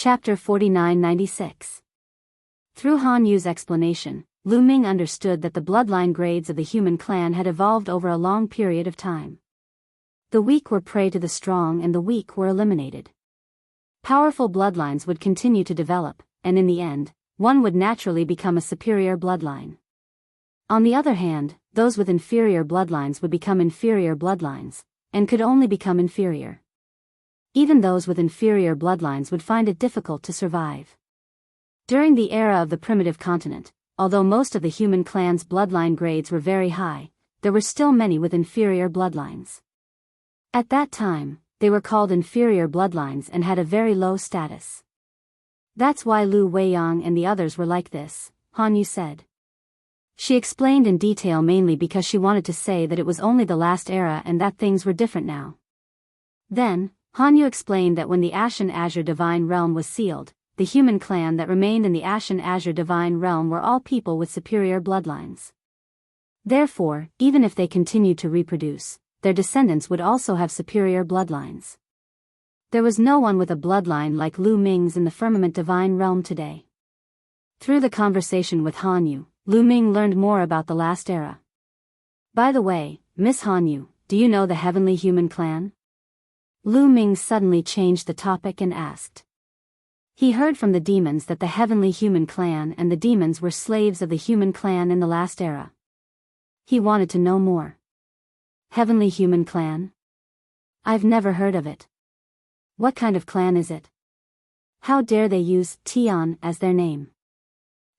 Chapter 4996. Through Han Yu's explanation, Lu Ming understood that the bloodline grades of the human clan had evolved over a long period of time. The weak were prey to the strong and the weak were eliminated. Powerful bloodlines would continue to develop, and in the end, one would naturally become a superior bloodline. On the other hand, those with inferior bloodlines would become inferior bloodlines, and could only become inferior. Even those with inferior bloodlines would find it difficult to survive. During the era of the primitive continent, although most of the human clan's bloodline grades were very high, there were still many with inferior bloodlines. At that time, they were called inferior bloodlines and had a very low status. That's why Lu Weiyang and the others were like this, Han Yu said. She explained in detail mainly because she wanted to say that it was only the last era and that things were different now. Then, Han Yu explained that when the Ashen Azure Divine Realm was sealed, the human clan that remained in the Ashen Azure Divine Realm were all people with superior bloodlines. Therefore, even if they continued to reproduce, their descendants would also have superior bloodlines. There was no one with a bloodline like Lu Ming's in the Firmament Divine Realm today. Through the conversation with Han Yu, Lu Ming learned more about the last era. By the way, Miss Han Yu, do you know the Heavenly Human Clan? Lu Ming suddenly changed the topic and asked. He heard from the demons that the Heavenly Human Clan and the demons were slaves of the human clan in the last era. He wanted to know more. Heavenly Human Clan? I've never heard of it. What kind of clan is it? How dare they use Tian as their name?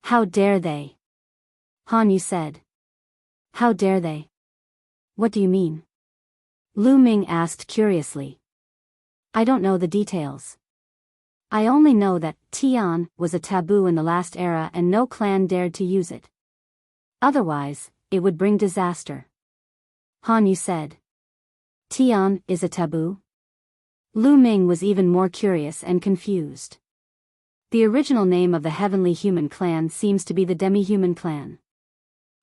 How dare they? Han Yu said. How dare they? What do you mean? Lu Ming asked curiously. I don't know the details. I only know that Tian was a taboo in the last era and no clan dared to use it. Otherwise, it would bring disaster. Han Yu said. Tian is a taboo? Lu Ming was even more curious and confused. The original name of the Heavenly Human Clan seems to be the Demi-Human Clan.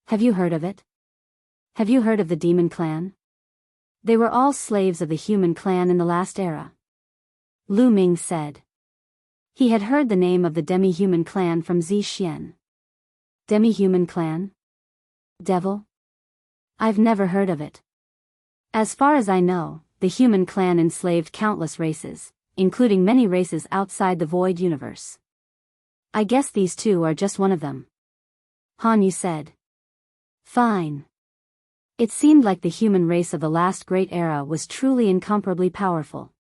Have you heard of it? Have you heard of the Demon Clan? They were all slaves of the human clan in the last era. Lu Ming said. He had heard the name of the Demi-Human Clan from Zi Xian. Demi-Human Clan? Devil? I've never heard of it. As far as I know, the human clan enslaved countless races, including many races outside the Void Universe. I guess these two are just one of them. Han Yu said. Fine. It seemed like the human race of the last great era was truly incomparably powerful.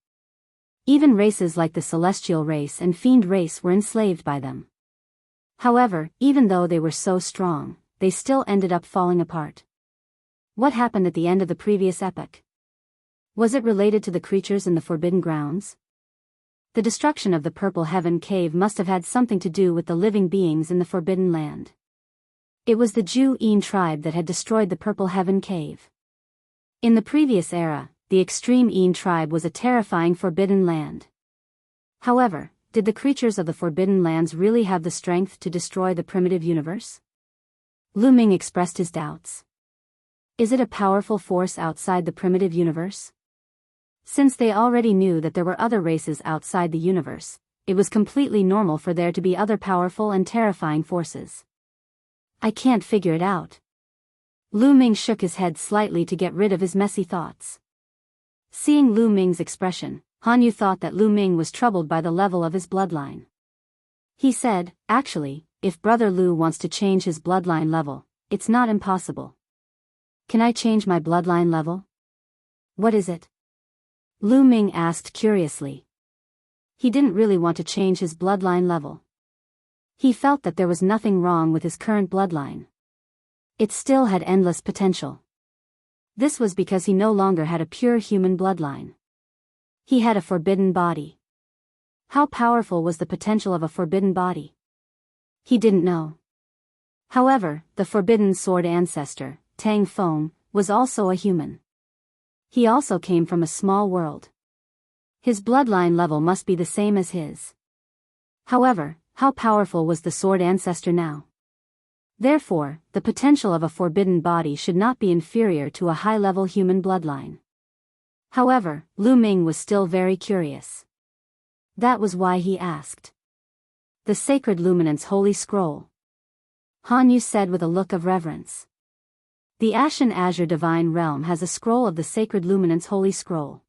Even races like the celestial race and fiend race were enslaved by them. However, even though they were so strong, they still ended up falling apart. What happened at the end of the previous epoch? Was it related to the creatures in the Forbidden Grounds? The destruction of the Purple Heaven Cave must have had something to do with the living beings in the Forbidden Land. It was the Ju-Yin tribe that had destroyed the Purple Heaven Cave. In the previous era, the Extreme Yin tribe was a terrifying Forbidden Land. However, did the creatures of the Forbidden Lands really have the strength to destroy the primitive universe? Lu Ming expressed his doubts. Is it a powerful force outside the primitive universe? Since they already knew that there were other races outside the universe, it was completely normal for there to be other powerful and terrifying forces. I can't figure it out. Lu Ming shook his head slightly to get rid of his messy thoughts. Seeing Lu Ming's expression, Han Yu thought that Lu Ming was troubled by the level of his bloodline. He said, actually, if Brother Lu wants to change his bloodline level, it's not impossible. Can I change my bloodline level? What is it? Lu Ming asked curiously. He didn't really want to change his bloodline level. He felt that there was nothing wrong with his current bloodline. It still had endless potential. This was because he no longer had a pure human bloodline. He had a forbidden body. How powerful was the potential of a forbidden body? He didn't know. However, the forbidden sword ancestor, Tang Feng, was also a human. He also came from a small world. His bloodline level must be the same as his. However, how powerful was the sword ancestor now? Therefore, the potential of a forbidden body should not be inferior to a high-level human bloodline. However, Lu Ming was still very curious. That was why he asked. The Sacred Luminance Holy Scroll. Han Yu said with a look of reverence. The Ashen Azure Divine Realm has a scroll of the Sacred Luminance Holy Scroll.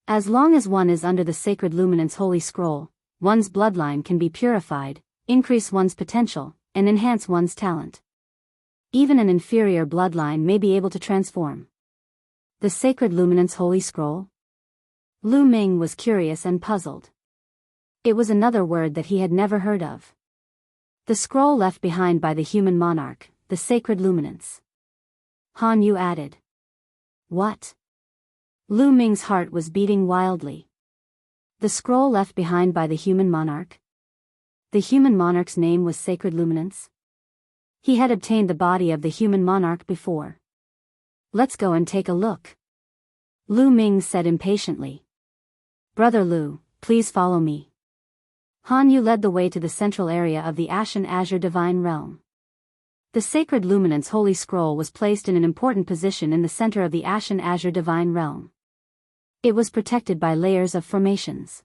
As long as one is under the Sacred Luminance Holy Scroll, one's bloodline can be purified, increase one's potential, and enhance one's talent. Even an inferior bloodline may be able to transform. The Sacred Luminance Holy Scroll? Lu Ming was curious and puzzled. It was another word that he had never heard of. The scroll left behind by the human monarch, the Sacred Luminance. Han Yu added. What? Lu Ming's heart was beating wildly. The scroll left behind by the human monarch? The human monarch's name was Sacred Luminance? He had obtained the body of the human monarch before. Let's go and take a look. Lu Ming said impatiently. Brother Lu, please follow me. Han Yu led the way to the central area of the Ashen Azure Divine Realm. The Sacred Luminance Holy Scroll was placed in an important position in the center of the Ashen Azure Divine Realm. It was protected by layers of formations.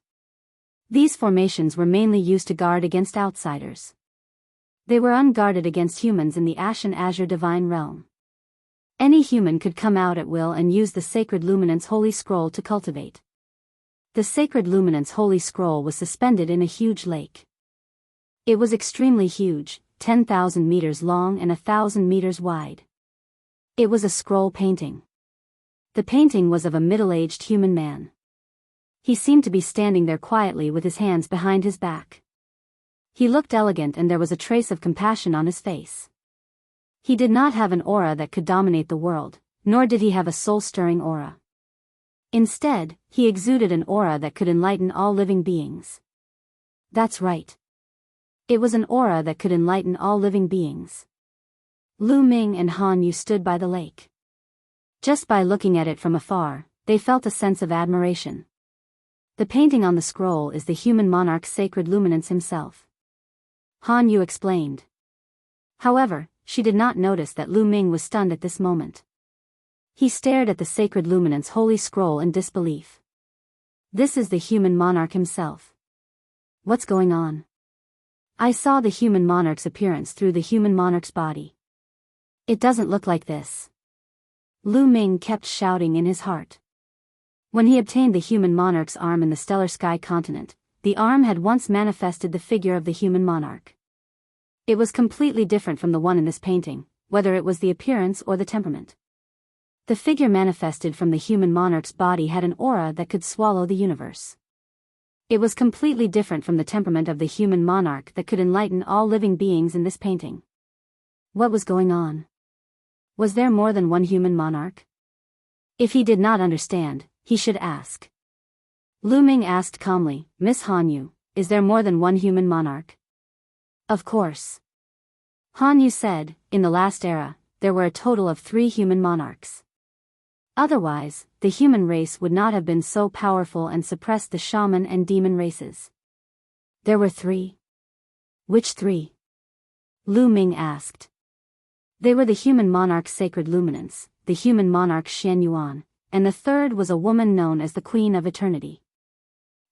These formations were mainly used to guard against outsiders. They were unguarded against humans in the Ashen Azure Divine Realm. Any human could come out at will and use the Sacred Luminance Holy Scroll to cultivate. The Sacred Luminance Holy Scroll was suspended in a huge lake. It was extremely huge, 10,000 meters long and 1,000 meters wide. It was a scroll painting. The painting was of a middle-aged human man. He seemed to be standing there quietly with his hands behind his back. He looked elegant and there was a trace of compassion on his face. He did not have an aura that could dominate the world, nor did he have a soul-stirring aura. Instead, he exuded an aura that could enlighten all living beings. That's right. It was an aura that could enlighten all living beings. Lu Ming and Han Yu stood by the lake. Just by looking at it from afar, they felt a sense of admiration. The painting on the scroll is the human monarch's Sacred Luminance himself. Han Yu explained. However, she did not notice that Lu Ming was stunned at this moment. He stared at the Sacred Luminance Holy Scroll in disbelief. This is the human monarch himself. What's going on? I saw the human monarch's appearance through the human monarch's body. It doesn't look like this. Lu Ming kept shouting in his heart. When he obtained the human monarch's arm in the stellar sky continent, the arm had once manifested the figure of the human monarch. It was completely different from the one in this painting, whether it was the appearance or the temperament. The figure manifested from the human monarch's body had an aura that could swallow the universe. It was completely different from the temperament of the human monarch that could enlighten all living beings in this painting. What was going on? Was there more than one human monarch? If he did not understand, he should ask. Lu Ming asked calmly, Miss Han Yu, is there more than one human monarch? Of course. Han Yu said, in the last era, there were a total of 3 human monarchs. Otherwise, the human race would not have been so powerful and suppressed the shaman and demon races. There were 3. Which 3? Lu Ming asked. They were the human monarch's Sacred Luminance, the human monarch Xian Yuan, and the third was a woman known as the Queen of Eternity.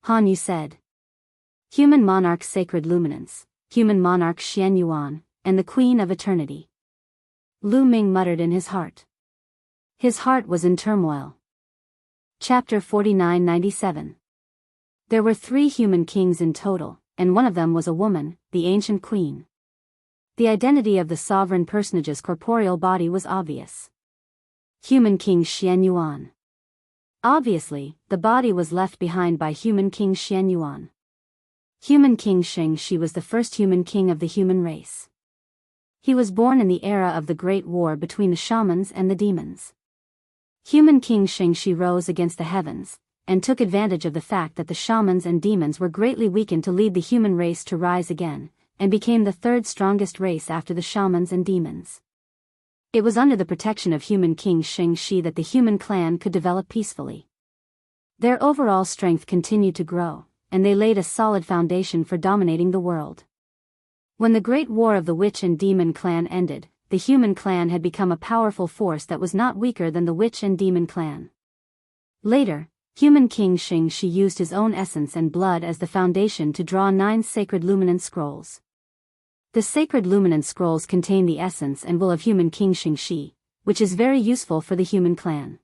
Han Yu said. Human monarch's Sacred Luminance, human monarch Xian Yuan, and the Queen of Eternity. Lu Ming muttered in his heart. His heart was in turmoil. Chapter 4997. There were 3 human kings in total, and one of them was a woman, the ancient queen. The identity of the sovereign personage's corporeal body was obvious. Human King Xian Yuan. Obviously, the body was left behind by human King Xian Yuan. Human King Sheng Shi was the first human king of the human race. He was born in the era of the Great War between the shamans and the demons. Human King Sheng Shi rose against the heavens, and took advantage of the fact that the shamans and demons were greatly weakened to lead the human race to rise again, and became the 3rd strongest race after the shamans and demons. It was under the protection of human King Sheng Shi that the human clan could develop peacefully. Their overall strength continued to grow, and they laid a solid foundation for dominating the world. When the Great War of the Witch and Demon clan ended, the human clan had become a powerful force that was not weaker than the Witch and Demon clan. Later, Human King Xing Shi used his own essence and blood as the foundation to draw 9 sacred luminance scrolls. The sacred luminance scrolls contain the essence and will of Human King Xing Shi, which is very useful for the human clan.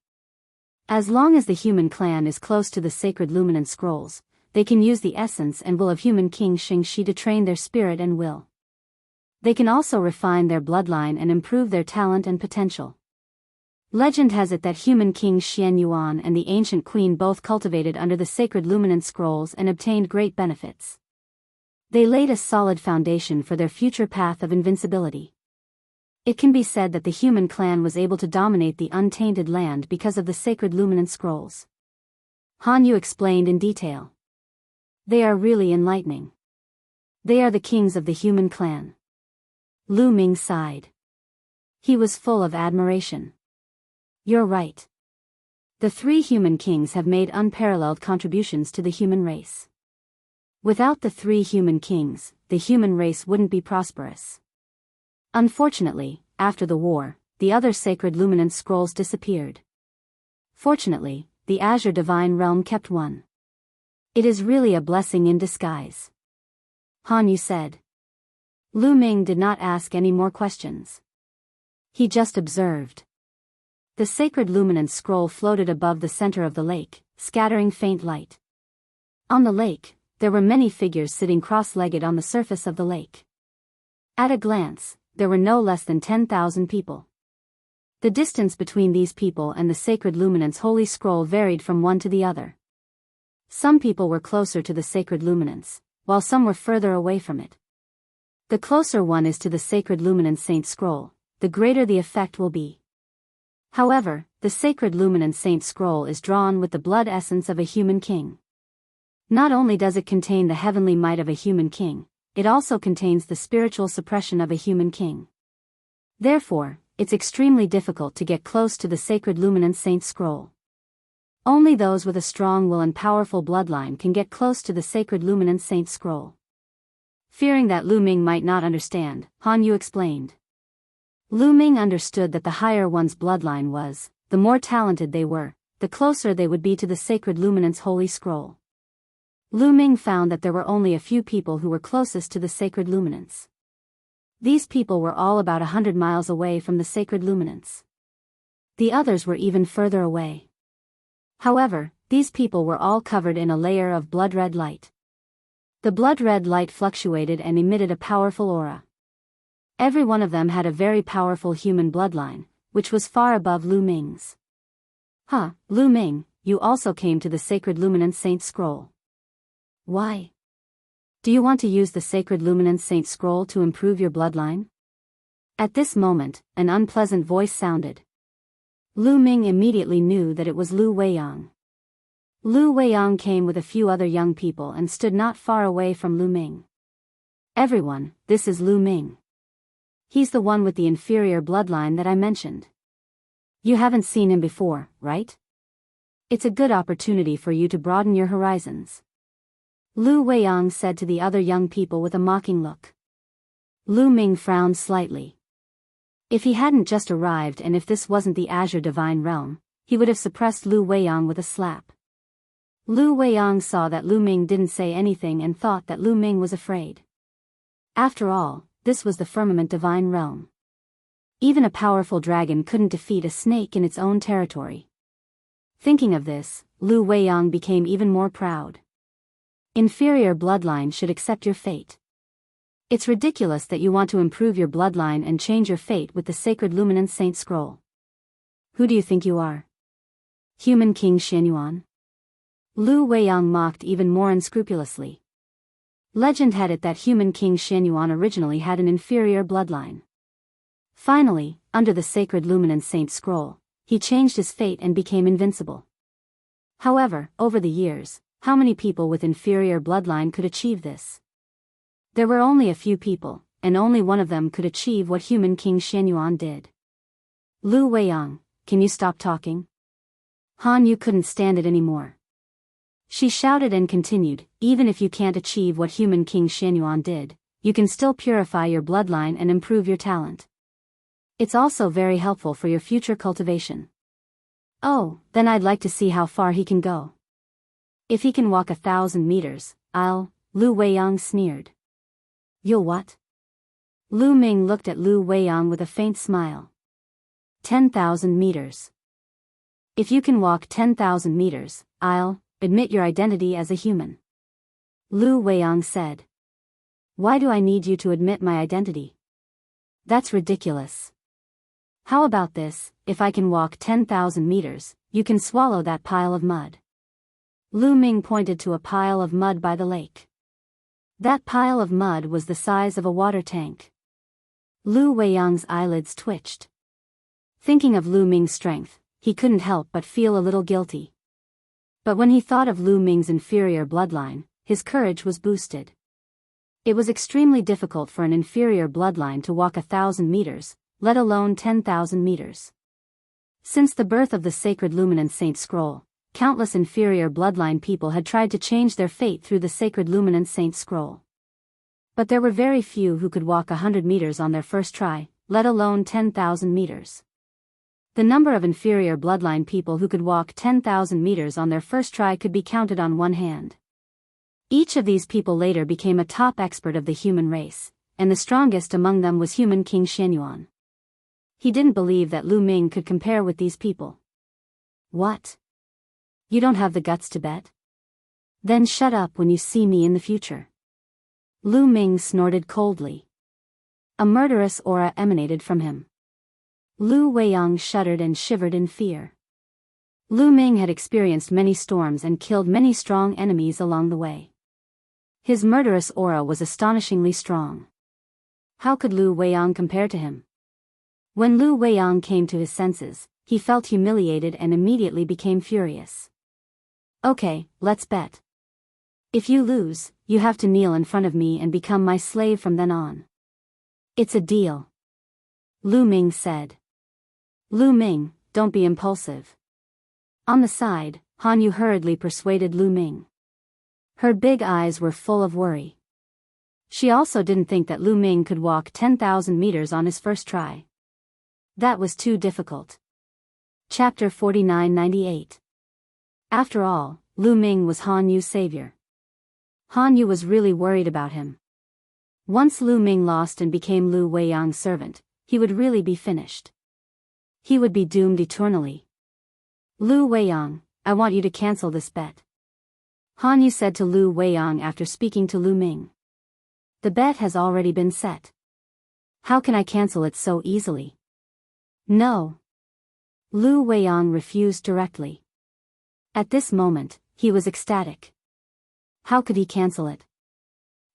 As long as the human clan is close to the sacred luminance scrolls, they can use the essence and will of Human King Xing Shi to train their spirit and will. They can also refine their bloodline and improve their talent and potential. Legend has it that Human King Xian Yuan and the ancient queen both cultivated under the sacred luminance scrolls and obtained great benefits. They laid a solid foundation for their future path of invincibility. It can be said that the human clan was able to dominate the untainted land because of the sacred luminance scrolls. Han Yu explained in detail. They are really enlightening. They are the kings of the human clan. Lu Ming sighed. He was full of admiration. You're right. The 3 human kings have made unparalleled contributions to the human race. Without the 3 human kings, the human race wouldn't be prosperous. Unfortunately, after the war, the other sacred luminance scrolls disappeared. Fortunately, the Azure Divine Realm kept one. It is really a blessing in disguise. Han Yu said. Lu Ming did not ask any more questions. He just observed. The sacred luminance scroll floated above the center of the lake, scattering faint light. On the lake, there were many figures sitting cross-legged on the surface of the lake. At a glance, there were no less than 10,000 people. The distance between these people and the sacred luminance holy scroll varied from one to the other. Some people were closer to the sacred luminance, while some were further away from it. The closer one is to the sacred luminance saint scroll, the greater the effect will be. However, the sacred luminance saint scroll is drawn with the blood essence of a human king. Not only does it contain the heavenly might of a human king, it also contains the spiritual suppression of a human king. Therefore, it's extremely difficult to get close to the sacred luminance saint scroll. Only those with a strong will and powerful bloodline can get close to the sacred luminance saint scroll. Fearing that Lu Ming might not understand, Han Yu explained. Lu Ming understood that the higher one's bloodline was, the more talented they were, the closer they would be to the sacred luminance holy scroll. Lu Ming found that there were only a few people who were closest to the sacred luminance. These people were all about 100 miles away from the sacred luminance. The others were even further away. However, these people were all covered in a layer of blood-red light. The blood-red light fluctuated and emitted a powerful aura. Every one of them had a very powerful human bloodline, which was far above Lu Ming's. Lu Ming, you also came to the sacred luminance saint scroll. Why? Do you want to use the sacred luminance saint scroll to improve your bloodline? At this moment, an unpleasant voice sounded. Lu Ming immediately knew that it was Lu Weiyang. Lu Weiyang came with a few other young people and stood not far away from Lu Ming. Everyone, this is Lu Ming. He's the one with the inferior bloodline that I mentioned. You haven't seen him before, right? It's a good opportunity for you to broaden your horizons. Lu Weiyang said to the other young people with a mocking look. Lu Ming frowned slightly. If he hadn't just arrived and if this wasn't the Azure Divine Realm, he would have suppressed Lu Weiyang with a slap. Lu Weiyang saw that Lu Ming didn't say anything and thought that Lu Ming was afraid. After all, this was the Firmament Divine Realm. Even a powerful dragon couldn't defeat a snake in its own territory. Thinking of this, Lu Weiyang became even more proud. Inferior bloodline should accept your fate. It's ridiculous that you want to improve your bloodline and change your fate with the sacred luminance saint scroll. Who do you think you are? Human King Xianyuan? Lu Weiyang mocked even more unscrupulously. Legend had it that Human King Xianyuan originally had an inferior bloodline. Finally, under the sacred luminance saint scroll, he changed his fate and became invincible. However, over the years, how many people with inferior bloodline could achieve this? There were only a few people, and only one of them could achieve what Human King Xianyuan did. Lu Weiyang, can you stop talking? Han Yu couldn't stand it anymore. She shouted and continued, even if you can't achieve what Human King Xianyuan did, you can still purify your bloodline and improve your talent. It's also very helpful for your future cultivation. Oh, then I'd like to see how far he can go. If he can walk 1,000 meters, Lu Weiyang sneered. You'll what? Lu Ming looked at Lu Weiyang with a faint smile. 10,000 meters. If you can walk 10,000 meters, I'll admit your identity as a human. Lu Weiyang said. Why do I need you to admit my identity? That's ridiculous. How about this, if I can walk 10,000 meters, you can swallow that pile of mud. Lu Ming pointed to a pile of mud by the lake. That pile of mud was the size of a water tank. Lu Weiyang's eyelids twitched. Thinking of Lu Ming's strength, he couldn't help but feel a little guilty. But when he thought of Lu Ming's inferior bloodline, his courage was boosted. It was extremely difficult for an inferior bloodline to walk 1,000 meters, let alone 10,000 meters. Since the birth of the sacred Luminance Saint Scroll, countless inferior bloodline people had tried to change their fate through the sacred Luminance Saint Scroll. But there were very few who could walk 100 meters on their first try, let alone 10,000 meters. The number of inferior bloodline people who could walk 10,000 meters on their first try could be counted on one hand. Each of these people later became a top expert of the human race, and the strongest among them was human King Shenyuan. He didn't believe that Lu Ming could compare with these people. What? You don't have the guts to bet? Then shut up when you see me in the future. Lu Ming snorted coldly. A murderous aura emanated from him. Lu Weiyang shuddered and shivered in fear. Lu Ming had experienced many storms and killed many strong enemies along the way. His murderous aura was astonishingly strong. How could Lu Weiyang compare to him? When Lu Weiyang came to his senses, he felt humiliated and immediately became furious. Okay, let's bet. If you lose, you have to kneel in front of me and become my slave from then on. It's a deal. Lu Ming said. Lu Ming, don't be impulsive. On the side, Han Yu hurriedly persuaded Lu Ming. Her big eyes were full of worry. She also didn't think that Lu Ming could walk 10,000 meters on his first try. That was too difficult. Chapter 4998. After all, Lu Ming was Han Yu's savior. Han Yu was really worried about him. Once Lu Ming lost and became Lu Weiyang's servant, he would really be finished. He would be doomed eternally. Lu Weiyang, I want you to cancel this bet. Han Yu said to Lu Weiyang after speaking to Lu Ming. The bet has already been set. How can I cancel it so easily? No. Lu Weiyang refused directly. At this moment, he was ecstatic. How could he cancel it?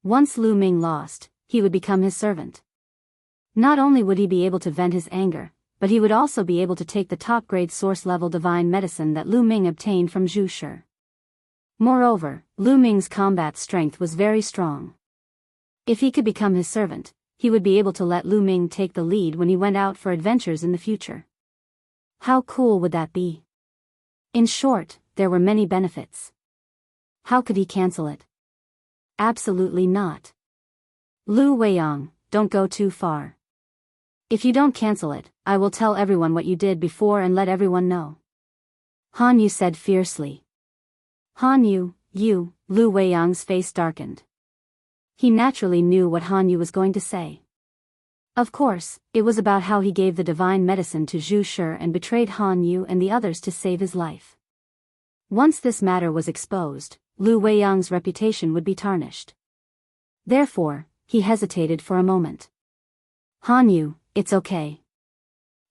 Once Lu Ming lost, he would become his servant. Not only would he be able to vent his anger, but he would also be able to take the top-grade source-level divine medicine that Lu Ming obtained from Zhu Shi. Moreover, Lu Ming's combat strength was very strong. If he could become his servant, he would be able to let Lu Ming take the lead when he went out for adventures in the future. How cool would that be? In short, there were many benefits. How could he cancel it? Absolutely not. Lu Weiyang, don't go too far. If you don't cancel it, I will tell everyone what you did before and let everyone know. Han Yu said fiercely. Han Yu, Lu Weiyang's face darkened. He naturally knew what Han Yu was going to say. Of course, it was about how he gave the divine medicine to Zhu Shi and betrayed Han Yu and the others to save his life. Once this matter was exposed, Lu Weiyang's reputation would be tarnished. Therefore, he hesitated for a moment. Han Yu, it's okay.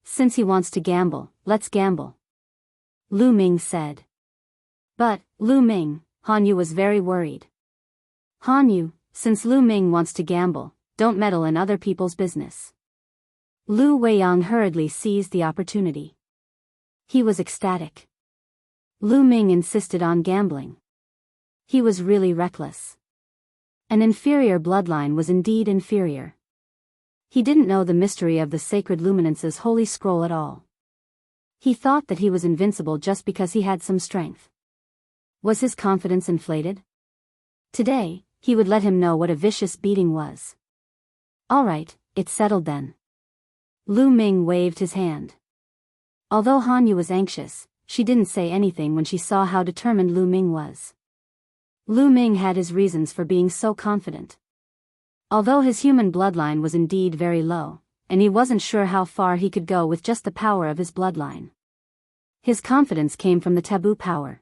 Since he wants to gamble, let's gamble. Lu Ming said. But, Lu Ming, Han Yu was very worried. Han Yu, since Lu Ming wants to gamble, don't meddle in other people's business. Lu Weiyang hurriedly seized the opportunity. He was ecstatic. Lu Ming insisted on gambling. He was really reckless. An inferior bloodline was indeed inferior. He didn't know the mystery of the sacred luminance's holy scroll at all. He thought that he was invincible just because he had some strength. Was his confidence inflated? Today, he would let him know what a vicious beating was. All right, it's settled then. Lu Ming waved his hand. Although Han Yu was anxious, she didn't say anything when she saw how determined Lu Ming was. Lu Ming had his reasons for being so confident. Although his human bloodline was indeed very low, and he wasn't sure how far he could go with just the power of his bloodline. His confidence came from the taboo power.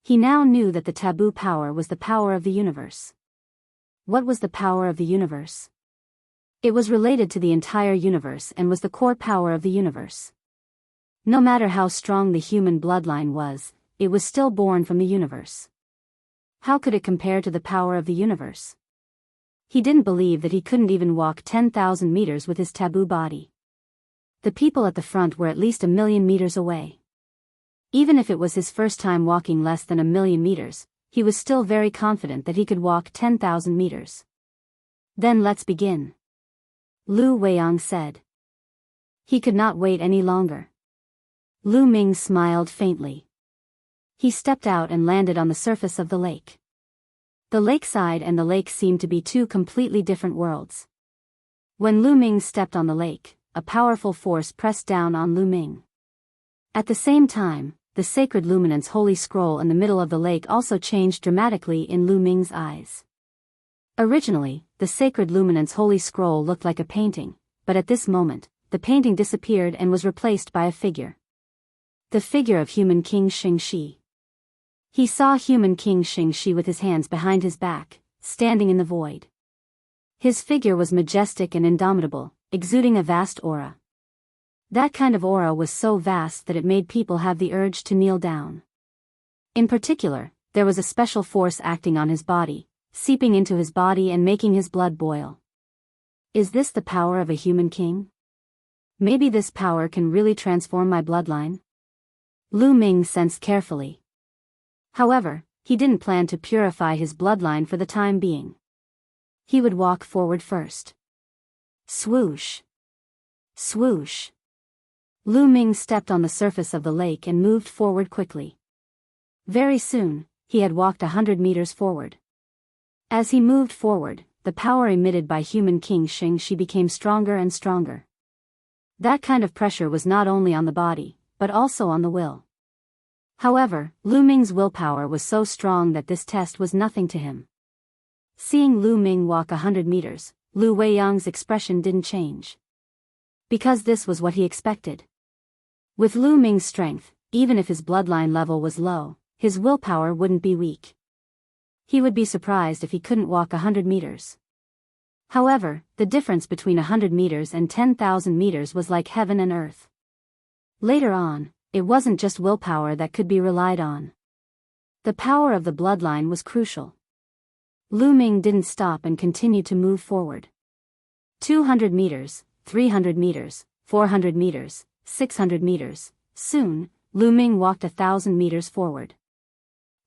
He now knew that the taboo power was the power of the universe. What was the power of the universe? It was related to the entire universe and was the core power of the universe. No matter how strong the human bloodline was, it was still born from the universe. How could it compare to the power of the universe? He didn't believe that he couldn't even walk 10,000 meters with his taboo body. The people at the front were at least 1,000,000 meters away. Even if it was his first time walking less than 1,000,000 meters, he was still very confident that he could walk 10,000 meters. Then let's begin, Lu Weiyang said. He could not wait any longer. Lu Ming smiled faintly. He stepped out and landed on the surface of the lake. The lakeside and the lake seemed to be two completely different worlds. When Lu Ming stepped on the lake, a powerful force pressed down on Lu Ming. At the same time, the sacred luminance holy scroll in the middle of the lake also changed dramatically in Lu Ming's eyes. Originally, the sacred luminance holy scroll looked like a painting, but at this moment, the painting disappeared and was replaced by a figure. The figure of human King Xingxi. He saw human King Xingxi with his hands behind his back, standing in the void. His figure was majestic and indomitable, exuding a vast aura. That kind of aura was so vast that it made people have the urge to kneel down. In particular, there was a special force acting on his body, seeping into his body and making his blood boil. Is this the power of a human king? Maybe this power can really transform my bloodline? Lu Ming sensed carefully. However, he didn't plan to purify his bloodline for the time being. He would walk forward first. Swoosh! Swoosh! Lu Ming stepped on the surface of the lake and moved forward quickly. Very soon, he had walked 100 meters forward. As he moved forward, the power emitted by human King Xingxi became stronger and stronger. That kind of pressure was not only on the body, but also on the will. However, Lu Ming's willpower was so strong that this test was nothing to him. Seeing Lu Ming walk 100 meters, Lu Weiyang's expression didn't change. Because this was what he expected. With Lu Ming's strength, even if his bloodline level was low, his willpower wouldn't be weak. He would be surprised if he couldn't walk 100 meters. However, the difference between 100 meters and 10,000 meters was like heaven and earth. Later on, it wasn't just willpower that could be relied on. The power of the bloodline was crucial. Lu Ming didn't stop and continued to move forward. 200 meters, 300 meters, 400 meters, 600 meters. Soon, Lu Ming walked 1,000 meters forward.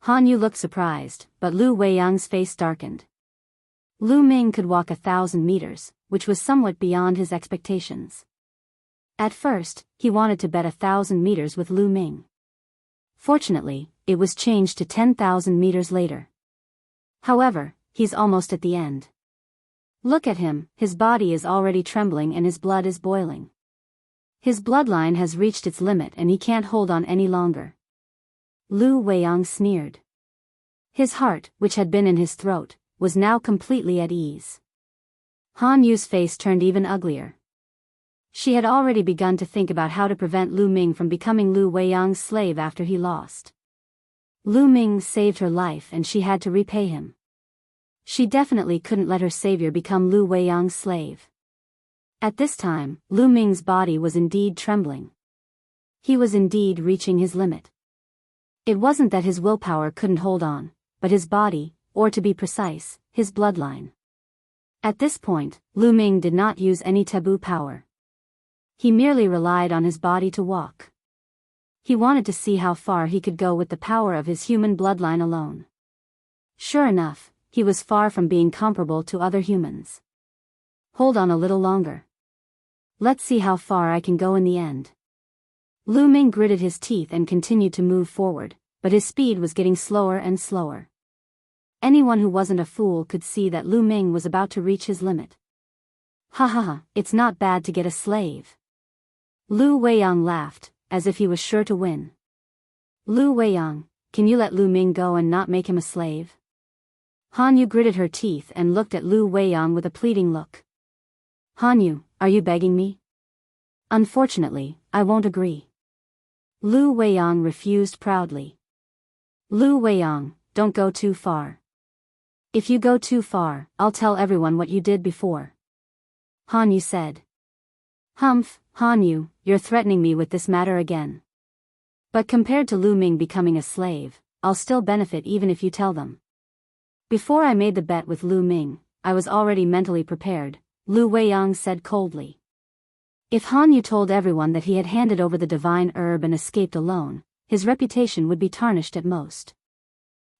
Han Yu looked surprised, but Lu Weiyang's face darkened. Lu Ming could walk 1,000 meters, which was somewhat beyond his expectations. At first, he wanted to bet 1,000 meters with Lu Ming. Fortunately, it was changed to 10,000 meters later. However, he's almost at the end. Look at him, his body is already trembling and his blood is boiling. His bloodline has reached its limit and he can't hold on any longer. Lu Weiyang sneered. His heart, which had been in his throat, was now completely at ease. Han Yu's face turned even uglier. She had already begun to think about how to prevent Lu Ming from becoming Lu Weiyang's slave after he lost. Lu Ming saved her life and she had to repay him. She definitely couldn't let her savior become Lu Weiyang's slave. At this time, Lu Ming's body was indeed trembling. He was indeed reaching his limit. It wasn't that his willpower couldn't hold on, but his body, or to be precise, his bloodline. At this point, Lu Ming did not use any taboo power. He merely relied on his body to walk. He wanted to see how far he could go with the power of his human bloodline alone. Sure enough, he was far from being comparable to other humans. Hold on a little longer. Let's see how far I can go in the end. Lu Ming gritted his teeth and continued to move forward, but his speed was getting slower and slower. Anyone who wasn't a fool could see that Lu Ming was about to reach his limit. Ha ha ha, it's not bad to get a slave. Lu Weiyang laughed, as if he was sure to win. Lu Weiyang, can you let Lu Ming go and not make him a slave? Han Yu gritted her teeth and looked at Lu Weiyang with a pleading look. Han Yu, are you begging me? Unfortunately, I won't agree. Lu Weiyang refused proudly. Lu Weiyang, don't go too far. If you go too far, I'll tell everyone what you did before. Han Yu said. Humph, Han Yu, you're threatening me with this matter again. But compared to Lu Ming becoming a slave, I'll still benefit even if you tell them. Before I made the bet with Lu Ming, I was already mentally prepared, Lu Weiyang said coldly. If Han Yu told everyone that he had handed over the divine herb and escaped alone, his reputation would be tarnished at most.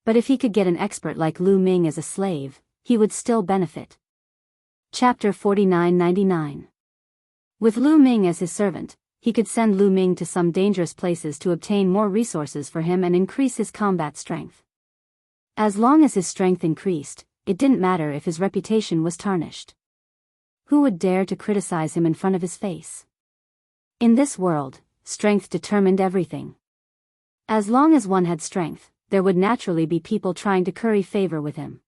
But if he could get an expert like Lu Ming as a slave, he would still benefit. Chapter 4999. With Lu Ming as his servant, he could send Lu Ming to some dangerous places to obtain more resources for him and increase his combat strength. As long as his strength increased, it didn't matter if his reputation was tarnished. Who would dare to criticize him in front of his face? In this world, strength determined everything. As long as one had strength, there would naturally be people trying to curry favor with him.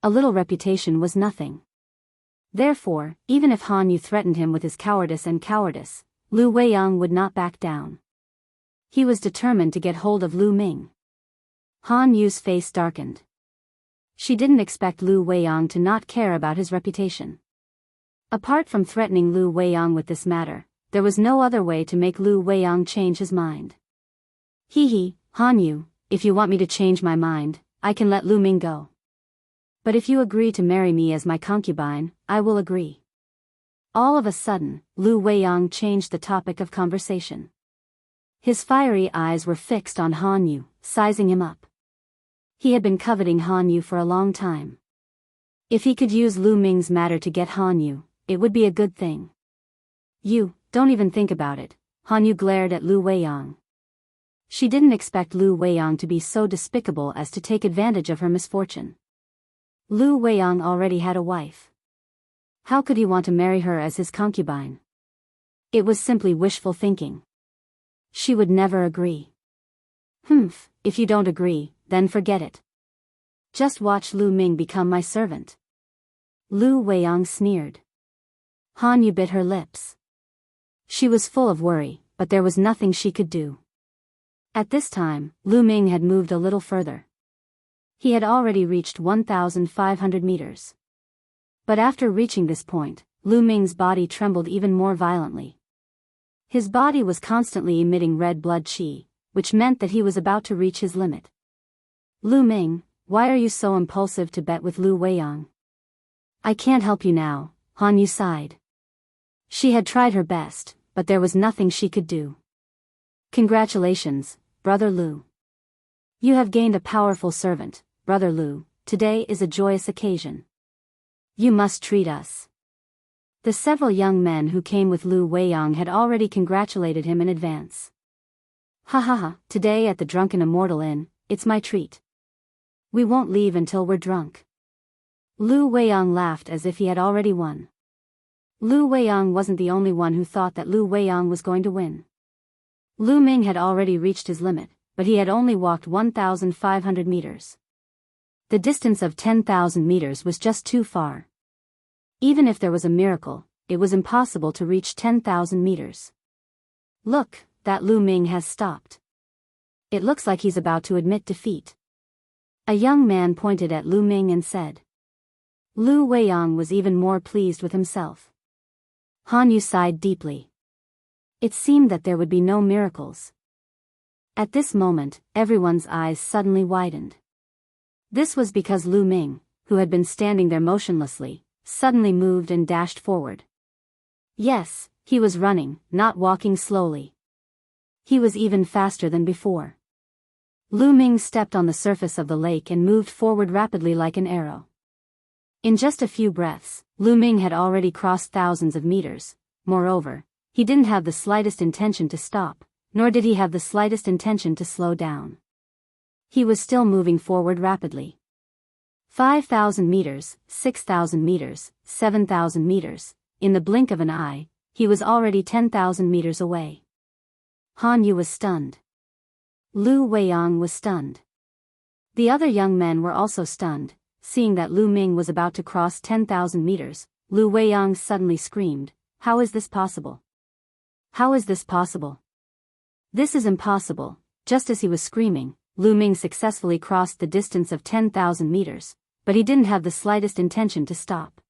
A little reputation was nothing. Therefore, even if Han Yu threatened him with his cowardice, Lu Weiyang would not back down. He was determined to get hold of Lu Ming. Han Yu's face darkened. She didn't expect Lu Weiyang to not care about his reputation. Apart from threatening Lu Weiyang with this matter, there was no other way to make Lu Weiyang change his mind. Hee, Han Yu, if you want me to change my mind, I can let Lu Ming go. But if you agree to marry me as my concubine, I will agree. All of a sudden, Lu Weiyang changed the topic of conversation. His fiery eyes were fixed on Han Yu, sizing him up. He had been coveting Han Yu for a long time. If he could use Lu Ming's matter to get Han Yu, it would be a good thing. You, don't even think about it, Han Yu glared at Lu Weiyang. She didn't expect Lu Weiyang to be so despicable as to take advantage of her misfortune. Lu Weiyang already had a wife. How could he want to marry her as his concubine? It was simply wishful thinking. She would never agree. Humph, if you don't agree, then forget it. Just watch Lu Ming become my servant. Lu Weiyang sneered. Han Yu bit her lips. She was full of worry, but there was nothing she could do. At this time, Lu Ming had moved a little further. He had already reached 1,500 meters. But after reaching this point, Lu Ming's body trembled even more violently. His body was constantly emitting red blood qi, which meant that he was about to reach his limit. Lu Ming, why are you so impulsive to bet with Lu Weiyang? I can't help you now, Han Yu sighed. She had tried her best, but there was nothing she could do. Congratulations, Brother Lu. You have gained a powerful servant, Brother Lu. Today is a joyous occasion. You must treat us. The several young men who came with Lu Weiyang had already congratulated him in advance. Ha ha ha, today at the Drunken Immortal Inn, it's my treat. We won't leave until we're drunk. Lu Weiyang laughed as if he had already won. Lu Weiyang wasn't the only one who thought that Lu Weiyang was going to win. Lu Ming had already reached his limit, but he had only walked 1,500 meters. The distance of 10,000 meters was just too far. Even if there was a miracle, it was impossible to reach 10,000 meters. Look, that Lu Ming has stopped. It looks like he's about to admit defeat. A young man pointed at Lu Ming and said. Lu Weiyang was even more pleased with himself. Han Yu sighed deeply. It seemed that there would be no miracles. At this moment, everyone's eyes suddenly widened. This was because Lu Ming, who had been standing there motionlessly, suddenly moved and dashed forward. Yes, he was running, not walking slowly. He was even faster than before. Lu Ming stepped on the surface of the lake and moved forward rapidly like an arrow. In just a few breaths, Lu Ming had already crossed thousands of meters. Moreover, he didn't have the slightest intention to stop, nor did he have the slightest intention to slow down. He was still moving forward rapidly. 5,000 meters, 6,000 meters, 7,000 meters, in the blink of an eye, he was already 10,000 meters away. Han Yu was stunned. Lu Weiyang was stunned. The other young men were also stunned. Seeing that Lu Ming was about to cross 10,000 meters, Lu Weiyang suddenly screamed, "How is this possible? How is this possible? This is impossible." Just as he was screaming, Lu Ming successfully crossed the distance of 10,000 meters, but he didn't have the slightest intention to stop.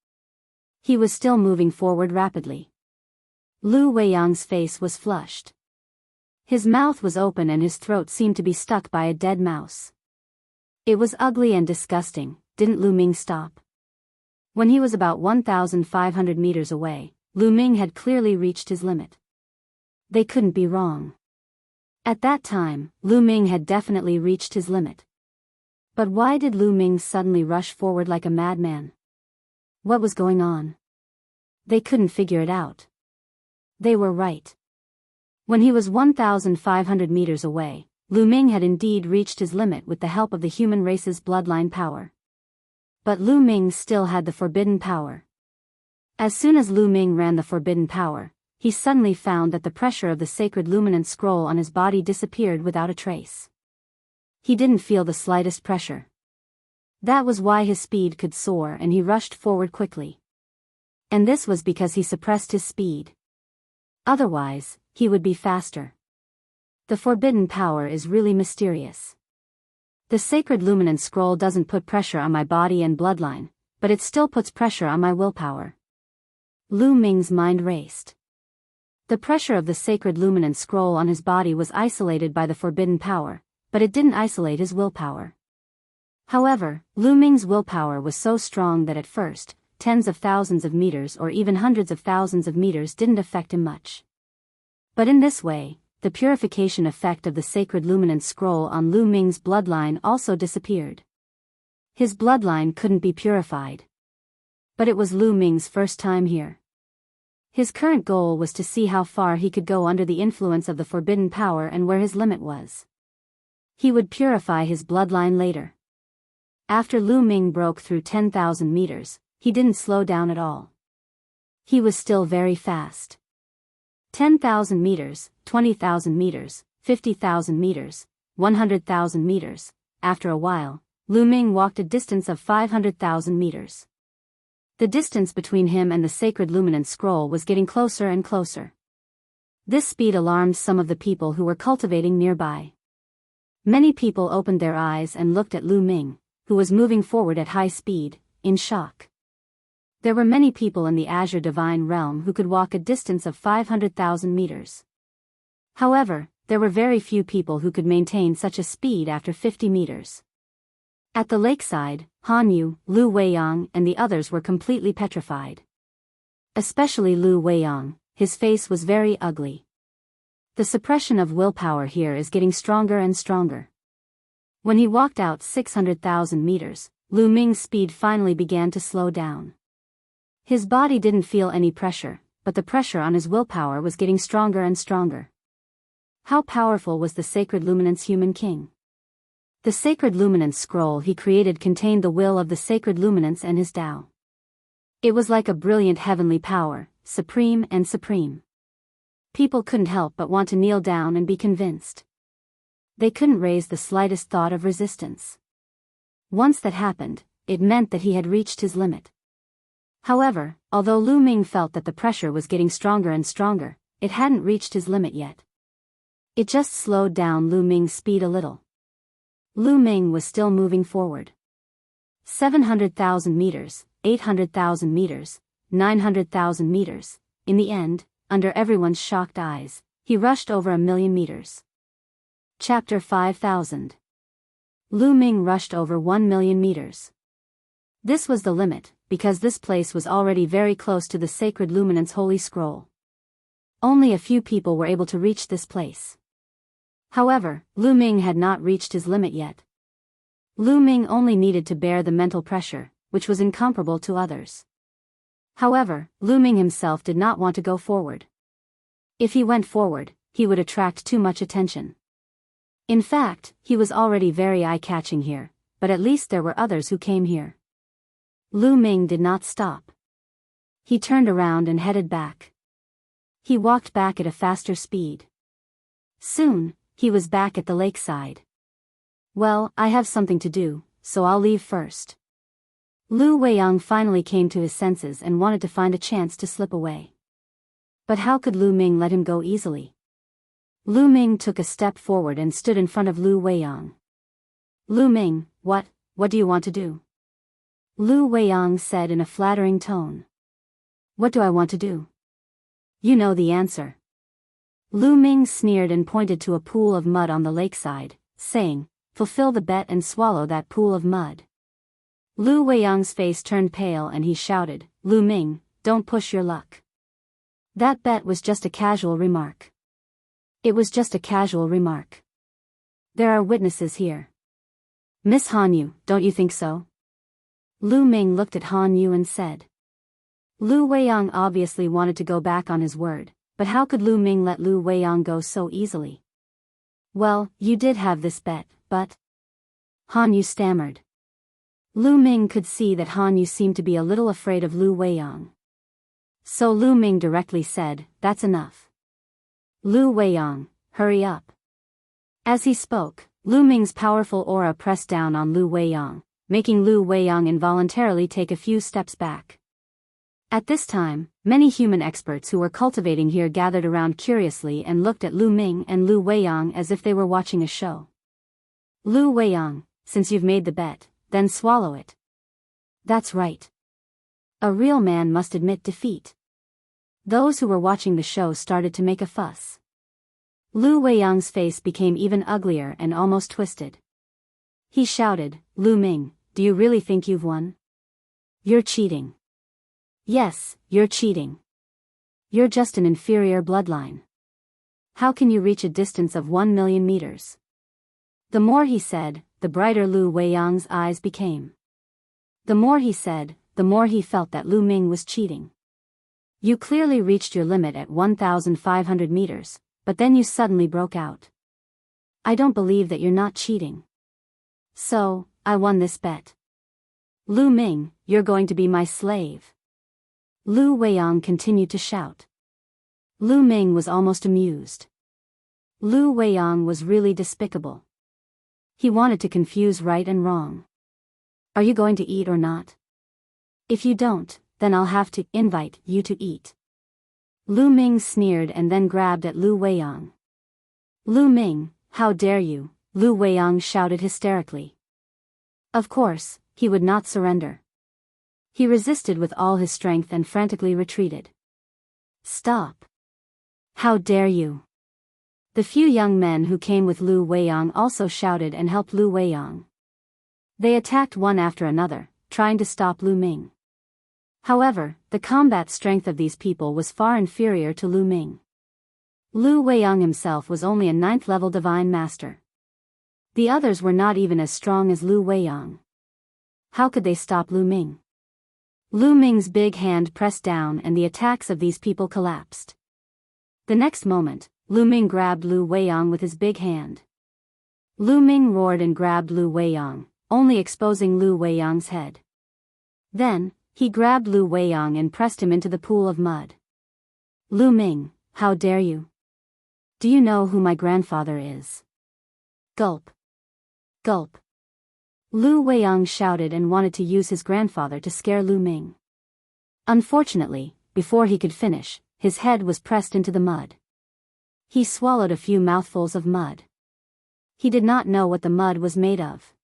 He was still moving forward rapidly. Lu Weiyang's face was flushed. His mouth was open and his throat seemed to be stuck by a dead mouse. It was ugly and disgusting. Didn't Lu Ming stop? When he was about 1,500 meters away, Lu Ming had clearly reached his limit. They couldn't be wrong. At that time, Lu Ming had definitely reached his limit. But why did Lu Ming suddenly rush forward like a madman? What was going on? They couldn't figure it out. They were right. When he was 1,500 meters away, Lu Ming had indeed reached his limit with the help of the human race's bloodline power. But Lu Ming still had the forbidden power. As soon as Lu Ming ran the forbidden power, he suddenly found that the pressure of the sacred luminant scroll on his body disappeared without a trace. He didn't feel the slightest pressure. That was why his speed could soar and he rushed forward quickly. And this was because he suppressed his speed. Otherwise, he would be faster. The forbidden power is really mysterious. The sacred luminant scroll doesn't put pressure on my body and bloodline, but it still puts pressure on my willpower. Lu Ming's mind raced. The pressure of the sacred luminant scroll on his body was isolated by the forbidden power, but it didn't isolate his willpower. However, Lu Ming's willpower was so strong that at first, tens of thousands of meters or even hundreds of thousands of meters didn't affect him much. But in this way, the purification effect of the sacred luminant scroll on Lu Ming's bloodline also disappeared. His bloodline couldn't be purified. But it was Lu Ming's first time here. His current goal was to see how far he could go under the influence of the forbidden power and where his limit was. He would purify his bloodline later. After Lu Ming broke through 10,000 meters, he didn't slow down at all. He was still very fast. 10,000 meters, 20,000 meters, 50,000 meters, 100,000 meters. After a while, Lu Ming walked a distance of 500,000 meters. The distance between him and the sacred luminant scroll was getting closer and closer. This speed alarmed some of the people who were cultivating nearby. Many people opened their eyes and looked at Lu Ming, who was moving forward at high speed, in shock. There were many people in the Azure Divine Realm who could walk a distance of 500,000 meters. However, there were very few people who could maintain such a speed after 50 meters. At the lakeside, Han Yu, Lu Weiyang and the others were completely petrified. Especially Lu Weiyang, his face was very ugly. The suppression of willpower here is getting stronger and stronger. When he walked out 600,000 meters, Lu Ming's speed finally began to slow down. His body didn't feel any pressure, but the pressure on his willpower was getting stronger and stronger. How powerful was the sacred luminance human king? The sacred luminance scroll he created contained the will of the sacred luminance and his Tao. It was like a brilliant heavenly power, supreme and supreme. People couldn't help but want to kneel down and be convinced. They couldn't raise the slightest thought of resistance. Once that happened, it meant that he had reached his limit. However, although Lu Ming felt that the pressure was getting stronger and stronger, it hadn't reached his limit yet. It just slowed down Lu Ming's speed a little. Lu Ming was still moving forward. 700,000 meters, 800,000 meters, 900,000 meters. In the end, under everyone's shocked eyes, he rushed over 1,000,000 meters. Chapter 5000. Lu Ming rushed over 1,000,000 meters. This was the limit, because this place was already very close to the sacred luminance holy scroll. Only a few people were able to reach this place. However, Lu Ming had not reached his limit yet. Lu Ming only needed to bear the mental pressure, which was incomparable to others. However, Lu Ming himself did not want to go forward. If he went forward, he would attract too much attention. In fact, he was already very eye-catching here, but at least there were others who came here. Lu Ming did not stop. He turned around and headed back. He walked back at a faster speed. Soon, he was back at the lakeside. Well, I have something to do, so I'll leave first. Lu Weiyang finally came to his senses and wanted to find a chance to slip away. But how could Lu Ming let him go easily? Lu Ming took a step forward and stood in front of Lu Weiyang. Lu Ming, what do you want to do? Lu Weiyang said in a flattering tone. What do I want to do? You know the answer. Lu Ming sneered and pointed to a pool of mud on the lakeside, saying, fulfill the bet and swallow that pool of mud. Lu Weiyang's face turned pale and he shouted, Lu Ming, don't push your luck. That bet was just a casual remark. It was just a casual remark. There are witnesses here. Miss Han Yu, don't you think so? Lu Ming looked at Han Yu and said. Lu Weiyang obviously wanted to go back on his word, but how could Lu Ming let Lu Weiyang go so easily? Well, you did have this bet, but... Han Yu stammered. Lu Ming could see that Han Yu seemed to be a little afraid of Lu Weiyang. So Lu Ming directly said, that's enough. Lu Weiyang, hurry up. As he spoke, Lu Ming's powerful aura pressed down on Lu Weiyang, making Lu Weiyang involuntarily take a few steps back. At this time, many human experts who were cultivating here gathered around curiously and looked at Lu Ming and Lu Weiyang as if they were watching a show. Lu Weiyang, since you've made the bet, then swallow it. That's right. A real man must admit defeat. Those who were watching the show started to make a fuss. Lu Weiyang's face became even uglier and almost twisted. He shouted, Lu Ming, do you really think you've won? You're cheating. Yes, you're cheating. You're just an inferior bloodline. How can you reach a distance of 1 million meters? The more he said, the brighter Lu Weiyang's eyes became. The more he said, the more he felt that Lu Ming was cheating. You clearly reached your limit at 1,500 meters, but then you suddenly broke out. I don't believe that you're not cheating. So, I won this bet. Lu Ming, you're going to be my slave. Lu Weiyang continued to shout. Lu Ming was almost amused. Lu Weiyang was really despicable. He wanted to confuse right and wrong. Are you going to eat or not? If you don't, then I'll have to invite you to eat. Lu Ming sneered and then grabbed at Lu Weiyang. Lu Ming, how dare you, Lu Weiyang shouted hysterically. Of course, he would not surrender. He resisted with all his strength and frantically retreated. Stop. How dare you? The few young men who came with Lu Weiyang also shouted and helped Lu Weiyang. They attacked one after another, trying to stop Lu Ming. However, the combat strength of these people was far inferior to Lu Ming. Lu Weiyang himself was only a 9th-level divine master. The others were not even as strong as Lu Weiyang. How could they stop Lu Ming? Lu Ming's big hand pressed down and the attacks of these people collapsed. The next moment, Lu Ming grabbed Lu Weiyang with his big hand. Lu Ming roared and grabbed Lu Weiyang, only exposing Lu Weiyang's head. Then, he grabbed Lu Weiyang and pressed him into the pool of mud. Lu Ming, how dare you? Do you know who my grandfather is? Gulp. Gulp. Lu Weiyang shouted and wanted to use his grandfather to scare Lu Ming. Unfortunately, before he could finish, his head was pressed into the mud. He swallowed a few mouthfuls of mud. He did not know what the mud was made of.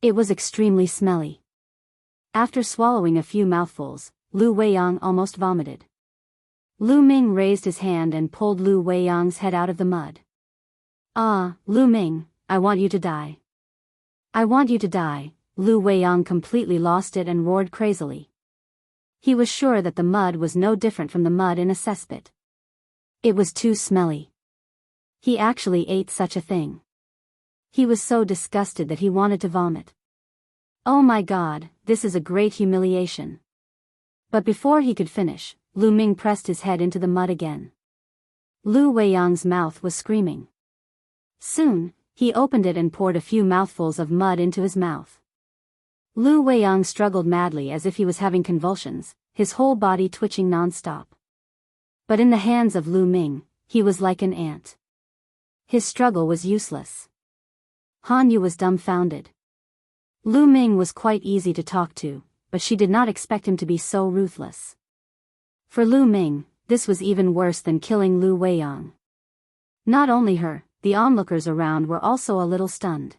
It was extremely smelly. After swallowing a few mouthfuls, Lu Weiyang almost vomited. Lu Ming raised his hand and pulled Lu Weiyang's head out of the mud. Ah, Lu Ming, I want you to die. I want you to die. Lu Weiyang completely lost it and roared crazily. He was sure that the mud was no different from the mud in a cesspit. It was too smelly. He actually ate such a thing. He was so disgusted that he wanted to vomit. Oh my God, this is a great humiliation. But before he could finish, Lu Ming pressed his head into the mud again. Lu Weiyang's mouth was screaming. Soon, he opened it and poured a few mouthfuls of mud into his mouth. Lu Weiyang struggled madly as if he was having convulsions, his whole body twitching non-stop. But in the hands of Lu Ming, he was like an ant. His struggle was useless. Han Yu was dumbfounded. Lu Ming was quite easy to talk to, but she did not expect him to be so ruthless. For Lu Ming, this was even worse than killing Lu Weiyang. Not only her, the onlookers around were also a little stunned.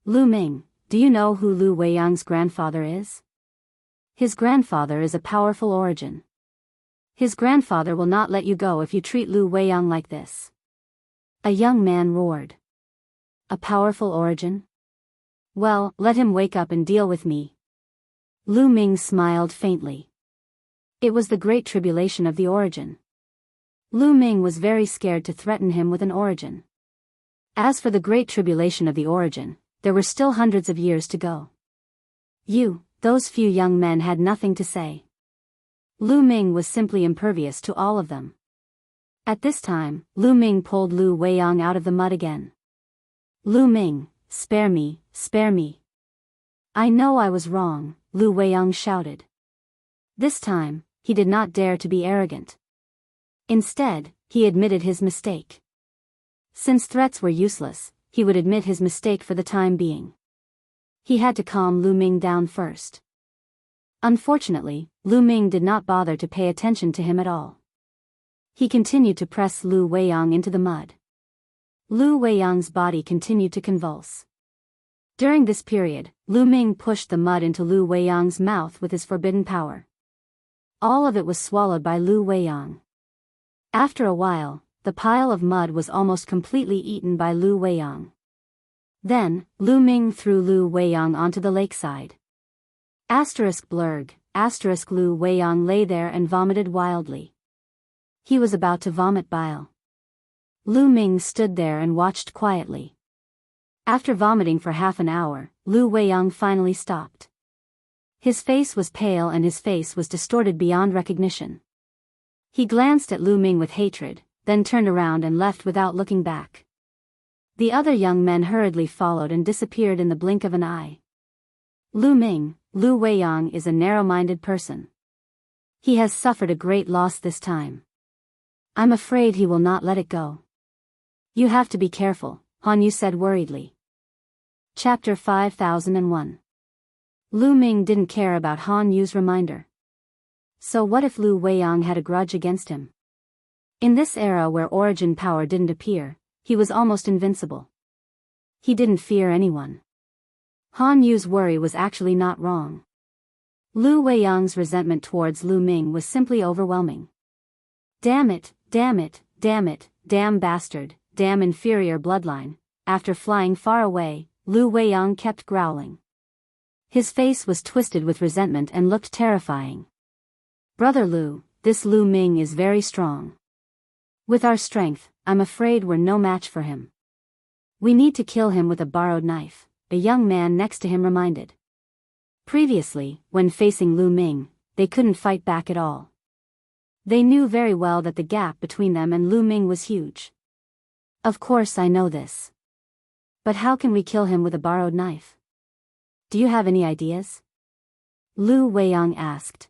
Lu Ming, do you know who Lu Weiyang's grandfather is? His grandfather is a powerful origin. His grandfather will not let you go if you treat Lu Weiyang like this. A young man roared. A powerful origin? Well, let him wake up and deal with me. Lu Ming smiled faintly. It was the great tribulation of the origin. Lu Ming was very scared to threaten him with an origin. As for the great tribulation of the origin, there were still hundreds of years to go. Those few young men had nothing to say. Lu Ming was simply impervious to all of them. At this time, Lu Ming pulled Lu Weiyang out of the mud again. Lu Ming, spare me, spare me. I know I was wrong, Lu Weiyang shouted. This time, he did not dare to be arrogant. Instead, he admitted his mistake. Since threats were useless, he would admit his mistake for the time being. He had to calm Lu Ming down first. Unfortunately, Lu Ming did not bother to pay attention to him at all. He continued to press Lu Weiyang into the mud. Lu Weiyang's body continued to convulse. During this period, Lu Ming pushed the mud into Lu Weiyang's mouth with his forbidden power. All of it was swallowed by Lu Weiyang. After a while, the pile of mud was almost completely eaten by Lu Weiyang. Then, Lu Ming threw Lu Weiyang onto the lakeside. *blurg, Lu Weiyang lay there and vomited wildly. He was about to vomit bile. Lu Ming stood there and watched quietly. After vomiting for half an hour, Lu Weiyang finally stopped. His face was pale and his face was distorted beyond recognition. He glanced at Lu Ming with hatred, then turned around and left without looking back. The other young men hurriedly followed and disappeared in the blink of an eye. Lu Weiyang is a narrow-minded person. He has suffered a great loss this time. I'm afraid he will not let it go. You have to be careful, Han Yu said worriedly. Chapter 5001. Lu Ming didn't care about Han Yu's reminder. So what if Lu Weiyang had a grudge against him? In this era where origin power didn't appear, he was almost invincible. He didn't fear anyone. Han Yu's worry was actually not wrong. Lu Weiyang's resentment towards Lu Ming was simply overwhelming. Damn it, damn it, damn it, damn bastard, damn inferior bloodline. After flying far away, Lu Weiyang kept growling. His face was twisted with resentment and looked terrifying. Brother Lu, this Lu Ming is very strong. With our strength, I'm afraid we're no match for him. We need to kill him with a borrowed knife, a young man next to him reminded. Previously, when facing Lu Ming, they couldn't fight back at all. They knew very well that the gap between them and Lu Ming was huge. Of course I know this. But how can we kill him with a borrowed knife? Do you have any ideas? Lu Weiyang asked.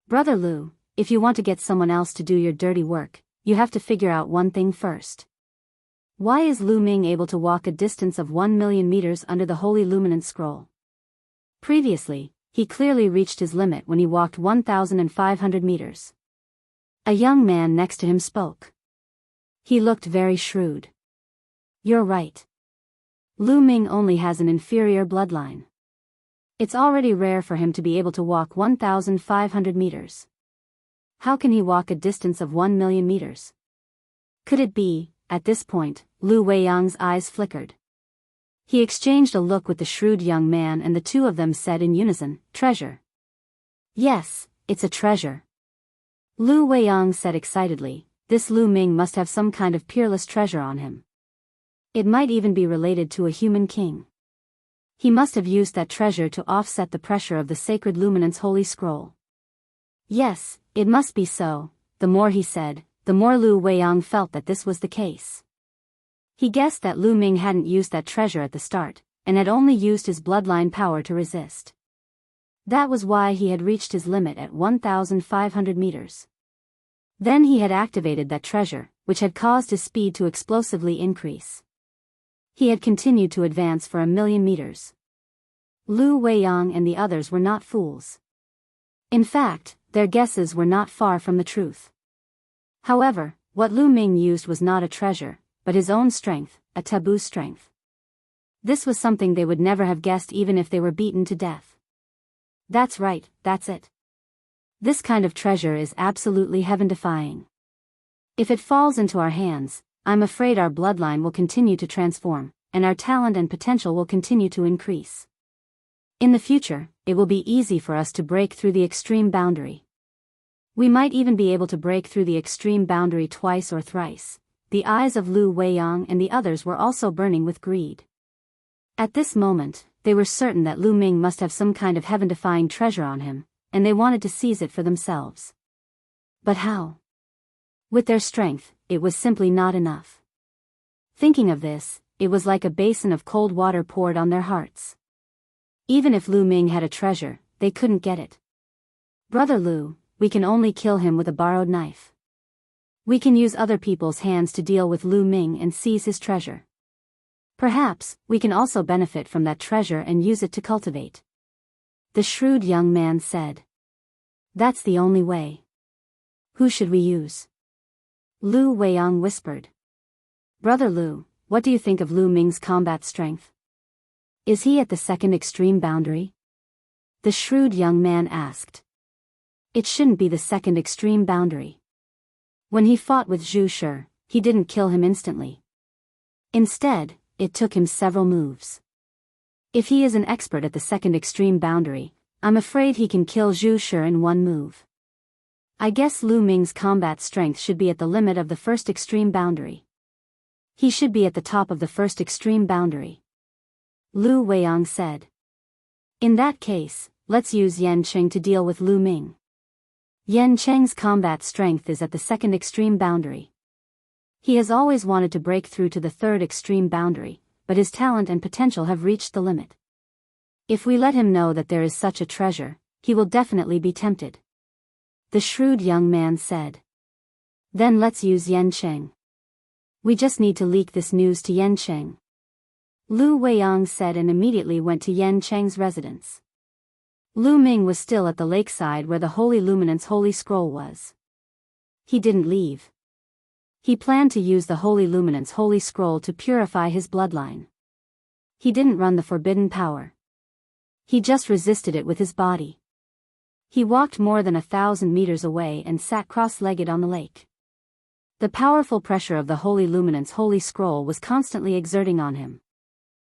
Brother Lu, if you want to get someone else to do your dirty work, you have to figure out one thing first. Why is Lu Ming able to walk a distance of 1 million meters under the Holy Luminance Scroll? Previously, he clearly reached his limit when he walked 1,500 meters. A young man next to him spoke. He looked very shrewd. You're right. Lu Ming only has an inferior bloodline. It's already rare for him to be able to walk 1,500 meters. How can he walk a distance of 1 million meters? Could it be, at this point, Lu Weiyang's eyes flickered. He exchanged a look with the shrewd young man and the two of them said in unison, treasure. Yes, it's a treasure. Lu Weiyang said excitedly, this Lu Ming must have some kind of peerless treasure on him. It might even be related to a human king. He must have used that treasure to offset the pressure of the sacred luminance holy scroll. Yes, it must be so. The more he said, the more Lu Weiyang felt that this was the case. He guessed that Lu Ming hadn't used that treasure at the start, and had only used his bloodline power to resist. That was why he had reached his limit at 1,500 meters. Then he had activated that treasure, which had caused his speed to explosively increase. He had continued to advance for 1,000,000 meters. Lu Weiyang and the others were not fools. In fact, their guesses were not far from the truth. However, what Lu Ming used was not a treasure, but his own strength, a taboo strength. This was something they would never have guessed even if they were beaten to death. That's right, that's it. This kind of treasure is absolutely heaven-defying. If it falls into our hands, I'm afraid our bloodline will continue to transform, and our talent and potential will continue to increase. In the future, it will be easy for us to break through the extreme boundary. We might even be able to break through the extreme boundary twice or thrice. The eyes of Lu Weiyang and the others were also burning with greed. At this moment, they were certain that Lu Ming must have some kind of heaven-defying treasure on him, and they wanted to seize it for themselves. But how? With their strength, it was simply not enough. Thinking of this, it was like a basin of cold water poured on their hearts. Even if Lu Ming had a treasure, they couldn't get it. Brother Lu, we can only kill him with a borrowed knife. We can use other people's hands to deal with Lu Ming and seize his treasure. Perhaps, we can also benefit from that treasure and use it to cultivate. The shrewd young man said. That's the only way. Who should we use? Lu Weiyang whispered. Brother Lu, what do you think of Lu Ming's combat strength? Is he at the second extreme boundary? The shrewd young man asked. It shouldn't be the second extreme boundary. When he fought with Zhu Shi, he didn't kill him instantly. Instead, it took him several moves. If he is an expert at the second extreme boundary, I'm afraid he can kill Zhu Shi in one move. I guess Lu Ming's combat strength should be at the limit of the first extreme boundary. He should be at the top of the first extreme boundary. Lu Weiyang said. In that case, let's use Yan Cheng to deal with Lu Ming. Yan Cheng's combat strength is at the second extreme boundary. He has always wanted to break through to the third extreme boundary, but his talent and potential have reached the limit. If we let him know that there is such a treasure, he will definitely be tempted. The shrewd young man said. Then let's use Yan Cheng. We just need to leak this news to Yan Cheng. Lu Weiyang said and immediately went to Yan Cheng's residence. Lu Ming was still at the lakeside where the Holy Luminance Holy Scroll was. He didn't leave. He planned to use the Holy Luminance Holy Scroll to purify his bloodline. He didn't run the forbidden power. He just resisted it with his body. He walked more than 1,000 meters away and sat cross-legged on the lake. The powerful pressure of the Holy Luminance Holy Scroll was constantly exerting on him.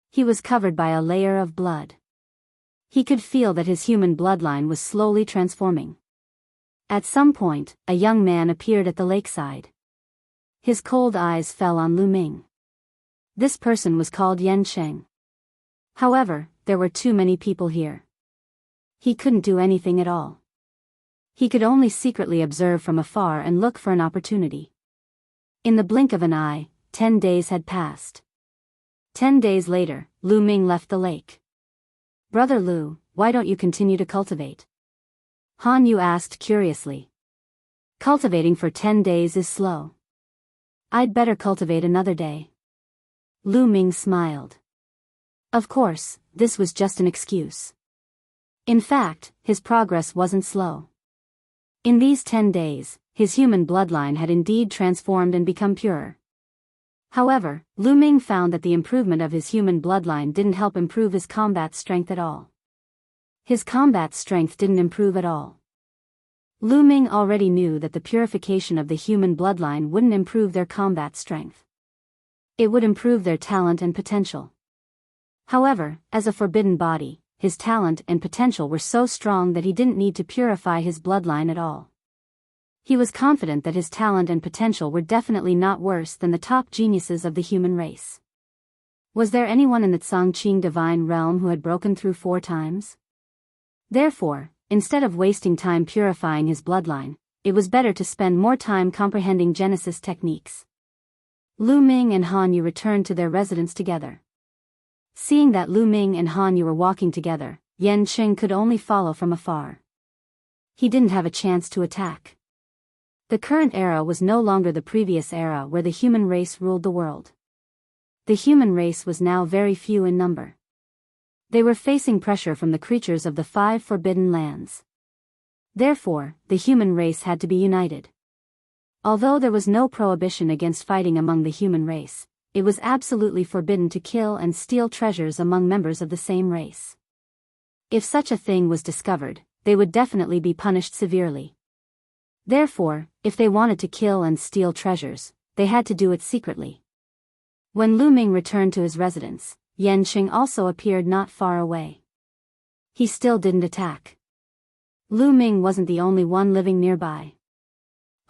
He was covered by a layer of blood. He could feel that his human bloodline was slowly transforming. At some point, a young man appeared at the lakeside. His cold eyes fell on Lu Ming. This person was called Yan Cheng. However, there were too many people here. He couldn't do anything at all. He could only secretly observe from afar and look for an opportunity. In the blink of an eye, 10 days had passed. 10 days later, Lu Ming left the lake. Brother Lu, why don't you continue to cultivate? Han Yu asked curiously. Cultivating for 10 days is slow. I'd better cultivate another day. Lu Ming smiled. Of course, this was just an excuse. In fact, his progress wasn't slow. In these 10 days, his human bloodline had indeed transformed and become purer. However, Lu Ming found that the improvement of his human bloodline didn't help improve his combat strength at all. His combat strength didn't improve at all. Lu Ming already knew that the purification of the human bloodline wouldn't improve their combat strength. It would improve their talent and potential. However, as a forbidden body, his talent and potential were so strong that he didn't need to purify his bloodline at all. He was confident that his talent and potential were definitely not worse than the top geniuses of the human race. Was there anyone in the Changqing divine realm who had broken through 4 times? Therefore, instead of wasting time purifying his bloodline, it was better to spend more time comprehending Genesis techniques. Lu Ming and Han Yu returned to their residence together. Seeing that Lu Ming and Han Yu were walking together, Yan Cheng could only follow from afar. He didn't have a chance to attack. The current era was no longer the previous era where the human race ruled the world. The human race was now very few in number. They were facing pressure from the creatures of the 5 forbidden lands. Therefore, the human race had to be united. Although there was no prohibition against fighting among the human race, it was absolutely forbidden to kill and steal treasures among members of the same race. If such a thing was discovered, they would definitely be punished severely. Therefore, if they wanted to kill and steal treasures, they had to do it secretly. When Lu Ming returned to his residence, Enchanting also appeared not far away. He still didn't attack. Lu Ming wasn't the only one living nearby.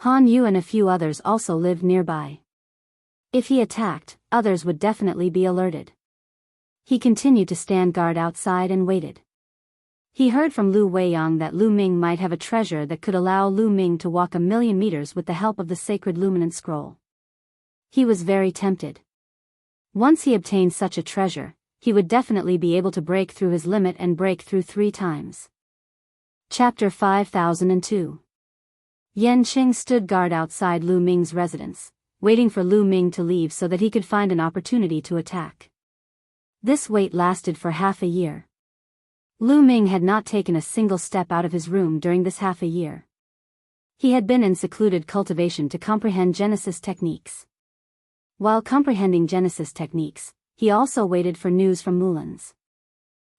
Han Yu and a few others also lived nearby. If he attacked, others would definitely be alerted. He continued to stand guard outside and waited. He heard from Lu Weiyang that Lu Ming might have a treasure that could allow Lu Ming to walk 1,000,000 meters with the help of the sacred luminant scroll. He was very tempted. Once he obtained such a treasure, he would definitely be able to break through his limit and break through 3 times. Chapter 5002. Enchanting stood guard outside Lu Ming's residence, waiting for Lu Ming to leave so that he could find an opportunity to attack. This wait lasted for half a year. Lu Ming had not taken a single step out of his room during this half a year. He had been in secluded cultivation to comprehend Genesis techniques. While comprehending Genesis techniques, he also waited for news from Mulan's.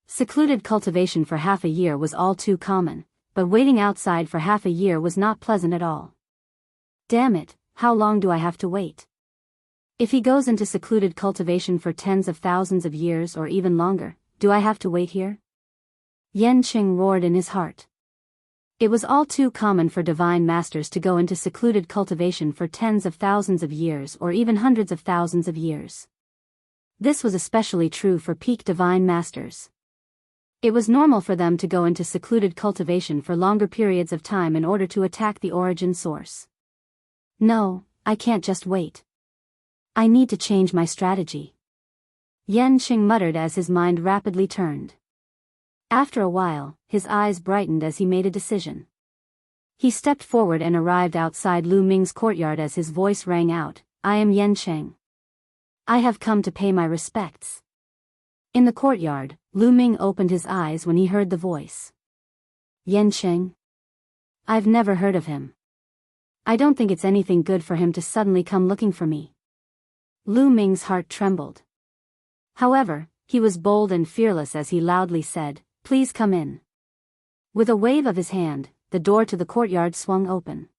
Secluded cultivation for half a year was all too common, but waiting outside for half a year was not pleasant at all. Damn it, how long do I have to wait? If he goes into secluded cultivation for tens of thousands of years or even longer, do I have to wait here? Enchanting roared in his heart. It was all too common for divine masters to go into secluded cultivation for tens of thousands of years or even hundreds of thousands of years. This was especially true for peak divine masters. It was normal for them to go into secluded cultivation for longer periods of time in order to attack the origin source. No, I can't just wait. I need to change my strategy. Enchanting muttered as his mind rapidly turned. After a while, his eyes brightened as he made a decision. He stepped forward and arrived outside Lu Ming's courtyard as his voice rang out, "I am Enchanting. I have come to pay my respects." In the courtyard, Lu Ming opened his eyes when he heard the voice. Enchanting? I've never heard of him. I don't think it's anything good for him to suddenly come looking for me. Lu Ming's heart trembled. However, he was bold and fearless as he loudly said, "Please come in." With a wave of his hand, the door to the courtyard swung open.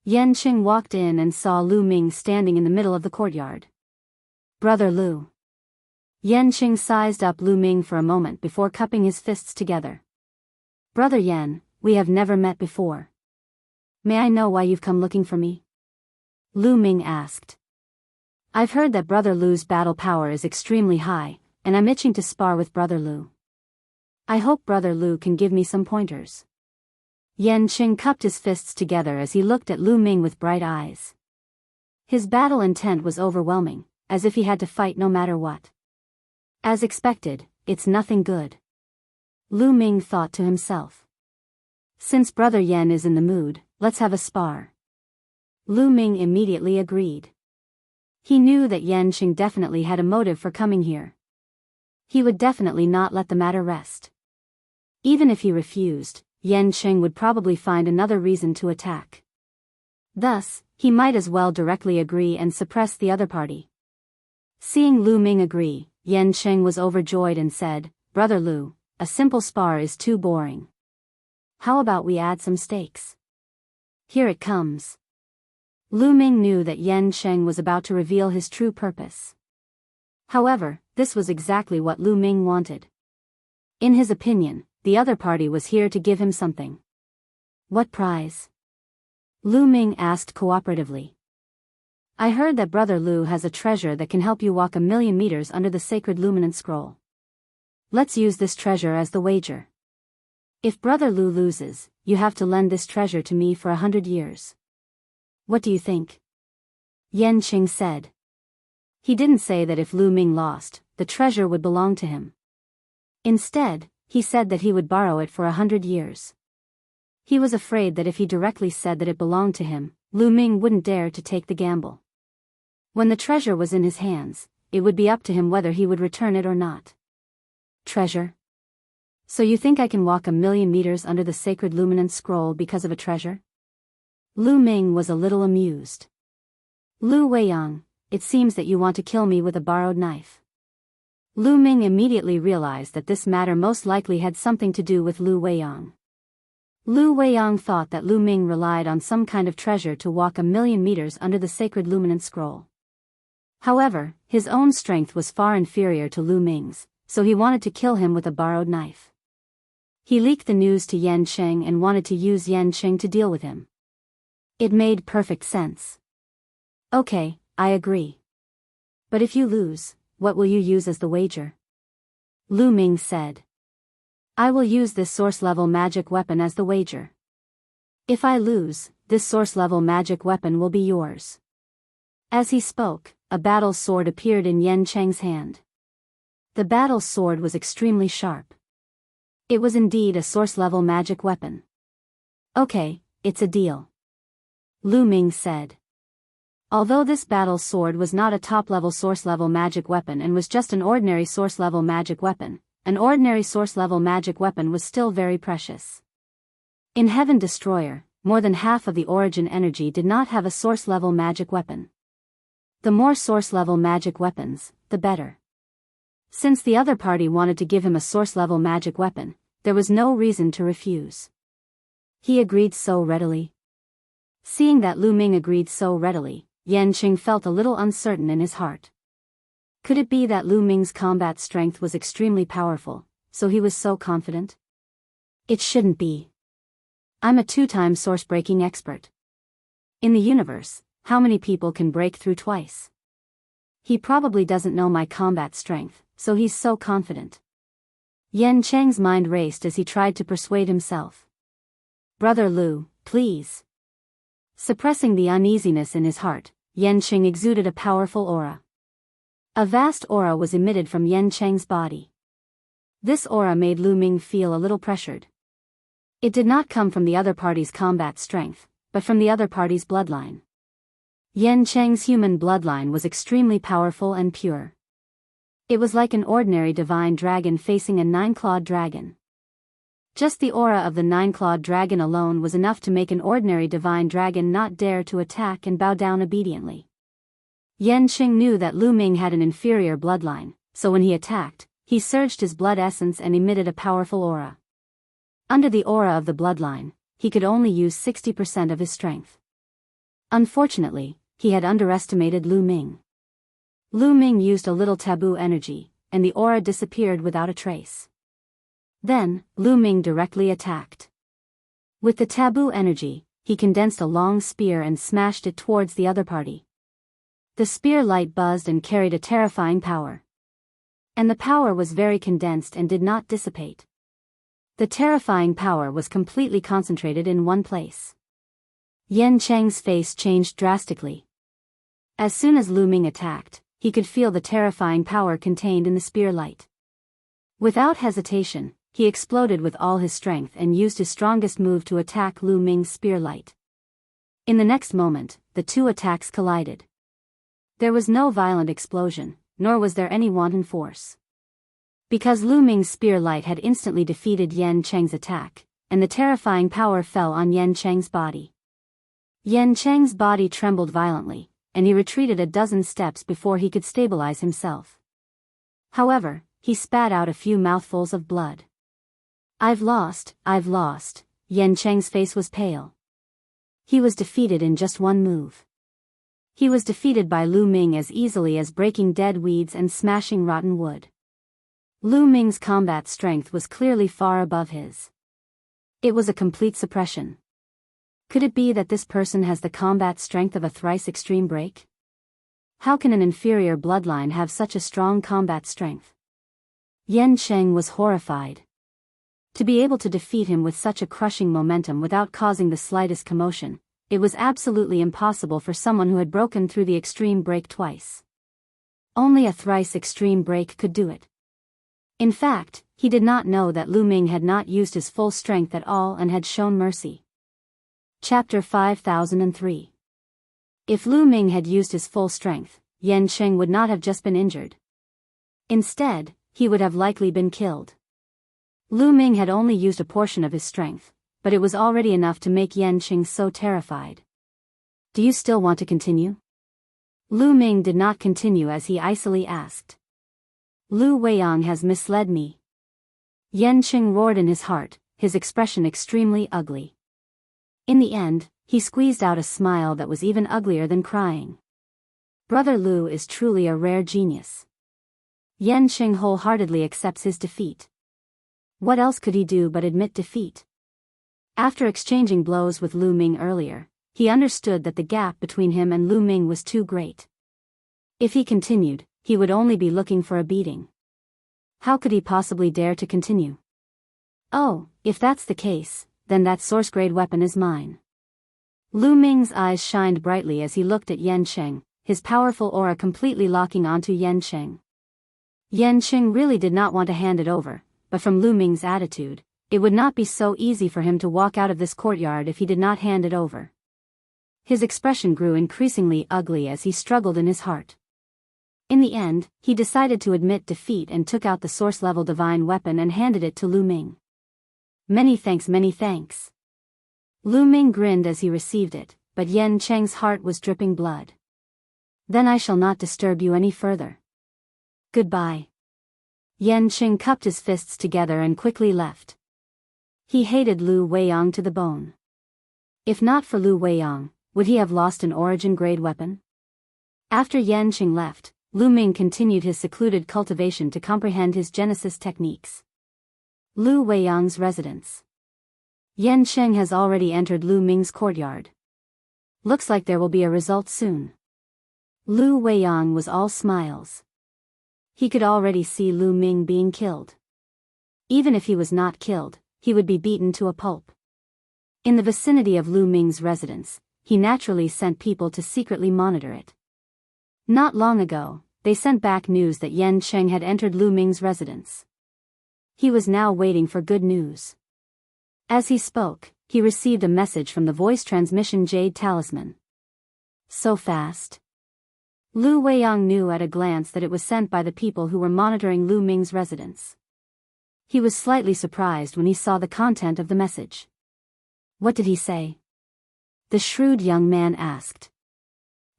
Enchanting walked in and saw Lu Ming standing in the middle of the courtyard. "Brother Lu." Enchanting sized up Lu Ming for a moment before cupping his fists together. "Brother Yan, we have never met before. May I know why you've come looking for me?" Lu Ming asked. "I've heard that Brother Lu's battle power is extremely high, and I'm itching to spar with Brother Lu. I hope Brother Lu can give me some pointers." Enchanting cupped his fists together as he looked at Lu Ming with bright eyes. His battle intent was overwhelming, as if he had to fight no matter what. As expected, it's nothing good. Lu Ming thought to himself. Since Brother Yan is in the mood, let's have a spar. Lu Ming immediately agreed. He knew that Enchanting definitely had a motive for coming here. He would definitely not let the matter rest. Even if he refused, Enchanting would probably find another reason to attack. Thus, he might as well directly agree and suppress the other party. Seeing Lu Ming agree, Enchanting was overjoyed and said, "Brother Lu, a simple spar is too boring. How about we add some stakes? Here it comes." Lu Ming knew that Enchanting was about to reveal his true purpose. However, this was exactly what Lu Ming wanted. In his opinion, the other party was here to give him something. "What prize?" Lu Ming asked cooperatively. "I heard that Brother Lu has a treasure that can help you walk 1,000,000 meters under the sacred luminant scroll. Let's use this treasure as the wager. If Brother Lu loses, you have to lend this treasure to me for 100 years. What do you think?" Enchanting said. He didn't say that if Lu Ming lost, the treasure would belong to him. Instead, he said that he would borrow it for 100 years. He was afraid that if he directly said that it belonged to him, Lu Ming wouldn't dare to take the gamble. When the treasure was in his hands, it would be up to him whether he would return it or not. Treasure? So you think I can walk 1,000,000 meters under the sacred luminance scroll because of a treasure? Lu Ming was a little amused. Lu Weiyang, it seems that you want to kill me with a borrowed knife. Lu Ming immediately realized that this matter most likely had something to do with Lu Weiyang. Lu Weiyang thought that Lu Ming relied on some kind of treasure to walk 1,000,000 meters under the sacred luminance scroll. However, his own strength was far inferior to Lu Ming's, so he wanted to kill him with a borrowed knife. He leaked the news to Yan Cheng and wanted to use Yan Cheng to deal with him. It made perfect sense. Okay, I agree. But if you lose, what will you use as the wager? Lu Ming said. I will use this source-level magic weapon as the wager. If I lose, this source-level magic weapon will be yours. As he spoke, a battle sword appeared in Yan Cheng's hand. The battle sword was extremely sharp. It was indeed a source-level magic weapon. Okay, it's a deal. Lu Ming said. Although this battle sword was not a top-level source-level magic weapon and was just an ordinary source-level magic weapon, an ordinary source-level magic weapon was still very precious. In Heaven Destroyer, more than half of the origin energy did not have a source-level magic weapon. The more source-level magic weapons, the better. Since the other party wanted to give him a source-level magic weapon, there was no reason to refuse. He agreed so readily. Seeing that Lu Ming agreed so readily, Yan Cheng felt a little uncertain in his heart. Could it be that Lu Ming's combat strength was extremely powerful, so he was so confident? It shouldn't be. I'm a 2-time source-breaking expert. In the universe, how many people can break through twice? He probably doesn't know my combat strength, so he's so confident. Yan Cheng's mind raced as he tried to persuade himself. Brother Lu, please. Suppressing the uneasiness in his heart, Yan Cheng exuded a powerful aura. A vast aura was emitted from Yan Cheng's body. This aura made Lu Ming feel a little pressured. It did not come from the other party's combat strength, but from the other party's bloodline. Yan Cheng's human bloodline was extremely powerful and pure. It was like an ordinary divine dragon facing a 9-clawed dragon. Just the aura of the 9-clawed dragon alone was enough to make an ordinary divine dragon not dare to attack and bow down obediently. Yan Cheng knew that Lu Ming had an inferior bloodline, so when he attacked, he surged his blood essence and emitted a powerful aura. Under the aura of the bloodline, he could only use 60% of his strength. Unfortunately, he had underestimated Lu Ming. Lu Ming used a little taboo energy, and the aura disappeared without a trace. Then, Lu Ming directly attacked. With the taboo energy, he condensed a long spear and smashed it towards the other party. The spear light buzzed and carried a terrifying power. And the power was very condensed and did not dissipate. The terrifying power was completely concentrated in one place. Yan Cheng's face changed drastically. As soon as Lu Ming attacked, he could feel the terrifying power contained in the spear light. Without hesitation, he exploded with all his strength and used his strongest move to attack Lu Ming's spear light. In the next moment, the two attacks collided. There was no violent explosion, nor was there any wanton force. Because Lu Ming's spear light had instantly defeated Yan Cheng's attack, and the terrifying power fell on Yan Cheng's body. Yan Cheng's body trembled violently, and he retreated a dozen steps before he could stabilize himself. However, he spat out a few mouthfuls of blood. I've lost, Yan Cheng's face was pale. He was defeated in just one move. He was defeated by Lu Ming as easily as breaking dead weeds and smashing rotten wood. Lu Ming's combat strength was clearly far above his. It was a complete suppression. Could it be that this person has the combat strength of a thrice extreme break? How can an inferior bloodline have such a strong combat strength? Yan Cheng was horrified. To be able to defeat him with such a crushing momentum without causing the slightest commotion, it was absolutely impossible for someone who had broken through the extreme break twice. Only a thrice extreme break could do it. In fact, he did not know that Lu Ming had not used his full strength at all and had shown mercy. Chapter 5003. If Lu Ming had used his full strength, Yanqing would not have just been injured. Instead, he would have likely been killed. Lu Ming had only used a portion of his strength, but it was already enough to make Yanqing so terrified. Do you still want to continue? Lu Ming did not continue as he icily asked. Lu Weiyang has misled me. Yanqing roared in his heart, his expression extremely ugly. In the end, he squeezed out a smile that was even uglier than crying. Brother Lu is truly a rare genius. Yanqing wholeheartedly accepts his defeat. What else could he do but admit defeat? After exchanging blows with Lu Ming earlier, he understood that the gap between him and Lu Ming was too great. If he continued, he would only be looking for a beating. How could he possibly dare to continue? Oh, if that's the case, then that source-grade weapon is mine. Lu Ming's eyes shined brightly as he looked at Yanqing, his powerful aura completely locking onto Yanqing. Yanqing really did not want to hand it over, but from Lu Ming's attitude, it would not be so easy for him to walk out of this courtyard if he did not hand it over. His expression grew increasingly ugly as he struggled in his heart. In the end, he decided to admit defeat and took out the source-level divine weapon and handed it to Lu Ming. Many thanks, many thanks. Lu Ming grinned as he received it, but Yanqing's heart was dripping blood. Then I shall not disturb you any further. Goodbye. Yanqing cupped his fists together and quickly left. He hated Lu Weiyang to the bone. If not for Lu Weiyang, would he have lost an origin-grade weapon? After Yanqing left, Lu Ming continued his secluded cultivation to comprehend his genesis techniques. Lu Weiyang's residence. Yanqing has already entered Lu Ming's courtyard. Looks like there will be a result soon. Lu Weiyang was all smiles. He could already see Lu Ming being killed. Even if he was not killed, he would be beaten to a pulp. In the vicinity of Lu Ming's residence, he naturally sent people to secretly monitor it. Not long ago, they sent back news that Yanqing had entered Lu Ming's residence. He was now waiting for good news. As he spoke, he received a message from the voice transmission Jade Talisman. So fast. Lu Weiyang knew at a glance that it was sent by the people who were monitoring Lu Ming's residence. He was slightly surprised when he saw the content of the message. What did he say? The shrewd young man asked.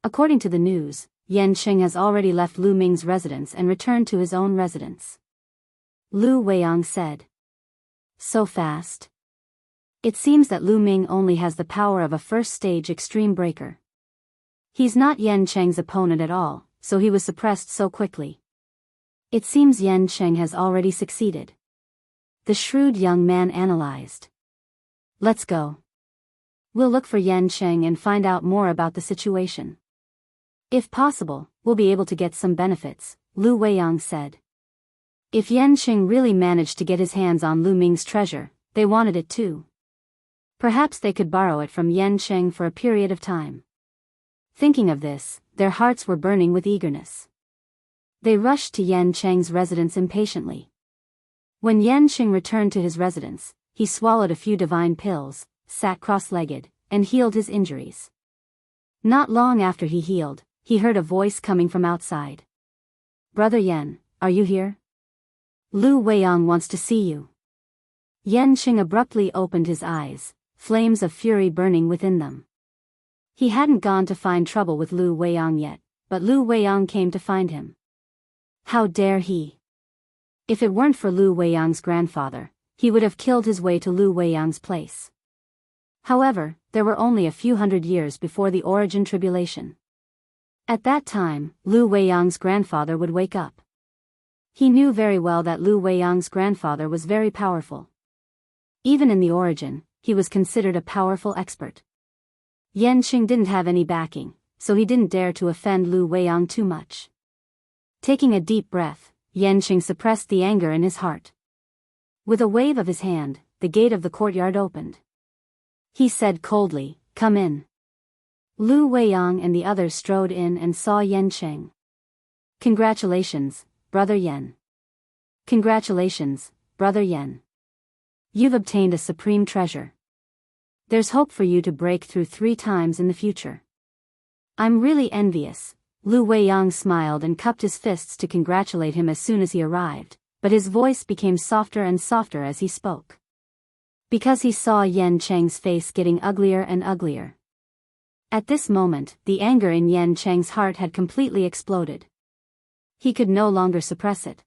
According to the news, Yanqing has already left Lu Ming's residence and returned to his own residence. Lu Weiyang said. So fast. It seems that Lu Ming only has the power of a first-stage extreme breaker. He's not Yanqing's opponent at all, so he was suppressed so quickly. It seems Yanqing has already succeeded. The shrewd young man analyzed. Let's go. We'll look for Yanqing and find out more about the situation. If possible, we'll be able to get some benefits, Lu Weiyang said. If Yanqing really managed to get his hands on Lu Ming's treasure, they wanted it too. Perhaps they could borrow it from Yanqing for a period of time. Thinking of this, their hearts were burning with eagerness. They rushed to Yanqing's residence impatiently. When Yanqing returned to his residence, he swallowed a few divine pills, sat cross-legged, and healed his injuries. Not long after he healed, he heard a voice coming from outside. Brother Yan, are you here? Lu Weiyang wants to see you. Yanqing abruptly opened his eyes, flames of fury burning within them. He hadn't gone to find trouble with Lu Weiyang yet, but Lu Weiyang came to find him. How dare he? If it weren't for Lu Weiyang's grandfather, he would have killed his way to Lu Weiyang's place. However, there were only a few hundred years before the origin tribulation. At that time, Lu Weiyang's grandfather would wake up. He knew very well that Lu Weiyang's grandfather was very powerful. Even in the origin, he was considered a powerful expert. Yanqing didn't have any backing, so he didn't dare to offend Lu Weiyang too much. Taking a deep breath, Yanqing suppressed the anger in his heart. With a wave of his hand, the gate of the courtyard opened. He said coldly, "Come in." Lu Weiyang and the others strode in and saw Yanqing. Congratulations, Brother Yan. Congratulations, Brother Yan. You've obtained a supreme treasure. There's hope for you to break through 3 times in the future. I'm really envious. Lu Weiyang smiled and cupped his fists to congratulate him as soon as he arrived, but his voice became softer and softer as he spoke. Because he saw Yan Cheng's face getting uglier and uglier. At this moment, the anger in Yan Cheng's heart had completely exploded. He could no longer suppress it.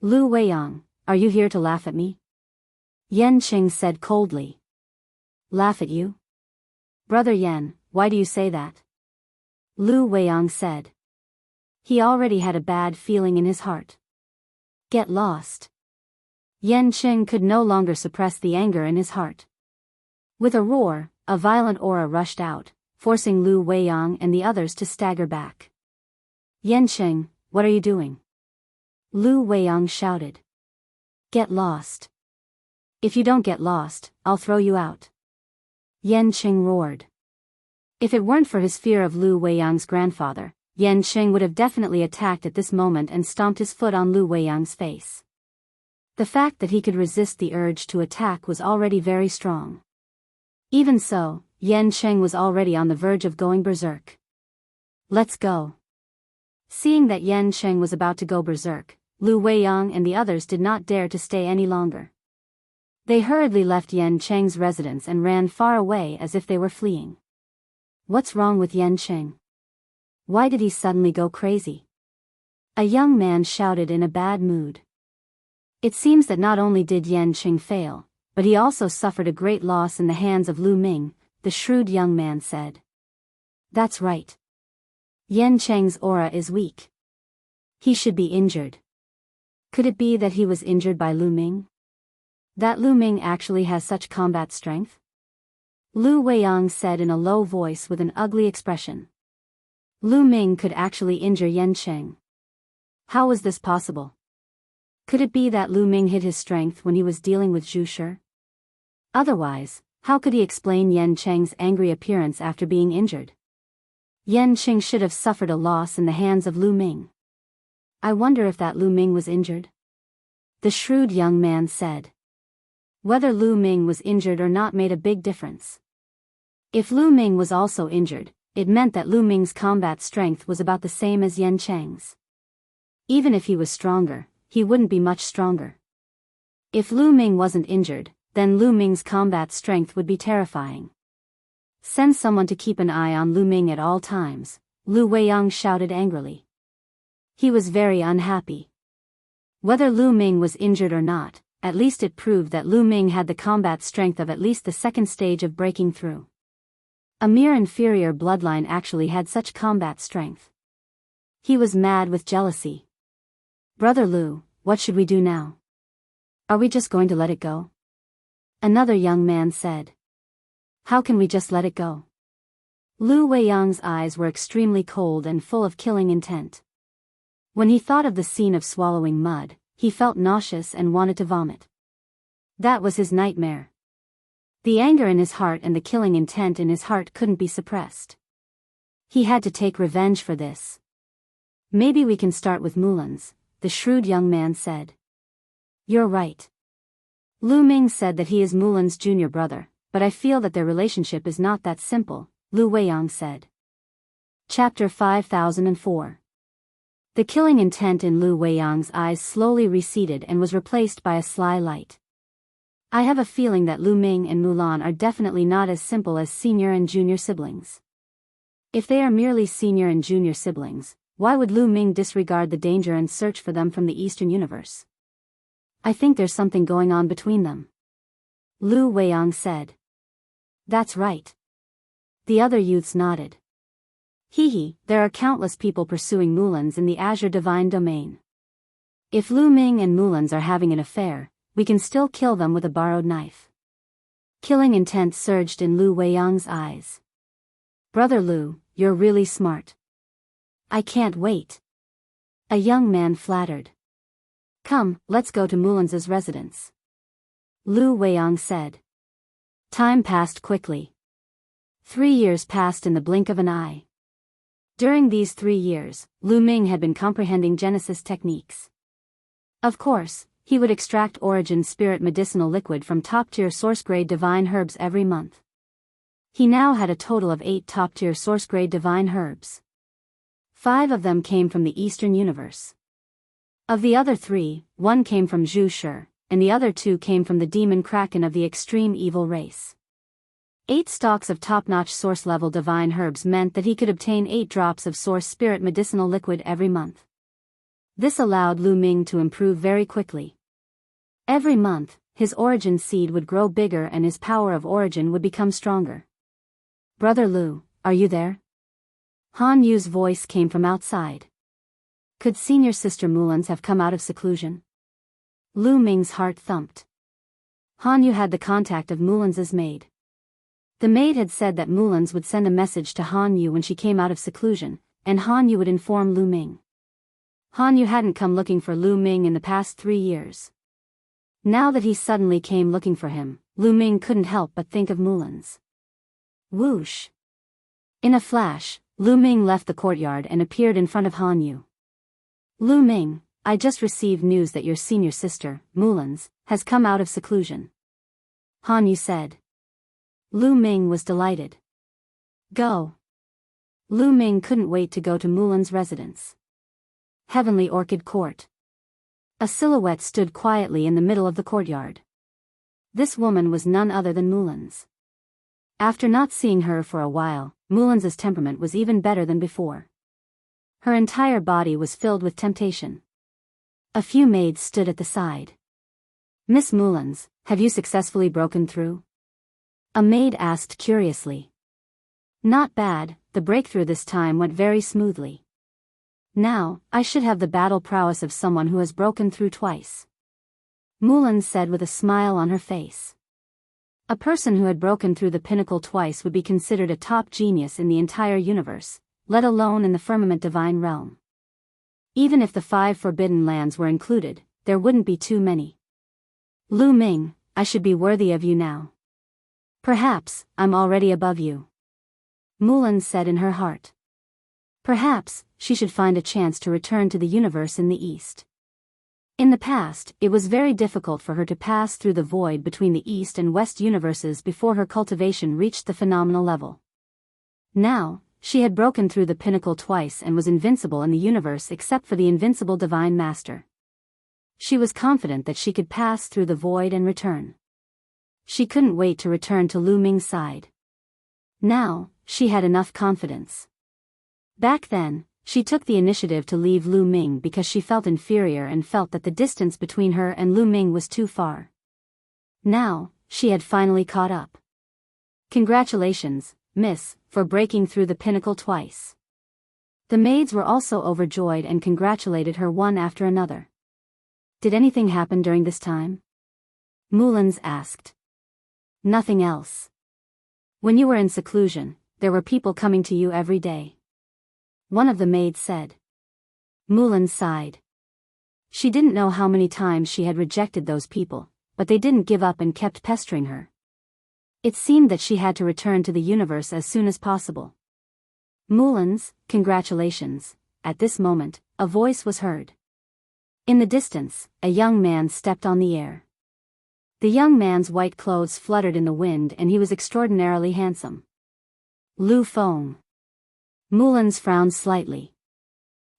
Lu Weiyang, are you here to laugh at me? Yan Cheng said coldly. Laugh at you? Brother Yan, why do you say that? Lu Weiyang said. He already had a bad feeling in his heart. Get lost. Yan Cheng could no longer suppress the anger in his heart. With a roar, a violent aura rushed out, forcing Lu Weiyang and the others to stagger back. Yan Cheng, what are you doing? Lu Weiyang shouted. Get lost. If you don't get lost, I'll throw you out. Yan Cheng roared. If it weren't for his fear of Lu Weiyang's grandfather, Yan Cheng would have definitely attacked at this moment and stomped his foot on Lu Weiyang's face. The fact that he could resist the urge to attack was already very strong. Even so, Yan Cheng was already on the verge of going berserk. Let's go. Seeing that Yan Cheng was about to go berserk, Lu Weiyang and the others did not dare to stay any longer. They hurriedly left Yan Cheng's residence and ran far away as if they were fleeing. What's wrong with Yan Cheng? Why did he suddenly go crazy? A young man shouted in a bad mood. It seems that not only did Yan Cheng fail, but he also suffered a great loss in the hands of Lu Ming, the shrewd young man said. That's right. Yan Cheng's aura is weak. He should be injured. Could it be that he was injured by Lu Ming? That Lu Ming actually has such combat strength? Lu Weiyang said in a low voice with an ugly expression. Lu Ming could actually injure Yan Cheng. How was this possible? Could it be that Lu Ming hid his strength when he was dealing with Zhu Shi? Otherwise, how could he explain Yan Cheng's angry appearance after being injured? Yan Cheng should have suffered a loss in the hands of Lu Ming. I wonder if that Lu Ming was injured? The shrewd young man said. Whether Lu Ming was injured or not made a big difference. If Lu Ming was also injured, it meant that Lu Ming's combat strength was about the same as Yan Cheng's. Even if he was stronger, he wouldn't be much stronger. If Lu Ming wasn't injured, then Lu Ming's combat strength would be terrifying. Send someone to keep an eye on Lu Ming at all times, Lu Weiyang shouted angrily. He was very unhappy. Whether Lu Ming was injured or not, at least it proved that Lu Ming had the combat strength of at least the second stage of breaking through. A mere inferior bloodline actually had such combat strength. He was mad with jealousy. Brother Lu, what should we do now? Are we just going to let it go? Another young man said. How can we just let it go? Lu Weiyang's eyes were extremely cold and full of killing intent. When he thought of the scene of swallowing mud, he felt nauseous and wanted to vomit. That was his nightmare. The anger in his heart and the killing intent in his heart couldn't be suppressed. He had to take revenge for this. Maybe we can start with Mulan's, the shrewd young man said. You're right. Lu Ming said that he is Mulan's junior brother, but I feel that their relationship is not that simple, Lu Weiyang said. Chapter 5004. The killing intent in Lu Weiyang's eyes slowly receded and was replaced by a sly light. I have a feeling that Lu Ming and Mulan are definitely not as simple as senior and junior siblings. If they are merely senior and junior siblings, why would Lu Ming disregard the danger and search for them from the Eastern universe? I think there's something going on between them. Lu Weiyang said. That's right. The other youths nodded. Hee, there are countless people pursuing Mulans in the Azure Divine Domain. If Lu Ming and Mulans are having an affair, we can still kill them with a borrowed knife. Killing intent surged in Lu Weiyang's eyes. Brother Lu, you're really smart. I can't wait. A young man flattered. Come, let's go to Mulans's residence. Lu Weiyang said. Time passed quickly. 3 years passed in the blink of an eye. During these 3 years, Lu Ming had been comprehending Genesis techniques. Of course, he would extract Origin Spirit medicinal liquid from top-tier source-grade divine herbs every month. He now had a total of 8 top-tier source-grade divine herbs. 5 of them came from the Eastern universe. Of the other 3, 1 came from Zhu Shi, and the other 2 came from the demon kraken of the extreme evil race. 8 stalks of top-notch source-level divine herbs meant that he could obtain 8 drops of source spirit medicinal liquid every month. This allowed Lu Ming to improve very quickly. Every month, his origin seed would grow bigger and his power of origin would become stronger. "Brother Lu, are you there?" Han Yu's voice came from outside. Could senior sister Mulan's have come out of seclusion? Lu Ming's heart thumped. Han Yu had the contact of Mulan's maid. The maid had said that Mulan's would send a message to Han Yu when she came out of seclusion, and Han Yu would inform Lu Ming. Han Yu hadn't come looking for Lu Ming in the past 3 years. Now that he suddenly came looking for him, Lu Ming couldn't help but think of Mulan's. Whoosh! In a flash, Lu Ming left the courtyard and appeared in front of Han Yu. "Lu Ming, I just received news that your senior sister, Mulan's, has come out of seclusion," Han Yu said. Lu Ming was delighted. "Go." Lu Ming couldn't wait to go to Mulan's residence. Heavenly Orchid Court. A silhouette stood quietly in the middle of the courtyard. This woman was none other than Mulan's. After not seeing her for a while, Mulan's temperament was even better than before. Her entire body was filled with temptation. A few maids stood at the side. "Miss Mulan's, have you successfully broken through?" A maid asked curiously. "Not bad, the breakthrough this time went very smoothly. Now, I should have the battle prowess of someone who has broken through twice," Mulan said with a smile on her face. A person who had broken through the pinnacle twice would be considered a top genius in the entire universe, let alone in the firmament divine realm. Even if the 5 forbidden lands were included, there wouldn't be too many. "Lu Ming, I should be worthy of you now. Perhaps, I'm already above you," Mulan said in her heart. Perhaps, she should find a chance to return to the universe in the East. In the past, it was very difficult for her to pass through the void between the East and West universes before her cultivation reached the phenomenal level. Now, she had broken through the pinnacle twice and was invincible in the universe except for the invincible Divine Master. She was confident that she could pass through the void and return. She couldn't wait to return to Lu Ming's side. Now, she had enough confidence. Back then, she took the initiative to leave Lu Ming because she felt inferior and felt that the distance between her and Lu Ming was too far. Now, she had finally caught up. "Congratulations, miss, for breaking through the pinnacle twice." The maids were also overjoyed and congratulated her one after another. "Did anything happen during this time?" Mulan's asked. "Nothing else. When you were in seclusion, there were people coming to you every day," one of the maids said. Mulan sighed. She didn't know how many times she had rejected those people, but they didn't give up and kept pestering her. It seemed that she had to return to the universe as soon as possible. "Mulan's, congratulations." At this moment, a voice was heard. In the distance, a young man stepped on the air. The young man's white clothes fluttered in the wind and he was extraordinarily handsome. Lu Feng. Mulan's frowned slightly.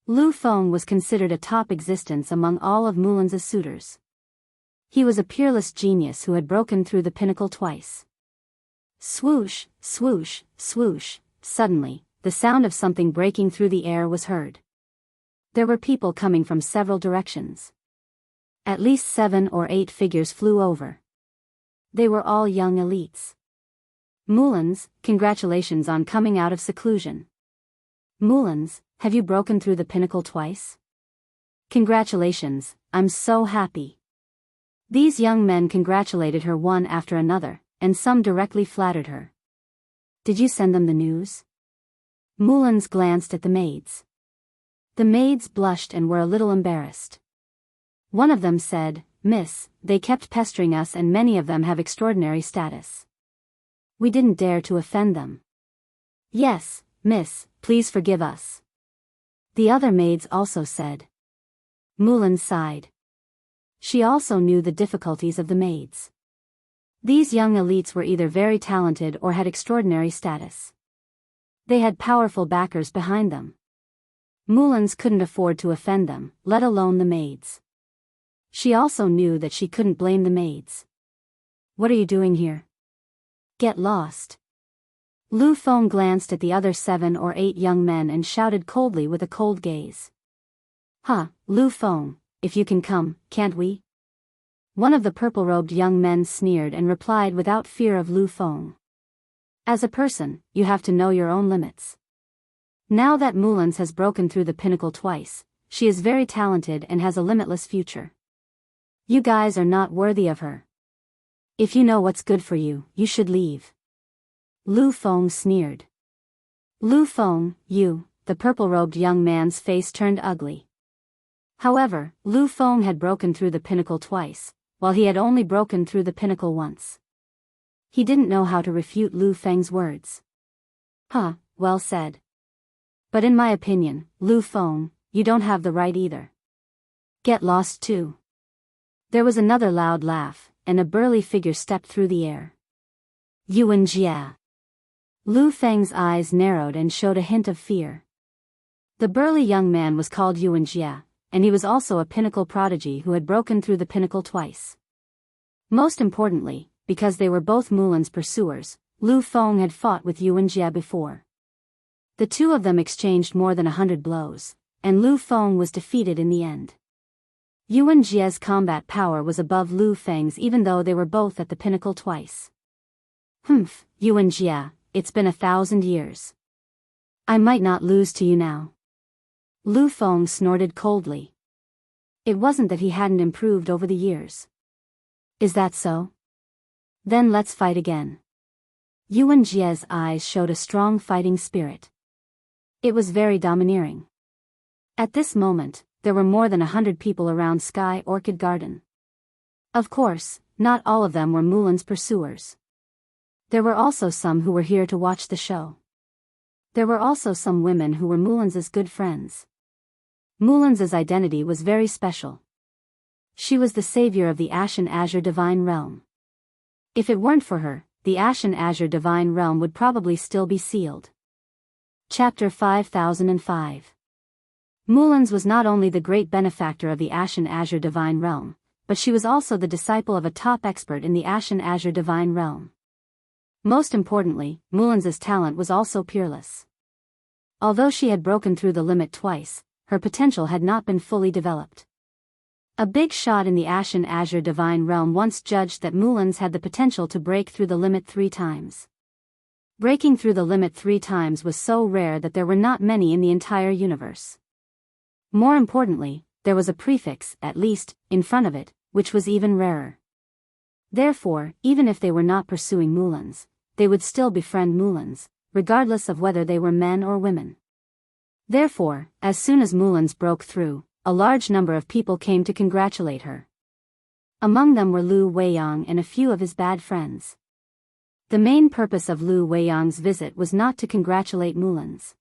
Lu Feng was considered a top existence among all of Mulan's suitors. He was a peerless genius who had broken through the pinnacle twice. Swoosh, swoosh, swoosh. Suddenly, the sound of something breaking through the air was heard. There were people coming from several directions. At least 7 or 8 figures flew over. They were all young elites. "Mulan's, congratulations on coming out of seclusion." "Mulan's, have you broken through the pinnacle twice?" "Congratulations, I'm so happy." These young men congratulated her one after another, and some directly flattered her. "Did you send them the news?" Mulan's glanced at the maids. The maids blushed and were a little embarrassed. One of them said, "Miss, they kept pestering us and many of them have extraordinary status. We didn't dare to offend them." "Yes, miss, please forgive us." The other maids also said. Mulan sighed. She also knew the difficulties of the maids. These young elites were either very talented or had extraordinary status. They had powerful backers behind them. Mullins couldn't afford to offend them, let alone the maids. She also knew that she couldn't blame the maids. What are you doing here? Get lost. Lu Feng glanced at the other 7 or 8 young men and shouted coldly with a cold gaze. Huh, Lu Feng, if you can come, can't we? One of the purple-robed young men sneered and replied without fear of Lu Feng. As a person, you have to know your own limits. Now that Mullins has broken through the pinnacle twice, she is very talented and has a limitless future. You guys are not worthy of her. If you know what's good for you, you should leave. Lu Feng sneered. Lu Feng, you, the purple-robed young man's face turned ugly. However, Lu Feng had broken through the pinnacle twice, while he had only broken through the pinnacle once. He didn't know how to refute Lu Feng's words. Huh, well said. But in my opinion, Lu Feng, you don't have the right either. Get lost too. There was another loud laugh, and a burly figure stepped through the air. Yuan Jia. Lu Feng's eyes narrowed and showed a hint of fear. The burly young man was called Yuan Jia, and he was also a pinnacle prodigy who had broken through the pinnacle twice. Most importantly, because they were both Mullins' pursuers, Lu Feng had fought with Yuan Jia before. The two of them exchanged more than 100 blows, and Lu Feng was defeated in the end. Yuan Jia's combat power was above Lu Feng's even though they were both at the pinnacle twice. Humph, Yuan Jia, it's been 1,000 years. I might not lose to you now. Lu Feng snorted coldly. It wasn't that he hadn't improved over the years. Is that so? Then let's fight again. Yuan Jia's eyes showed a strong fighting spirit. It was very domineering. At this moment, there were more than 100 people around Sky Orchid Garden. Of course, not all of them were Mullins' pursuers. There were also some who were here to watch the show. There were also some women who were Mullins' good friends. Mullins' identity was very special. She was the savior of the Ashen Azure Divine Realm. If it weren't for her, the Ashen Azure Divine Realm would probably still be sealed. Chapter 5005. Mullins was not only the great benefactor of the Ashen Azure Divine Realm, but she was also the disciple of a top expert in the Ashen Azure Divine Realm. Most importantly, Mullins' talent was also peerless. Although she had broken through the limit twice, her potential had not been fully developed. A big shot in the Ashen Azure Divine Realm once judged that Mullins had the potential to break through the limit 3 times. Breaking through the limit 3 times was so rare that there were not many in the entire universe. More importantly, there was a prefix, at least, in front of it, which was even rarer. Therefore, even if they were not pursuing Mullins, they would still befriend Mullins, regardless of whether they were men or women. Therefore, as soon as Mullins broke through, a large number of people came to congratulate her. Among them were Lu Weiyang and a few of his bad friends. The main purpose of Lu Weiyang's visit was not to congratulate Mullins.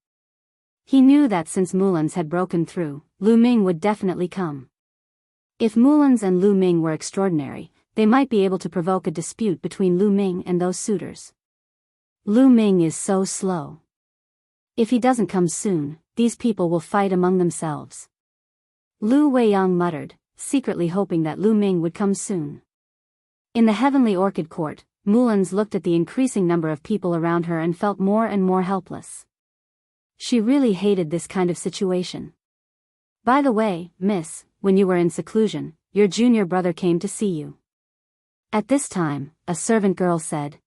He knew that since Mullins had broken through, Lu Ming would definitely come. If Mullins and Lu Ming were extraordinary, they might be able to provoke a dispute between Lu Ming and those suitors. Lu Ming is so slow. If he doesn't come soon, these people will fight among themselves. Lu Weiyang muttered, secretly hoping that Lu Ming would come soon. In the Heavenly Orchid Court, Mullins looked at the increasing number of people around her and felt more and more helpless. She really hated this kind of situation. By the way, miss, when you were in seclusion, your junior brother came to see you. At this time, a servant girl said.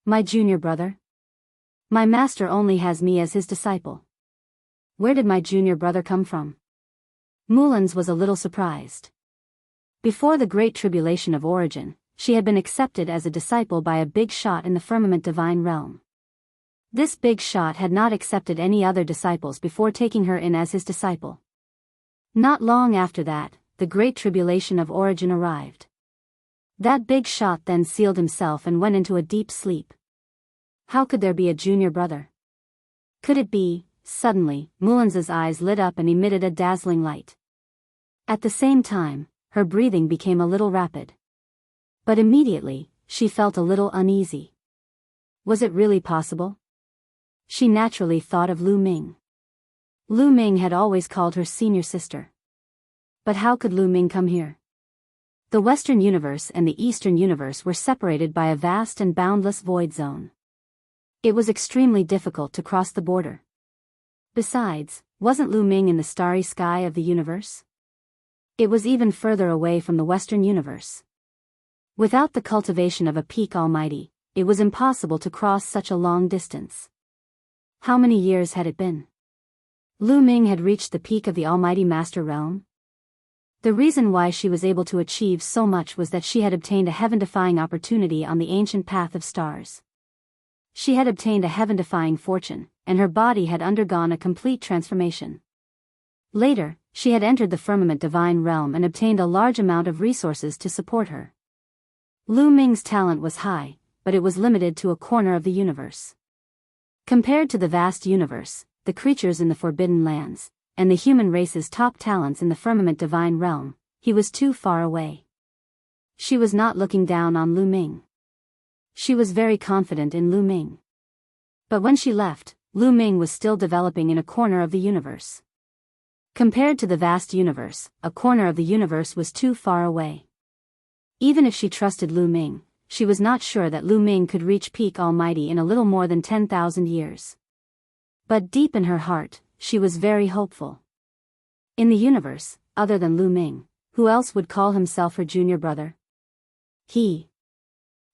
My junior brother? My master only has me as his disciple. Where did my junior brother come from? Mullins was a little surprised. Before the Great Tribulation of Origin, she had been accepted as a disciple by a big shot in the Firmament Divine Realm. This big shot had not accepted any other disciples before taking her in as his disciple. Not long after that, the Great Tribulation of Origin arrived. That big shot then sealed himself and went into a deep sleep. How could there be a junior brother? Could it be? Suddenly, Mullins's eyes lit up and emitted a dazzling light. At the same time, her breathing became a little rapid. But immediately, she felt a little uneasy. Was it really possible? She naturally thought of Lu Ming. Lu Ming had always called her senior sister. But how could Lu Ming come here? The Western universe and the Eastern universe were separated by a vast and boundless void zone. It was extremely difficult to cross the border. Besides, wasn't Lu Ming in the starry sky of the universe? It was even further away from the Western universe. Without the cultivation of a peak almighty, it was impossible to cross such a long distance. How many years had it been? Lu Ming had reached the peak of the almighty master realm. The reason why she was able to achieve so much was that she had obtained a heaven-defying opportunity on the ancient path of stars. She had obtained a heaven-defying fortune, and her body had undergone a complete transformation. Later, she had entered the firmament divine realm and obtained a large amount of resources to support her. Lu Ming's talent was high, but it was limited to a corner of the universe. Compared to the vast universe, the creatures in the Forbidden Lands, and the human race's top talents in the firmament divine realm, he was too far away. She was not looking down on Lu Ming. She was very confident in Lu Ming. But when she left, Lu Ming was still developing in a corner of the universe. Compared to the vast universe, a corner of the universe was too far away. Even if she trusted Lu Ming, she was not sure that Lu Ming could reach peak almighty in a little more than 10,000 years. But deep in her heart, she was very hopeful. In the universe, other than Lu Ming, who else would call himself her junior brother?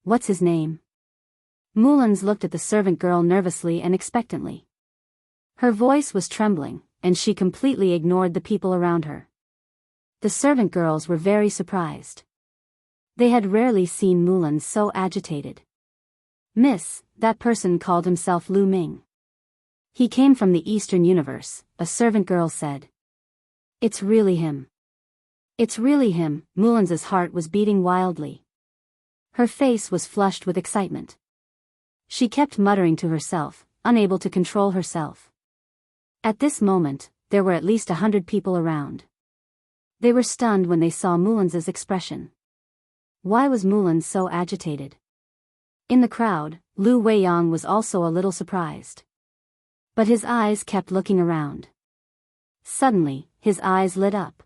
What's his name? Mullins looked at the servant girl nervously and expectantly. Her voice was trembling, and she completely ignored the people around her. The servant girls were very surprised. They had rarely seen Mullins so agitated. Miss, that person called himself Lu Ming. He came from the Eastern universe, a servant girl said. It's really him. It's really him. Mullins's heart was beating wildly. Her face was flushed with excitement. She kept muttering to herself, unable to control herself. At this moment, there were at least 100 people around. They were stunned when they saw Mullins's expression. Why was Mullins so agitated? In the crowd, Lu Weiyang was also a little surprised. But his eyes kept looking around. Suddenly, his eyes lit up.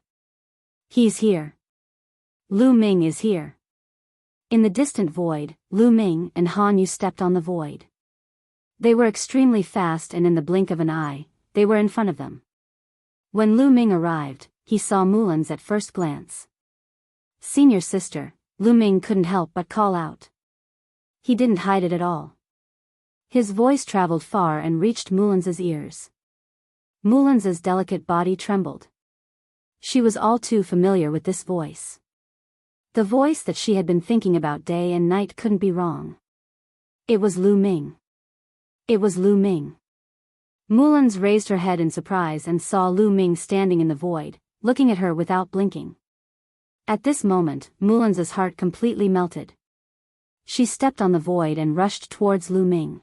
He's here. Lu Ming is here. In the distant void, Lu Ming and Han Yu stepped on the void. They were extremely fast, and in the blink of an eye, they were in front of them. When Lu Ming arrived, he saw Mullins at first glance. Senior sister, Lu Ming couldn't help but call out. He didn't hide it at all. His voice traveled far and reached Mullins's ears. Mullins's delicate body trembled. She was all too familiar with this voice. The voice that she had been thinking about day and night couldn't be wrong. It was Lu Ming. It was Lu Ming. Mullins raised her head in surprise and saw Lu Ming standing in the void, looking at her without blinking. At this moment, Mullins's heart completely melted. She stepped on the void and rushed towards Lu Ming.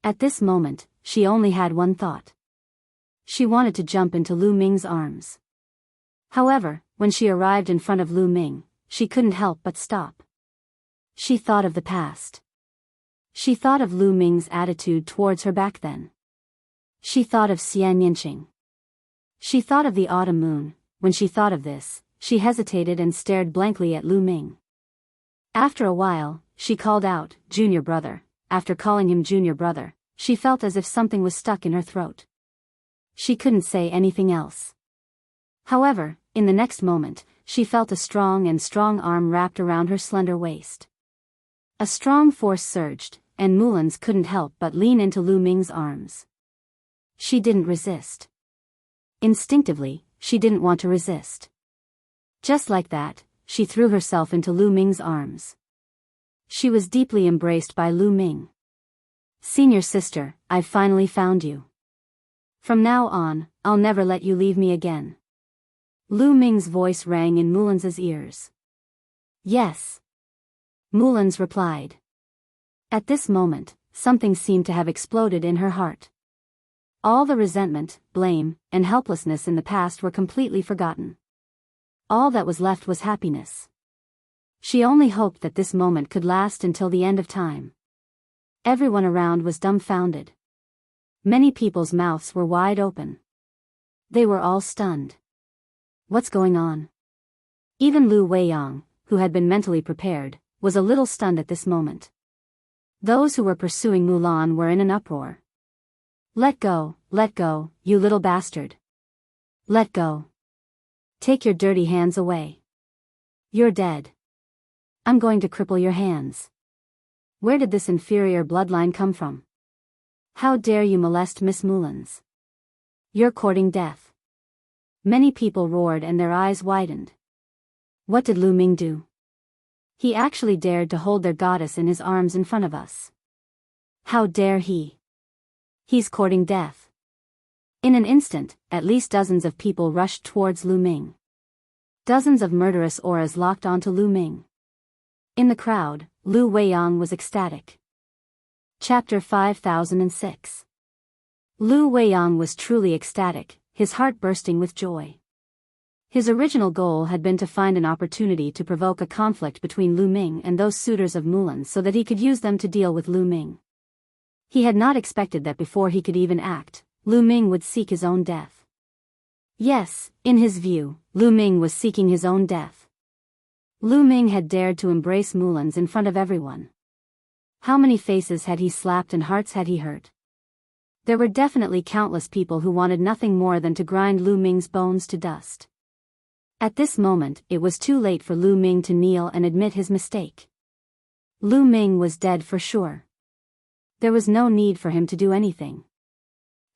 At this moment, she only had one thought. She wanted to jump into Lu Ming's arms. However, when she arrived in front of Lu Ming, she couldn't help but stop. She thought of the past. She thought of Lu Ming's attitude towards her back then. She thought of Xian Yinqing. She thought of the autumn moon. When she thought of this, she hesitated and stared blankly at Lu Ming. After a while, she called out, "Junior brother." After calling him junior brother, she felt as if something was stuck in her throat. She couldn't say anything else. However, in the next moment, she felt a strong arm wrapped around her slender waist. A strong force surged, and Mullins couldn't help but lean into Lu Ming's arms. She didn't resist. Instinctively, she didn't want to resist. Just like that, she threw herself into Lu Ming's arms. She was deeply embraced by Lu Ming. "Senior sister, I've finally found you. From now on, I'll never let you leave me again." Lu Ming's voice rang in Mullins's ears. "Yes," Mullins replied. At this moment, something seemed to have exploded in her heart. All the resentment, blame, and helplessness in the past were completely forgotten. All that was left was happiness. She only hoped that this moment could last until the end of time. Everyone around was dumbfounded. Many people's mouths were wide open. They were all stunned. What's going on? Even Lu Weiyang, who had been mentally prepared, was a little stunned at this moment. Those who were pursuing Mulan were in an uproar. Let go, you little bastard. Let go. Take your dirty hands away. You're dead. I'm going to cripple your hands. Where did this inferior bloodline come from? How dare you molest Miss Mulans? You're courting death. Many people roared and their eyes widened. What did Lu Ming do? He actually dared to hold their goddess in his arms in front of us. How dare he? He's courting death. In an instant, at least dozens of people rushed towards Lu Ming. Dozens of murderous auras locked onto Lu Ming. In the crowd, Lu Weiyang was ecstatic. Chapter 5006. Lu Weiyang was truly ecstatic, his heart bursting with joy. His original goal had been to find an opportunity to provoke a conflict between Lu Ming and those suitors of Mulan so that he could use them to deal with Lu Ming. He had not expected that before he could even act, Lu Ming would seek his own death. Yes, in his view, Lu Ming was seeking his own death. Lu Ming had dared to embrace Mulan's in front of everyone. How many faces had he slapped and hearts had he hurt? There were definitely countless people who wanted nothing more than to grind Lu Ming's bones to dust. At this moment, it was too late for Lu Ming to kneel and admit his mistake. Lu Ming was dead for sure. There was no need for him to do anything.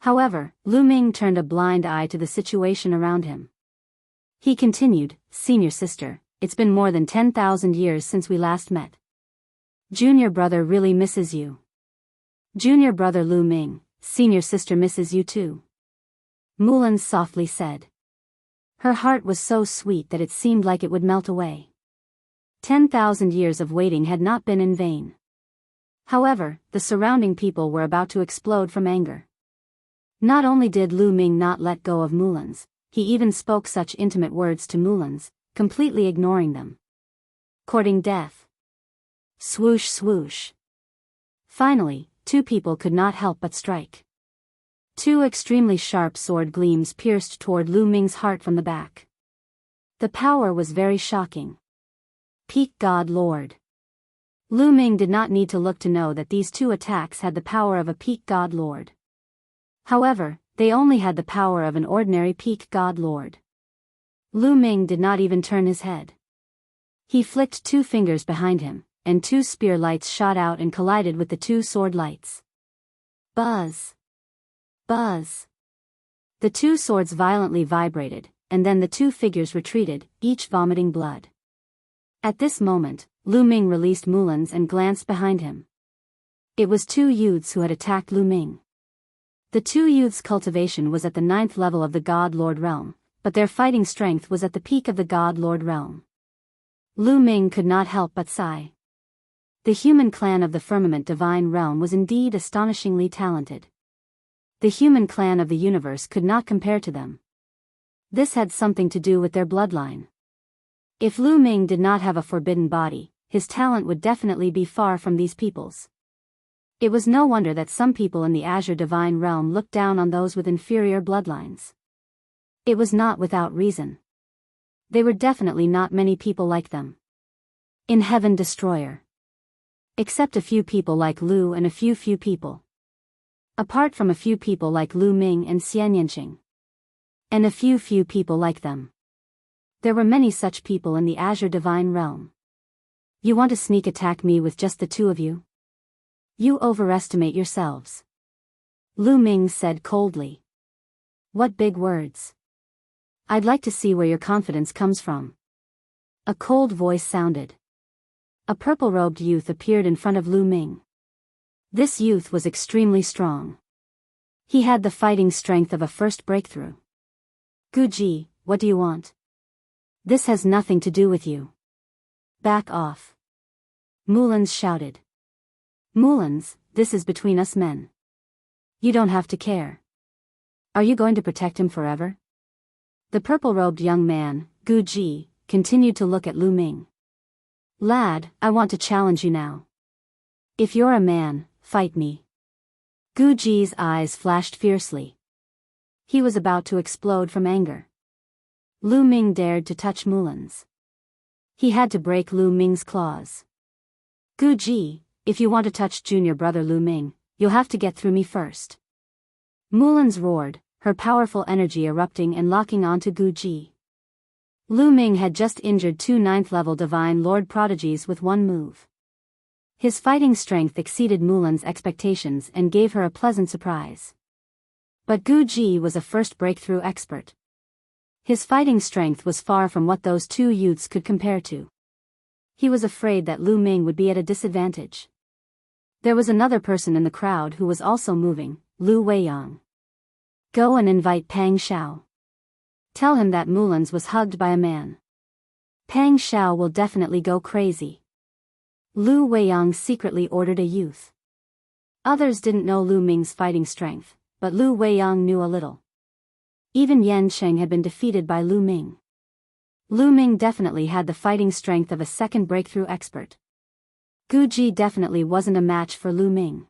However, Lu Ming turned a blind eye to the situation around him. He continued, "Senior sister, it's been more than 10,000 years since we last met. Junior brother really misses you. Junior brother Lu Ming, senior sister misses you too." Mulan softly said. Her heart was so sweet that it seemed like it would melt away. 10,000 years of waiting had not been in vain. However, the surrounding people were about to explode from anger. Not only did Lu Ming not let go of Mulan's, he even spoke such intimate words to Mulan's, completely ignoring them. Courting death. Swoosh swoosh. Finally, two people could not help but strike. Two extremely sharp sword gleams pierced toward Lu Ming's heart from the back. The power was very shocking. Peak God Lord. Lu Ming did not need to look to know that these two attacks had the power of a peak God Lord. However, they only had the power of an ordinary peak God Lord. Lu Ming did not even turn his head. He flicked two fingers behind him, and two spear lights shot out and collided with the two sword lights. Buzz! Buzz! The two swords violently vibrated, and then the two figures retreated, each vomiting blood. At this moment, Lu Ming released Mulan's and glanced behind him. It was two youths who had attacked Lu Ming. The two youths' cultivation was at the 9th level of the God Lord realm, but their fighting strength was at the peak of the God Lord realm. Lu Ming could not help but sigh. The human clan of the Firmament Divine Realm was indeed astonishingly talented. The human clan of the universe could not compare to them. This had something to do with their bloodline. If Lu Ming did not have a forbidden body, his talent would definitely be far from these people's. It was no wonder that some people in the Azure Divine Realm looked down on those with inferior bloodlines. It was not without reason. There were definitely not many people like them. In Heaven Destroyer. Except a few people like Lu and a few people. Apart from a few people like Lu Ming and Xianyanqing. And a few people like them. There were many such people in the Azure Divine Realm. You want to sneak attack me with just the two of you? You overestimate yourselves. Lu Ming said coldly. What big words. I'd like to see where your confidence comes from. A cold voice sounded. A purple-robed youth appeared in front of Lu Ming. This youth was extremely strong. He had the fighting strength of a first breakthrough. Guji, what do you want? This has nothing to do with you. Back off. Mulans shouted. Mulans, this is between us men. You don't have to care. Are you going to protect him forever? The purple-robed young man, Guji, continued to look at Lu Ming. Lad, I want to challenge you now. If you're a man, fight me. Gu Ji's eyes flashed fiercely. He was about to explode from anger. Lu Ming dared to touch Mulan's. He had to break Lu Ming's claws. Gu Ji, if you want to touch junior brother Lu Ming, you'll have to get through me first. Mulan's roared, her powerful energy erupting and locking onto Gu Ji. Lu Ming had just injured two 9th-level Divine Lord prodigies with one move. His fighting strength exceeded Mulan's expectations and gave her a pleasant surprise. But Gu Ji was a first breakthrough expert. His fighting strength was far from what those two youths could compare to. He was afraid that Lu Ming would be at a disadvantage. There was another person in the crowd who was also moving, Lu Weiyang. Go and invite Pang Xiao. Tell him that Mulan's was hugged by a man. Pang Xiao will definitely go crazy. Lu Weiyang secretly ordered a youth. Others didn't know Lu Ming's fighting strength, but Lu Weiyang knew a little. Even Yan Sheng had been defeated by Lu Ming. Lu Ming definitely had the fighting strength of a second breakthrough expert. Gu Ji definitely wasn't a match for Lu Ming.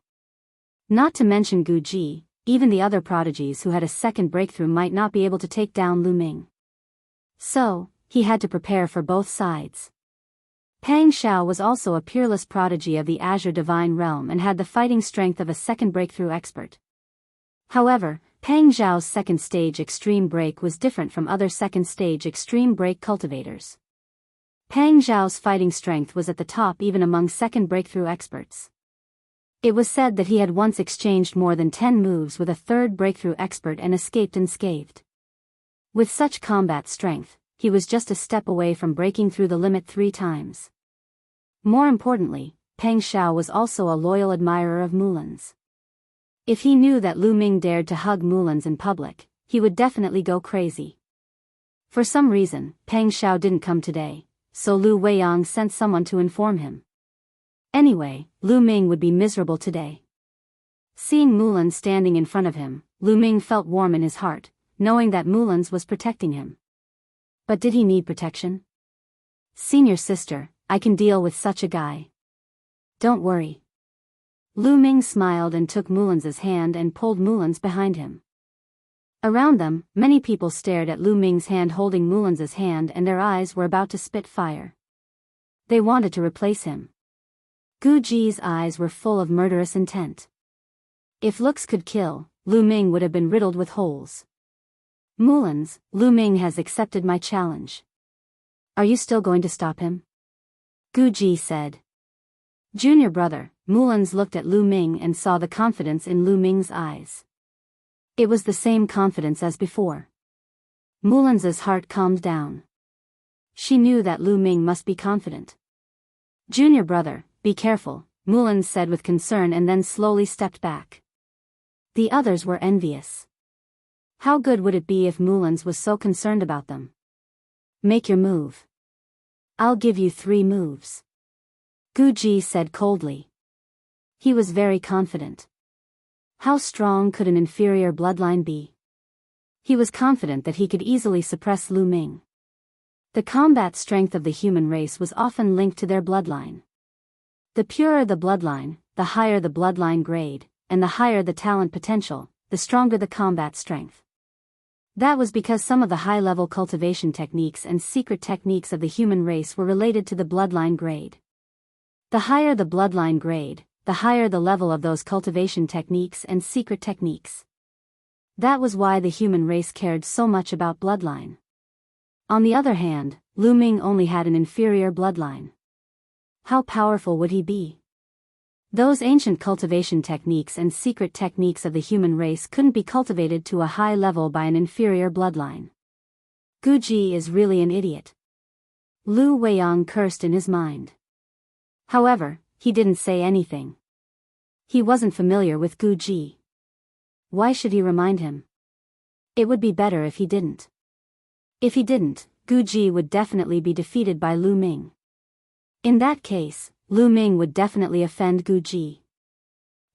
Not to mention Gu Ji, even the other prodigies who had a second breakthrough might not be able to take down Lu Ming. So, he had to prepare for both sides. Pang Xiao was also a peerless prodigy of the Azure Divine Realm and had the fighting strength of a second breakthrough expert. However, Pang Xiao's second stage extreme break was different from other second stage extreme break cultivators. Pang Xiao's fighting strength was at the top even among second breakthrough experts. It was said that he had once exchanged more than 10 moves with a third breakthrough expert and escaped unscathed. With such combat strength, he was just a step away from breaking through the limit 3 times. More importantly, Pang Xiao was also a loyal admirer of Mulan's. If he knew that Lu Ming dared to hug Mulan's in public, he would definitely go crazy. For some reason, Pang Xiao didn't come today, so Lu Weiyang sent someone to inform him. Anyway, Lu Ming would be miserable today. Seeing Mulan standing in front of him, Lu Ming felt warm in his heart, knowing that Mulan's was protecting him. But did he need protection? Senior sister, I can deal with such a guy. Don't worry. Lu Ming smiled and took Mulan's hand and pulled Mulan's behind him. Around them, many people stared at Lu Ming's hand holding Mulan's hand and their eyes were about to spit fire. They wanted to replace him. Gu Ji's eyes were full of murderous intent. If looks could kill, Lu Ming would have been riddled with holes. Mulan's, Lu Ming has accepted my challenge. Are you still going to stop him? Gu Ji said. Junior brother, Mulan's looked at Lu Ming and saw the confidence in Lu Ming's eyes. It was the same confidence as before. Mulan's heart calmed down. She knew that Lu Ming must be confident. Junior brother, be careful, Mulan said with concern and then slowly stepped back. The others were envious. How good would it be if Mulan's was so concerned about them? Make your move. I'll give you 3 moves. Gu Ji said coldly. He was very confident. How strong could an inferior bloodline be? He was confident that he could easily suppress Lu Ming. The combat strength of the human race was often linked to their bloodline. The purer the bloodline, the higher the bloodline grade, and the higher the talent potential, the stronger the combat strength. That was because some of the high-level cultivation techniques and secret techniques of the human race were related to the bloodline grade. The higher the bloodline grade, the higher the level of those cultivation techniques and secret techniques. That was why the human race cared so much about bloodline. On the other hand, Lu Ming only had an inferior bloodline. How powerful would he be? Those ancient cultivation techniques and secret techniques of the human race couldn't be cultivated to a high level by an inferior bloodline. Gu Ji is really an idiot. Lu Weiyang cursed in his mind. However, he didn't say anything. He wasn't familiar with Gu Ji. Why should he remind him? It would be better if he didn't. If he didn't, Gu Ji would definitely be defeated by Lu Ming. In that case, Lu Ming would definitely offend Gu Ji.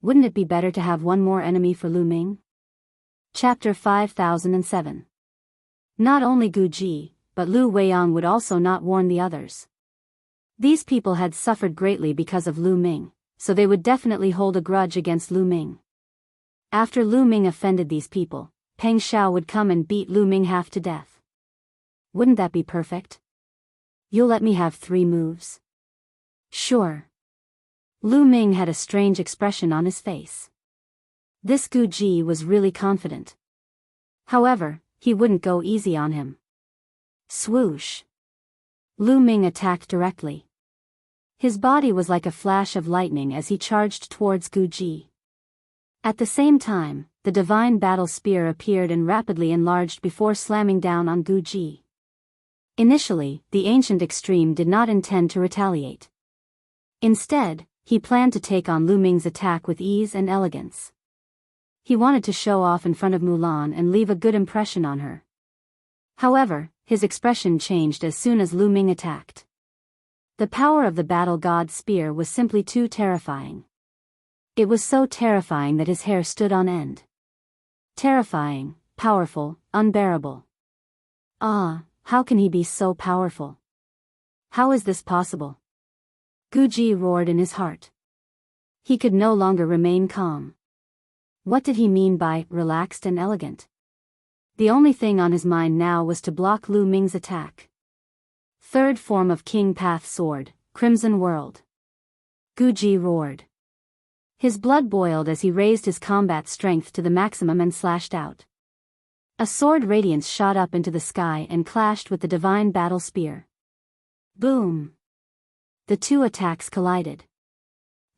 Wouldn't it be better to have one more enemy for Lu Ming? Chapter 5007. Not only Gu Ji, but Lu Weiyang would also not warn the others. These people had suffered greatly because of Lu Ming, so they would definitely hold a grudge against Lu Ming. After Lu Ming offended these people, Peng Xiao would come and beat Lu Ming half to death. Wouldn't that be perfect? You'll let me have 3 moves? Sure. Lu Ming had a strange expression on his face. This Gu Ji was really confident. However, he wouldn't go easy on him. Swoosh. Lu Ming attacked directly. His body was like a flash of lightning as he charged towards Gu Ji. At the same time, the divine battle spear appeared and rapidly enlarged before slamming down on Gu Ji. Initially, the ancient extreme did not intend to retaliate. Instead, he planned to take on Lu Ming's attack with ease and elegance. He wanted to show off in front of Mulan and leave a good impression on her. However, his expression changed as soon as Lu Ming attacked. The power of the battle god's spear was simply too terrifying. It was so terrifying that his hair stood on end. Terrifying, powerful, unbearable. Ah, how can he be so powerful? How is this possible? Gu Ji roared in his heart. He could no longer remain calm. What did he mean by relaxed and elegant? The only thing on his mind now was to block Lu Ming's attack. Third form of King Path Sword, Crimson World. Gu Ji roared. His blood boiled as he raised his combat strength to the maximum and slashed out. A sword radiance shot up into the sky and clashed with the divine battle spear. Boom! The 2 attacks collided.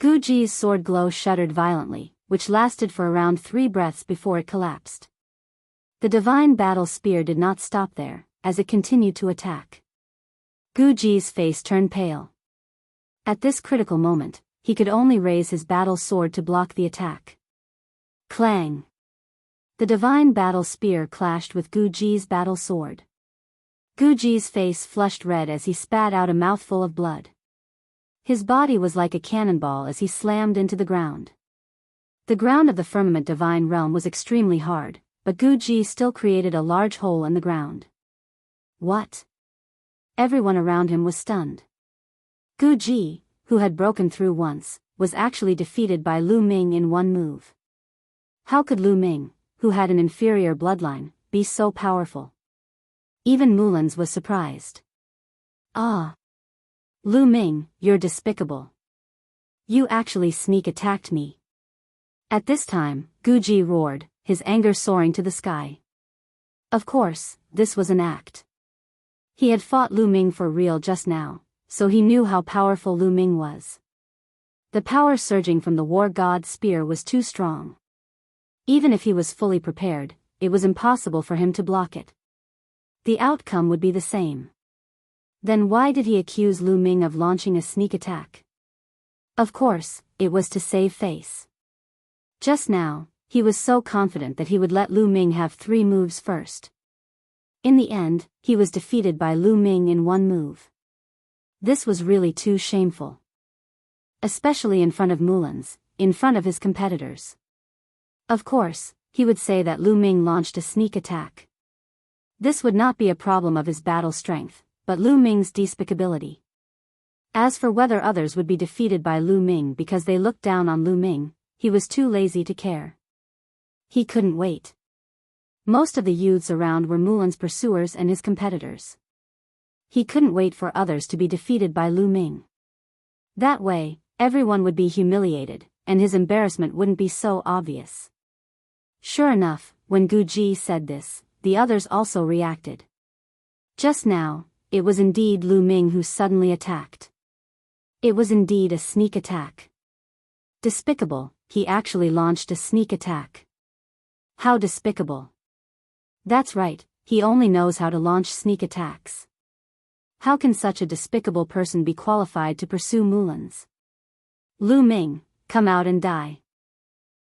Gu Ji's sword glow shuddered violently, which lasted for around 3 breaths before it collapsed. The divine battle spear did not stop there, as it continued to attack. Gu Ji's face turned pale. At this critical moment, he could only raise his battle sword to block the attack. Clang! The divine battle spear clashed with Gu Ji's battle sword. Gu Ji's face flushed red as he spat out a mouthful of blood. His body was like a cannonball as he slammed into the ground. The ground of the firmament divine realm was extremely hard, but Gu Ji still created a large hole in the ground. What? Everyone around him was stunned. Gu Ji, who had broken through once, was actually defeated by Lu Ming in 1 move. How could Lu Ming, who had an inferior bloodline, be so powerful? Even Mulan's was surprised. Ah! Lu Ming, you're despicable. You actually sneak attacked me. At this time, Gu Ji roared, his anger soaring to the sky. Of course, this was an act. He had fought Lu Ming for real just now, so he knew how powerful Lu Ming was. The power surging from the war god's spear was too strong. Even if he was fully prepared, it was impossible for him to block it. The outcome would be the same. Then why did he accuse Lu Ming of launching a sneak attack? Of course, it was to save face. Just now, he was so confident that he would let Lu Ming have 3 moves first. In the end, he was defeated by Lu Ming in 1 move. This was really too shameful. Especially in front of Mulan's, in front of his competitors. Of course, he would say that Lu Ming launched a sneak attack. This would not be a problem of his battle strength, but Lu Ming's despicability. As for whether others would be defeated by Lu Ming because they looked down on Lu Ming, he was too lazy to care. He couldn't wait. Most of the youths around were Mulan's pursuers and his competitors. He couldn't wait for others to be defeated by Lu Ming. That way, everyone would be humiliated, and his embarrassment wouldn't be so obvious. Sure enough, when Gu Ji said this, the others also reacted. Just now, it was indeed Lu Ming who suddenly attacked. It was indeed a sneak attack. Despicable, he actually launched a sneak attack. How despicable. That's right, he only knows how to launch sneak attacks. How can such a despicable person be qualified to pursue Mulan's? Lu Ming, come out and die.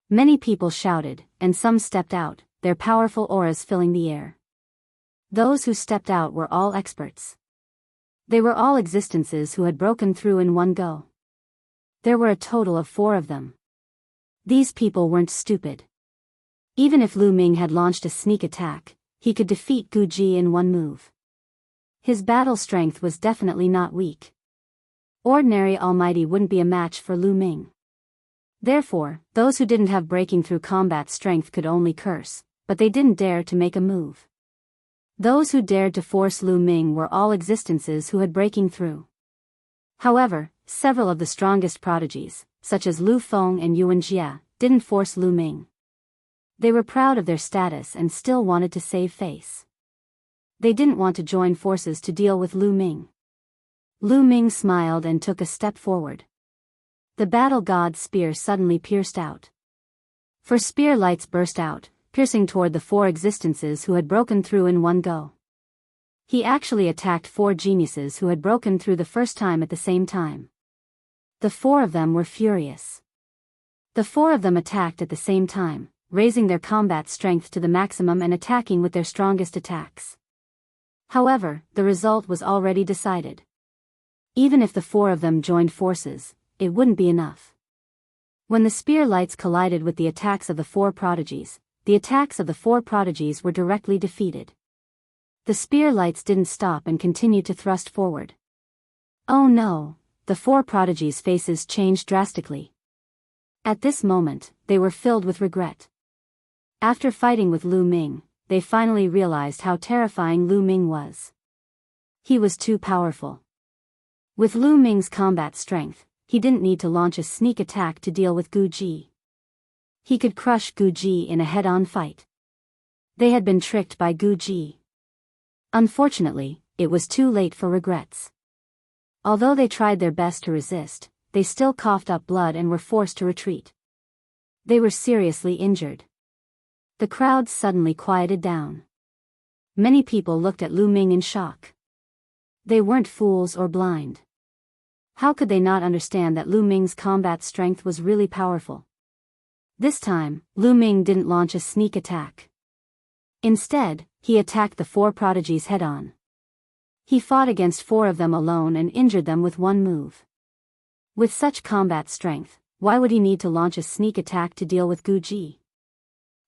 Many people shouted, and some stepped out, their powerful auras filling the air. Those who stepped out were all experts. They were all existences who had broken through in 1 go. There were a total of 4 of them. These people weren't stupid. Even if Lu Ming had launched a sneak attack, he could defeat Gu Ji in 1 move. His battle strength was definitely not weak. Ordinary Almighty wouldn't be a match for Lu Ming. Therefore, those who didn't have breaking through combat strength could only curse, but they didn't dare to make a move. Those who dared to force Lu Ming were all existences who had breaking through. However, several of the strongest prodigies, such as Lu Feng and Yuan Jia, didn't force Lu Ming. They were proud of their status and still wanted to save face. They didn't want to join forces to deal with Lu Ming. Lu Ming smiled and took a step forward. The battle god's spear suddenly pierced out. Four spear lights burst out, piercing toward the four existences who had broken through in one go. He actually attacked four geniuses who had broken through the first time at the same time. The four of them were furious. The four of them attacked at the same time, raising their combat strength to the maximum and attacking with their strongest attacks. However, the result was already decided. Even if the four of them joined forces, it wouldn't be enough. When the spear lights collided with the attacks of the four prodigies, the attacks of the four prodigies were directly defeated. The spear lights didn't stop and continued to thrust forward. Oh no, the four prodigies' faces changed drastically. At this moment, they were filled with regret. After fighting with Lu Ming, they finally realized how terrifying Lu Ming was. He was too powerful. With Lu Ming's combat strength, he didn't need to launch a sneak attack to deal with Gu Ji. He could crush Gu Ji in a head-on fight. They had been tricked by Gu Ji. Unfortunately, it was too late for regrets. Although they tried their best to resist, they still coughed up blood and were forced to retreat. They were seriously injured. The crowd suddenly quieted down. Many people looked at Lu Ming in shock. They weren't fools or blind. How could they not understand that Lu Ming's combat strength was really powerful? This time, Lu Ming didn't launch a sneak attack. Instead, he attacked the four prodigies head-on. He fought against four of them alone and injured them with one move. With such combat strength, why would he need to launch a sneak attack to deal with Gu Ji?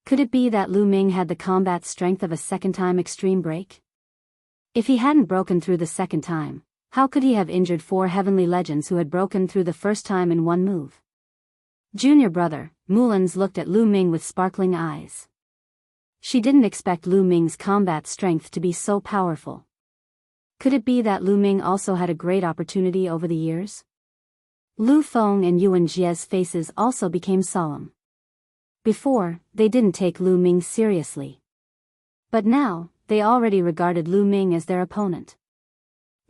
Could it be that Lu Ming had the combat strength of a second-time extreme break? If he hadn't broken through the second time, how could he have injured four heavenly legends who had broken through the first time in one move? Junior brother, Mulans looked at Lu Ming with sparkling eyes. She didn't expect Lu Ming's combat strength to be so powerful. Could it be that Lu Ming also had a great opportunity over the years? Lu Feng and Yuan Jie's faces also became solemn. Before, they didn't take Lu Ming seriously. But now, they already regarded Lu Ming as their opponent.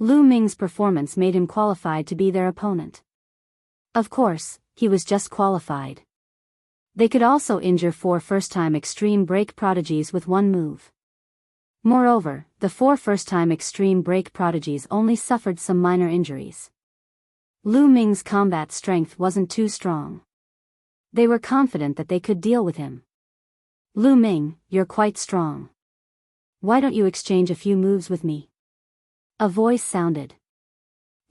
Lu Ming's performance made him qualified to be their opponent. Of course, he was just qualified. They could also injure four first-time extreme break prodigies with one move. Moreover, the four first-time extreme break prodigies only suffered some minor injuries. Lu Ming's combat strength wasn't too strong. They were confident that they could deal with him. Lu Ming, you're quite strong. Why don't you exchange a few moves with me? A voice sounded.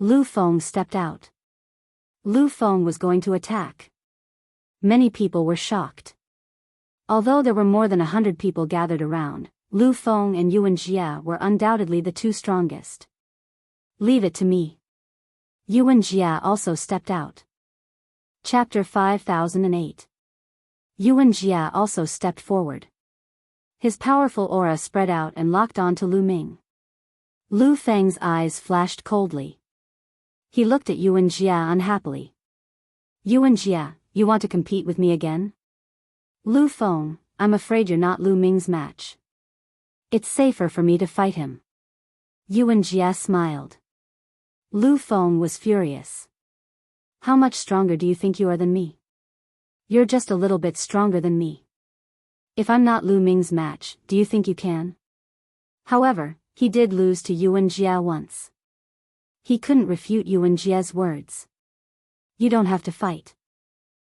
Lu Feng stepped out. Lu Feng was going to attack. Many people were shocked. Although there were more than 100 people gathered around, Lu Feng and Yuan Jia were undoubtedly the two strongest. Leave it to me. Yuan Jia also stepped out. Chapter 5008. Yuan Jia also stepped forward. His powerful aura spread out and locked onto Lu Ming. Lu Feng's eyes flashed coldly. He looked at Yuan Jia unhappily. Yuan Jia, you want to compete with me again? Lu Feng, I'm afraid you're not Lu Ming's match. It's safer for me to fight him. Yuan Jia smiled. Lu Feng was furious. How much stronger do you think you are than me? You're just a little bit stronger than me. If I'm not Lu Ming's match, do you think you can? However, he did lose to Yuan Jia once. He couldn't refute Yuan Jia's words. You don't have to fight.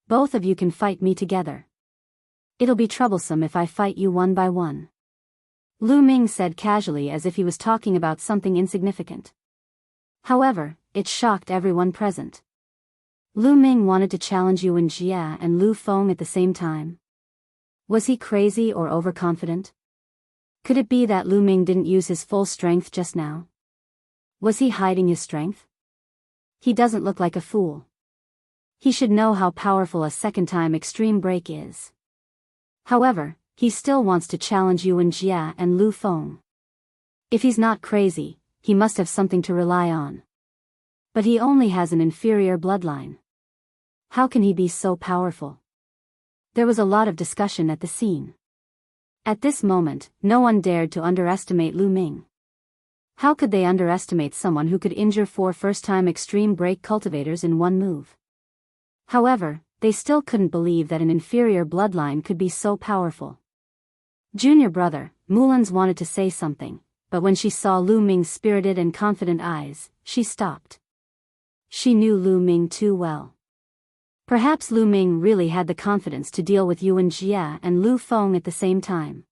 Both of you can fight me together. It'll be troublesome if I fight you one by one. Lu Ming said casually as if he was talking about something insignificant. However, it shocked everyone present. Lu Ming wanted to challenge Yuan Jia and Lu Feng at the same time. Was he crazy or overconfident? Could it be that Lu Ming didn't use his full strength just now? Was he hiding his strength? He doesn't look like a fool. He should know how powerful a second-time extreme break is. However, he still wants to challenge Yuan Jia and Lu Feng. If he's not crazy, he must have something to rely on. But he only has an inferior bloodline. How can he be so powerful? There was a lot of discussion at the scene. At this moment, no one dared to underestimate Lu Ming. How could they underestimate someone who could injure 4 first-time extreme break cultivators in one move? However, they still couldn't believe that an inferior bloodline could be so powerful. Junior brother, Mulan's wanted to say something, but when she saw Lu Ming's spirited and confident eyes, she stopped. She knew Lu Ming too well. Perhaps Lu Ming really had the confidence to deal with Yuan Jia and Lu Feng at the same time.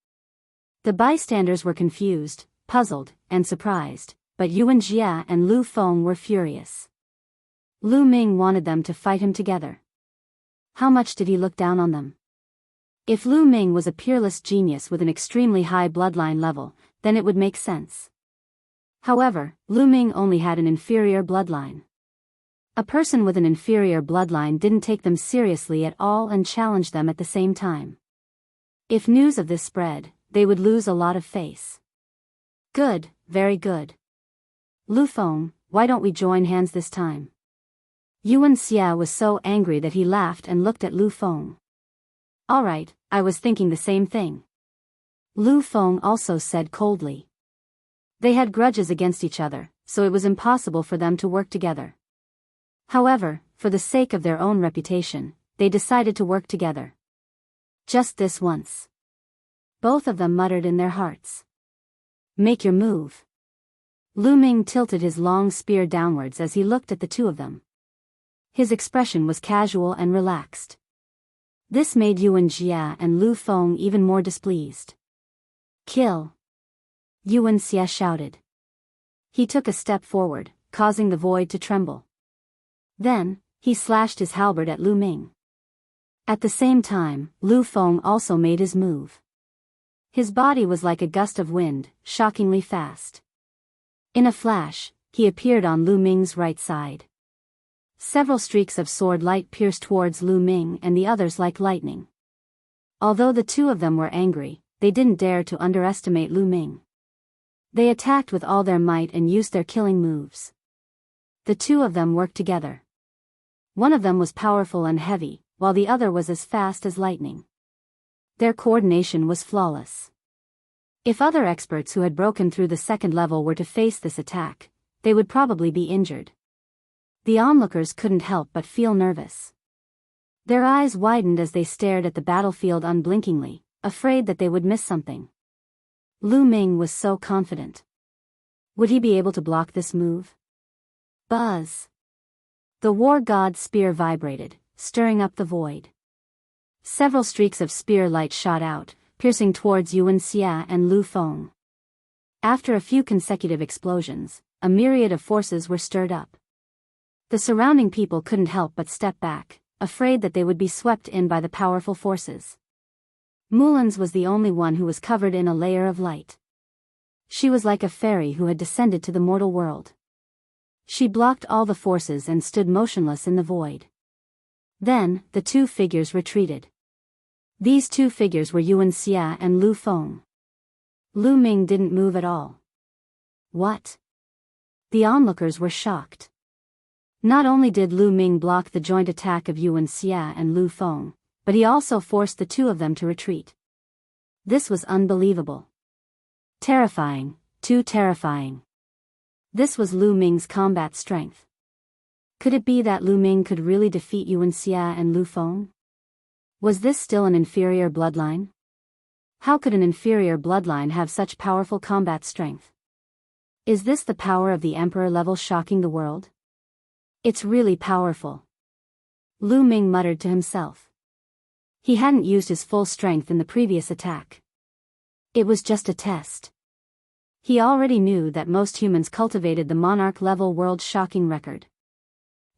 The bystanders were confused, puzzled, and surprised, but Yuan Jia and Lu Feng were furious. Lu Ming wanted them to fight him together. How much did he look down on them? If Lu Ming was a peerless genius with an extremely high bloodline level, then it would make sense. However, Lu Ming only had an inferior bloodline. A person with an inferior bloodline didn't take them seriously at all and challenged them at the same time. If news of this spread, they would lose a lot of face. Good, very good. Lu Feng, why don't we join hands this time? Yuan Xia was so angry that he laughed and looked at Lu Feng. All right, I was thinking the same thing. Lu Feng also said coldly. They had grudges against each other, so it was impossible for them to work together. However, for the sake of their own reputation, they decided to work together. Just this once. Both of them muttered in their hearts. Make your move. Lu Ming tilted his long spear downwards as he looked at the two of them. His expression was casual and relaxed. This made Yuan Jia and Lu Feng even more displeased. Kill! Yuan Xia shouted. He took a step forward, causing the void to tremble. Then, he slashed his halberd at Lu Ming. At the same time, Lu Feng also made his move. His body was like a gust of wind, shockingly fast. In a flash, he appeared on Lu Ming's right side. Several streaks of sword light pierced towards Lu Ming and the others like lightning. Although the two of them were angry, they didn't dare to underestimate Lu Ming. They attacked with all their might and used their killing moves. The two of them worked together. One of them was powerful and heavy, while the other was as fast as lightning. Their coordination was flawless. If other experts who had broken through the second level were to face this attack, they would probably be injured. The onlookers couldn't help but feel nervous. Their eyes widened as they stared at the battlefield unblinkingly, afraid that they would miss something. Lu Ming was so confident. Would he be able to block this move? Buzz! The war god's spear vibrated, stirring up the void. Several streaks of spear light shot out, piercing towards Yuan Xia and Lu Feng. After a few consecutive explosions, a myriad of forces were stirred up. The surrounding people couldn't help but step back, afraid that they would be swept in by the powerful forces. Mulan's was the only one who was covered in a layer of light. She was like a fairy who had descended to the mortal world. She blocked all the forces and stood motionless in the void. Then, the two figures retreated. These two figures were Yuan Xia and Lu Feng. Lu Ming didn't move at all. What? The onlookers were shocked. Not only did Lu Ming block the joint attack of Yuan Xia and Lu Feng, but he also forced the two of them to retreat. This was unbelievable. Terrifying, too terrifying. This was Lu Ming's combat strength. Could it be that Lu Ming could really defeat Yuan Xia and Lu Feng? Was this still an inferior bloodline? How could an inferior bloodline have such powerful combat strength? Is this the power of the Emperor level shocking the world? It's really powerful. Lu Ming muttered to himself. He hadn't used his full strength in the previous attack. It was just a test. He already knew that most humans cultivated the monarch-level world-shocking record.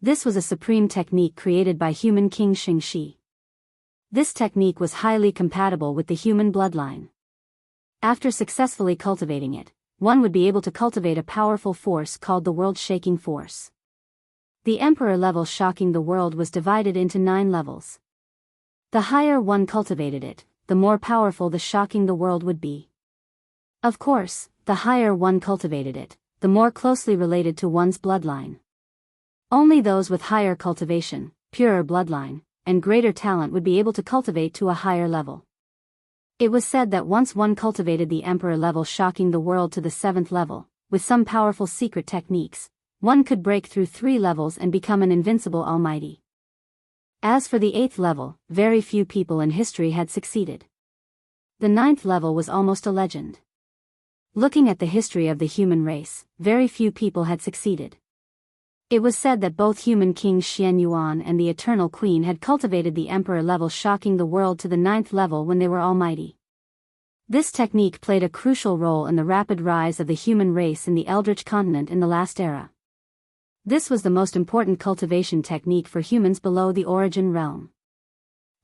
This was a supreme technique created by human King Xingxi. This technique was highly compatible with the human bloodline. After successfully cultivating it, one would be able to cultivate a powerful force called the world-shaking force. The emperor level shocking the world was divided into 9 levels. The higher one cultivated it, the more powerful the shocking the world would be. Of course, the higher one cultivated it, the more closely related to one's bloodline. Only those with higher cultivation, purer bloodline, and greater talent would be able to cultivate to a higher level. It was said that once one cultivated the emperor level shocking the world to the 7th level, with some powerful secret techniques, one could break through 3 levels and become an invincible almighty. As for the 8th level, very few people in history had succeeded. The 9th level was almost a legend. Looking at the history of the human race, very few people had succeeded. It was said that both human kings Xian Yuan and the Eternal Queen had cultivated the emperor level shocking the world to the 9th level when they were almighty. This technique played a crucial role in the rapid rise of the human race in the Eldritch continent in the last era. This was the most important cultivation technique for humans below the origin realm.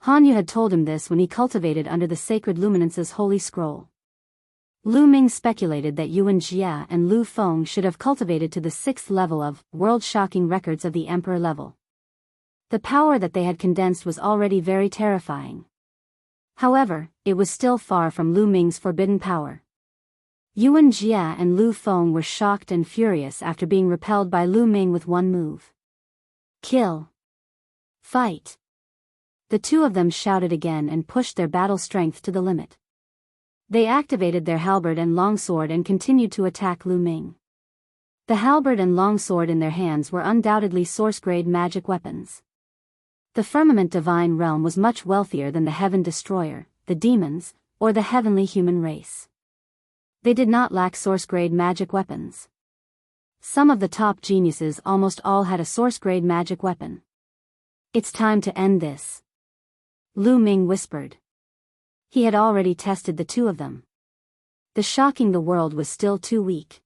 Han Yu had told him this when he cultivated under the sacred luminance's holy scroll. Lu Ming speculated that Yuan Jia and Lu Feng should have cultivated to the 6th level of world-shocking records of the emperor level. The power that they had condensed was already very terrifying. However, it was still far from Lu Ming's forbidden power. Yuan Jia and Lu Feng were shocked and furious after being repelled by Lu Ming with one move. Kill. Fight. The two of them shouted again and pushed their battle strength to the limit. They activated their halberd and longsword and continued to attack Lu Ming. The halberd and longsword in their hands were undoubtedly source-grade magic weapons. The firmament divine realm was much wealthier than the heaven destroyer, the demons, or the heavenly human race. They did not lack source-grade magic weapons. Some of the top geniuses almost all had a source-grade magic weapon. It's time to end this, Lu Ming whispered. He had already tested the two of them. The shocking the world was still too weak.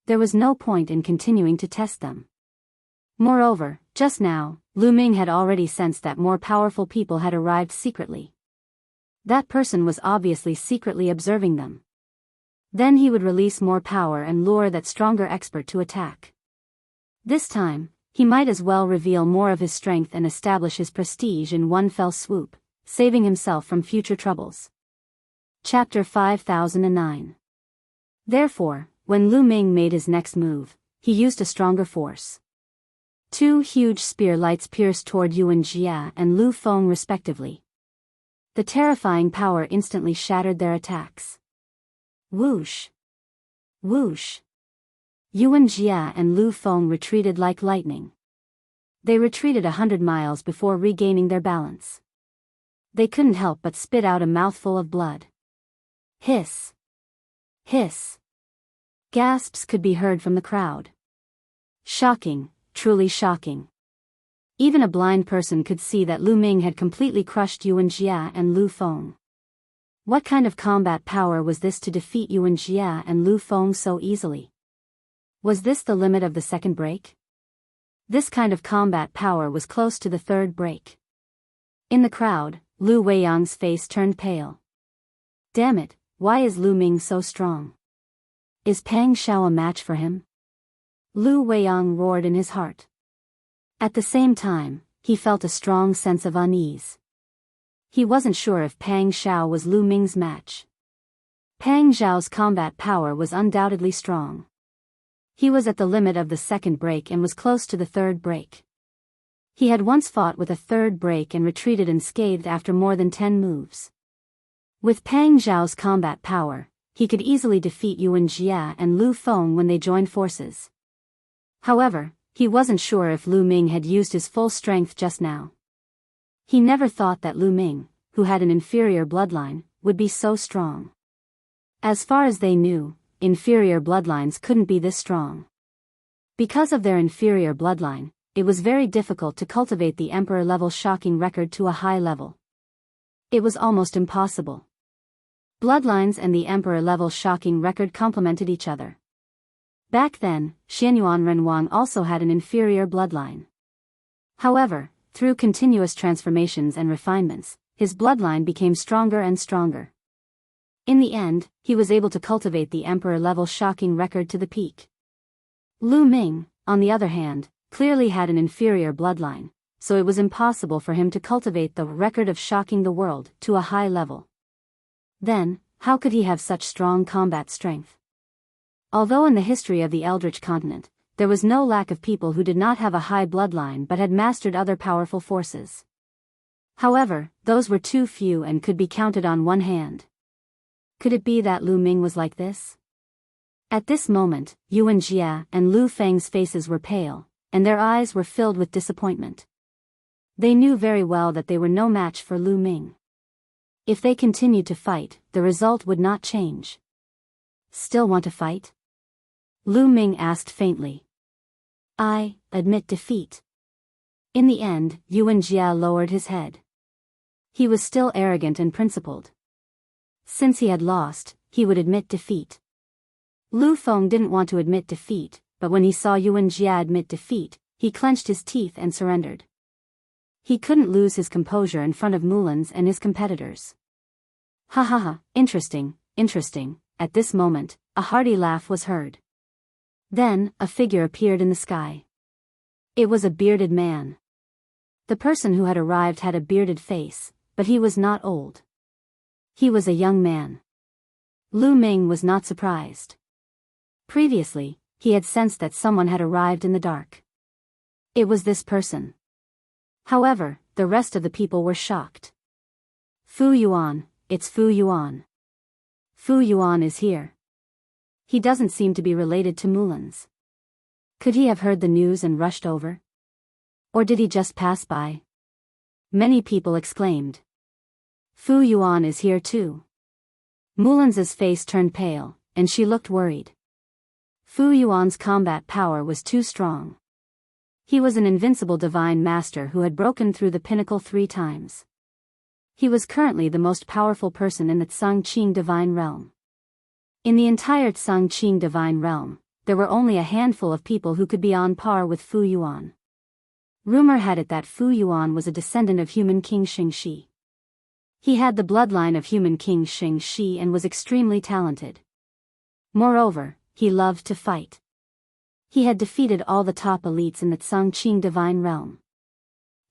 There was no point in continuing to test them. Moreover, just now, Lu Ming had already sensed that more powerful people had arrived secretly. That person was obviously secretly observing them. Then he would release more power and lure that stronger expert to attack. This time, he might as well reveal more of his strength and establish his prestige in one fell swoop, saving himself from future troubles. Chapter 5009. Therefore, when Lu Ming made his next move, he used a stronger force. 2 huge spear lights pierced toward Yuan Jia and Lu Feng respectively. The terrifying power instantly shattered their attacks. Whoosh! Whoosh! Yuan Jia and Lu Feng retreated like lightning. They retreated 100 miles before regaining their balance. They couldn't help but spit out a mouthful of blood. Hiss! Hiss! Gasps could be heard from the crowd. Shocking, truly shocking. Even a blind person could see that Lu Ming had completely crushed Yuan Jia and Lu Feng. What kind of combat power was this to defeat Yuan Jia and Lu Feng so easily? Was this the limit of the second break? This kind of combat power was close to the third break. In the crowd, Lu Weiyang's face turned pale. Damn it, why is Lu Ming so strong? Is Pang Xiao a match for him? Lu Weiyang roared in his heart. At the same time, he felt a strong sense of unease. He wasn't sure if Pang Xiao was Lu Ming's match. Pang Xiao's combat power was undoubtedly strong. He was at the limit of the second break and was close to the third break. He had once fought with a third break and retreated unscathed after more than 10 moves. With Pang Xiao's combat power, he could easily defeat Yuan Jia and Lu Feng when they joined forces. However, he wasn't sure if Lu Ming had used his full strength just now. He never thought that Lu Ming, who had an inferior bloodline, would be so strong. As far as they knew, inferior bloodlines couldn't be this strong. Because of their inferior bloodline, it was very difficult to cultivate the emperor-level shocking record to a high level. It was almost impossible. Bloodlines and the emperor-level shocking record complemented each other. Back then, Xianyuan Renwang also had an inferior bloodline. However, through continuous transformations and refinements, his bloodline became stronger and stronger. In the end, he was able to cultivate the emperor-level shocking record to the peak. Lu Ming, on the other hand, clearly had an inferior bloodline, so it was impossible for him to cultivate the record of shocking the world to a high level. Then, how could he have such strong combat strength? Although in the history of the Eldritch continent, there was no lack of people who did not have a high bloodline but had mastered other powerful forces. However, those were too few and could be counted on one hand. Could it be that Lu Ming was like this? At this moment, Yuan Jia and Lu Feng's faces were pale, and their eyes were filled with disappointment. They knew very well that they were no match for Lu Ming. If they continued to fight, the result would not change. Still want to fight? Lu Ming asked faintly. I admit defeat. In the end, Yuan Jia lowered his head. He was still arrogant and principled. Since he had lost, he would admit defeat. Lu Feng didn't want to admit defeat, but when he saw Yuan Jia admit defeat, he clenched his teeth and surrendered. He couldn't lose his composure in front of Mulan's and his competitors. Ha ha ha, interesting, interesting. At this moment, a hearty laugh was heard. Then, a figure appeared in the sky. It was a bearded man. The person who had arrived had a bearded face, but he was not old. He was a young man. Lu Ming was not surprised. Previously, he had sensed that someone had arrived in the dark. It was this person. However, the rest of the people were shocked. Fu Yuan, it's Fu Yuan. Fu Yuan is here. He doesn't seem to be related to Mulan's. Could he have heard the news and rushed over? Or did he just pass by? Many people exclaimed. Fu Yuan is here too. Mulan's face turned pale, and she looked worried. Fu Yuan's combat power was too strong. He was an invincible divine master who had broken through the pinnacle 3 times. He was currently the most powerful person in the Tsangqing divine realm. In the entire Tsangqing divine realm, there were only a handful of people who could be on par with Fu Yuan. Rumor had it that Fu Yuan was a descendant of human King Xingxi. He had the bloodline of human King Xingxi and was extremely talented. Moreover, he loved to fight. He had defeated all the top elites in the Tsangqing divine realm.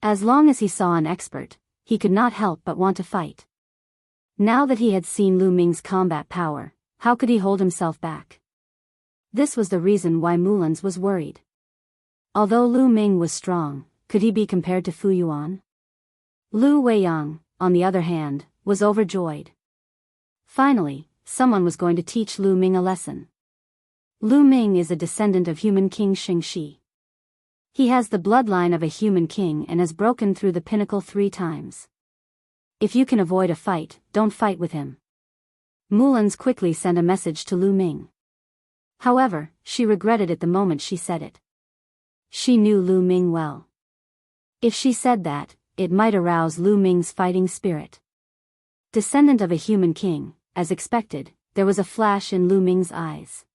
As long as he saw an expert, he could not help but want to fight. Now that he had seen Lu Ming's combat power, how could he hold himself back? This was the reason why Mulan's was worried. Although Lu Ming was strong, could he be compared to Fu Yuan? Lu Weiyang, on the other hand, was overjoyed. Finally, someone was going to teach Lu Ming a lesson. Lu Ming is a descendant of human King Xingxi. He has the bloodline of a human king and has broken through the pinnacle 3 times. If you can avoid a fight, don't fight with him. Mulan's quickly sent a message to Lu Ming. However, she regretted it the moment she said it. She knew Lu Ming well. If she said that, it might arouse Lu Ming's fighting spirit. Descendant of a human king, as expected, there was a flash in Lu Ming's eyes.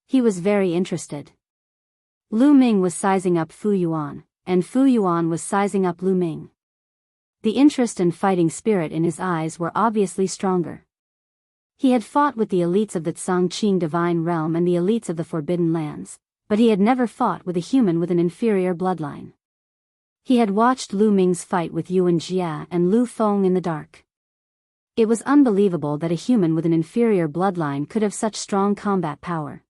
He was very interested. Lu Ming was sizing up Fu Yuan, and Fu Yuan was sizing up Lu Ming. The interest and fighting spirit in his eyes were obviously stronger. He had fought with the elites of the Tsangqing divine realm and the elites of the Forbidden Lands, but he had never fought with a human with an inferior bloodline. He had watched Lu Ming's fight with Yuan Jia and Lu Feng in the dark. It was unbelievable that a human with an inferior bloodline could have such strong combat power.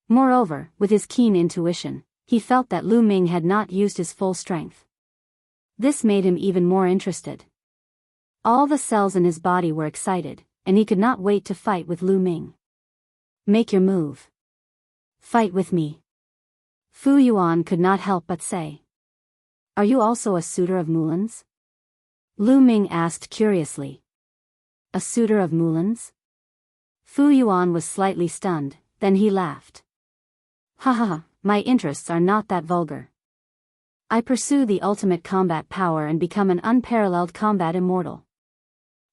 Moreover, with his keen intuition, he felt that Lu Ming had not used his full strength. This made him even more interested. All the cells in his body were excited, and he could not wait to fight with Lu Ming. Make your move. Fight with me. Fu Yuan could not help but say. Are you also a suitor of Mulan's? Lu Ming asked curiously. A suitor of Mulan's? Fu Yuan was slightly stunned, then he laughed. Ha ha ha, my interests are not that vulgar. I pursue the ultimate combat power and become an unparalleled combat immortal.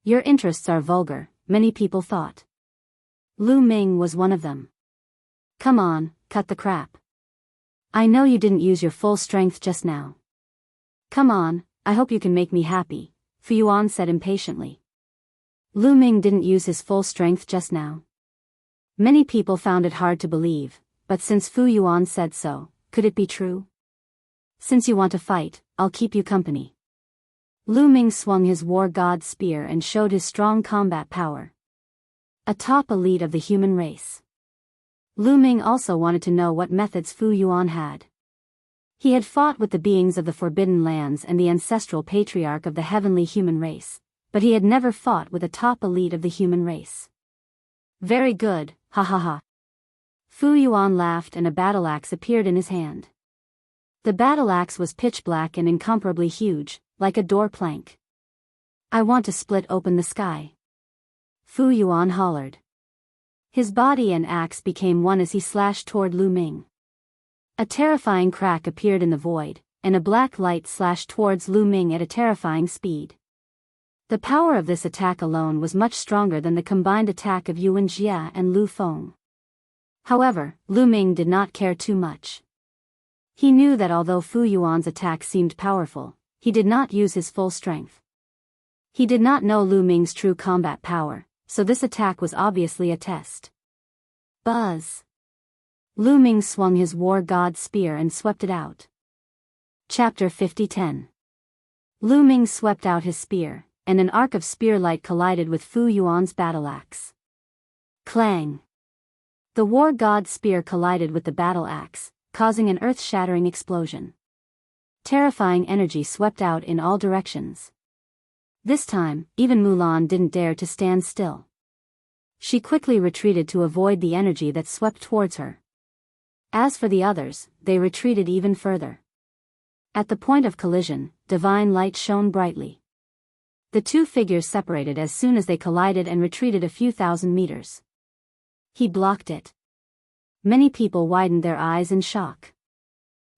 Your interests are vulgar, many people thought. Lu Ming was one of them. Come on, cut the crap. I know you didn't use your full strength just now. Come on, I hope you can make me happy, Fu Yuan said impatiently. Lu Ming didn't use his full strength just now. Many people found it hard to believe, but since Fu Yuan said so, could it be true? Since you want to fight, I'll keep you company. Lu Ming swung his war god spear and showed his strong combat power. A top elite of the human race. Lu Ming also wanted to know what methods Fu Yuan had. He had fought with the beings of the Forbidden Lands and the ancestral patriarch of the heavenly human race, but he had never fought with a top elite of the human race. Very good, ha ha ha. Fu Yuan laughed and a battle axe appeared in his hand. The battle axe was pitch black and incomparably huge, like a door plank. I want to split open the sky. Fu Yuan hollered. His body and axe became one as he slashed toward Lu Ming. A terrifying crack appeared in the void, and a black light slashed towards Lu Ming at a terrifying speed. The power of this attack alone was much stronger than the combined attack of Yuan Jia and Lu Feng. However, Lu Ming did not care too much. He knew that although Fu Yuan's attack seemed powerful, he did not use his full strength. He did not know Lu Ming's true combat power, so this attack was obviously a test. Buzz! Lu Ming swung his war god spear and swept it out. Chapter 50-10. Lu Ming swept out his spear, and an arc of spear light collided with Fu Yuan's battle axe. Clang! The war god spear collided with the battle axe, causing an earth-shattering explosion. Terrifying energy swept out in all directions. This time, even Mulan didn't dare to stand still. She quickly retreated to avoid the energy that swept towards her. As for the others, they retreated even further. At the point of collision, divine light shone brightly. The two figures separated as soon as they collided and retreated a few thousand meters. He blocked it. Many people widened their eyes in shock.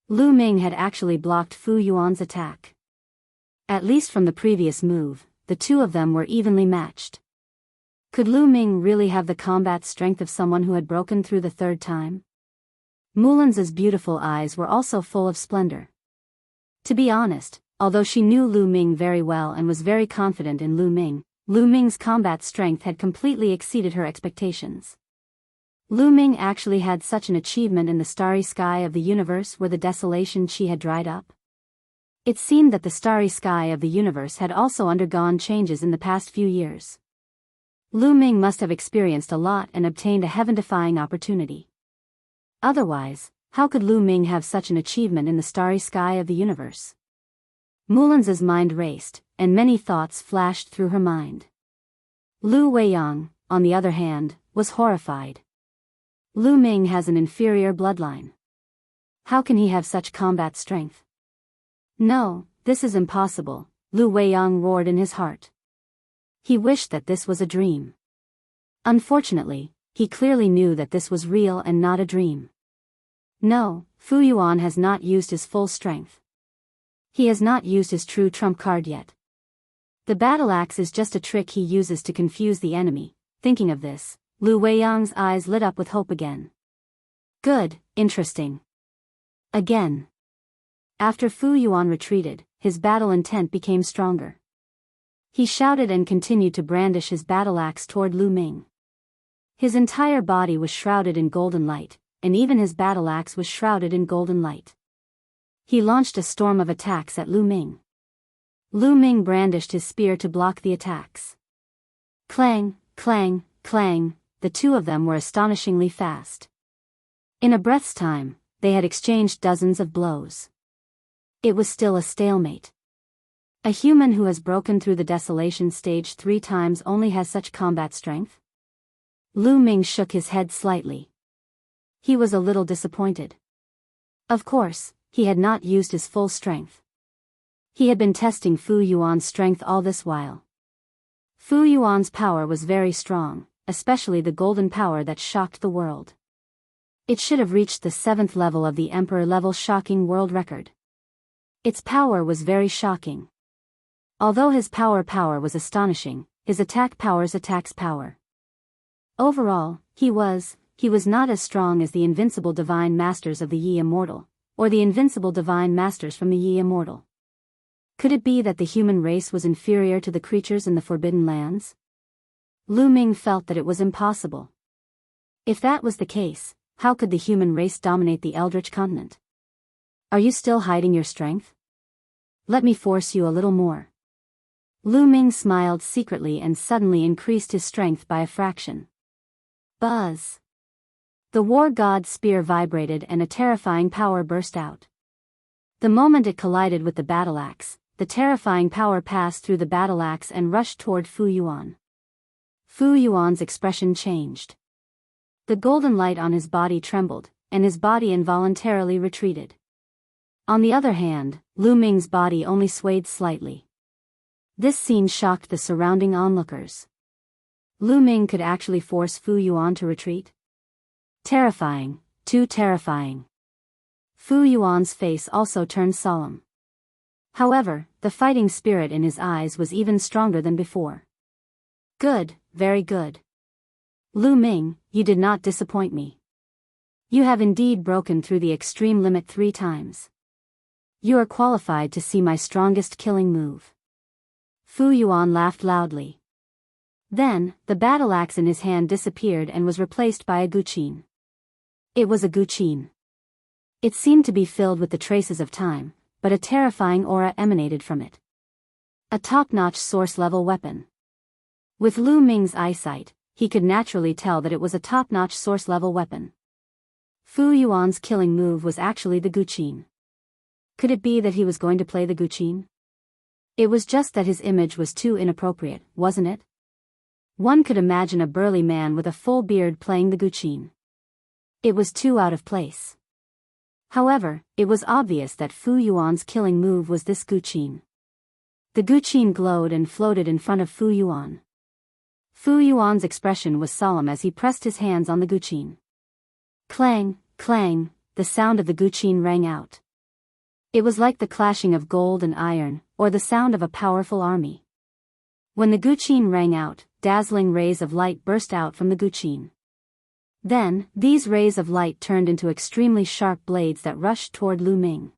Lu Ming had actually blocked Fu Yuan's attack. At least from the previous move, the two of them were evenly matched. Could Lu Ming really have the combat strength of someone who had broken through the third time? Mulan's beautiful eyes were also full of splendor. To be honest, although she knew Lu Ming very well and was very confident in Lu Ming's combat strength had completely exceeded her expectations. Lu Ming actually had such an achievement in the starry sky of the universe where the desolation she had dried up. It seemed that the starry sky of the universe had also undergone changes in the past few years. Lu Ming must have experienced a lot and obtained a heaven-defying opportunity. Otherwise, how could Lu Ming have such an achievement in the starry sky of the universe? Mulan's mind raced, and many thoughts flashed through her mind. Lu Weiyang, on the other hand, was horrified. Lu Ming has an inferior bloodline. How can he have such combat strength? No, this is impossible, Lu Weiyang roared in his heart. He wished that this was a dream. Unfortunately, he clearly knew that this was real and not a dream. No, Fu Yuan has not used his full strength. He has not used his true trump card yet. The battle axe is just a trick he uses to confuse the enemy. Thinking of this, Lu Weiyang's eyes lit up with hope again. Good, interesting. Again. After Fu Yuan retreated, his battle intent became stronger. He shouted and continued to brandish his battle axe toward Lu Ming. His entire body was shrouded in golden light, and even his battle axe was shrouded in golden light. He launched a storm of attacks at Lu Ming. Lu Ming brandished his spear to block the attacks. Clang, clang, clang, the two of them were astonishingly fast. In a breath's time, they had exchanged dozens of blows. It was still a stalemate. A human who has broken through the desolation stage 3 times only has such combat strength? Lu Ming shook his head slightly. He was a little disappointed. Of course, he had not used his full strength. He had been testing Fu Yuan's strength all this while. Fu Yuan's power was very strong, especially the golden power that shocked the world. It should have reached the 7th level of the Emperor level shocking world record. Its power was very shocking. Although his power was astonishing, his attack power. Overall, he was not as strong as the invincible divine masters of the Yi Immortal, or the invincible divine masters from the Yi Immortal. Could it be that the human race was inferior to the creatures in the Forbidden Lands? Lu Ming felt that it was impossible. If that was the case, how could the human race dominate the Eldritch continent? Are you still hiding your strength? Let me force you a little more. Lu Ming smiled secretly and suddenly increased his strength by a fraction. Buzz! The war god's spear vibrated and a terrifying power burst out. The moment it collided with the battle axe, the terrifying power passed through the battle axe and rushed toward Fu Yuan. Fu Yuan's expression changed. The golden light on his body trembled, and his body involuntarily retreated. On the other hand, Lu Ming's body only swayed slightly. This scene shocked the surrounding onlookers. Lu Ming could actually force Fu Yuan to retreat? Terrifying, too terrifying. Fu Yuan's face also turned solemn. However, the fighting spirit in his eyes was even stronger than before. Good, very good. Lu Ming, you did not disappoint me. You have indeed broken through the extreme limit 3 times. You are qualified to see my strongest killing move. Fu Yuan laughed loudly. Then, the battle axe in his hand disappeared and was replaced by a guqin. It was a guqin. It seemed to be filled with the traces of time, but a terrifying aura emanated from it. A top-notch source-level weapon. With Lu Ming's eyesight, he could naturally tell that it was a top-notch source-level weapon. Fu Yuan's killing move was actually the guqin. Could it be that he was going to play the guqin? It was just that his image was too inappropriate, wasn't it? One could imagine a burly man with a full beard playing the guqin. It was too out of place. However, it was obvious that Fu Yuan's killing move was this guqin. The guqin glowed and floated in front of Fu Yuan. Fu Yuan's expression was solemn as he pressed his hands on the guqin. Clang, clang, the sound of the guqin rang out. It was like the clashing of gold and iron, or the sound of a powerful army. When the guqin rang out, dazzling rays of light burst out from the guqin. Then, these rays of light turned into extremely sharp blades that rushed toward Lu Ming.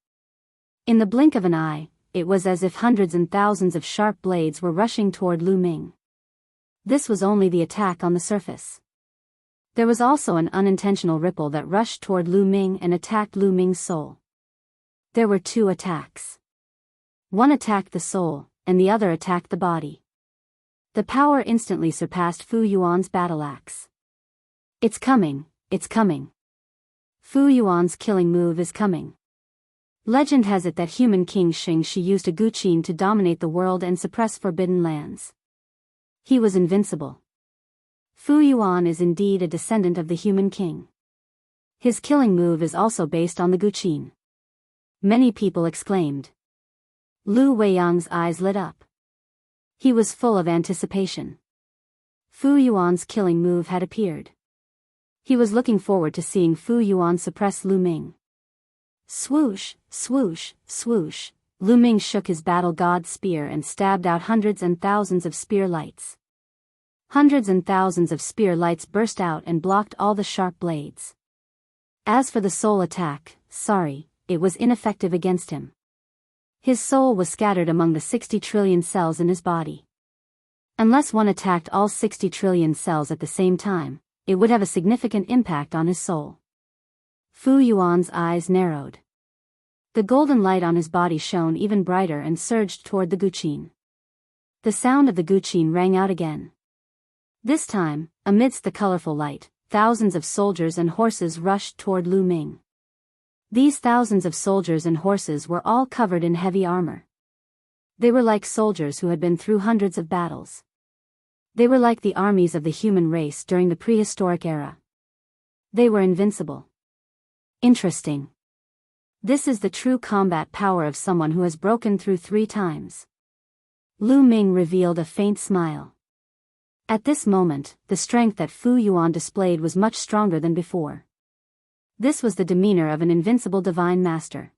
In the blink of an eye, it was as if hundreds and thousands of sharp blades were rushing toward Lu Ming. This was only the attack on the surface. There was also an unintentional ripple that rushed toward Lu Ming and attacked Lu Ming's soul. There were 2 attacks. One attacked the soul, and the other attacked the body. The power instantly surpassed Fu Yuan's battle axe. It's coming, it's coming. Fu Yuan's killing move is coming. Legend has it that human king Xing Shi used a guqin to dominate the world and suppress forbidden lands. He was invincible. Fu Yuan is indeed a descendant of the human king. His killing move is also based on the guqin. Many people exclaimed. Lu Weiyang's eyes lit up. He was full of anticipation. Fu Yuan's killing move had appeared. He was looking forward to seeing Fu Yuan suppress Lu Ming. Swoosh, swoosh, swoosh, Lu Ming shook his battle god spear and stabbed out hundreds and thousands of spear lights. Hundreds and thousands of spear lights burst out and blocked all the sharp blades. As for the soul attack, sorry, it was ineffective against him. His soul was scattered among the 60 trillion cells in his body. Unless one attacked all 60 trillion cells at the same time, it would have a significant impact on his soul. Fu Yuan's eyes narrowed. The golden light on his body shone even brighter and surged toward the guqin. The sound of the guqin rang out again. This time, amidst the colorful light, thousands of soldiers and horses rushed toward Lu Ming. These thousands of soldiers and horses were all covered in heavy armor. They were like soldiers who had been through hundreds of battles. They were like the armies of the human race during the prehistoric era. They were invincible. Interesting. This is the true combat power of someone who has broken through 3 times. Lu Ming revealed a faint smile. At this moment, the strength that Fu Yuan displayed was much stronger than before. This was the demeanor of an invincible divine master.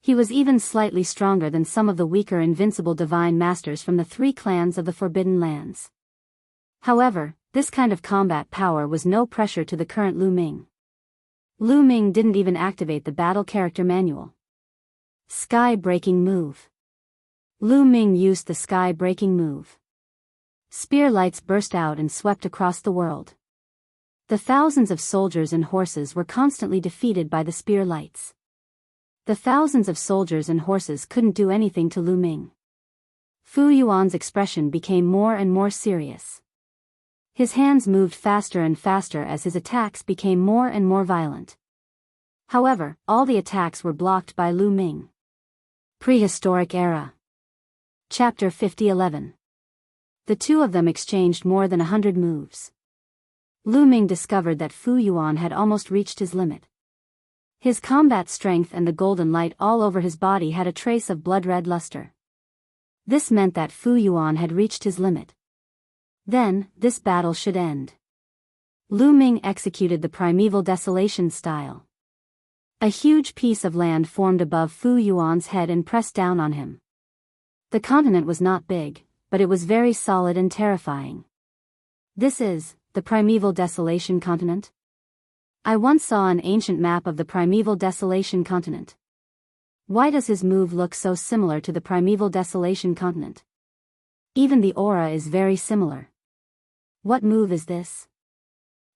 He was even slightly stronger than some of the weaker invincible divine masters from the 3 clans of the Forbidden Lands. However, this kind of combat power was no pressure to the current Lu Ming. Lu Ming didn't even activate the battle character manual. Sky-breaking move. Lu Ming used the sky-breaking move. Spear lights burst out and swept across the world. The thousands of soldiers and horses were constantly defeated by the spear lights. The thousands of soldiers and horses couldn't do anything to Lu Ming. Fu Yuan's expression became more and more serious. His hands moved faster and faster as his attacks became more and more violent. However, all the attacks were blocked by Lu Ming. Prehistoric Era. Chapter 5011. The two of them exchanged more than 100 moves. Lu Ming discovered that Fu Yuan had almost reached his limit. His combat strength and the golden light all over his body had a trace of blood-red luster. This meant that Fu Yuan had reached his limit. Then, this battle should end. Lu Ming executed the primeval desolation style. A huge piece of land formed above Fu Yuan's head and pressed down on him. The continent was not big, but it was very solid and terrifying. This is the primeval desolation continent? I once saw an ancient map of the primeval desolation continent. Why does his move look so similar to the primeval desolation continent? Even the aura is very similar. What move is this?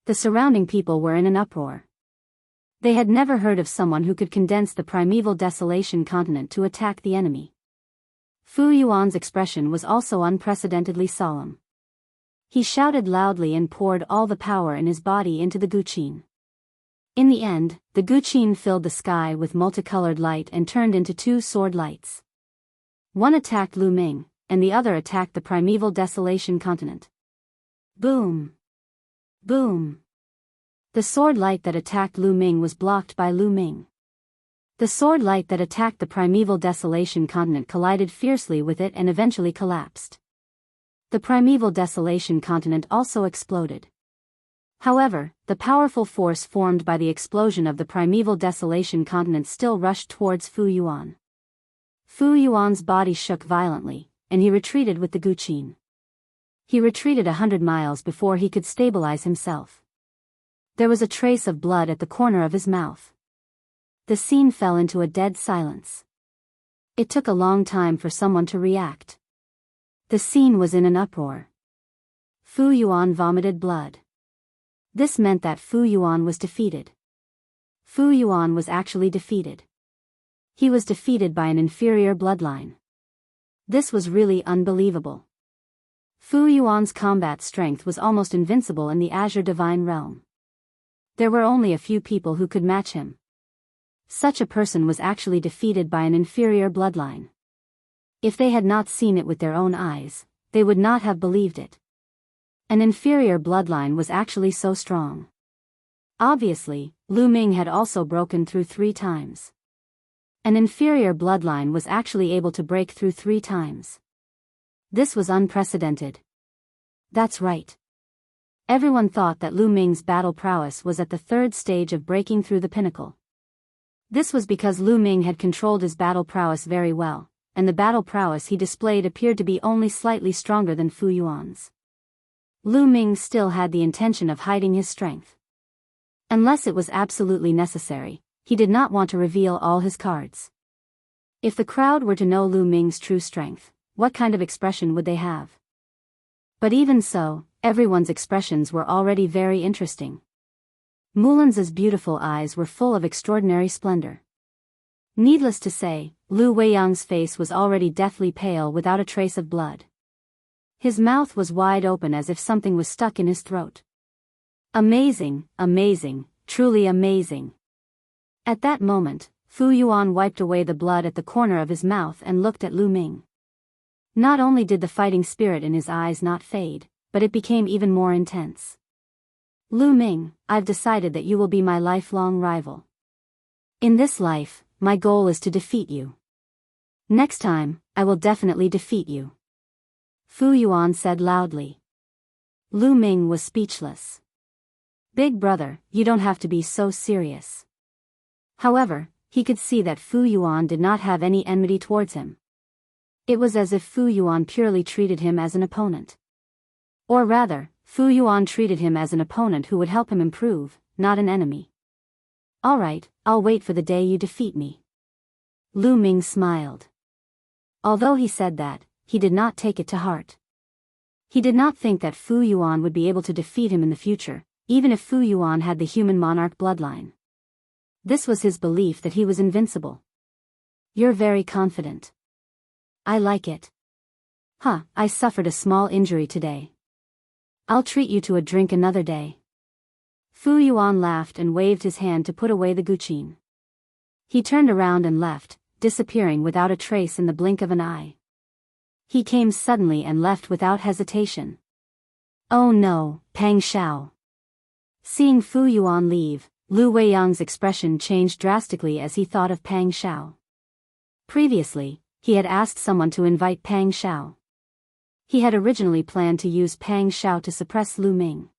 The surrounding people were in an uproar. They had never heard of someone who could condense the primeval desolation continent to attack the enemy. Fu Yuan's expression was also unprecedentedly solemn. He shouted loudly and poured all the power in his body into the Guqin. In the end, the Guqin filled the sky with multicolored light and turned into two sword lights. One attacked Lu Ming, and the other attacked the primeval desolation continent. Boom! Boom! The sword light that attacked Lu Ming was blocked by Lu Ming. The sword light that attacked the primeval desolation continent collided fiercely with it and eventually collapsed. The primeval desolation continent also exploded. However, the powerful force formed by the explosion of the primeval desolation continent still rushed towards Fu Yuan. Fu Yuan's body shook violently, and he retreated with the Guqin. He retreated 100 miles before he could stabilize himself. There was a trace of blood at the corner of his mouth. The scene fell into a dead silence. It took a long time for someone to react. The scene was in an uproar. Fu Yuan vomited blood. This meant that Fu Yuan was defeated. Fu Yuan was actually defeated. He was defeated by an inferior bloodline. This was really unbelievable. Fu Yuan's combat strength was almost invincible in the Azure Divine Realm. There were only a few people who could match him. Such a person was actually defeated by an inferior bloodline. If they had not seen it with their own eyes, they would not have believed it. An inferior bloodline was actually so strong. Obviously, Lu Ming had also broken through 3 times. An inferior bloodline was actually able to break through 3 times. This was unprecedented. That's right. Everyone thought that Lu Ming's battle prowess was at the 3rd stage of breaking through the pinnacle. This was because Lu Ming had controlled his battle prowess very well, and the battle prowess he displayed appeared to be only slightly stronger than Fu Yuan's. Lu Ming still had the intention of hiding his strength. Unless it was absolutely necessary, he did not want to reveal all his cards. If the crowd were to know Lu Ming's true strength, what kind of expression would they have? But even so, everyone's expressions were already very interesting. Mulan's beautiful eyes were full of extraordinary splendor. Needless to say, Lu Weiyang's face was already deathly pale without a trace of blood. His mouth was wide open as if something was stuck in his throat. Amazing, amazing, truly amazing. At that moment, Fu Yuan wiped away the blood at the corner of his mouth and looked at Lu Ming. Not only did the fighting spirit in his eyes not fade, but it became even more intense. Lu Ming, I've decided that you will be my lifelong rival. In this life, my goal is to defeat you. Next time, I will definitely defeat you. Fu Yuan said loudly. Lu Ming was speechless. Big brother, you don't have to be so serious. However, he could see that Fu Yuan did not have any enmity towards him. It was as if Fu Yuan purely treated him as an opponent. Or rather, Fu Yuan treated him as an opponent who would help him improve, not an enemy. Alright, I'll wait for the day you defeat me. Lu Ming smiled. Although he said that, he did not take it to heart. He did not think that Fu Yuan would be able to defeat him in the future, even if Fu Yuan had the human monarch bloodline. This was his belief that he was invincible. You're very confident. I like it. I suffered a small injury today. I'll treat you to a drink another day. Fu Yuan laughed and waved his hand to put away the guqin. He turned around and left, disappearing without a trace in the blink of an eye. He came suddenly and left without hesitation. Oh no, Pang Xiao. Seeing Fu Yuan leave, Lu Weiyang's expression changed drastically as he thought of Pang Xiao. Previously, he had asked someone to invite Pang Xiao. He had originally planned to use Pang Xiao to suppress Lu Ming.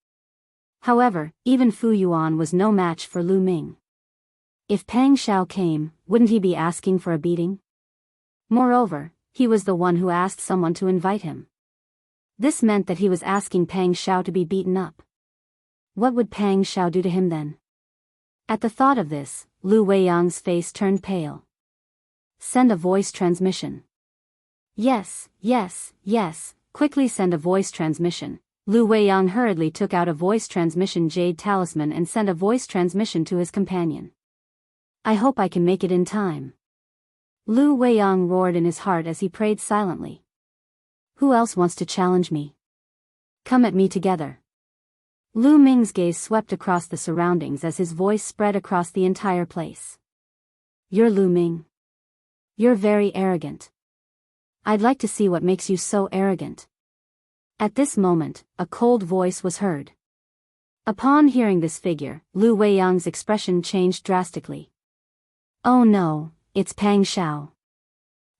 However, even Fu Yuan was no match for Lu Ming. If Pang Xiao came, wouldn't he be asking for a beating? Moreover, he was the one who asked someone to invite him. This meant that he was asking Pang Xiao to be beaten up. What would Pang Xiao do to him then? At the thought of this, Lu Weiyang's face turned pale. Send a voice transmission. Yes, quickly send a voice transmission. Lu Weiyang hurriedly took out a voice transmission jade talisman and sent a voice transmission to his companion. I hope I can make it in time. Lu Weiyang roared in his heart as he prayed silently. Who else wants to challenge me? Come at me together. Lu Ming's gaze swept across the surroundings as his voice spread across the entire place. You're Lu Ming. You're very arrogant. I'd like to see what makes you so arrogant. At this moment, a cold voice was heard. Upon hearing this figure, Lu Weiyang's expression changed drastically. Oh no, it's Pang Xiao.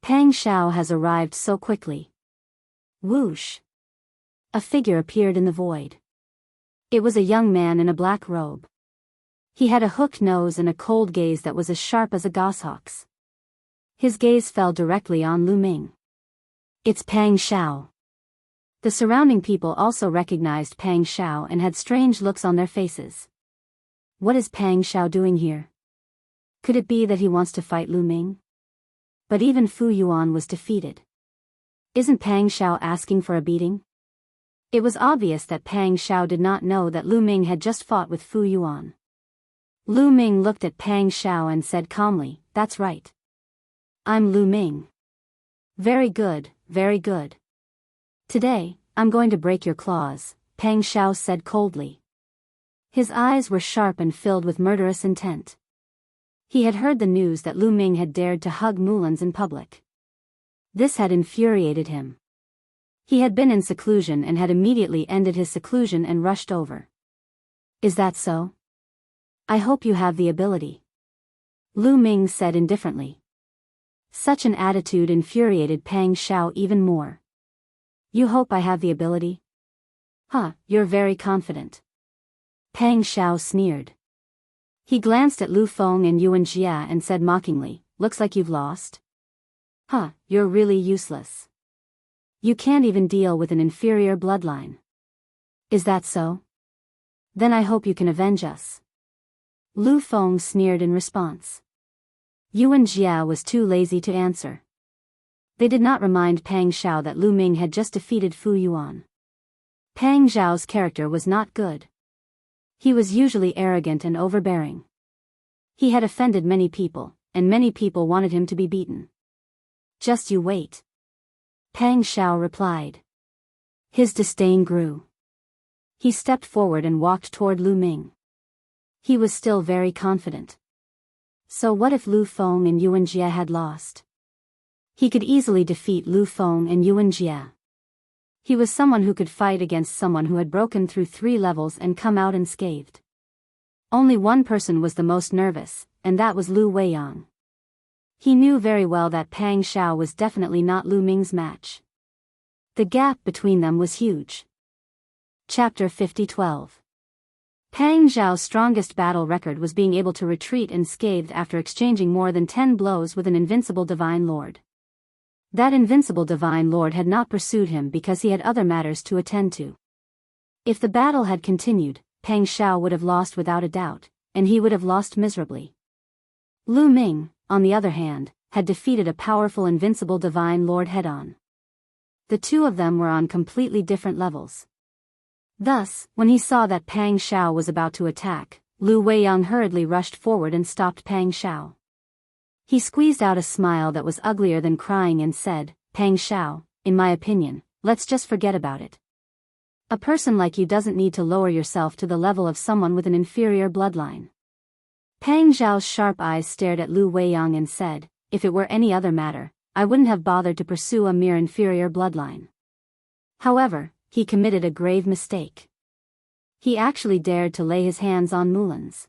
Pang Xiao has arrived so quickly. Whoosh! A figure appeared in the void. It was a young man in a black robe. He had a hooked nose and a cold gaze that was as sharp as a goshawk's. His gaze fell directly on Lu Ming. It's Pang Xiao. The surrounding people also recognized Pang Xiao and had strange looks on their faces. What is Pang Xiao doing here? Could it be that he wants to fight Lu Ming? But even Fu Yuan was defeated. Isn't Pang Xiao asking for a beating? It was obvious that Pang Xiao did not know that Lu Ming had just fought with Fu Yuan. Lu Ming looked at Pang Xiao and said calmly, "That's right. I'm Lu Ming." Very good, very good. Today, I'm going to break your claws, Pang Xiao said coldly. His eyes were sharp and filled with murderous intent. He had heard the news that Lu Ming had dared to hug Mulans in public. This had infuriated him. He had been in seclusion and had immediately ended his seclusion and rushed over. Is that so? I hope you have the ability. Lu Ming said indifferently. Such an attitude infuriated Pang Xiao even more. You hope I have the ability? You're very confident. Pang Xiao sneered. He glanced at Lu Feng and Yuan Jia and said mockingly, looks like you've lost. You're really useless. You can't even deal with an inferior bloodline. Is that so? Then I hope you can avenge us. Lu Feng sneered in response. Yuan Jia was too lazy to answer. They did not remind Pang Xiao that Lu Ming had just defeated Fu Yuan. Pang Xiao's character was not good. He was usually arrogant and overbearing. He had offended many people, and many people wanted him to be beaten. Just you wait. Pang Xiao replied. His disdain grew. He stepped forward and walked toward Lu Ming. He was still very confident. So what if Lu Feng and Yuan Jia had lost? He could easily defeat Lu Feng and Yuan Jia. He was someone who could fight against someone who had broken through 3 levels and come out unscathed. Only one person was the most nervous, and that was Lu Weiyang. He knew very well that Pang Xiao was definitely not Lu Ming's match. The gap between them was huge. Chapter 50:12. Pang Xiao's strongest battle record was being able to retreat unscathed after exchanging more than 10 blows with an invincible Divine Lord. That invincible Divine Lord had not pursued him because he had other matters to attend to. If the battle had continued, Pang Xiao would have lost without a doubt, and he would have lost miserably. Lu Ming, on the other hand, had defeated a powerful invincible Divine Lord head-on. The two of them were on completely different levels. Thus, when he saw that Pang Xiao was about to attack, Lu Weiyang hurriedly rushed forward and stopped Pang Xiao. He squeezed out a smile that was uglier than crying and said, "Pang Xiao, in my opinion, let's just forget about it. A person like you doesn't need to lower yourself to the level of someone with an inferior bloodline." Pang Xiao's sharp eyes stared at Lu Weiyang and said, "If it were any other matter, I wouldn't have bothered to pursue a mere inferior bloodline." However, he committed a grave mistake. He actually dared to lay his hands on Mulan's.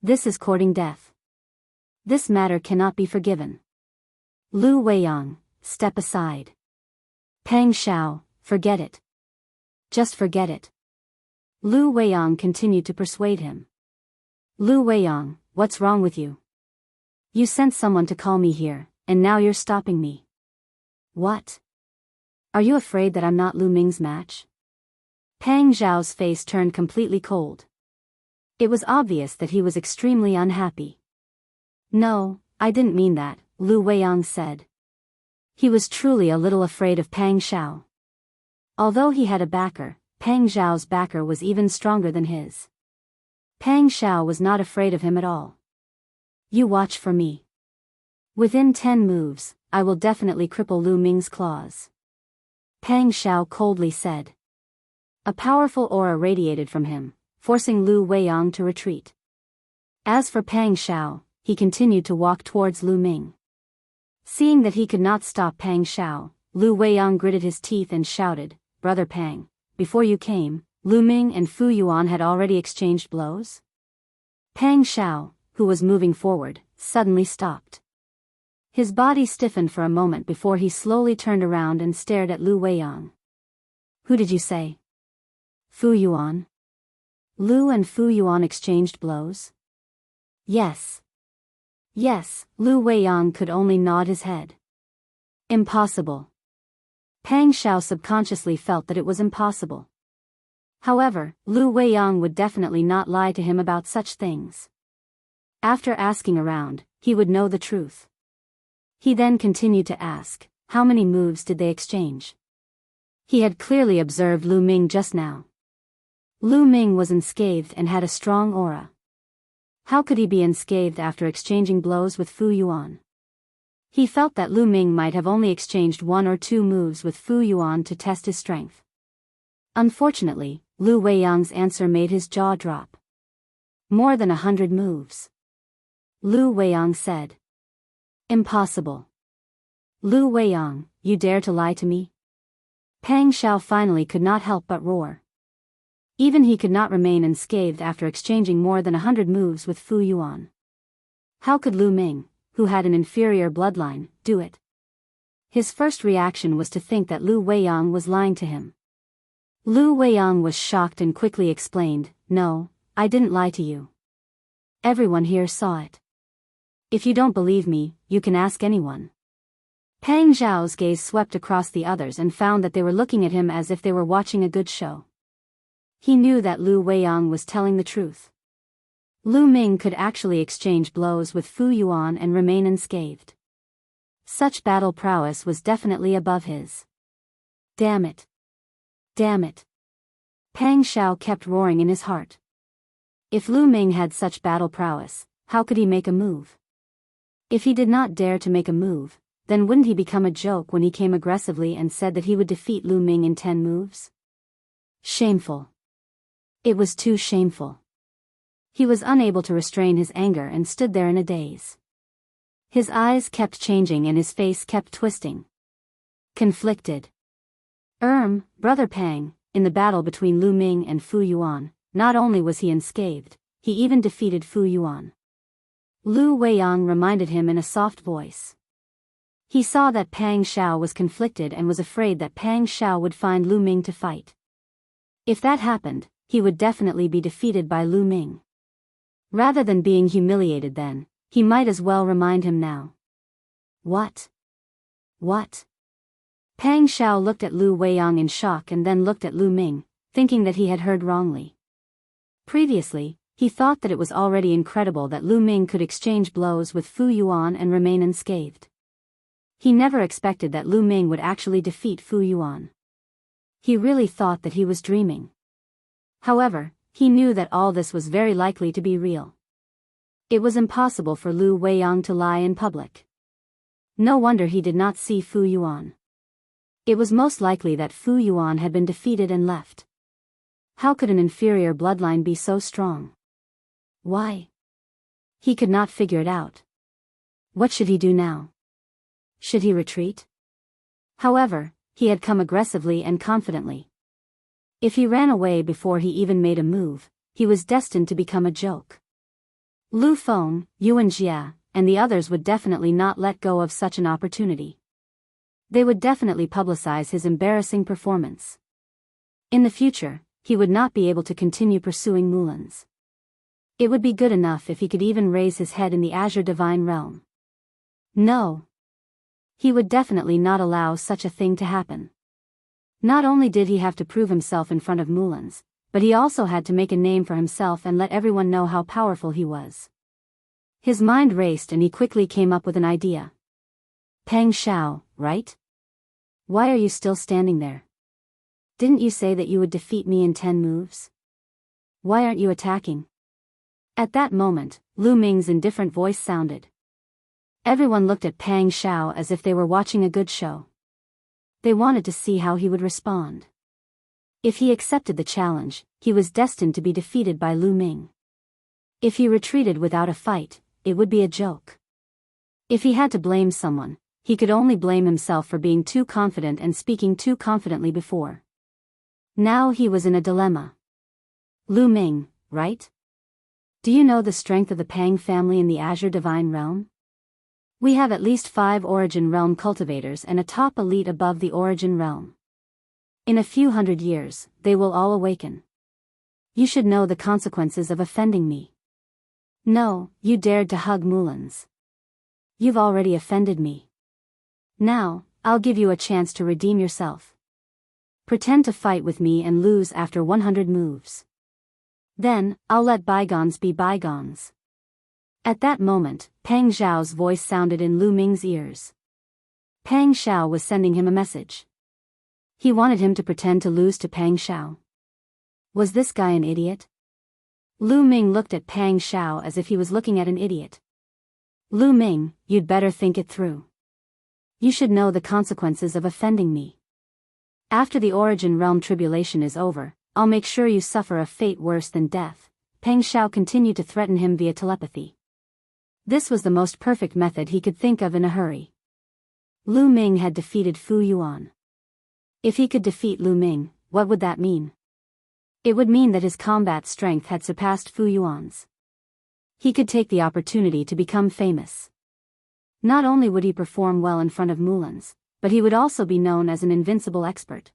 This is courting death. This matter cannot be forgiven. Lu Weiyang, step aside. Pang Xiao, forget it. Just forget it. Lu Weiyang continued to persuade him. Lu Weiyang, what's wrong with you? You sent someone to call me here, and now you're stopping me. What? Are you afraid that I'm not Lu Ming's match? Pang Xiao's face turned completely cold. It was obvious that he was extremely unhappy. No, I didn't mean that, Lu Weiyang said. He was truly a little afraid of Pang Xiao. Although he had a backer, Pang Xiao's backer was even stronger than his. Pang Xiao was not afraid of him at all. You watch for me. Within 10 moves, I will definitely cripple Lu Ming's claws. Pang Xiao coldly said. A powerful aura radiated from him, forcing Lu Weiyang to retreat. As for Pang Xiao, he continued to walk towards Lu Ming. Seeing that he could not stop Pang Xiao, Lu Weiyang gritted his teeth and shouted, "Brother Pang, before you came, Lu Ming and Fu Yuan had already exchanged blows?" Pang Xiao, who was moving forward, suddenly stopped. His body stiffened for a moment before he slowly turned around and stared at Lu Weiyang. "Who did you say?" "Fu Yuan." Lu and Fu Yuan exchanged blows? Yes. Yes, Lu Weiyang could only nod his head. Impossible. Pang Xiao subconsciously felt that it was impossible. However, Lu Weiyang would definitely not lie to him about such things. After asking around, he would know the truth. He then continued to ask, how many moves did they exchange? He had clearly observed Lu Ming just now. Lu Ming was unscathed and had a strong aura. How could he be unscathed after exchanging blows with Fu Yuan? He felt that Lu Ming might have only exchanged 1 or 2 moves with Fu Yuan to test his strength. Unfortunately, Lu Weiyang's answer made his jaw drop. More than 100 moves. Lu Weiyang said. Impossible. Lu Weiyang, you dare to lie to me? Pang Xiao finally could not help but roar. Even he could not remain unscathed after exchanging more than 100 moves with Fu Yuan. How could Lu Ming, who had an inferior bloodline, do it? His first reaction was to think that Lu Weiyang was lying to him. Lu Weiyang was shocked and quickly explained, "No, I didn't lie to you. Everyone here saw it. If you don't believe me, you can ask anyone." Pang Xiao's gaze swept across the others and found that they were looking at him as if they were watching a good show. He knew that Lu Weiyang was telling the truth. Lu Ming could actually exchange blows with Fu Yuan and remain unscathed. Such battle prowess was definitely above his. Damn it. Damn it. Pang Xiao kept roaring in his heart. If Lu Ming had such battle prowess, how could he make a move? If he did not dare to make a move, then wouldn't he become a joke when he came aggressively and said that he would defeat Lu Ming in 10 moves? Shameful. It was too shameful. He was unable to restrain his anger and stood there in a daze. His eyes kept changing and his face kept twisting. Conflicted. Brother Pang, in the battle between Lu Ming and Fu Yuan, not only was he unscathed, he even defeated Fu Yuan. Lu Weiyang reminded him in a soft voice. He saw that Pang Xiao was conflicted and was afraid that Pang Xiao would find Lu Ming to fight. If that happened, he would definitely be defeated by Lu Ming. Rather than being humiliated then, he might as well remind him now. What? What? Pang Xiao looked at Lu Weiyang in shock and then looked at Lu Ming, thinking that he had heard wrongly. Previously, he thought that it was already incredible that Lu Ming could exchange blows with Fu Yuan and remain unscathed. He never expected that Lu Ming would actually defeat Fu Yuan. He really thought that he was dreaming. However, he knew that all this was very likely to be real. It was impossible for Lu Weiyang to lie in public. No wonder he did not see Fu Yuan. It was most likely that Fu Yuan had been defeated and left. How could an inferior bloodline be so strong? Why? He could not figure it out. What should he do now? Should he retreat? However, he had come aggressively and confidently. If he ran away before he even made a move, he was destined to become a joke. Lu Feng, Yuan Jia, and the others would definitely not let go of such an opportunity. They would definitely publicize his embarrassing performance. In the future, he would not be able to continue pursuing Mulans. It would be good enough if he could even raise his head in the Azure Divine Realm. No. He would definitely not allow such a thing to happen. Not only did he have to prove himself in front of Mulans, but he also had to make a name for himself and let everyone know how powerful he was. His mind raced and he quickly came up with an idea. Peng Shao, right? Why are you still standing there? Didn't you say that you would defeat me in 10 moves? Why aren't you attacking? At that moment, Lu Ming's indifferent voice sounded. Everyone looked at Peng Shao as if they were watching a good show. They wanted to see how he would respond. If he accepted the challenge, he was destined to be defeated by Lu Ming. If he retreated without a fight, it would be a joke. If he had to blame someone, he could only blame himself for being too confident and speaking too confidently before. Now he was in a dilemma. Lu Ming, right? Do you know the strength of the Pang family in the Azure Divine Realm? We have at least 5 Origin Realm cultivators and a top elite above the Origin Realm. In a few hundred years, they will all awaken. You should know the consequences of offending me. No, you dared to hug Mulans. You've already offended me. Now, I'll give you a chance to redeem yourself. Pretend to fight with me and lose after 100 moves. Then, I'll let bygones be bygones. At that moment, Peng Zhao's voice sounded in Lu Ming's ears. Peng Shao was sending him a message. He wanted him to pretend to lose to Peng Shao. Was this guy an idiot? Lu Ming looked at Peng Shao as if he was looking at an idiot. Lu Ming, you'd better think it through. You should know the consequences of offending me. After the Origin Realm tribulation is over, I'll make sure you suffer a fate worse than death. Peng Shao continued to threaten him via telepathy. This was the most perfect method he could think of in a hurry. Lu Ming had defeated Fu Yuan. If he could defeat Lu Ming, what would that mean? It would mean that his combat strength had surpassed Fu Yuan's. He could take the opportunity to become famous. Not only would he perform well in front of Mulans, but he would also be known as an invincible expert.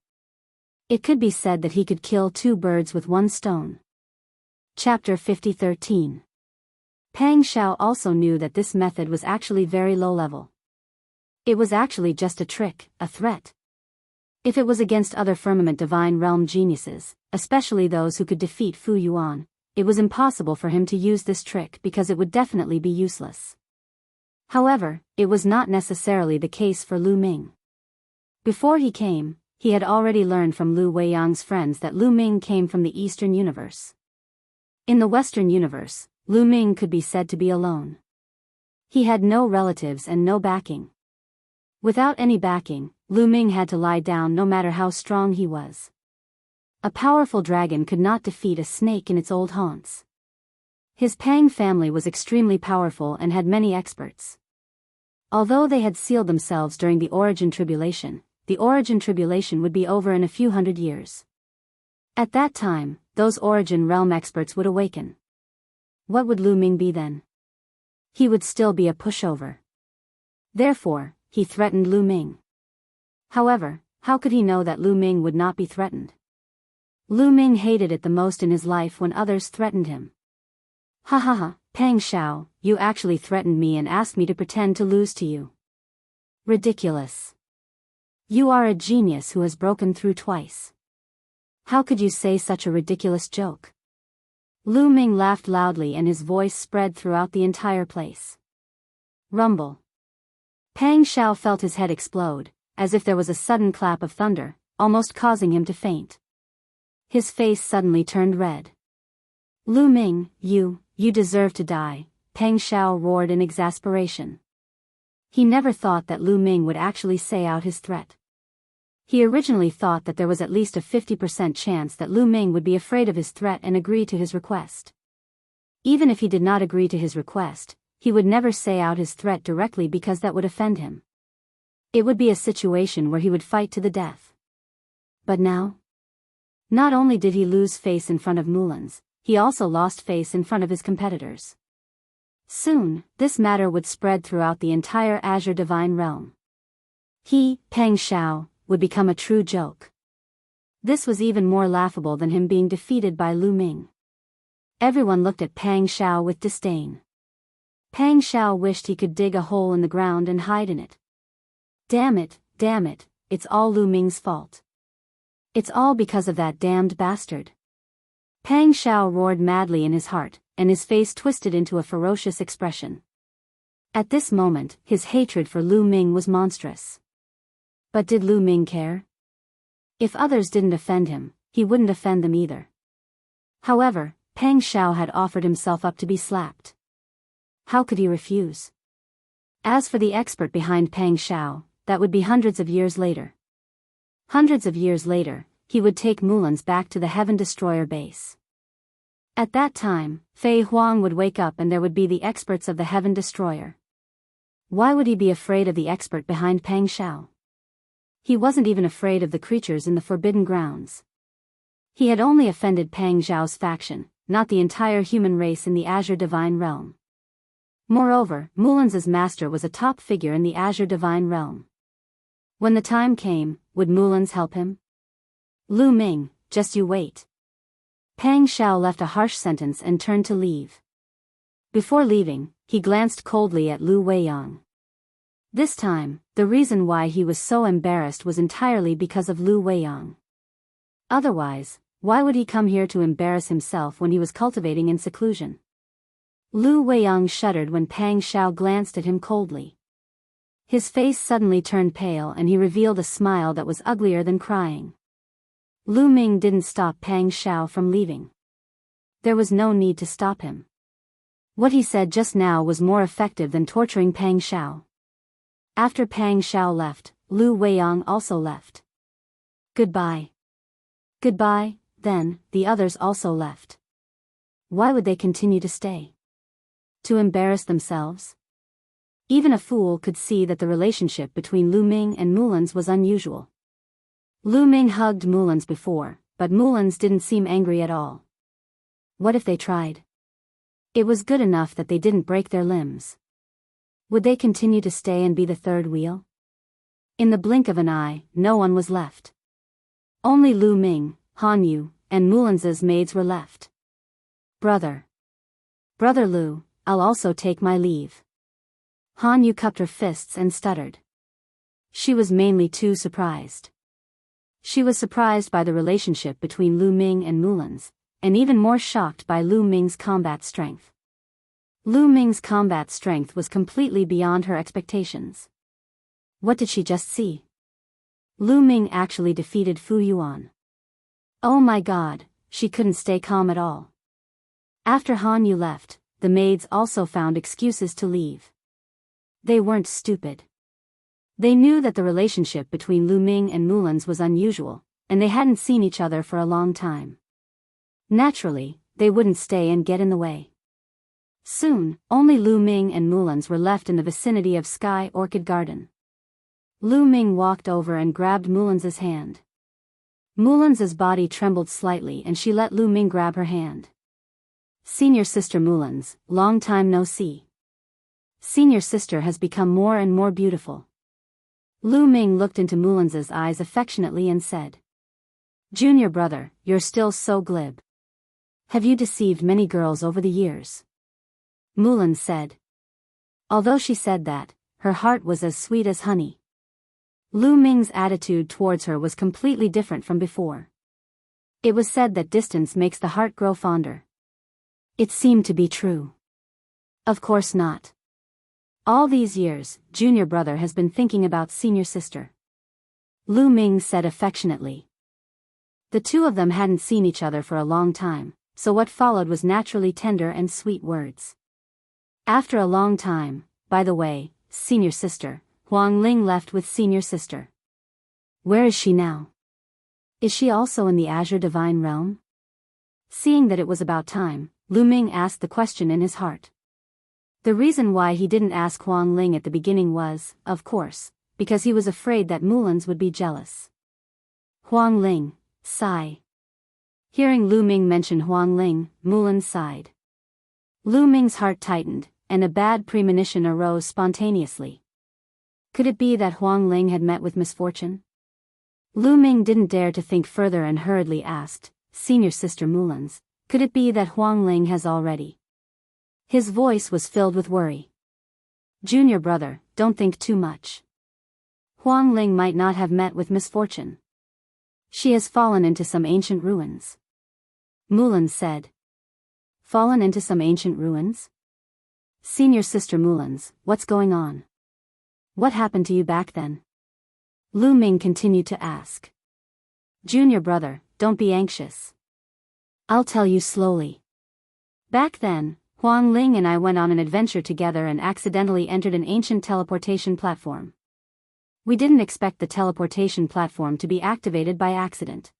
It could be said that he could kill 2 birds with 1 stone. Chapter 50:13. Peng Shao also knew that this method was actually very low level. It was actually just a trick, a threat. If it was against other Firmament Divine Realm geniuses, especially those who could defeat Fu Yuan, it was impossible for him to use this trick because it would definitely be useless. However, it was not necessarily the case for Lu Ming. Before he came, he had already learned from Lu Weiyang's friends that Lu Ming came from the Eastern Universe. In the Western Universe, Lu Ming could be said to be alone. He had no relatives and no backing. Without any backing, Lu Ming had to lie down no matter how strong he was. A powerful dragon could not defeat a snake in its old haunts. His Pang family was extremely powerful and had many experts. Although they had sealed themselves during the Origin Tribulation, the Origin Tribulation would be over in a few hundred years. At that time, those Origin Realm experts would awaken. What would Lu Ming be then? He would still be a pushover. Therefore, he threatened Lu Ming. However, how could he know that Lu Ming would not be threatened? Lu Ming hated it the most in his life when others threatened him. Ha ha ha, Peng Shao, you actually threatened me and asked me to pretend to lose to you. Ridiculous. You are a genius who has broken through twice. How could you say such a ridiculous joke? Lu Ming laughed loudly and his voice spread throughout the entire place. Rumble. Peng Shao felt his head explode, as if there was a sudden clap of thunder, almost causing him to faint. His face suddenly turned red. Lu Ming, you deserve to die. Peng Xiao roared in exasperation. He never thought that Lu Ming would actually say out his threat. He originally thought that there was at least a 50% chance that Lu Ming would be afraid of his threat and agree to his request. Even if he did not agree to his request, he would never say out his threat directly because that would offend him. It would be a situation where he would fight to the death. But now? Not only did he lose face in front of Mulan's, he also lost face in front of his competitors. Soon, this matter would spread throughout the entire Azure Divine Realm. He, Peng Xiao, would become a true joke. This was even more laughable than him being defeated by Lu Ming. Everyone looked at Peng Xiao with disdain. Peng Xiao wished he could dig a hole in the ground and hide in it. Damn it, it's all Lu Ming's fault. It's all because of that damned bastard. Peng Xiao roared madly in his heart, and his face twisted into a ferocious expression. At this moment, his hatred for Lu Ming was monstrous. But did Lu Ming care? If others didn't offend him, he wouldn't offend them either. However, Peng Xiao had offered himself up to be slapped. How could he refuse? As for the expert behind Peng Xiao, that would be hundreds of years later. Hundreds of years later, he would take Mulan's back to the Heaven Destroyer base. At that time, Fei Huang would wake up and there would be the experts of the Heaven Destroyer. Why would he be afraid of the expert behind Peng Xiao? He wasn't even afraid of the creatures in the Forbidden Grounds. He had only offended Peng Xiao's faction, not the entire human race in the Azure Divine Realm. Moreover, Mulan's master was a top figure in the Azure Divine Realm. When the time came, would Mulan's help him? Lu Ming, just you wait. Peng Xiao left a harsh sentence and turned to leave. Before leaving, he glanced coldly at Lu Weiyang. This time, the reason why he was so embarrassed was entirely because of Lu Weiyang. Otherwise, why would he come here to embarrass himself when he was cultivating in seclusion? Lu Weiyang shuddered when Peng Xiao glanced at him coldly. His face suddenly turned pale and he revealed a smile that was uglier than crying. Lu Ming didn't stop Peng Xiao from leaving. There was no need to stop him. What he said just now was more effective than torturing Peng Xiao. After Peng Xiao left, Lu Weiyang also left. Goodbye. Goodbye, then, the others also left. Why would they continue to stay? To embarrass themselves? Even a fool could see that the relationship between Lu Ming and Mulan's was unusual. Lu Ming hugged Mulan's before, but Mulan's didn't seem angry at all. What if they tried? It was good enough that they didn't break their limbs. Would they continue to stay and be the third wheel? In the blink of an eye, no one was left. Only Lu Ming, Han Yu, and Mulan's maids were left. Brother Lu, I'll also take my leave. Han Yu cupped her fists and stuttered. She was mainly too surprised. She was surprised by the relationship between Lu Ming and Mulan's, and even more shocked by Lu Ming's combat strength. Lu Ming's combat strength was completely beyond her expectations. What did she just see? Lu Ming actually defeated Fu Yuan. Oh my god, she couldn't stay calm at all. After Han Yu left, the maids also found excuses to leave. They weren't stupid. They knew that the relationship between Lu Ming and Mulan's was unusual, and they hadn't seen each other for a long time. Naturally, they wouldn't stay and get in the way. Soon, only Lu Ming and Mulan's were left in the vicinity of Sky Orchid Garden. Lu Ming walked over and grabbed Mulan's hand. Mulan's body trembled slightly and she let Lu Ming grab her hand. Senior sister Mulan's, long time no see. Senior sister has become more and more beautiful. Lu Ming looked into Mulan's eyes affectionately and said, Junior brother, you're still so glib. Have you deceived many girls over the years? Mulan said. Although she said that, her heart was as sweet as honey. Lu Ming's attitude towards her was completely different from before. It was said that distance makes the heart grow fonder. It seemed to be true. Of course not. All these years, junior brother has been thinking about senior sister. Lu Ming said affectionately. The two of them hadn't seen each other for a long time, so what followed was naturally tender and sweet words. After a long time, by the way, senior sister, Huang Ling left with senior sister. Where is she now? Is she also in the Azure Divine Realm? Seeing that it was about time, Lu Ming asked the question in his heart. The reason why he didn't ask Huang Ling at the beginning was, of course, because he was afraid that Mulans would be jealous. Huang Ling, sigh. Hearing Lu Ming mention Huang Ling, Mulan sighed. Lu Ming's heart tightened, and a bad premonition arose spontaneously. Could it be that Huang Ling had met with misfortune? Lu Ming didn't dare to think further and hurriedly asked, Senior Sister Mulans, could it be that Huang Ling has already? His voice was filled with worry. Junior brother, don't think too much. Huang Ling might not have met with misfortune. She has fallen into some ancient ruins. Mulan said. Fallen into some ancient ruins? Senior Sister Mulans, what's going on? What happened to you back then? Lu Ming continued to ask. Junior brother, don't be anxious. I'll tell you slowly. Back then, Huang Ling and I went on an adventure together and accidentally entered an ancient teleportation platform. We didn't expect the teleportation platform to be activated by accident.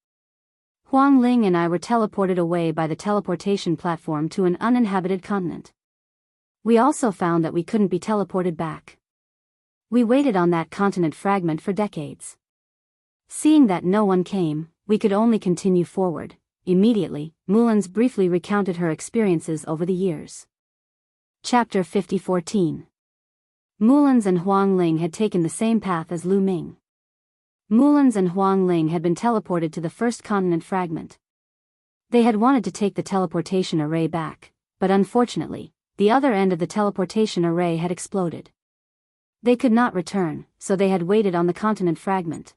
Huang Ling and I were teleported away by the teleportation platform to an uninhabited continent. We also found that we couldn't be teleported back. We waited on that continent fragment for decades. Seeing that no one came, we could only continue forward. Immediately, Mulans briefly recounted her experiences over the years. Chapter 50-14. Mulans and Huang Ling had taken the same path as Lu Ming. Mulans and Huang Ling had been teleported to the first continent fragment. They had wanted to take the teleportation array back, but unfortunately, the other end of the teleportation array had exploded. They could not return, so they had waited on the continent fragment.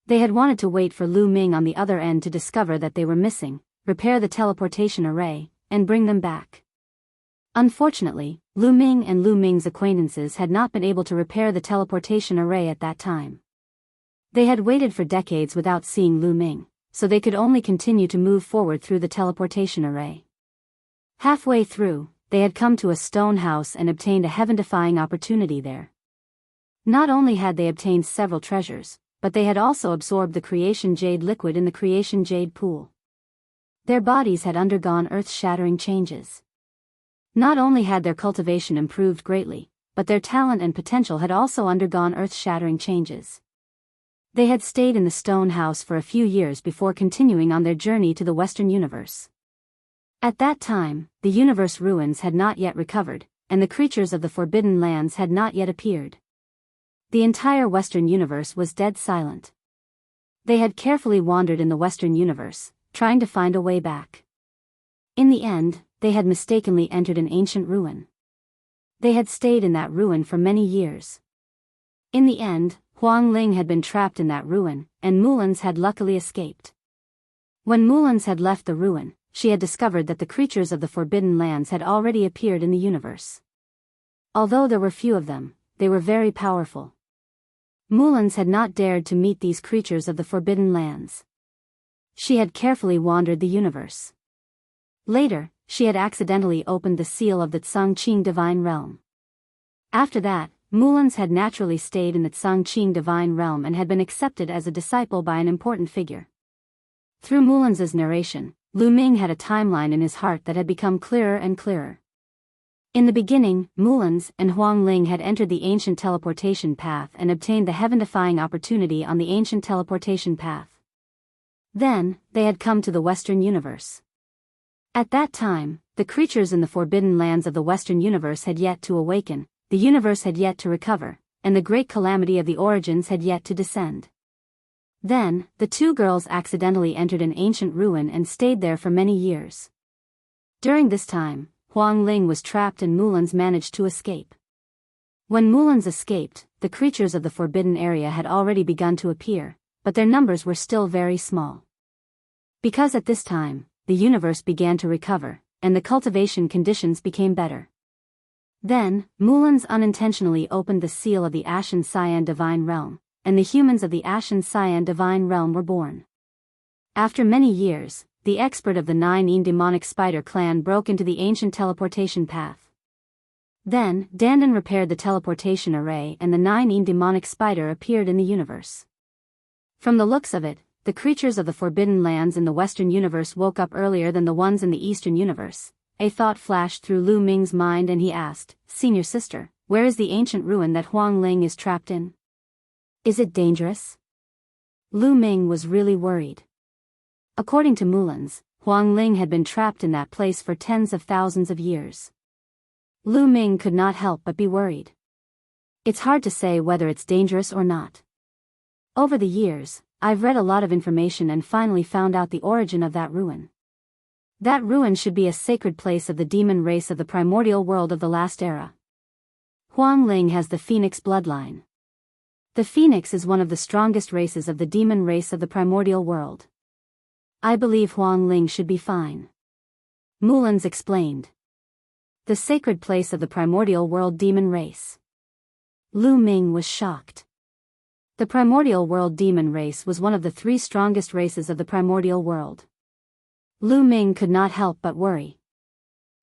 They had wanted to wait for Lu Ming on the other end to discover that they were missing, repair the teleportation array, and bring them back. Unfortunately, Lu Ming and Lu Ming's acquaintances had not been able to repair the teleportation array at that time. They had waited for decades without seeing Lu Ming, so they could only continue to move forward through the teleportation array. Halfway through, they had come to a stone house and obtained a heaven-defying opportunity there. Not only had they obtained several treasures, but they had also absorbed the creation jade liquid in the creation jade pool. Their bodies had undergone earth-shattering changes. Not only had their cultivation improved greatly, but their talent and potential had also undergone earth-shattering changes. They had stayed in the stone house for a few years before continuing on their journey to the Western universe. At that time, the universe ruins had not yet recovered, and the creatures of the Forbidden Lands had not yet appeared. The entire Western universe was dead silent. They had carefully wandered in the Western universe, trying to find a way back. In the end, they had mistakenly entered an ancient ruin. They had stayed in that ruin for many years. In the end, Huang Ling had been trapped in that ruin, and Mulans had luckily escaped. When Mulans had left the ruin, she had discovered that the creatures of the Forbidden Lands had already appeared in the universe. Although there were few of them, they were very powerful. Mulans had not dared to meet these creatures of the Forbidden Lands. She had carefully wandered the universe. Later, she had accidentally opened the seal of the Tsangqing Divine Realm. After that, Mulans had naturally stayed in the Tsangqing Divine Realm and had been accepted as a disciple by an important figure. Through Mulans's narration, Lu Ming had a timeline in his heart that had become clearer and clearer. In the beginning, Mulans and Huang Ling had entered the ancient teleportation path and obtained the heaven-defying opportunity on the ancient teleportation path. Then, they had come to the Western universe. At that time, the creatures in the Forbidden Lands of the Western universe had yet to awaken, the universe had yet to recover, and the great calamity of the origins had yet to descend. Then, the two girls accidentally entered an ancient ruin and stayed there for many years. During this time, Huang Ling was trapped and Mulans managed to escape. When Mulans escaped, the creatures of the forbidden area had already begun to appear, but their numbers were still very small. Because at this time, the universe began to recover, and the cultivation conditions became better. Then, Mulans unintentionally opened the seal of the Ashen Cyan Divine Realm, and the humans of the Ashen Cyan Divine Realm were born. After many years, the expert of the 9 demonic spider clan broke into the ancient teleportation path. Then, Dandan repaired the teleportation array and the 9 demonic spider appeared in the universe. From the looks of it, the creatures of the Forbidden Lands in the Western universe woke up earlier than the ones in the Eastern universe. A thought flashed through Lu Ming's mind and he asked, "Senior sister, where is the ancient ruin that Huang Ling is trapped in? Is it dangerous?" Lu Ming was really worried. According to Mulan's, Huang Ling had been trapped in that place for tens of thousands of years. Lu Ming could not help but be worried. It's hard to say whether it's dangerous or not. Over the years, I've read a lot of information and finally found out the origin of that ruin. That ruin should be a sacred place of the demon race of the primordial world of the last era. Huang Ling has the Phoenix bloodline. The Phoenix is one of the strongest races of the demon race of the primordial world. I believe Huang Ling should be fine. Mulan's explained. The sacred place of the primordial world demon race. Lu Ming was shocked. The primordial world demon race was one of the 3 strongest races of the primordial world. Lu Ming could not help but worry.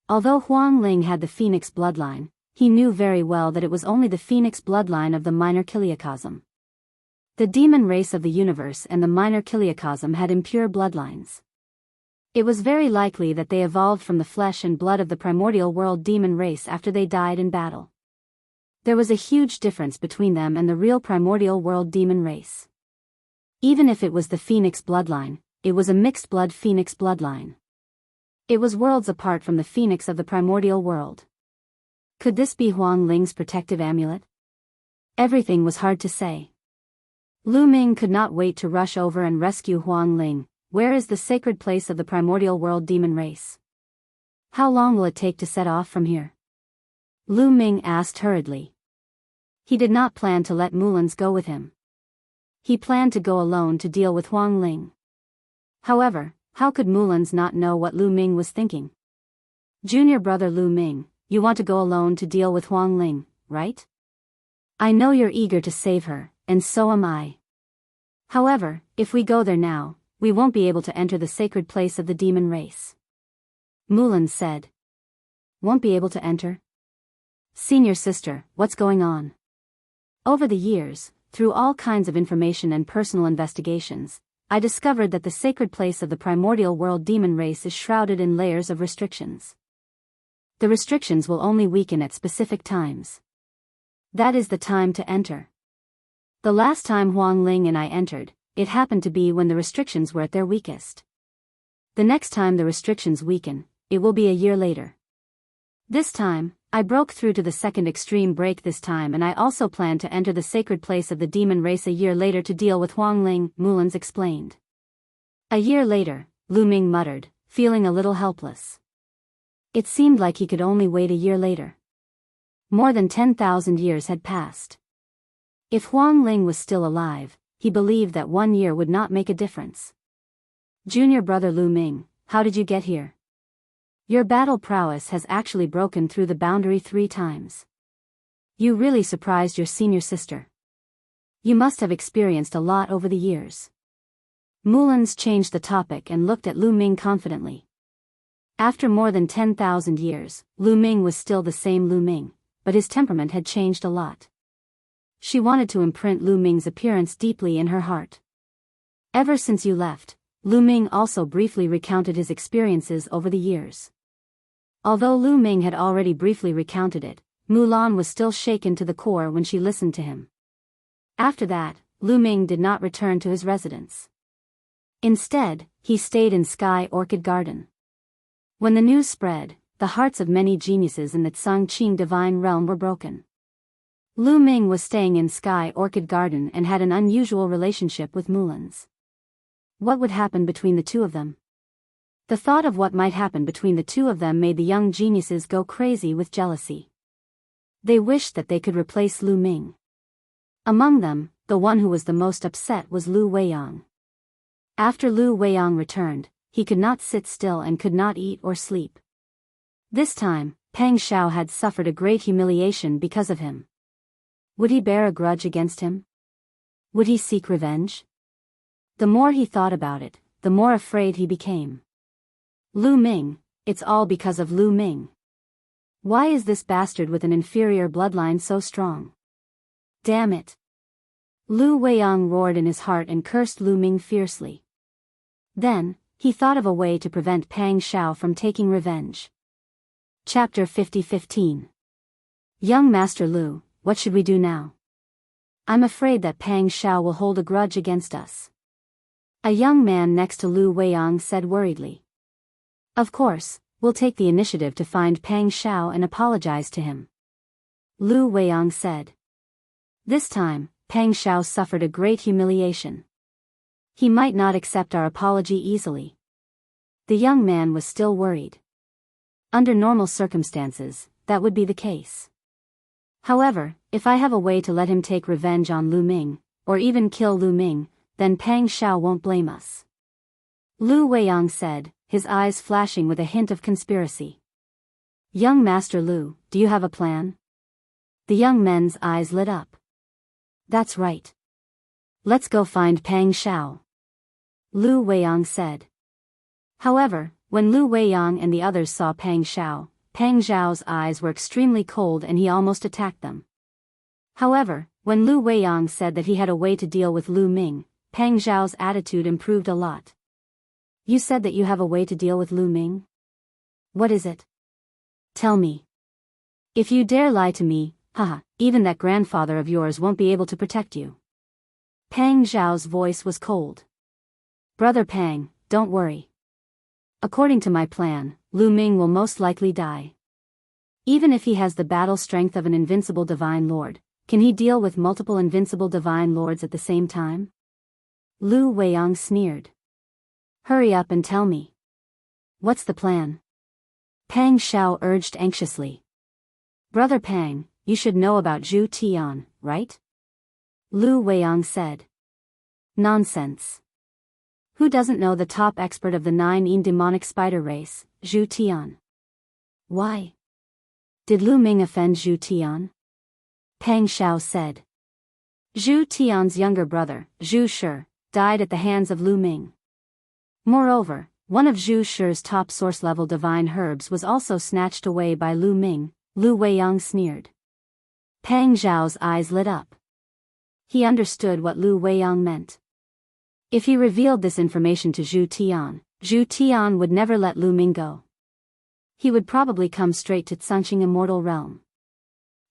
Although Huang Ling had the Phoenix bloodline, he knew very well that it was only the Phoenix bloodline of the minor Kiliacosm. The demon race of the universe and the minor Kiliacosm had impure bloodlines. It was very likely that they evolved from the flesh and blood of the primordial world demon race after they died in battle. There was a huge difference between them and the real primordial world demon race. Even if it was the Phoenix bloodline, it was a mixed blood Phoenix bloodline. It was worlds apart from the Phoenix of the primordial world. Could this be Huang Ling's protective amulet? Everything was hard to say. Lu Ming could not wait to rush over and rescue Huang Ling. Where is the sacred place of the primordial world demon race? How long will it take to set off from here? Lu Ming asked hurriedly. He did not plan to let Mulan's go with him. He planned to go alone to deal with Huang Ling. However, how could Mulan's not know what Lu Ming was thinking? Junior brother Lu Ming, you want to go alone to deal with Huang Ling, right? I know you're eager to save her, and so am I. However, if we go there now, we won't be able to enter the sacred place of the demon race. Mulan said. Won't be able to enter? Senior sister, what's going on? Over the years, through all kinds of information and personal investigations, I discovered that the sacred place of the primordial world demon race is shrouded in layers of restrictions. The restrictions will only weaken at specific times. That is the time to enter. The last time Huang Ling and I entered, it happened to be when the restrictions were at their weakest. The next time the restrictions weaken, it will be a year later. This time, I broke through to the second extreme break this time and I also plan to enter the sacred place of the demon race a year later to deal with Huang Ling, Mulan's explained. A year later, Lu Ming muttered, feeling a little helpless. It seemed like he could only wait a year later. More than 10,000 years had passed. If Huang Ling was still alive, he believed that 1 year would not make a difference. Junior brother Lu Ming, how did you get here? Your battle prowess has actually broken through the boundary 3 times. You really surprised your senior sister. You must have experienced a lot over the years. Mulan's changed the topic and looked at Lu Ming confidently. After more than 10,000 years, Lu Ming was still the same Lu Ming, but his temperament had changed a lot. She wanted to imprint Lu Ming's appearance deeply in her heart. Ever since you left, Lu Ming also briefly recounted his experiences over the years. Although Lu Ming had already briefly recounted it, Mulan was still shaken to the core when she listened to him. After that, Lu Ming did not return to his residence. Instead, he stayed in Sky Orchid Garden. When the news spread, the hearts of many geniuses in the Tsangqing divine realm were broken. Lu Ming was staying in Sky Orchid Garden and had an unusual relationship with Mulan's. What would happen between the two of them? The thought of what might happen between the two of them made the young geniuses go crazy with jealousy. They wished that they could replace Lu Ming. Among them, the one who was the most upset was Lu Weiyang. After Lu Weiyang returned, he could not sit still and could not eat or sleep. This time, Peng Xiao had suffered a great humiliation because of him. Would he bear a grudge against him? Would he seek revenge? The more he thought about it, the more afraid he became. Lu Ming, it's all because of Lu Ming. Why is this bastard with an inferior bloodline so strong? Damn it! Lu Weiyang roared in his heart and cursed Lu Ming fiercely. Then, he thought of a way to prevent Pang Xiao from taking revenge. Chapter 50-15. Young Master Lu, what should we do now? I'm afraid that Pang Xiao will hold a grudge against us. A young man next to Lu Weiyang said worriedly. Of course, we'll take the initiative to find Pang Xiao and apologize to him. Lu Weiyang said. This time, Pang Xiao suffered a great humiliation. He might not accept our apology easily. The young man was still worried. Under normal circumstances, that would be the case. However, if I have a way to let him take revenge on Lu Ming, or even kill Lu Ming, then Pang Xiao won't blame us. Lu Weiyang said, his eyes flashing with a hint of conspiracy. Young Master Lu, do you have a plan? The young men's eyes lit up. That's right. Let's go find Pang Xiao. Lu Weiyang said. However, when Lu Weiyang and the others saw Pang Xiao's eyes were extremely cold and he almost attacked them. However, when Lu Weiyang said that he had a way to deal with Lu Ming, Pang Xiao's attitude improved a lot. You said that you have a way to deal with Lu Ming? What is it? Tell me. If you dare lie to me, haha, even that grandfather of yours won't be able to protect you. Pang Xiao's voice was cold. Brother Pang, don't worry. According to my plan, Lu Ming will most likely die. Even if he has the battle strength of an invincible divine lord, can he deal with multiple invincible divine lords at the same time? Lu Weiyang sneered. Hurry up and tell me. What's the plan? Pang Xiao urged anxiously. Brother Pang, you should know about Zhu Tian, right? Lu Weiyang said. Nonsense. Who doesn't know the top expert of the 9 demonic spider race, Zhu Tian? Why? Did Lu Ming offend Zhu Tian? Pang Xiao said. Zhu Tian's younger brother, Zhu Shi, died at the hands of Lu Ming. Moreover, one of Zhu Shi's top source-level divine herbs was also snatched away by Lu Ming, Lu Weiyang sneered. Pang Xiao's eyes lit up. He understood what Lu Weiyang meant. If he revealed this information to Zhu Tian would never let Lu Ming go. He would probably come straight to Tsunching Immortal Realm.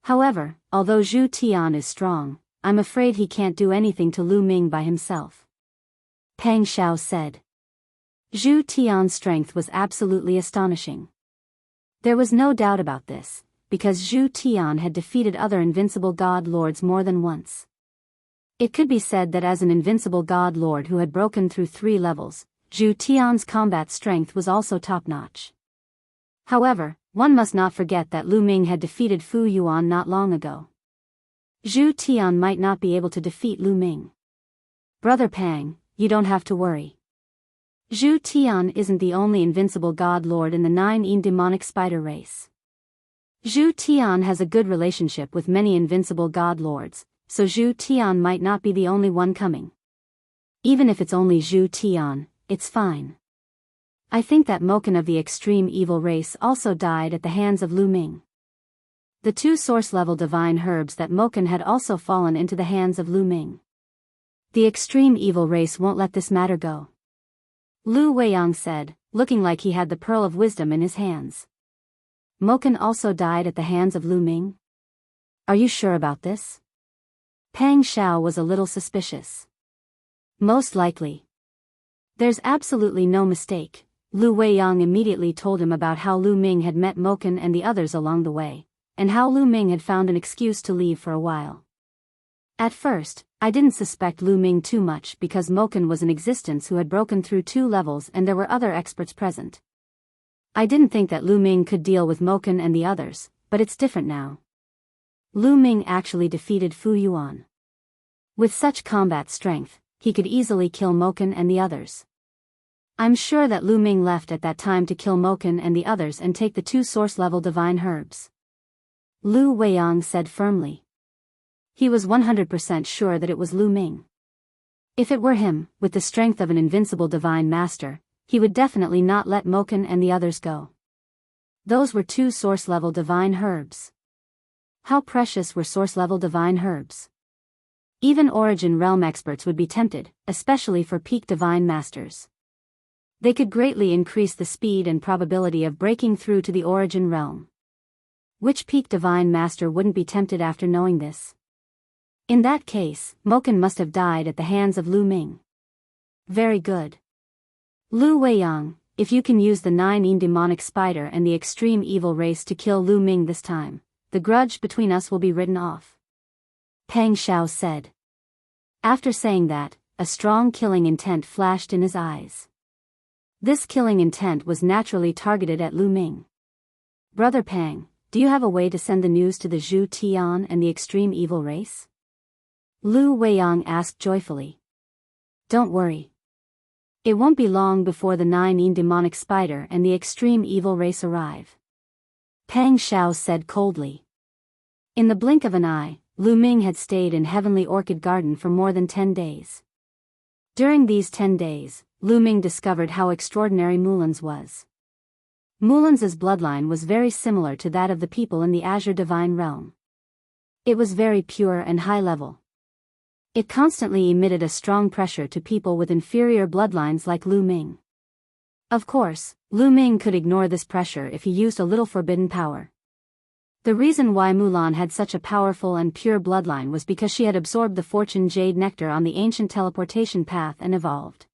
However, although Zhu Tian is strong, I'm afraid he can't do anything to Lu Ming by himself. Pang Xiao said. Zhu Tian's strength was absolutely astonishing. There was no doubt about this, because Zhu Tian had defeated other invincible god lords more than once. It could be said that as an invincible god lord who had broken through 3 levels, Zhu Tian's combat strength was also top-notch. However, one must not forget that Lu Ming had defeated Fu Yuan not long ago. Zhu Tian might not be able to defeat Lu Ming. Brother Pang, you don't have to worry. Zhu Tian isn't the only invincible god lord in the 9 demonic spider race. Zhu Tian has a good relationship with many invincible god lords, so Zhu Tian might not be the only one coming. Even if it's only Zhu Tian, it's fine. I think that Moken of the extreme evil race also died at the hands of Lu Ming. The 2 source-level divine herbs that Moken had also fallen into the hands of Lu Ming. The extreme evil race won't let this matter go. Lu Weiyang said, looking like he had the pearl of wisdom in his hands. Moken also died at the hands of Lu Ming? Are you sure about this? Pang Xiao was a little suspicious. Most likely. There's absolutely no mistake. Lu Weiyang immediately told him about how Lu Ming had met Moken and the others along the way, and how Lu Ming had found an excuse to leave for a while. At first, I didn't suspect Lu Ming too much because Moken was in existence who had broken through 2 levels and there were other experts present. I didn't think that Lu Ming could deal with Moken and the others, but it's different now. Lu Ming actually defeated Fu Yuan. With such combat strength, he could easily kill Moken and the others. I'm sure that Lu Ming left at that time to kill Moken and the others and take the 2 source-level divine herbs. Lu Weiyang said firmly. He was 100% sure that it was Lu Ming. If it were him, with the strength of an invincible divine master, he would definitely not let Moken and the others go. Those were 2 source-level divine herbs. How precious were source-level divine herbs? Even Origin Realm experts would be tempted, especially for peak divine masters. They could greatly increase the speed and probability of breaking through to the Origin Realm. Which peak divine master wouldn't be tempted after knowing this? In that case, Moken must have died at the hands of Lu Ming. Very good. Lu Weiyang, if you can use the 9 demonic spider and the extreme evil race to kill Lu Ming this time, the grudge between us will be written off. Pang Xiao said. After saying that, a strong killing intent flashed in his eyes. This killing intent was naturally targeted at Lu Ming. Brother Pang, do you have a way to send the news to the Zhu Tian and the extreme evil race? Lu Weiyang asked joyfully. Don't worry. It won't be long before the 9 demonic spider and the extreme evil race arrive. Pang Xiao said coldly. In the blink of an eye, Lu Ming had stayed in Heavenly Orchid Garden for more than 10 days. During these 10 days, Lu Ming discovered how extraordinary Mulan's was. Mulan's bloodline was very similar to that of the people in the Azure Divine Realm. It was very pure and high level. It constantly emitted a strong pressure to people with inferior bloodlines like Lu Ming. Of course, Lu Ming could ignore this pressure if he used a little forbidden power. The reason why Mulan had such a powerful and pure bloodline was because she had absorbed the Fortune Jade Nectar on the ancient teleportation path and evolved.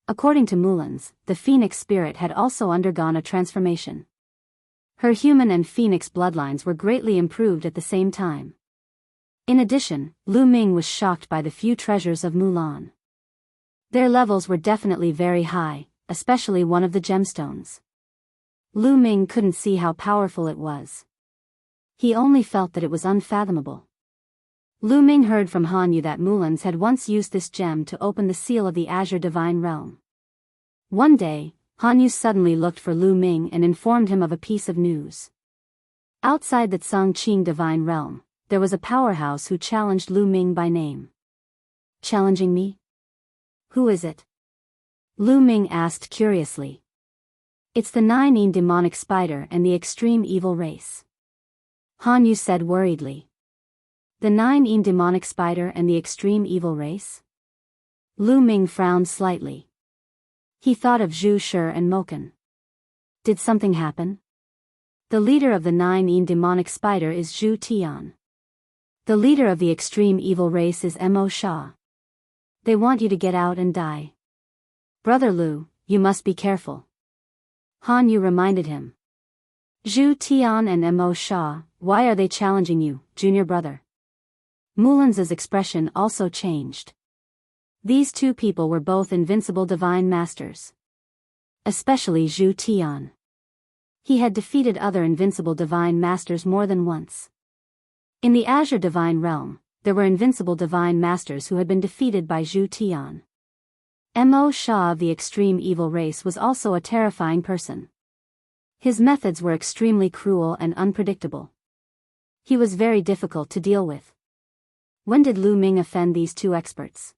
According to Mulan's, the Phoenix spirit had also undergone a transformation. Her human and Phoenix bloodlines were greatly improved at the same time. In addition, Lu Ming was shocked by the few treasures of Mulan. Their levels were definitely very high, especially one of the gemstones. Lu Ming couldn't see how powerful it was. He only felt that it was unfathomable. Lu Ming heard from Han Yu that Mulan's had once used this gem to open the seal of the Azure Divine Realm. One day, Han Yu suddenly looked for Lu Ming and informed him of a piece of news. Outside the Chongqing Divine Realm, there was a powerhouse who challenged Lu Ming by name. Challenging me? Who is it? Lu Ming asked curiously. It's the 9 demonic spider and the extreme evil race. Han Yu said worriedly. The 9 demonic spider and the extreme evil race? Lu Ming frowned slightly. He thought of Zhu Shi and Moken. Did something happen? The leader of the 9 demonic spider is Zhu Tian. The leader of the extreme evil race is Mo Sha. They want you to get out and die. Brother Lu, you must be careful. Han Yu reminded him. Zhu Tian and Mo Sha, why are they challenging you, junior brother? Mulan's expression also changed. These 2 people were both invincible divine masters. Especially Zhu Tian. He had defeated other invincible divine masters more than once. In the Azure Divine Realm, there were invincible divine masters who had been defeated by Zhu Tian. Mo Sha of the extreme evil race was also a terrifying person. His methods were extremely cruel and unpredictable. He was very difficult to deal with. When did Lu Ming offend these 2 experts?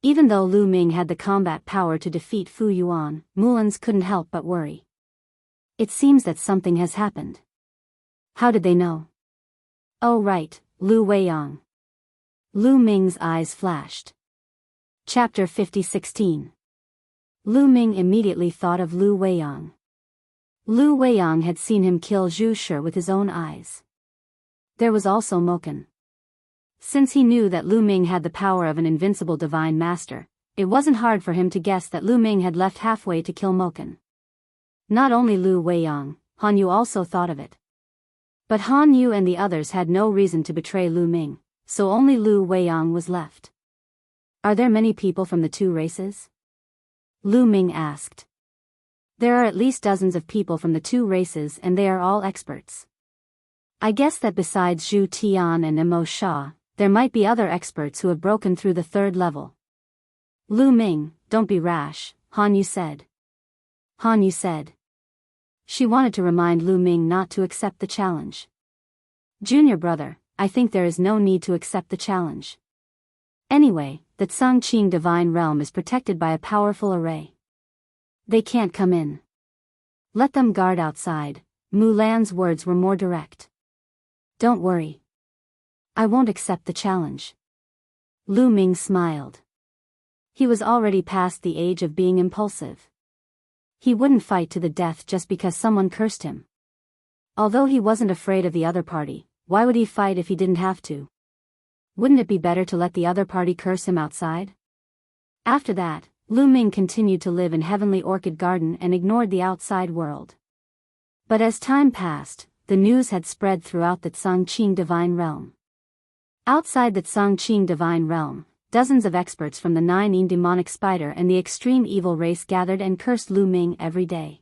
Even though Lu Ming had the combat power to defeat Fu Yuan, Mulan's couldn't help but worry. It seems that something has happened. How did they know? Oh right, Lu Weiyang. Lu Ming's eyes flashed. Chapter 50:16. Lu Ming immediately thought of Lu Weiyang. Lu Weiyang had seen him kill Zhu Shi with his own eyes. There was also Moken. Since he knew that Lu Ming had the power of an invincible divine master, it wasn't hard for him to guess that Lu Ming had left halfway to kill Moken. Not only Lu Weiyang, Han Yu also thought of it. But Han Yu and the others had no reason to betray Lu Ming, so only Lu Weiyang was left. Are there many people from the 2 races? Lu Ming asked. There are at least dozens of people from the 2 races and they are all experts. I guess that besides Zhu Tian and Mo Sha, there might be other experts who have broken through the 3rd level. Lu Ming, don't be rash, Han Yu said. Han Yu said. She wanted to remind Lu Ming not to accept the challenge. Junior brother, I think there is no need to accept the challenge. Anyway, the Chongqing Divine Realm is protected by a powerful array. They can't come in. Let them guard outside. Mulan's words were more direct. Don't worry. I won't accept the challenge. Lu Ming smiled. He was already past the age of being impulsive. He wouldn't fight to the death just because someone cursed him. Although he wasn't afraid of the other party, why would he fight if he didn't have to? Wouldn't it be better to let the other party curse him outside? After that, Lu Ming continued to live in Heavenly Orchid Garden and ignored the outside world. But as time passed, the news had spread throughout the Changqing Divine Realm. Outside the Changqing Divine Realm, dozens of experts from the Nine demonic spider and the extreme evil race gathered and cursed Lu Ming every day.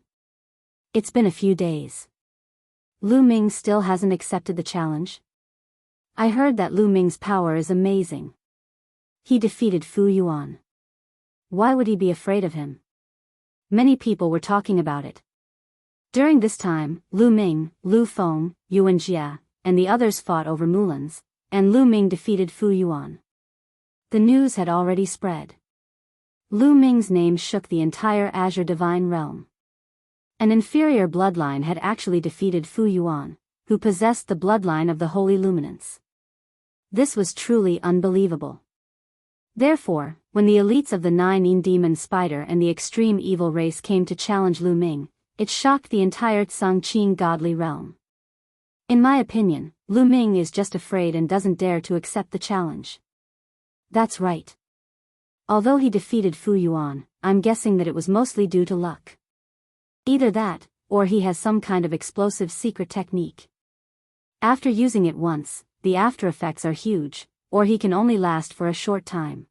It's been a few days. Lu Ming still hasn't accepted the challenge. I heard that Lu Ming's power is amazing. He defeated Fu Yuan. Why would he be afraid of him? Many people were talking about it. During this time, Lu Ming, Lu Feng, Yuan Jia, and the others fought over Mulan's, and Lu Ming defeated Fu Yuan. The news had already spread. Lu Ming's name shook the entire Azure Divine Realm. An inferior bloodline had actually defeated Fu Yuan, who possessed the bloodline of the Holy Luminance. This was truly unbelievable. Therefore, when the elites of the Nine Demon Spider and the extreme evil race came to challenge Lu Ming, it shocked the entire Changqing godly realm. In my opinion, Lu Ming is just afraid and doesn't dare to accept the challenge. That's right. Although he defeated Fu Yuan, I'm guessing that it was mostly due to luck. Either that, or he has some kind of explosive secret technique. After using it once, the after effects are huge, or he can only last for a short time.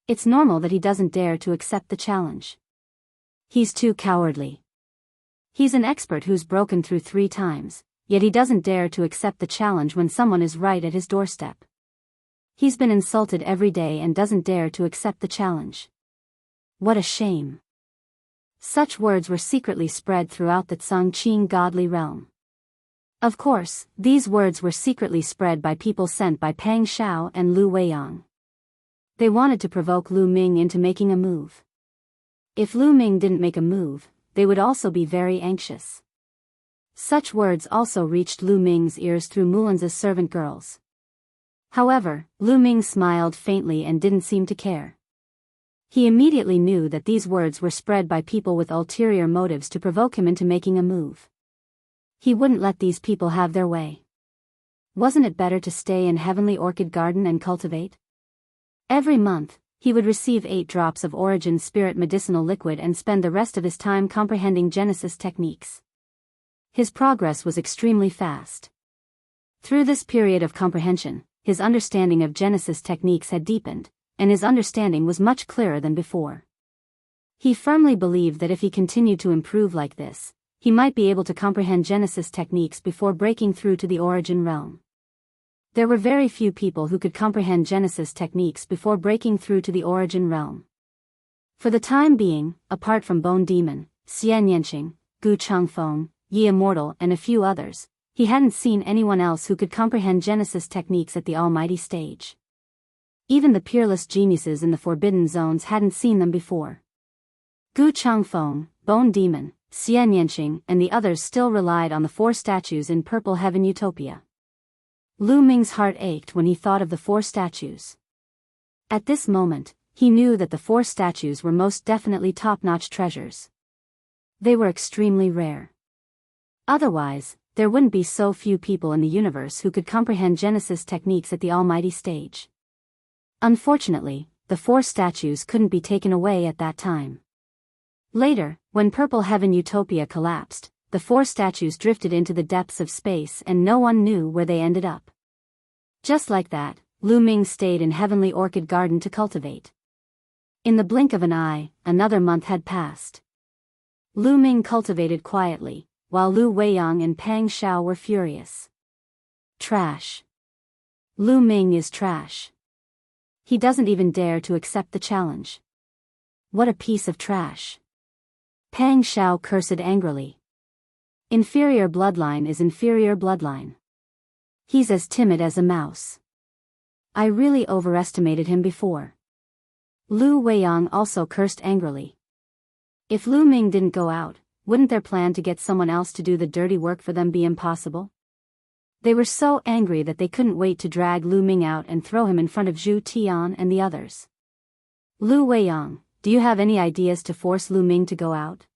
It's normal that he doesn't dare to accept the challenge. He's too cowardly. He's an expert who's broken through 3 times, yet he doesn't dare to accept the challenge when someone is right at his doorstep. He's been insulted every day and doesn't dare to accept the challenge. What a shame. Such words were secretly spread throughout the Changqing godly realm. Of course, these words were secretly spread by people sent by Pang Xiao and Lu Weiyang. They wanted to provoke Lu Ming into making a move. If Lu Ming didn't make a move, they would also be very anxious. Such words also reached Lu Ming's ears through Mulan's servant girls. However, Lu Ming smiled faintly and didn't seem to care. He immediately knew that these words were spread by people with ulterior motives to provoke him into making a move. He wouldn't let these people have their way. Wasn't it better to stay in Heavenly Orchid Garden and cultivate? Every month, he would receive 8 drops of Origin Spirit medicinal liquid and spend the rest of his time comprehending Genesis techniques. His progress was extremely fast. Through this period of comprehension, his understanding of Genesis techniques had deepened, and his understanding was much clearer than before. He firmly believed that if he continued to improve like this, he might be able to comprehend Genesis techniques before breaking through to the Origin realm. There were very few people who could comprehend Genesis techniques before breaking through to the Origin realm. For the time being, apart from Bone Demon, Xian Yanqing, Gu Changfeng, Yi Immortal and a few others, he hadn't seen anyone else who could comprehend Genesis techniques at the Almighty stage. Even the peerless geniuses in the Forbidden Zones hadn't seen them before. Gu Changfeng, Bone Demon, Xian Yanqing and the others still relied on the 4 statues in Purple Heaven Utopia. Lu Ming's heart ached when he thought of the 4 statues. At this moment, he knew that the 4 statues were most definitely top-notch treasures. They were extremely rare. Otherwise, there wouldn't be so few people in the universe who could comprehend Genesis techniques at the Almighty stage. Unfortunately, the 4 statues couldn't be taken away at that time. Later, when Purple Heaven Utopia collapsed, the 4 statues drifted into the depths of space and no one knew where they ended up. Just like that, Lu Ming stayed in Heavenly Orchid Garden to cultivate. In the blink of an eye, another month had passed. Lu Ming cultivated quietly, while Lu Weiyang and Pang Xiao were furious. Trash. Lu Ming is trash. He doesn't even dare to accept the challenge. What a piece of trash. Pang Xiao cursed angrily. Inferior bloodline is inferior bloodline. He's as timid as a mouse. I really overestimated him before. Lu Weiyang also cursed angrily. If Lu Ming didn't go out, Wouldn't their plan to get someone else to do the dirty work for them be impossible? They were so angry that they couldn't wait to drag Lu Ming out and throw him in front of Zhu Tian and the others. Lu Weiyang, do you have any ideas to force Lu Ming to go out?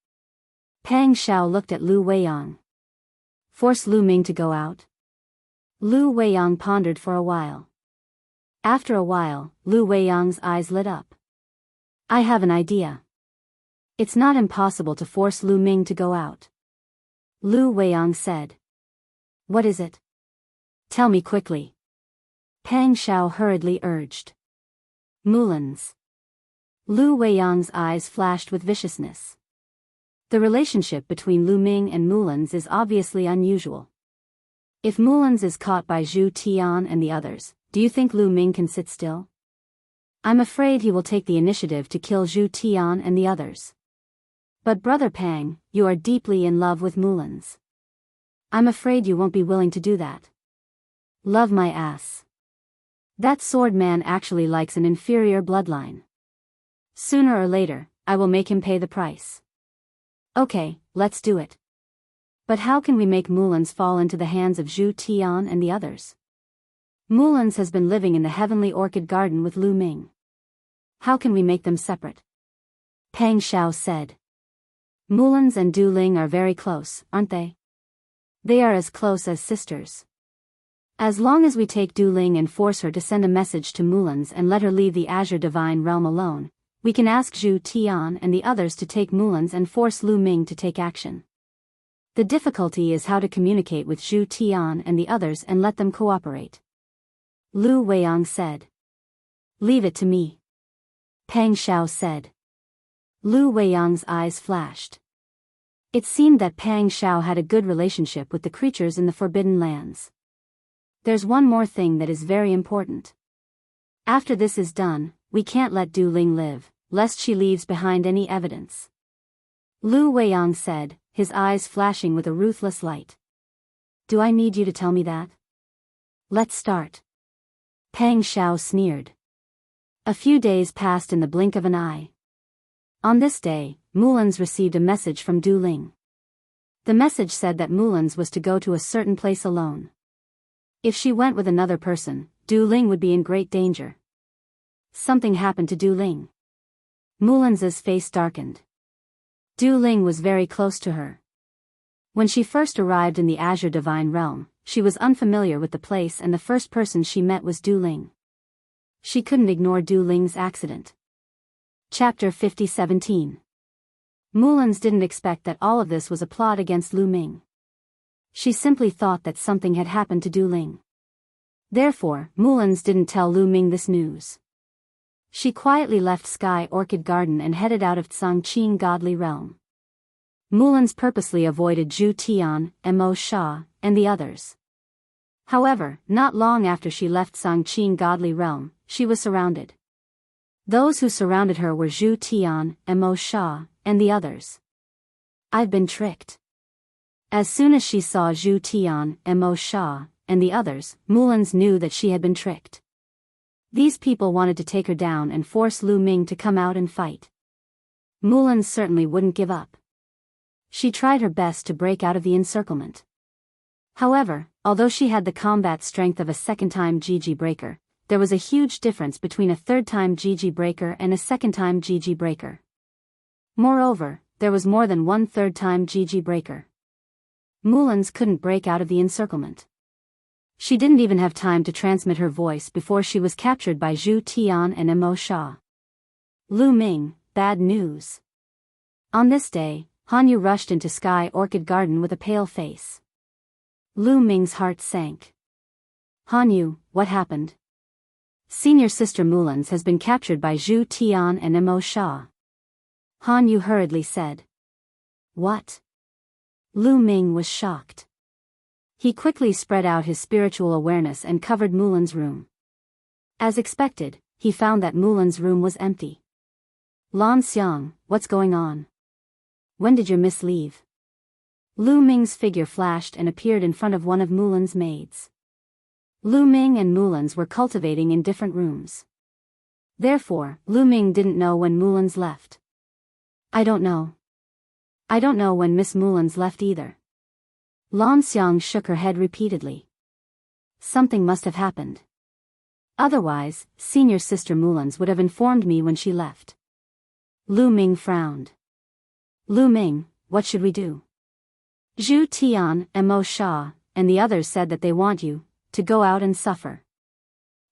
Pang Xiao looked at Lu Weiyang. Force Lu Ming to go out? Lu Weiyang pondered for a while. After a while, Lu Weiyang's eyes lit up. I have an idea. It's not impossible to force Lu Ming to go out. Lu Weiyang said. What is it? Tell me quickly. Pang Xiao hurriedly urged. Mulan's. Lu Weiyang's eyes flashed with viciousness. The relationship between Lu Ming and Mulan's is obviously unusual. If Mulan's is caught by Zhu Tian and the others, do you think Lu Ming can sit still? I'm afraid he will take the initiative to kill Zhu Tian and the others. But Brother Pang, you are deeply in love with Mulan's. I'm afraid you won't be willing to do that. Love my ass. That sword man actually likes an inferior bloodline. Sooner or later, I will make him pay the price. Okay, let's do it. But how can we make Mulan's fall into the hands of Zhu Tian and the others? Mulan's has been living in the Heavenly Orchid Garden with Lu Ming. How can we make them separate? Pang Xiao said. Mulan's and Du Ling are very close, aren't they? They are as close as sisters. As long as we take Du Ling and force her to send a message to Mulan's and let her leave the Azure Divine Realm alone, we can ask Zhu Tian and the others to take Mulan's and force Lu Ming to take action. The difficulty is how to communicate with Zhu Tian and the others and let them cooperate. Lu Weiyang said. Leave it to me. Pang Xiao said. Lu Weiyang's eyes flashed. It seemed that Pang Xiao had a good relationship with the creatures in the Forbidden Lands. There's one more thing that is very important. After this is done, we can't let Du Ling live, lest she leaves behind any evidence. Lu Weiyang said, his eyes flashing with a ruthless light. Do I need you to tell me that? Let's start. Pang Xiao sneered. A few days passed in the blink of an eye. On this day, Mulan's received a message from Du Ling. The message said that Mulan's was to go to a certain place alone. If she went with another person, Du Ling would be in great danger. Something happened to Du Ling. Mulan's face darkened. Du Ling was very close to her. When she first arrived in the Azure Divine Realm, she was unfamiliar with the place and the first person she met was Du Ling. She couldn't ignore Du Ling's accident. Chapter 50-17. Mulan's didn't expect that all of this was a plot against Lu Ming. She simply thought that something had happened to Du Ling. Therefore, Mulan's didn't tell Lu Ming this news. She quietly left Sky Orchid Garden and headed out of Changqing Godly Realm. Mulan's purposely avoided Zhu Tian, Mo Sha, and the others. However, not long after she left Changqing Godly Realm, she was surrounded. Those who surrounded her were Zhu Tian, Mo Sha, and the others. I've been tricked. As soon as she saw Zhu Tian, Mo Sha, and the others, Mulan's knew that she had been tricked. These people wanted to take her down and force Lu Ming to come out and fight. Mulan's certainly wouldn't give up. She tried her best to break out of the encirclement. However, although she had the combat strength of a second-time GG breaker, there was a huge difference between a third-time GG breaker and a second-time GG breaker. Moreover, there was more than one third-time GG breaker. Mulan's couldn't break out of the encirclement. She didn't even have time to transmit her voice before she was captured by Zhu Tian and Mo Sha. Lu Ming, bad news. On this day, Hanyu rushed into Sky Orchid Garden with a pale face. Lu Ming's heart sank. Hanyu, what happened? Senior sister Mulan's has been captured by Zhu Tian and Mo Sha. Hanyu hurriedly said. What? Lu Ming was shocked. He quickly spread out his spiritual awareness and covered Mulan's room. As expected, he found that Mulan's room was empty. Lan Xiang, what's going on? When did your miss leave? Lu Ming's figure flashed and appeared in front of one of Mulan's maids. Lu Ming and Mulan's were cultivating in different rooms. Therefore, Lu Ming didn't know when Mulan's left. I don't know. I don't know when Miss Mullins left either. Lan Xiang shook her head repeatedly. Something must have happened. Otherwise, Senior Sister Mullins would have informed me when she left. Lu Ming frowned. Lu Ming, what should we do? Zhu Tian, Mo Sha, and the others said that they want you to go out and suffer.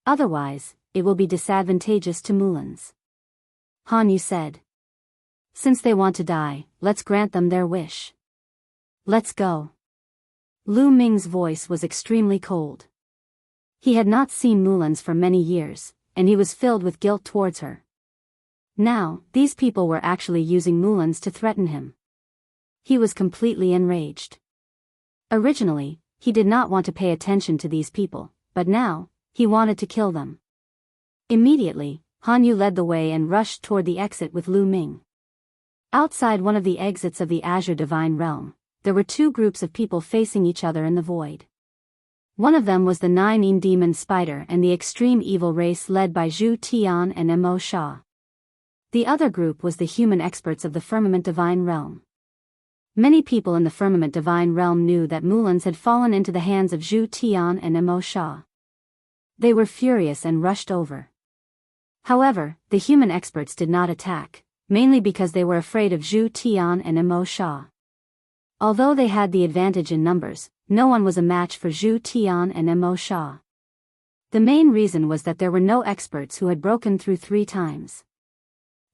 Otherwise, it will be disadvantageous to Mullins. Han Yu said. Since they want to die, let's grant them their wish. Let's go. Lu Ming's voice was extremely cold. He had not seen Mullins for many years, and he was filled with guilt towards her. Now, these people were actually using Mullins to threaten him. He was completely enraged. Originally, he did not want to pay attention to these people, but now, he wanted to kill them. Immediately, Han Yu led the way and rushed toward the exit with Lu Ming. Outside one of the exits of the Azure Divine Realm, there were two groups of people facing each other in the void. One of them was the Nine Demon Spider and the extreme evil race led by Zhu Tian and Mo Sha. The other group was the human experts of the Firmament Divine Realm. Many people in the Firmament Divine Realm knew that Mullins had fallen into the hands of Zhu Tian and Mo Sha. They were furious and rushed over. However, the human experts did not attack, mainly because they were afraid of Zhu Tian and Mo Sha. Although they had the advantage in numbers, no one was a match for Zhu Tian and Mo Sha. The main reason was that there were no experts who had broken through 3 times.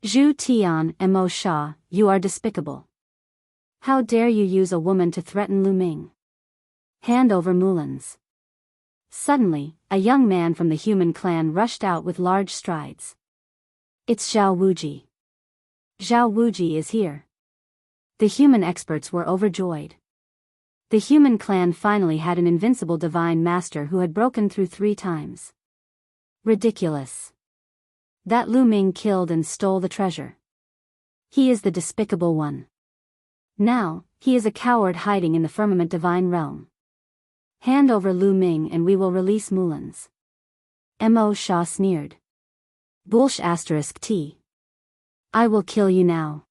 Zhu Tian, Mo Sha, you are despicable. How dare you use a woman to threaten Lu Ming? Hand over Mullins. Suddenly, a young man from the human clan rushed out with large strides. It's Zhao Wuji. Zhao Wuji is here. The human experts were overjoyed. The human clan finally had an invincible divine master who had broken through 3 times. Ridiculous. That Lu Ming killed and stole the treasure. He is the despicable one. Now, he is a coward hiding in the Firmament Divine Realm. Hand over Lu Ming and we will release Mullins. Mo Sha sneered. Bullsh *T. I will kill you now.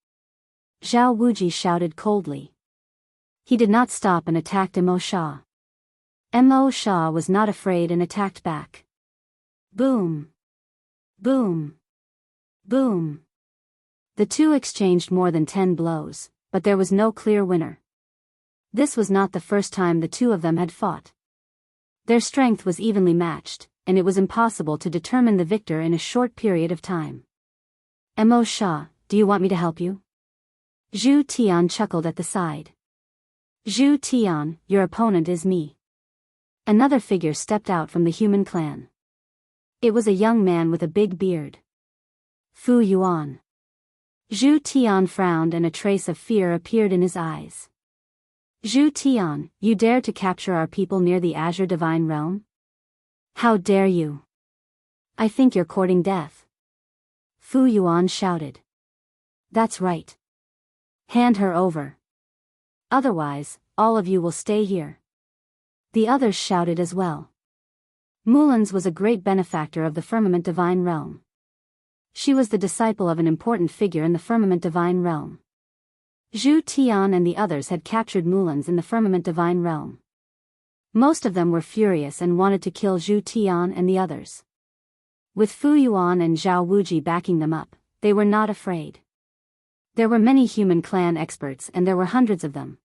Zhao Wuji shouted coldly. He did not stop and attacked Mo Sha. Mo Sha was not afraid and attacked back. Boom. Boom. Boom. The two exchanged more than 10 blows, but there was no clear winner. This was not the first time the two of them had fought. Their strength was evenly matched, and it was impossible to determine the victor in a short period of time. Mo Sha, do you want me to help you? Zhu Tian chuckled at the side. Zhu Tian, your opponent is me. Another figure stepped out from the human clan. It was a young man with a big beard. Fu Yuan. Zhu Tian frowned and a trace of fear appeared in his eyes. Zhu Tian, you dare to capture our people near the Azure Divine Realm? How dare you? I think you're courting death. Fu Yuan shouted. That's right. Hand her over. Otherwise, all of you will stay here. The others shouted as well. Mullins was a great benefactor of the Firmament Divine Realm. She was the disciple of an important figure in the Firmament Divine Realm. Zhu Tian and the others had captured Mullins in the Firmament Divine Realm. Most of them were furious and wanted to kill Zhu Tian and the others. With Fu Yuan and Zhao Wuji backing them up, they were not afraid. There were many human clan experts and there were hundreds of them.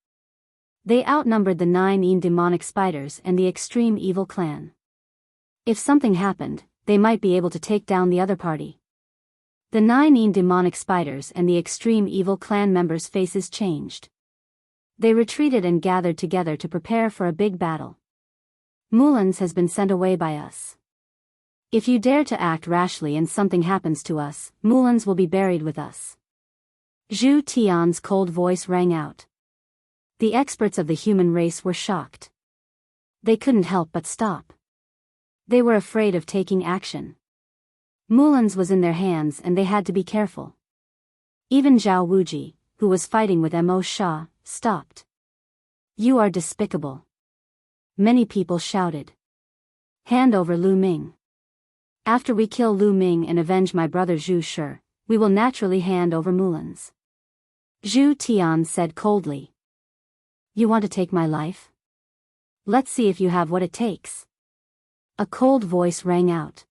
They outnumbered the 9 demonic spiders and the extreme evil clan. If something happened, they might be able to take down the other party. The 9 demonic spiders and the extreme evil clan members' faces changed. They retreated and gathered together to prepare for a big battle. Mullins has been sent away by us. If you dare to act rashly and something happens to us, Mullins will be buried with us. Zhu Tian's cold voice rang out. The experts of the human race were shocked. They couldn't help but stop. They were afraid of taking action. Mullins was in their hands and they had to be careful. Even Zhao Wuji, who was fighting with Mo Sha, stopped. You are despicable. Many people shouted. Hand over Lu Ming. After we kill Lu Ming and avenge my brother Zhu Shi, we will naturally hand over Mullins. Zhu Tian said coldly. You want to take my life? Let's see if you have what it takes. A cold voice rang out.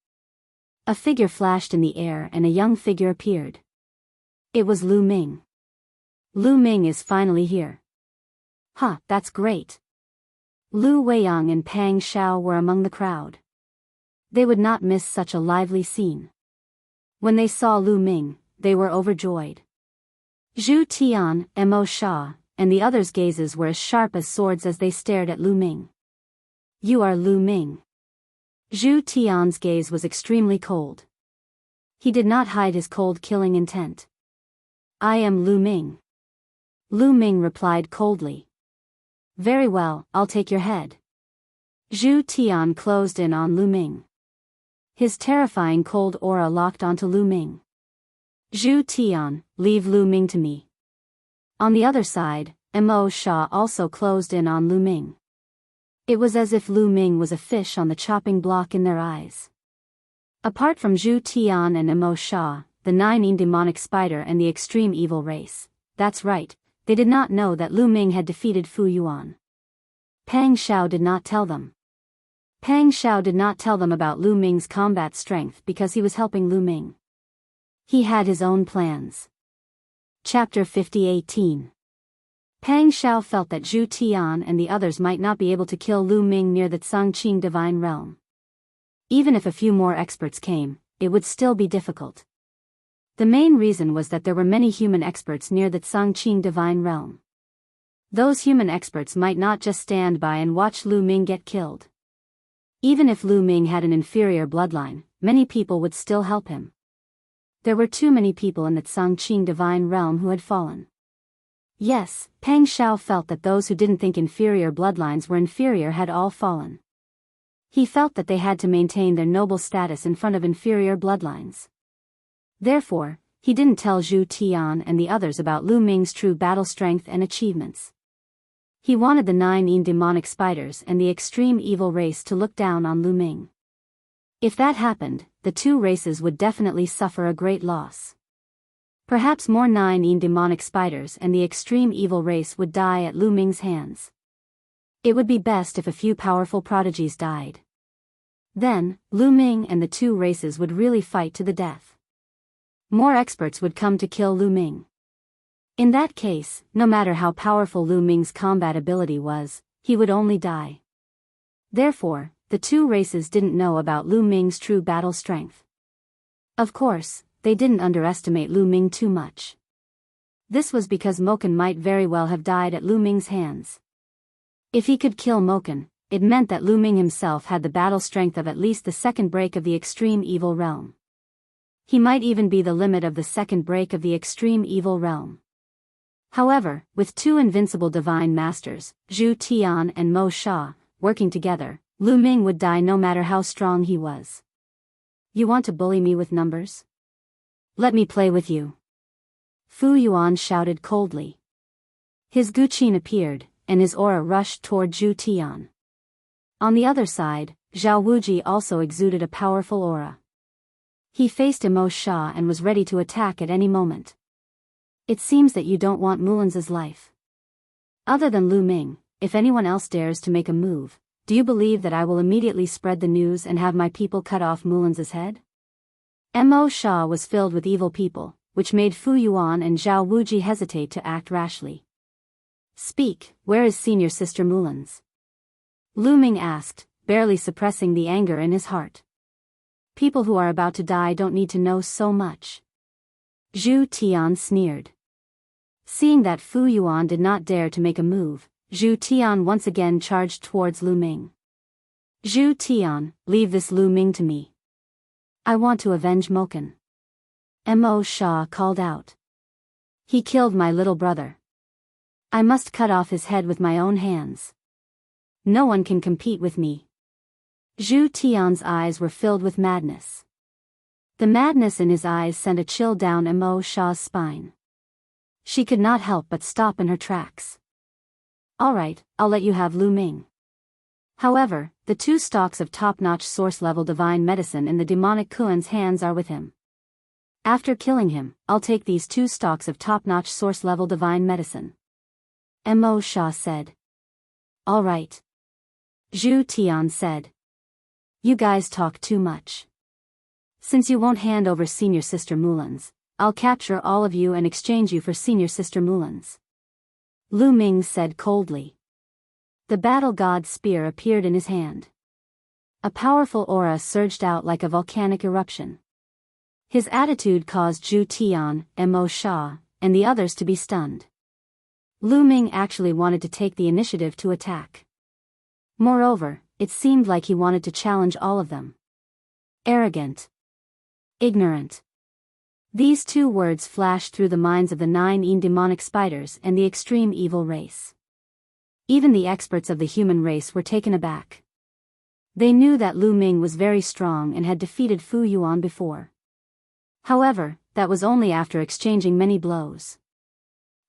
A figure flashed in the air and a young figure appeared. It was Lu Ming. Lu Ming is finally here. Huh, that's great. Lu Weiyang and Pang Xiao were among the crowd. They would not miss such a lively scene. When they saw Lu Ming, they were overjoyed. Zhu Tian, Mo Sha, and the others' gazes were as sharp as swords as they stared at Lu Ming. You are Lu Ming. Zhu Tian's gaze was extremely cold. He did not hide his cold killing intent. I am Lu Ming. Lu Ming replied coldly. Very well, I'll take your head. Zhu Tian closed in on Lu Ming. His terrifying cold aura locked onto Lu Ming. Zhu Tian, leave Lu Ming to me. On the other side, Mo Sha also closed in on Lu Ming. It was as if Lu Ming was a fish on the chopping block in their eyes. Apart from Zhu Tian and Mo Sha, the 9 demonic spider and the extreme evil race, that's right, they did not know that Lu Ming had defeated Fu Yuan. Pang Xiao did not tell them. Pang Xiao did not tell them about Lu Ming's combat strength because he was helping Lu Ming. He had his own plans. Chapter 50:18. Pang Xiao felt that Zhu Tian and the others might not be able to kill Lu Ming near the Changqing Divine Realm. Even if a few more experts came, it would still be difficult. The main reason was that there were many human experts near the Changqing Divine Realm. Those human experts might not just stand by and watch Lu Ming get killed. Even if Lu Ming had an inferior bloodline, many people would still help him. There were too many people in the Changqing Divine Realm who had fallen. Yes, Pang Xiao felt that those who didn't think inferior bloodlines were inferior had all fallen. He felt that they had to maintain their noble status in front of inferior bloodlines. Therefore, he didn't tell Zhu Tian and the others about Lu Ming's true battle strength and achievements. He wanted the 9 demonic spiders and the extreme evil race to look down on Lu Ming. If that happened, the two races would definitely suffer a great loss. Perhaps more 9 demonic spiders and the extreme evil race would die at Lu Ming's hands. It would be best if a few powerful prodigies died. Then, Lu Ming and the two races would really fight to the death. More experts would come to kill Lu Ming. In that case, no matter how powerful Lu Ming's combat ability was, he would only die. Therefore, the two races didn't know about Lu Ming's true battle strength. Of course, they didn't underestimate Lu Ming too much. This was because Moken might very well have died at Lu Ming's hands. If he could kill Moken, it meant that Lu Ming himself had the battle strength of at least the second break of the extreme evil realm. He might even be the limit of the second break of the extreme evil realm. However, with two invincible divine masters, Zhu Tian and Mo Sha, working together, Lu Ming would die no matter how strong he was. You want to bully me with numbers? Let me play with you. Fu Yuan shouted coldly. His Guqin appeared, and his aura rushed toward Zhu Tian. On the other side, Zhao Wuji also exuded a powerful aura. He faced Mo Sha and was ready to attack at any moment. It seems that you don't want Mulan's life. Other than Lu Ming, if anyone else dares to make a move, do you believe that I will immediately spread the news and have my people cut off Mulan's head? Mo Sha was filled with evil people, which made Fu Yuan and Zhao Wuji hesitate to act rashly. Speak, where is senior sister Mulan's? Lu Ming asked, barely suppressing the anger in his heart. People who are about to die don't need to know so much. Zhu Tian sneered. Seeing that Fu Yuan did not dare to make a move, Zhu Tian once again charged towards Lu Ming. Zhu Tian, leave this Lu Ming to me. I want to avenge Moken. Mo Sha called out. He killed my little brother. I must cut off his head with my own hands. No one can compete with me. Zhu Tian's eyes were filled with madness. The madness in his eyes sent a chill down Mo Sha's spine. She could not help but stop in her tracks. All right, I'll let you have Lu Ming. However, the 2 stalks of top-notch source-level divine medicine in the demonic Kuan's hands are with him. After killing him, I'll take these 2 stalks of top-notch source-level divine medicine. Mo Sha said. All right. Zhu Tian said. You guys talk too much. Since you won't hand over Senior Sister Mulan's, I'll capture all of you and exchange you for Senior Sister Mulan's. Lu Ming said coldly. The battle god's spear appeared in his hand. A powerful aura surged out like a volcanic eruption. His attitude caused Zhu Tian, Mo Sha, and the others to be stunned. Lu Ming actually wanted to take the initiative to attack. Moreover, it seemed like he wanted to challenge all of them. Arrogant. Ignorant. These 2 words flashed through the minds of the 9 demonic spiders and the extreme evil race. Even the experts of the human race were taken aback. They knew that Lu Ming was very strong and had defeated Fu Yuan before. However, that was only after exchanging many blows.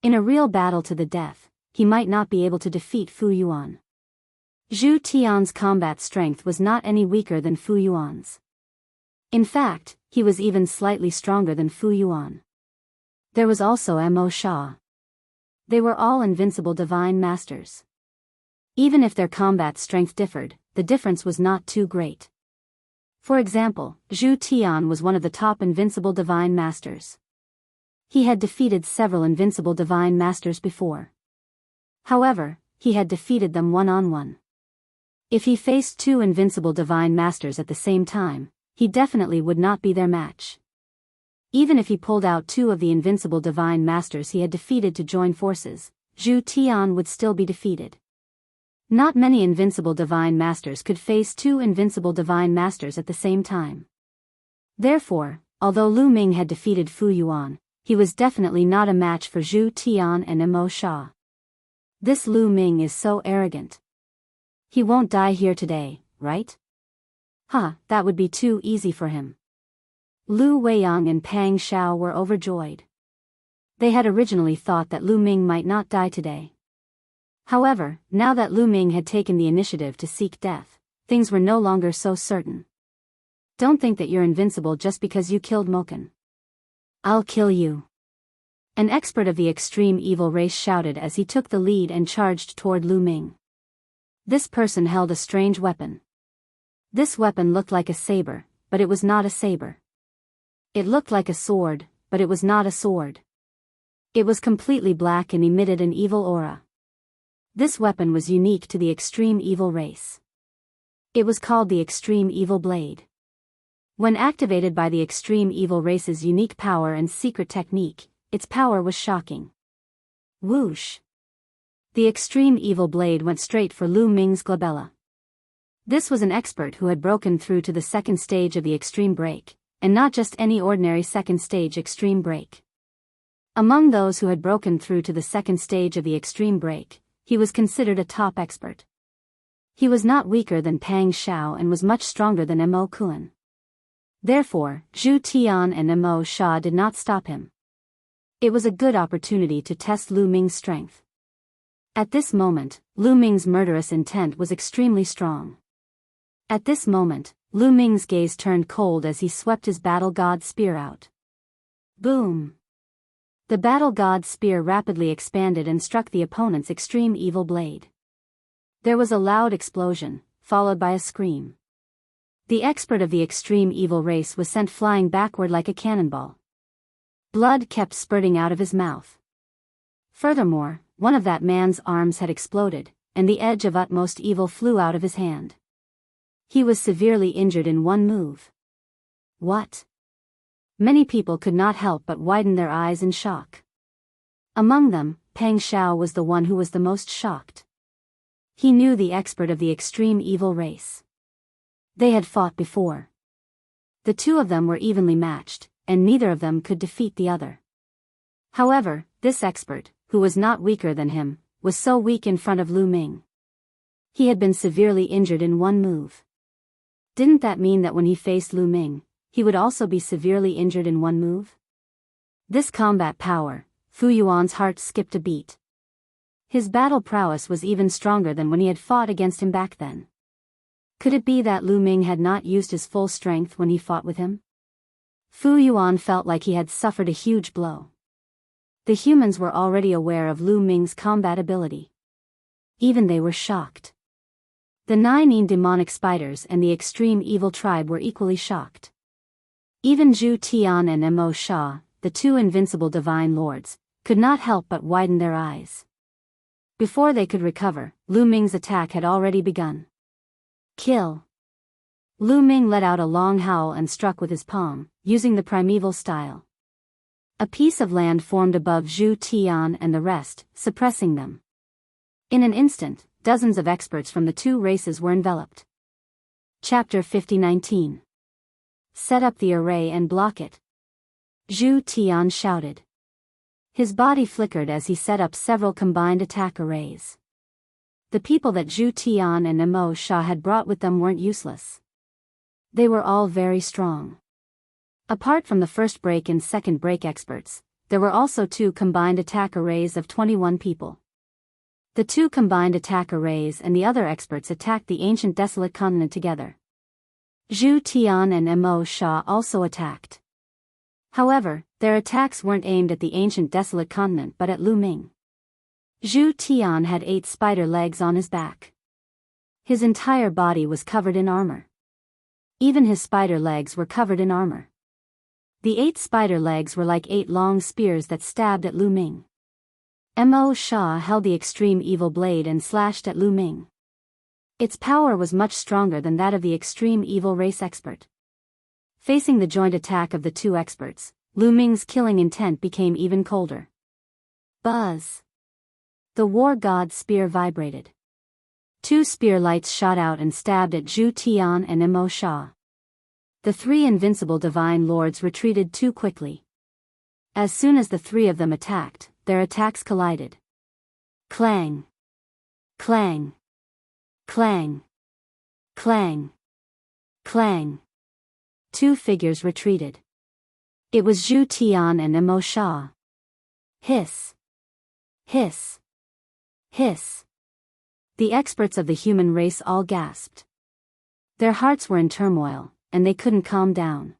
In a real battle to the death, he might not be able to defeat Fu Yuan. Zhu Tian's combat strength was not any weaker than Fu Yuan's. In fact, he was even slightly stronger than Fu Yuan. There was also Mo Sha. They were all invincible divine masters. Even if their combat strength differed, the difference was not too great. For example, Zhu Tian was one of the top invincible divine masters. He had defeated several invincible divine masters before. However, he had defeated them one-on-one. If he faced 2 invincible divine masters at the same time, he definitely would not be their match. Even if he pulled out 2 of the invincible divine masters he had defeated to join forces, Zhu Tian would still be defeated. Not many invincible divine masters could face 2 invincible divine masters at the same time. Therefore, although Lu Ming had defeated Fu Yuan, he was definitely not a match for Zhu Tian and Mo Sha. This Lu Ming is so arrogant. He won't die here today, right? That would be too easy for him. Lu Weiyang and Pang Xiao were overjoyed. They had originally thought that Lu Ming might not die today. However, now that Lu Ming had taken the initiative to seek death, things were no longer so certain. Don't think that you're invincible just because you killed Moken. I'll kill you. An expert of the extreme evil race shouted as he took the lead and charged toward Lu Ming. This person held a strange weapon. This weapon looked like a saber, but it was not a saber. It looked like a sword, but it was not a sword. It was completely black and emitted an evil aura. This weapon was unique to the extreme evil race. It was called the Extreme Evil Blade. When activated by the extreme evil race's unique power and secret technique, its power was shocking. Whoosh! The extreme evil blade went straight for Lu Ming's glabella. This was an expert who had broken through to the 2nd stage of the extreme break, and not just any ordinary 2nd stage extreme break. Among those who had broken through to the 2nd stage of the extreme break, he was considered a top expert. He was not weaker than Pang Xiao and was much stronger than Mo Kuan. Therefore, Zhu Tian and Mo Sha did not stop him. It was a good opportunity to test Lu Ming's strength. At this moment, Lu Ming's murderous intent was extremely strong. At this moment, Lu Ming's gaze turned cold as he swept his battle god spear out. Boom! The battle god's spear rapidly expanded and struck the opponent's extreme evil blade. There was a loud explosion, followed by a scream. The expert of the extreme evil race was sent flying backward like a cannonball. Blood kept spurting out of his mouth. Furthermore, one of that man's arms had exploded, and the edge of utmost evil flew out of his hand. He was severely injured in one move. What? Many people could not help but widen their eyes in shock. Among them, Pang Xiao was the one who was the most shocked. He knew the expert of the extreme evil race. They had fought before. The 2 of them were evenly matched, and neither of them could defeat the other. However, this expert, who was not weaker than him, was so weak in front of Lu Ming. He had been severely injured in one move. Didn't that mean that when he faced Lu Ming, he would also be severely injured in one move? This combat power, Fu Yuan's heart skipped a beat. His battle prowess was even stronger than when he had fought against him back then. Could it be that Lu Ming had not used his full strength when he fought with him? Fu Yuan felt like he had suffered a huge blow. The humans were already aware of Lu Ming's combat ability. Even they were shocked. The 9 demonic spiders and the extreme evil tribe were equally shocked. Even Zhu Tian and Mo Sha, the 2 invincible divine lords, could not help but widen their eyes. Before they could recover, Lu Ming's attack had already begun. Kill! Lu Ming let out a long howl and struck with his palm, using the primeval style. A piece of land formed above Zhu Tian and the rest, suppressing them. In an instant, dozens of experts from the 2 races were enveloped. Chapter 50-19. Set up the array and block it. Zhu Tian shouted. His body flickered as he set up several combined attack arrays. The people that Zhu Tian and Mo Sha had brought with them weren't useless. They were all very strong. Apart from the first break and second break experts, there were also 2 combined attack arrays of 21 people. The 2 combined attack arrays and the other experts attacked the ancient desolate continent together. Zhu Tian and Mo Sha also attacked. However, their attacks weren't aimed at the ancient desolate continent but at Lu Ming. Zhu Tian had 8 spider legs on his back. His entire body was covered in armor. Even his spider legs were covered in armor. The 8 spider legs were like 8 long spears that stabbed at Lu Ming. Mo Sha held the extreme evil blade and slashed at Lu Ming. Its power was much stronger than that of the extreme evil race expert. Facing the joint attack of the 2 experts, Lu Ming's killing intent became even colder. Buzz! The war god's spear vibrated. 2 spear lights shot out and stabbed at Zhu Tian and Mo Sha. The 3 invincible divine lords retreated too quickly. As soon as the 3 of them attacked, their attacks collided. Clang! Clang! Clang! Clang! Clang! 2 figures retreated. It was Zhu Tian and Mo Sha. Hiss! Hiss! Hiss! The experts of the human race all gasped. Their hearts were in turmoil, and they couldn't calm down.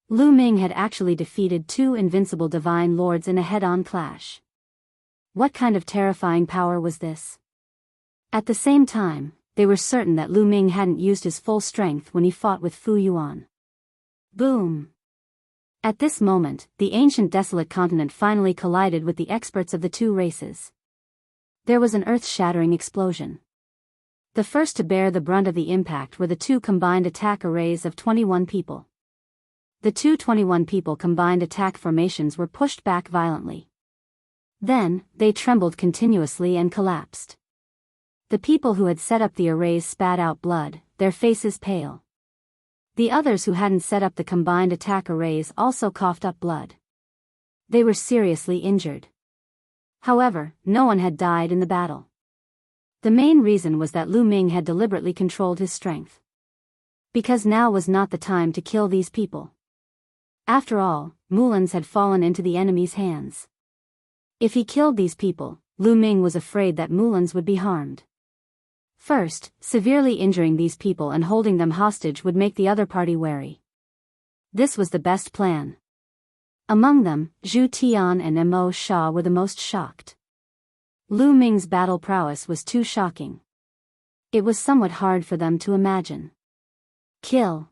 Lu Ming had actually defeated 2 invincible divine lords in a head-on clash. What kind of terrifying power was this? At the same time, they were certain that Lu Ming hadn't used his full strength when he fought with Fu Yuan. Boom! At this moment, the ancient desolate continent finally collided with the experts of the 2 races. There was an earth-shattering explosion. The first to bear the brunt of the impact were the 2 combined attack arrays of 21 people. The 21 people combined attack formations were pushed back violently. Then, they trembled continuously and collapsed. The people who had set up the arrays spat out blood, their faces pale. The others who hadn't set up the combined attack arrays also coughed up blood. They were seriously injured. However, no one had died in the battle. The main reason was that Lu Ming had deliberately controlled his strength. Because now was not the time to kill these people. After all, Mulans had fallen into the enemy's hands. If he killed these people, Lu Ming was afraid that Mulans would be harmed. First, severely injuring these people and holding them hostage would make the other party wary. This was the best plan. Among them, Zhu Tian and Mo Sha were the most shocked. Lu Ming's battle prowess was too shocking. It was somewhat hard for them to imagine. Kill!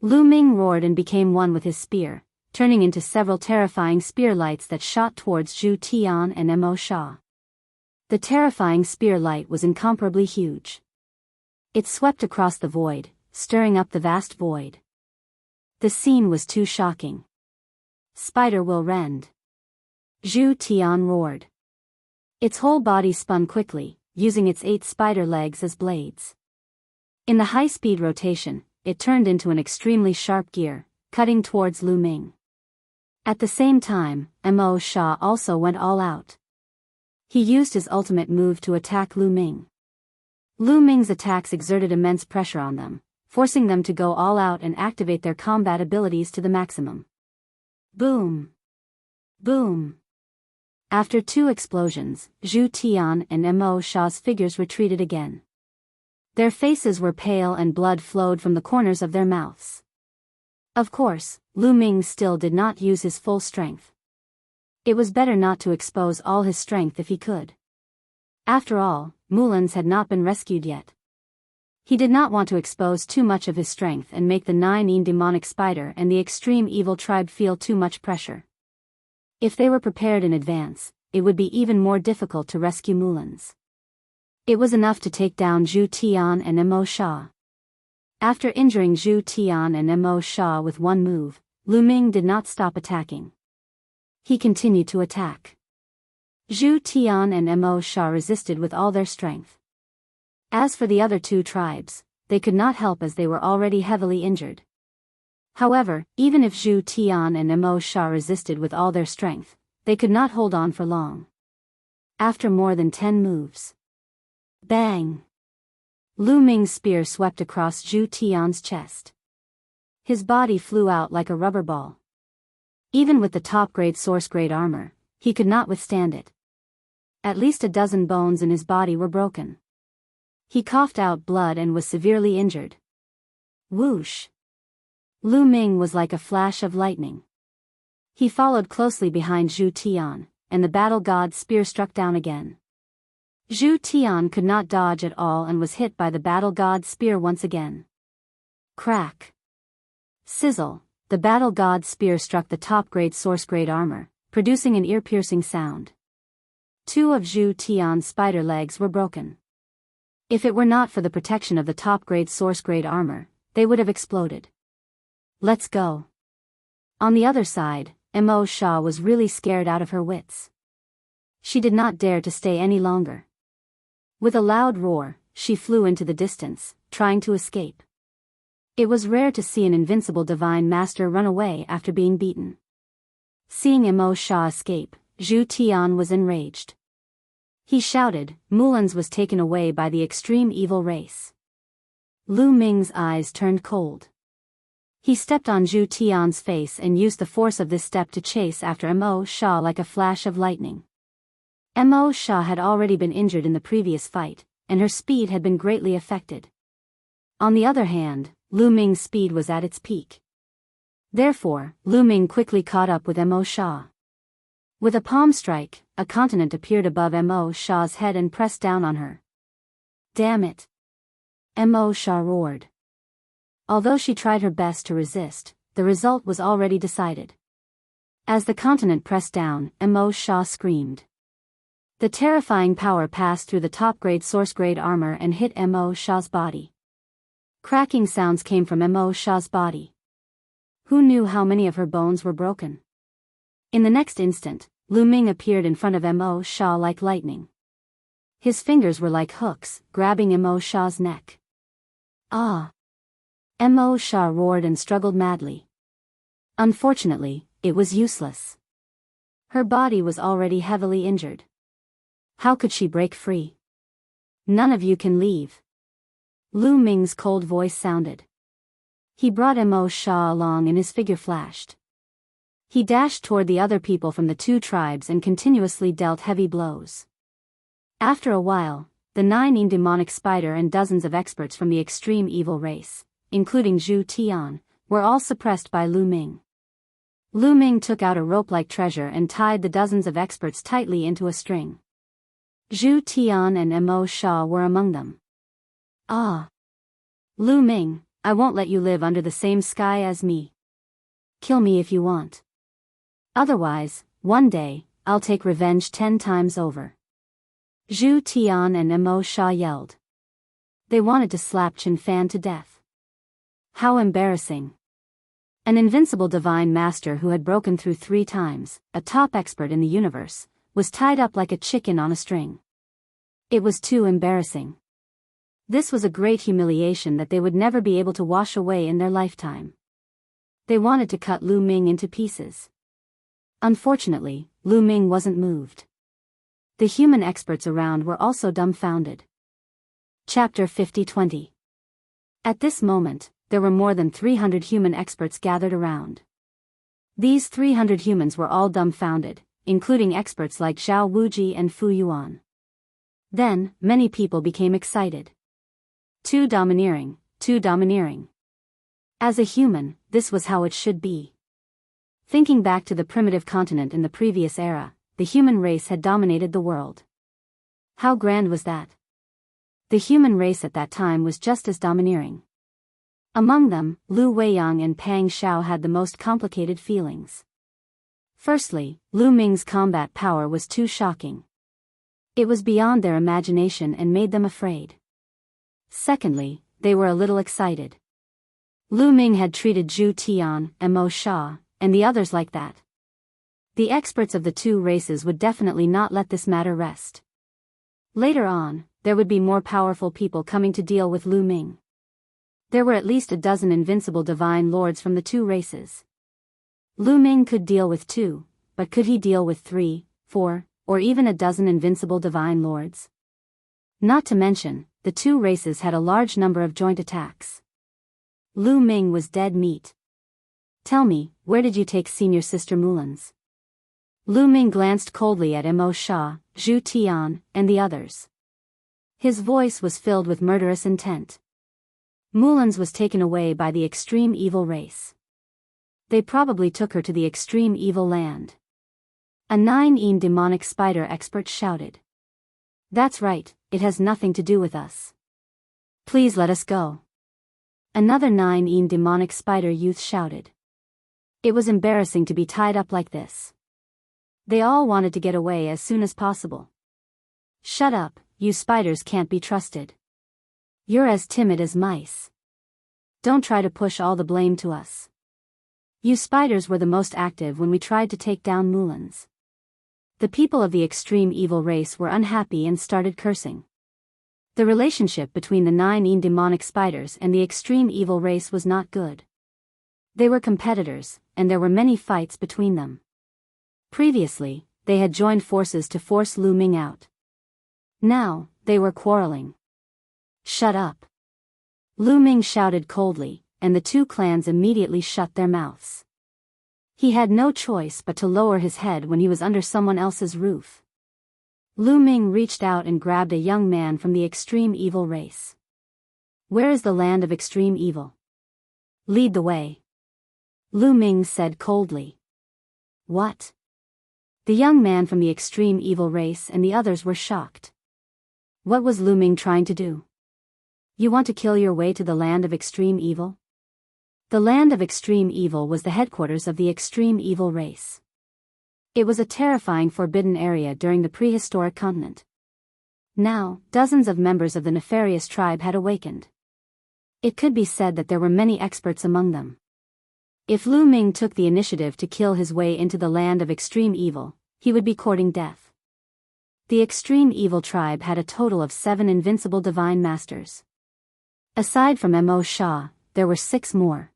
Lu Ming roared and became one with his spear, turning into several terrifying spear lights that shot towards Zhu Tian and Mo Sha. The terrifying spear light was incomparably huge. It swept across the void, stirring up the vast void. The scene was too shocking. Spider will rend. Zhu Tian roared. Its whole body spun quickly, using its 8 spider legs as blades. In the high-speed rotation, it turned into an extremely sharp gear, cutting towards Lu Ming. At the same time, Mo Sha also went all out. He used his ultimate move to attack Lu Ming. Lu Ming's attacks exerted immense pressure on them, forcing them to go all out and activate their combat abilities to the maximum. Boom! Boom! After 2 explosions, Zhu Tian and Mo Sha's figures retreated again. Their faces were pale and blood flowed from the corners of their mouths. Of course, Lu Ming still did not use his full strength. It was better not to expose all his strength if he could. After all, Mulan's had not been rescued yet. He did not want to expose too much of his strength and make the nine demonic spider and the extreme evil tribe feel too much pressure. If they were prepared in advance, it would be even more difficult to rescue Mulan's. It was enough to take down Zhu Tian and Mo Sha. After injuring Zhu Tian and Mo Sha with one move, Lu Ming did not stop attacking. He continued to attack. Zhu Tian and Mo Sha resisted with all their strength. As for the other two tribes, they could not help as they were already heavily injured. However, even if Zhu Tian and Mo Sha resisted with all their strength, they could not hold on for long. After more than 10 moves. Bang! Lu Ming's spear swept across Zhu Tian's chest. His body flew out like a rubber ball. Even with the top-grade source-grade armor, he could not withstand it. At least a dozen bones in his body were broken. He coughed out blood and was severely injured. Whoosh! Lu Ming was like a flash of lightning. He followed closely behind Zhu Tian, and the battle god's spear struck down again. Zhu Tian could not dodge at all and was hit by the battle god's spear once again. Crack! Sizzle! The battle god's spear struck the top-grade source-grade armor, producing an ear-piercing sound. 2 of Zhu Tian's spider legs were broken. If it were not for the protection of the top-grade source-grade armor, they would have exploded. Let's go. On the other side, Mo Sha was really scared out of her wits. She did not dare to stay any longer. With a loud roar, she flew into the distance, trying to escape. It was rare to see an invincible divine master run away after being beaten. Seeing Mo Sha escape, Zhu Tian was enraged. He shouted, "Mulan's was taken away by the extreme evil race." Lu Ming's eyes turned cold. He stepped on Zhu Tian's face and used the force of this step to chase after Mo Sha like a flash of lightning. Mo Sha had already been injured in the previous fight, and her speed had been greatly affected. On the other hand, Lu Ming's speed was at its peak. Therefore, Lu Ming quickly caught up with Mo Sha. With a palm strike, a continent appeared above Mo Sha's head and pressed down on her. Damn it! Mo Sha roared. Although she tried her best to resist, the result was already decided. As the continent pressed down, Mo Sha screamed. The terrifying power passed through the top-grade source-grade armor and hit Mo Sha's body. Cracking sounds came from Mo Sha's body. Who knew how many of her bones were broken? In the next instant, Lu Ming appeared in front of Mo Sha like lightning. His fingers were like hooks, grabbing Mo Sha's neck. Ah! Mo Sha roared and struggled madly. Unfortunately, it was useless. Her body was already heavily injured. How could she break free? None of you can leave. Lu Ming's cold voice sounded. He brought Mo Sha along and his figure flashed. He dashed toward the other people from the two tribes and continuously dealt heavy blows. After a while, the 9 demonic spider and dozens of experts from the extreme evil race, including Zhu Tian, were all suppressed by Lu Ming. Lu Ming took out a rope-like treasure and tied the dozens of experts tightly into a string. Zhu Tian and Mo Sha were among them. Ah! Lu Ming, I won't let you live under the same sky as me. Kill me if you want. Otherwise, one day, I'll take revenge 10 times over. Zhu Tian and Mo Sha yelled. They wanted to slap Chen Fan to death. How embarrassing. An invincible divine master who had broken through 3 times, a top expert in the universe, was tied up like a chicken on a string. It was too embarrassing. This was a great humiliation that they would never be able to wash away in their lifetime. They wanted to cut Lu Ming into pieces. Unfortunately, Lu Ming wasn't moved. The human experts around were also dumbfounded. Chapter 50-20. At this moment, there were more than 300 human experts gathered around. These 300 humans were all dumbfounded, including experts like Zhao Wuji and Fu Yuan. Then, many people became excited. Too domineering, too domineering. As a human, this was how it should be. Thinking back to the primitive continent in the previous era, the human race had dominated the world. How grand was that? The human race at that time was just as domineering. Among them, Lu Weiyang and Pang Xiao had the most complicated feelings. Firstly, Lu Ming's combat power was too shocking. It was beyond their imagination and made them afraid. Secondly, they were a little excited. Lu Ming had treated Zhu Tian, Mo Sha, and the others like that. The experts of the two races would definitely not let this matter rest. Later on, there would be more powerful people coming to deal with Lu Ming. There were at least a dozen invincible divine lords from the two races. Lu Ming could deal with 2, but could he deal with 3, 4, or even a dozen invincible divine lords? Not to mention, the two races had a large number of joint attacks. Lu Ming was dead meat. Tell me, where did you take senior sister Mulan's? Lu Ming glanced coldly at Mo Sha, Zhu Tian, and the others. His voice was filled with murderous intent. Mulan's was taken away by the extreme evil race. They probably took her to the extreme evil land. A 9-een demonic spider expert shouted. That's right, it has nothing to do with us. Please let us go. Another 9-een demonic spider youth shouted. It was embarrassing to be tied up like this. They all wanted to get away as soon as possible. Shut up, you spiders can't be trusted. You're as timid as mice. Don't try to push all the blame to us. You spiders were the most active when we tried to take down Mulan's. The people of the extreme evil race were unhappy and started cursing. The relationship between the 9-een demonic spiders and the extreme evil race was not good. They were competitors, and there were many fights between them. Previously, they had joined forces to force Lu Ming out. Now, they were quarreling. Shut up. Lu Ming shouted coldly, and the two clans immediately shut their mouths. He had no choice but to lower his head when he was under someone else's roof. Lu Ming reached out and grabbed a young man from the extreme evil race. Where is the land of extreme evil? Lead the way. Lu Ming said coldly. What? The young man from the extreme evil race and the others were shocked. What was Lu Ming trying to do? You want to kill your way to the land of extreme evil? The land of extreme evil was the headquarters of the extreme evil race. It was a terrifying forbidden area during the prehistoric continent. Now, dozens of members of the nefarious tribe had awakened. It could be said that there were many experts among them. If Lu Ming took the initiative to kill his way into the land of extreme evil, he would be courting death. The extreme evil tribe had a total of 7 invincible divine masters. Aside from Mo Sha, there were 6 more.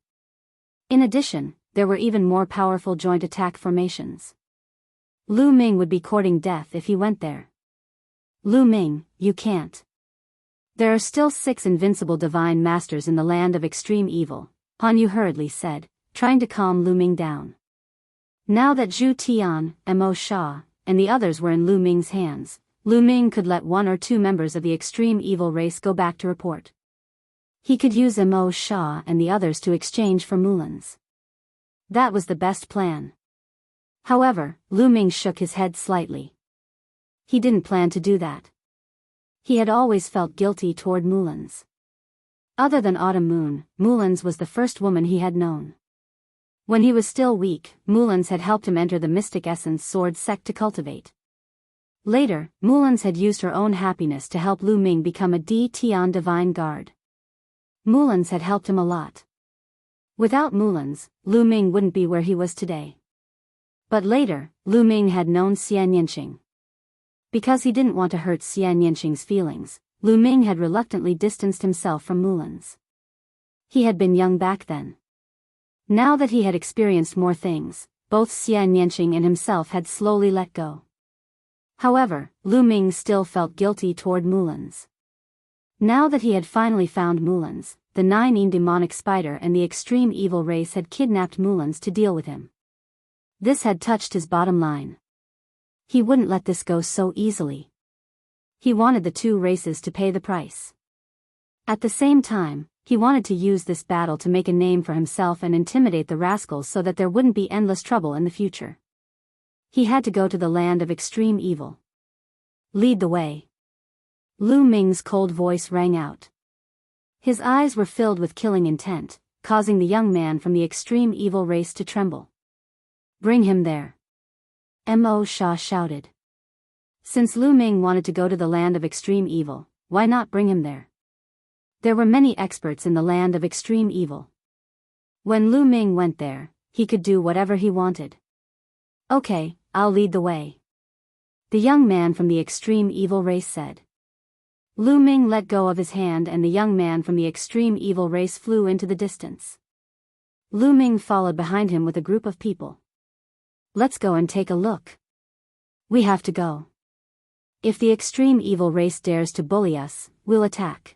In addition, there were even more powerful joint attack formations. Lu Ming would be courting death if he went there. Lu Ming, you can't. There are still 6 invincible divine masters in the land of extreme evil, Han Yu hurriedly said, trying to calm Lu Ming down. Now that Zhu Tian, Mo Sha, and the others were in Lu Ming's hands, Lu Ming could let 1 or 2 members of the extreme evil race go back to report. He could use Mo Sha and the others to exchange for Mulan's. That was the best plan. However, Lu Ming shook his head slightly. He didn't plan to do that. He had always felt guilty toward Mulan's. Other than Autumn Moon, Mulan's was the first woman he had known. When he was still weak, Mulan's had helped him enter the Mystic Essence Sword sect to cultivate. Later, Mulan's had used her own happiness to help Lu Ming become a D Tian Divine Guard. Mulan's had helped him a lot. Without Mulan's, Lu Ming wouldn't be where he was today. But later, Lu Ming had known Xian Yinqing. Because he didn't want to hurt Xian Yinqing's feelings, Lu Ming had reluctantly distanced himself from Mulan's. He had been young back then. Now that he had experienced more things, both Xian Yinqing and himself had slowly let go. However, Lu Ming still felt guilty toward Mulan's. Now that he had finally found Mulan's, the 9-een demonic spider and the extreme evil race had kidnapped Mulan's to deal with him. This had touched his bottom line. He wouldn't let this go so easily. He wanted the two races to pay the price. At the same time, He wanted to use this battle to make a name for himself and intimidate the rascals so that there wouldn't be endless trouble in the future. He had to go to the land of extreme evil. Lead the way. Lu Ming's cold voice rang out. His eyes were filled with killing intent, causing the young man from the extreme evil race to tremble. Bring him there. Mo Sha shouted. Since Lu Ming wanted to go to the land of extreme evil, why not bring him there? There were many experts in the land of extreme evil. When Lu Ming went there, he could do whatever he wanted. Okay, I'll lead the way. The young man from the extreme evil race said. Lu Ming let go of his hand and the young man from the extreme evil race flew into the distance. Lu Ming followed behind him with a group of people. Let's go and take a look. We have to go. If the extreme evil race dares to bully us, we'll attack.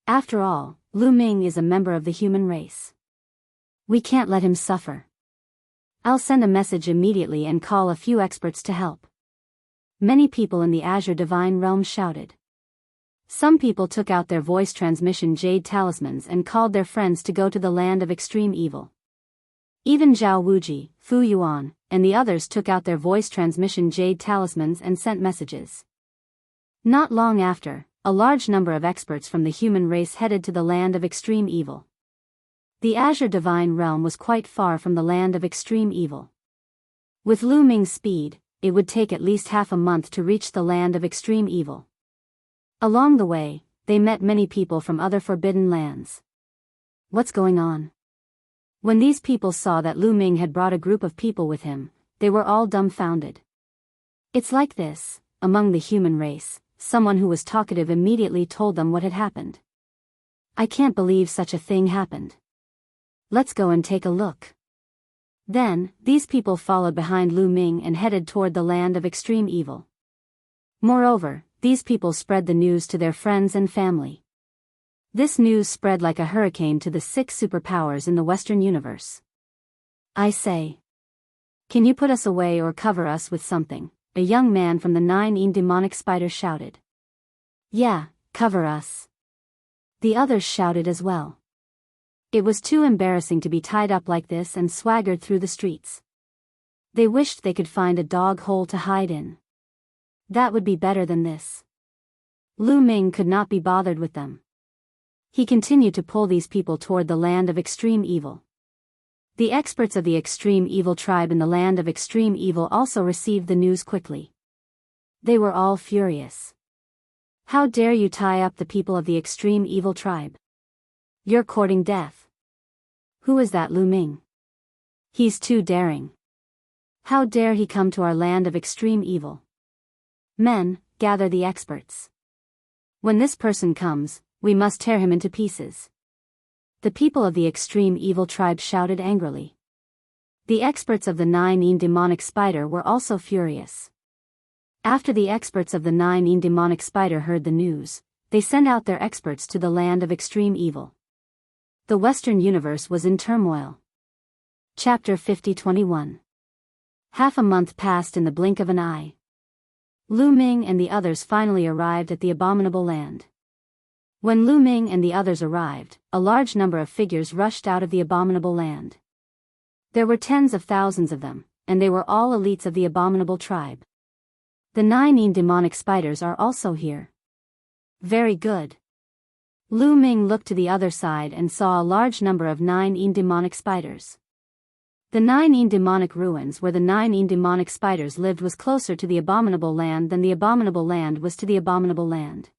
After all, Lu Ming is a member of the human race. We can't let him suffer. I'll send a message immediately and call a few experts to help. Many people in the Azure Divine Realm shouted. Some people took out their voice transmission jade talismans and called their friends to go to the land of extreme evil. Even Zhao Wuji, Fu Yuan, and the others took out their voice transmission jade talismans and sent messages. Not long after, a large number of experts from the human race headed to the land of extreme evil. The Azure Divine Realm was quite far from the land of extreme evil. With Lu Ming's speed, it would take at least half a month to reach the land of extreme evil. Along the way, they met many people from other forbidden lands. What's going on? When these people saw that Lu Ming had brought a group of people with him, they were all dumbfounded. It's like this, among the human race, someone who was talkative immediately told them what had happened. I can't believe such a thing happened. Let's go and take a look. Then, these people followed behind Lu Ming and headed toward the land of extreme evil. Moreover, these people spread the news to their friends and family. This news spread like a hurricane to the 6 superpowers in the Western universe. I say. Can you put us away or cover us with something? A young man from the 9 demonic spiders shouted. Yeah, cover us. The others shouted as well. It was too embarrassing to be tied up like this and swaggered through the streets. They wished they could find a dog hole to hide in. That would be better than this. Lu Ming could not be bothered with them. He continued to pull these people toward the land of extreme evil. The experts of the extreme evil tribe in the land of extreme evil also received the news quickly. They were all furious. How dare you tie up the people of the extreme evil tribe? You're courting death. Who is that Lu Ming? He's too daring. How dare he come to our land of extreme evil? Men, gather the experts. When this person comes, we must tear him into pieces. The people of the extreme evil tribe shouted angrily. The experts of the 9 demonic spider were also furious. After the experts of the 9 demonic spider heard the news, they sent out their experts to the land of extreme evil. The Western universe was in turmoil. Chapter 50-21. Half a month passed in the blink of an eye. Lu Ming and the others finally arrived at the abominable land. When Lu Ming and the others arrived, a large number of figures rushed out of the abominable land. There were tens of thousands of them, and they were all elites of the abominable tribe. The 9 demonic spiders are also here. Very good. Lu Ming looked to the other side and saw a large number of 9 demonic spiders. The 9 demonic ruins where the 9 demonic spiders lived was closer to the abominable land than the abominable land was to the abominable land.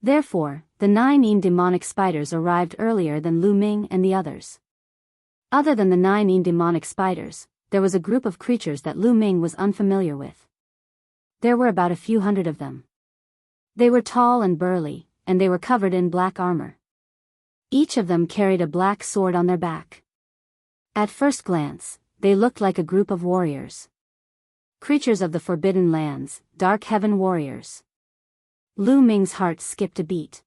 Therefore, the 9 demonic spiders arrived earlier than Lu Ming and the others. Other than the 9 demonic spiders, there was a group of creatures that Lu Ming was unfamiliar with. There were about a few hundred of them. They were tall and burly, and they were covered in black armor. Each of them carried a black sword on their back. At first glance, they looked like a group of warriors. Creatures of the Forbidden Lands, Dark Heaven warriors. Lu Ming's heart skipped a beat.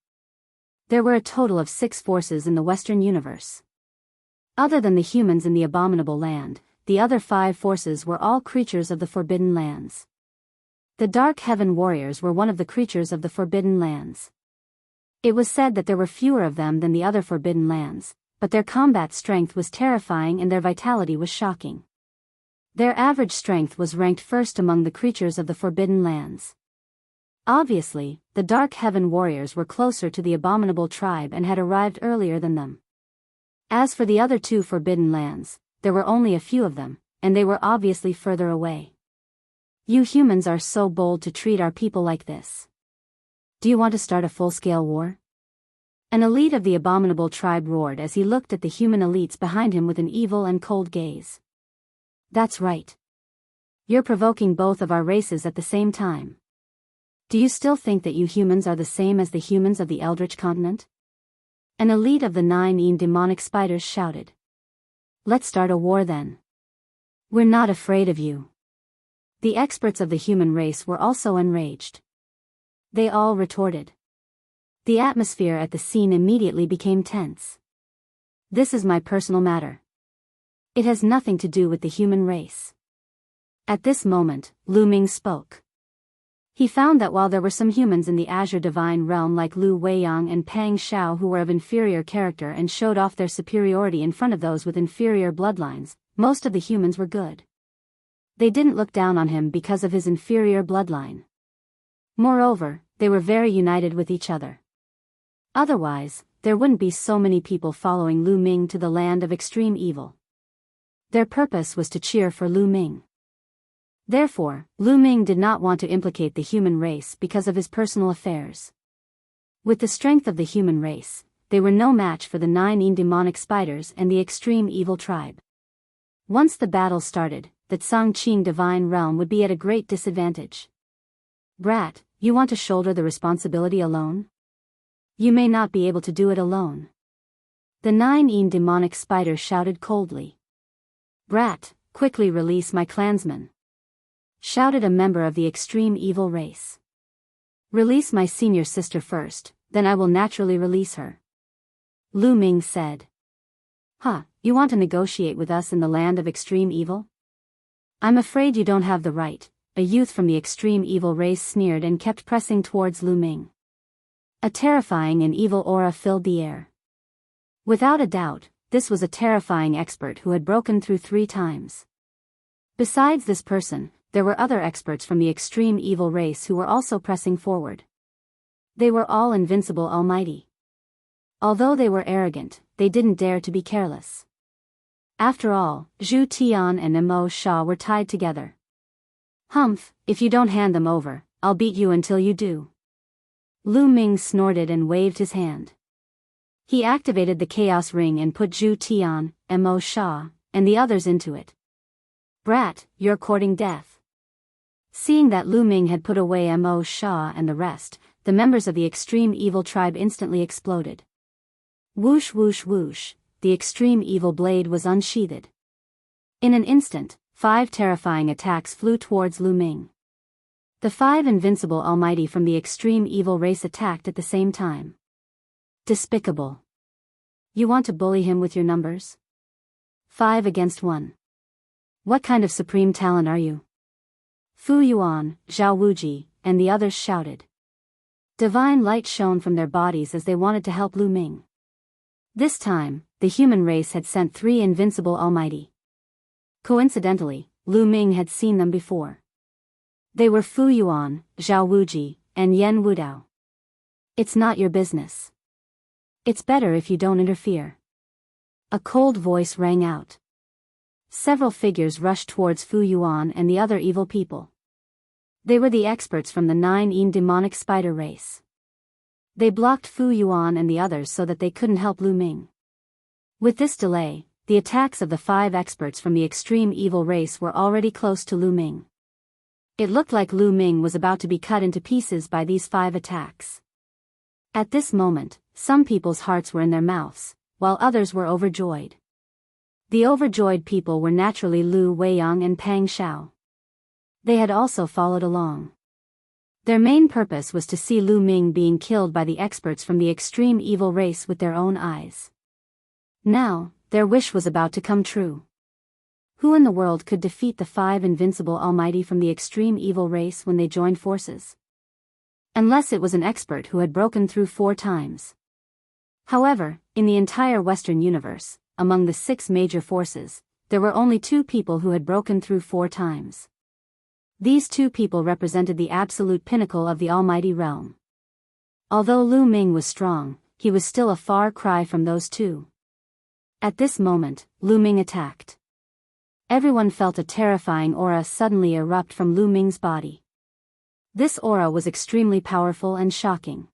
There were a total of 6 forces in the Western universe. Other than the humans in the abominable land, the other 5 forces were all creatures of the Forbidden Lands. The Dark Heaven warriors were one of the creatures of the Forbidden Lands. It was said that there were fewer of them than the other forbidden lands, but their combat strength was terrifying and their vitality was shocking. Their average strength was ranked first among the creatures of the forbidden lands. Obviously, the Dark Heaven warriors were closer to the abominable tribe and had arrived earlier than them. As for the other two forbidden lands, there were only a few of them, and they were obviously further away. You humans are so bold to treat our people like this. Do you want to start a full-scale war? An elite of the abominable tribe roared as he looked at the human elites behind him with an evil and cold gaze. That's right. You're provoking both of our races at the same time. Do you still think that you humans are the same as the humans of the Eldritch continent? An elite of the 9 demonic spiders shouted. Let's start a war then. We're not afraid of you. The experts of the human race were also enraged. They all retorted. The atmosphere at the scene immediately became tense. This is my personal matter. It has nothing to do with the human race. At this moment, Lu Ming spoke. He found that while there were some humans in the Azure Divine Realm like Lu Weiyang and Pang Xiao who were of inferior character and showed off their superiority in front of those with inferior bloodlines, most of the humans were good. They didn't look down on him because of his inferior bloodline. Moreover, they were very united with each other. Otherwise, there wouldn't be so many people following Lu Ming to the land of extreme evil. Their purpose was to cheer for Lu Ming. Therefore, Lu Ming did not want to implicate the human race because of his personal affairs. With the strength of the human race, they were no match for the 9 demonic spiders and the extreme evil tribe. Once the battle started, the Changqing Divine Realm would be at a great disadvantage. Brat, you want to shoulder the responsibility alone? You may not be able to do it alone. The 9 demonic spider shouted coldly. Brat, quickly release my clansmen. Shouted a member of the extreme evil race. Release my senior sister first, then I will naturally release her. Lu Ming said. Huh, you want to negotiate with us in the land of extreme evil? I'm afraid you don't have the right, a youth from the extreme evil race sneered and kept pressing towards Lu Ming. A terrifying and evil aura filled the air. Without a doubt, this was a terrifying expert who had broken through 3 times. Besides this person, there were other experts from the extreme evil race who were also pressing forward. They were all invincible almighty. Although they were arrogant, they didn't dare to be careless. After all, Zhu Tian and Emo Sha were tied together. Humph, if you don't hand them over, I'll beat you until you do. Lu Ming snorted and waved his hand. He activated the Chaos Ring and put Zhu Tian, Emo Sha, and the others into it. Brat, you're courting death. Seeing that Lu Ming had put away Mo Sha and the rest, the members of the extreme evil tribe instantly exploded. Whoosh whoosh whoosh, the extreme evil blade was unsheathed. In an instant, 5 terrifying attacks flew towards Lu Ming. The 5 invincible almighty from the extreme evil race attacked at the same time. Despicable. You want to bully him with your numbers? 5 against 1. What kind of supreme talent are you? Fu Yuan, Zhao Wuji, and the others shouted. Divine light shone from their bodies as they wanted to help Lu Ming. This time, the human race had sent 3 invincible almighty. Coincidentally, Lu Ming had seen them before. They were Fu Yuan, Zhao Wuji, and Yen Wudao. It's not your business. It's better if you don't interfere. A cold voice rang out. Several figures rushed towards Fu Yuan and the other evil people. They were the experts from the 9 demonic spider race. They blocked Fu Yuan and the others so that they couldn't help Lu Ming. With this delay, the attacks of the 5 experts from the extreme evil race were already close to Lu Ming. It looked like Lu Ming was about to be cut into pieces by these 5 attacks. At this moment, some people's hearts were in their mouths, while others were overjoyed. The overjoyed people were naturally Lu Weiyang and Pang Xiao. They had also followed along. Their main purpose was to see Lu Ming being killed by the experts from the extreme evil race with their own eyes. Now, their wish was about to come true. Who in the world could defeat the 5 invincible almighty from the extreme evil race when they joined forces? Unless it was an expert who had broken through 4 times. However, in the entire Western universe, among the 6 major forces, there were only 2 people who had broken through 4 times. These 2 people represented the absolute pinnacle of the almighty realm. Although Lu Ming was strong, he was still a far cry from those 2. At this moment, Lu Ming attacked. Everyone felt a terrifying aura suddenly erupt from Lu Ming's body. This aura was extremely powerful and shocking.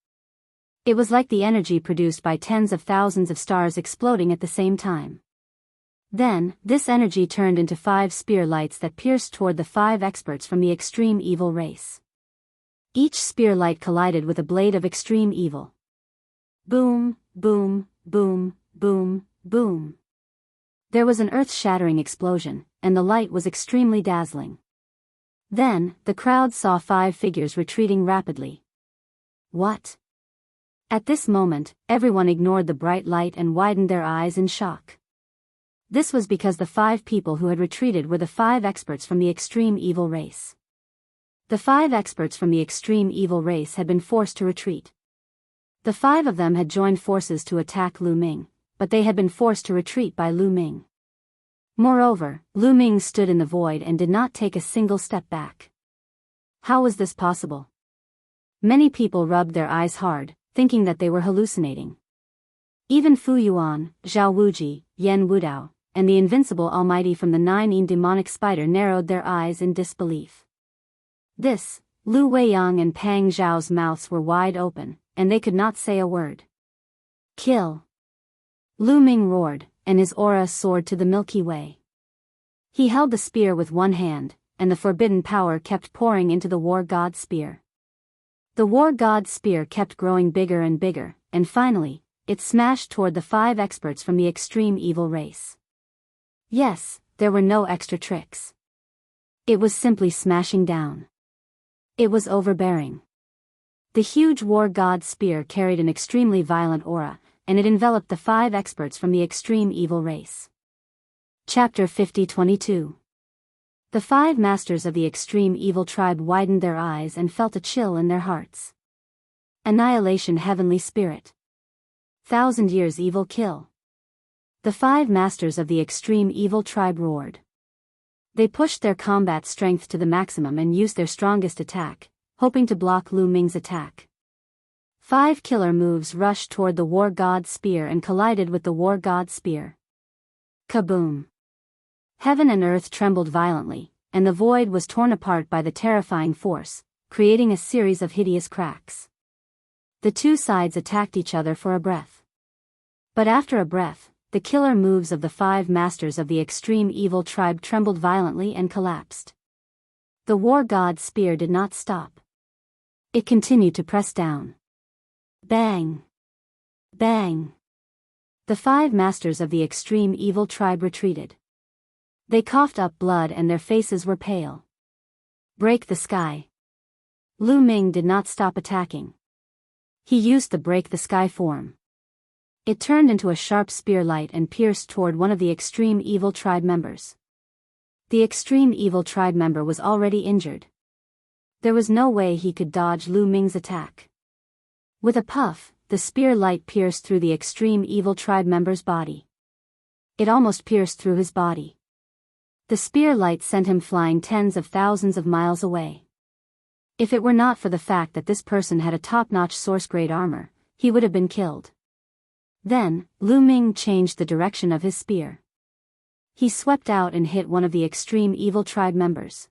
It was like the energy produced by tens of thousands of stars exploding at the same time. Then, this energy turned into 5 spear lights that pierced toward the 5 experts from the extreme evil race. Each spear light collided with a blade of extreme evil. Boom, boom, boom, boom, boom. There was an earth-shattering explosion, and the light was extremely dazzling. Then, the crowd saw 5 figures retreating rapidly. What? At this moment, everyone ignored the bright light and widened their eyes in shock. This was because the 5 people who had retreated were the 5 experts from the extreme evil race. The 5 experts from the extreme evil race had been forced to retreat. The 5 of them had joined forces to attack Lu Ming, but they had been forced to retreat by Lu Ming. Moreover, Lu Ming stood in the void and did not take a single step back. How was this possible? Many people rubbed their eyes hard, thinking that they were hallucinating. Even Fu Yuan, Zhao Wuji, Yan Wudao, and the invincible almighty from the 9 demonic spider narrowed their eyes in disbelief. This, Lu Weiyang and Pang Zhao's mouths were wide open, and they could not say a word. Kill! Lu Ming roared, and his aura soared to the Milky Way. He held the spear with one hand, and the forbidden power kept pouring into the war god spear. The war god spear kept growing bigger and bigger, and finally, it smashed toward the 5 experts from the extreme evil race. Yes, there were no extra tricks. It was simply smashing down. It was overbearing. The huge war god spear carried an extremely violent aura, and it enveloped the 5 experts from the extreme evil race. Chapter 50-22. The 5 masters of the extreme evil tribe widened their eyes and felt a chill in their hearts. Annihilation heavenly spirit. 1,000 years evil kill. The 5 masters of the extreme evil tribe roared. They pushed their combat strength to the maximum and used their strongest attack, hoping to block Lu Ming's attack. 5 killer moves rushed toward the war god spear and collided with the war god spear. Kaboom! Heaven and earth trembled violently, and the void was torn apart by the terrifying force, creating a series of hideous cracks. The 2 sides attacked each other for a breath. But after a breath, the killer moves of the 5 masters of the extreme evil tribe trembled violently and collapsed. The war god spear did not stop. It continued to press down. Bang! Bang! The 5 masters of the extreme evil tribe retreated. They coughed up blood and their faces were pale. Break the sky. Lu Ming did not stop attacking. He used the break the sky form. It turned into a sharp spear light and pierced toward one of the extreme evil tribe members. The extreme evil tribe member was already injured. There was no way he could dodge Lu Ming's attack. With a puff, the spear light pierced through the extreme evil tribe member's body. It almost pierced through his body. The spear light sent him flying tens of thousands of miles away. If it were not for the fact that this person had a top-notch source-grade armor, he would have been killed. Then, Lu Ming changed the direction of his spear. He swept out and hit one of the extreme evil tribe members.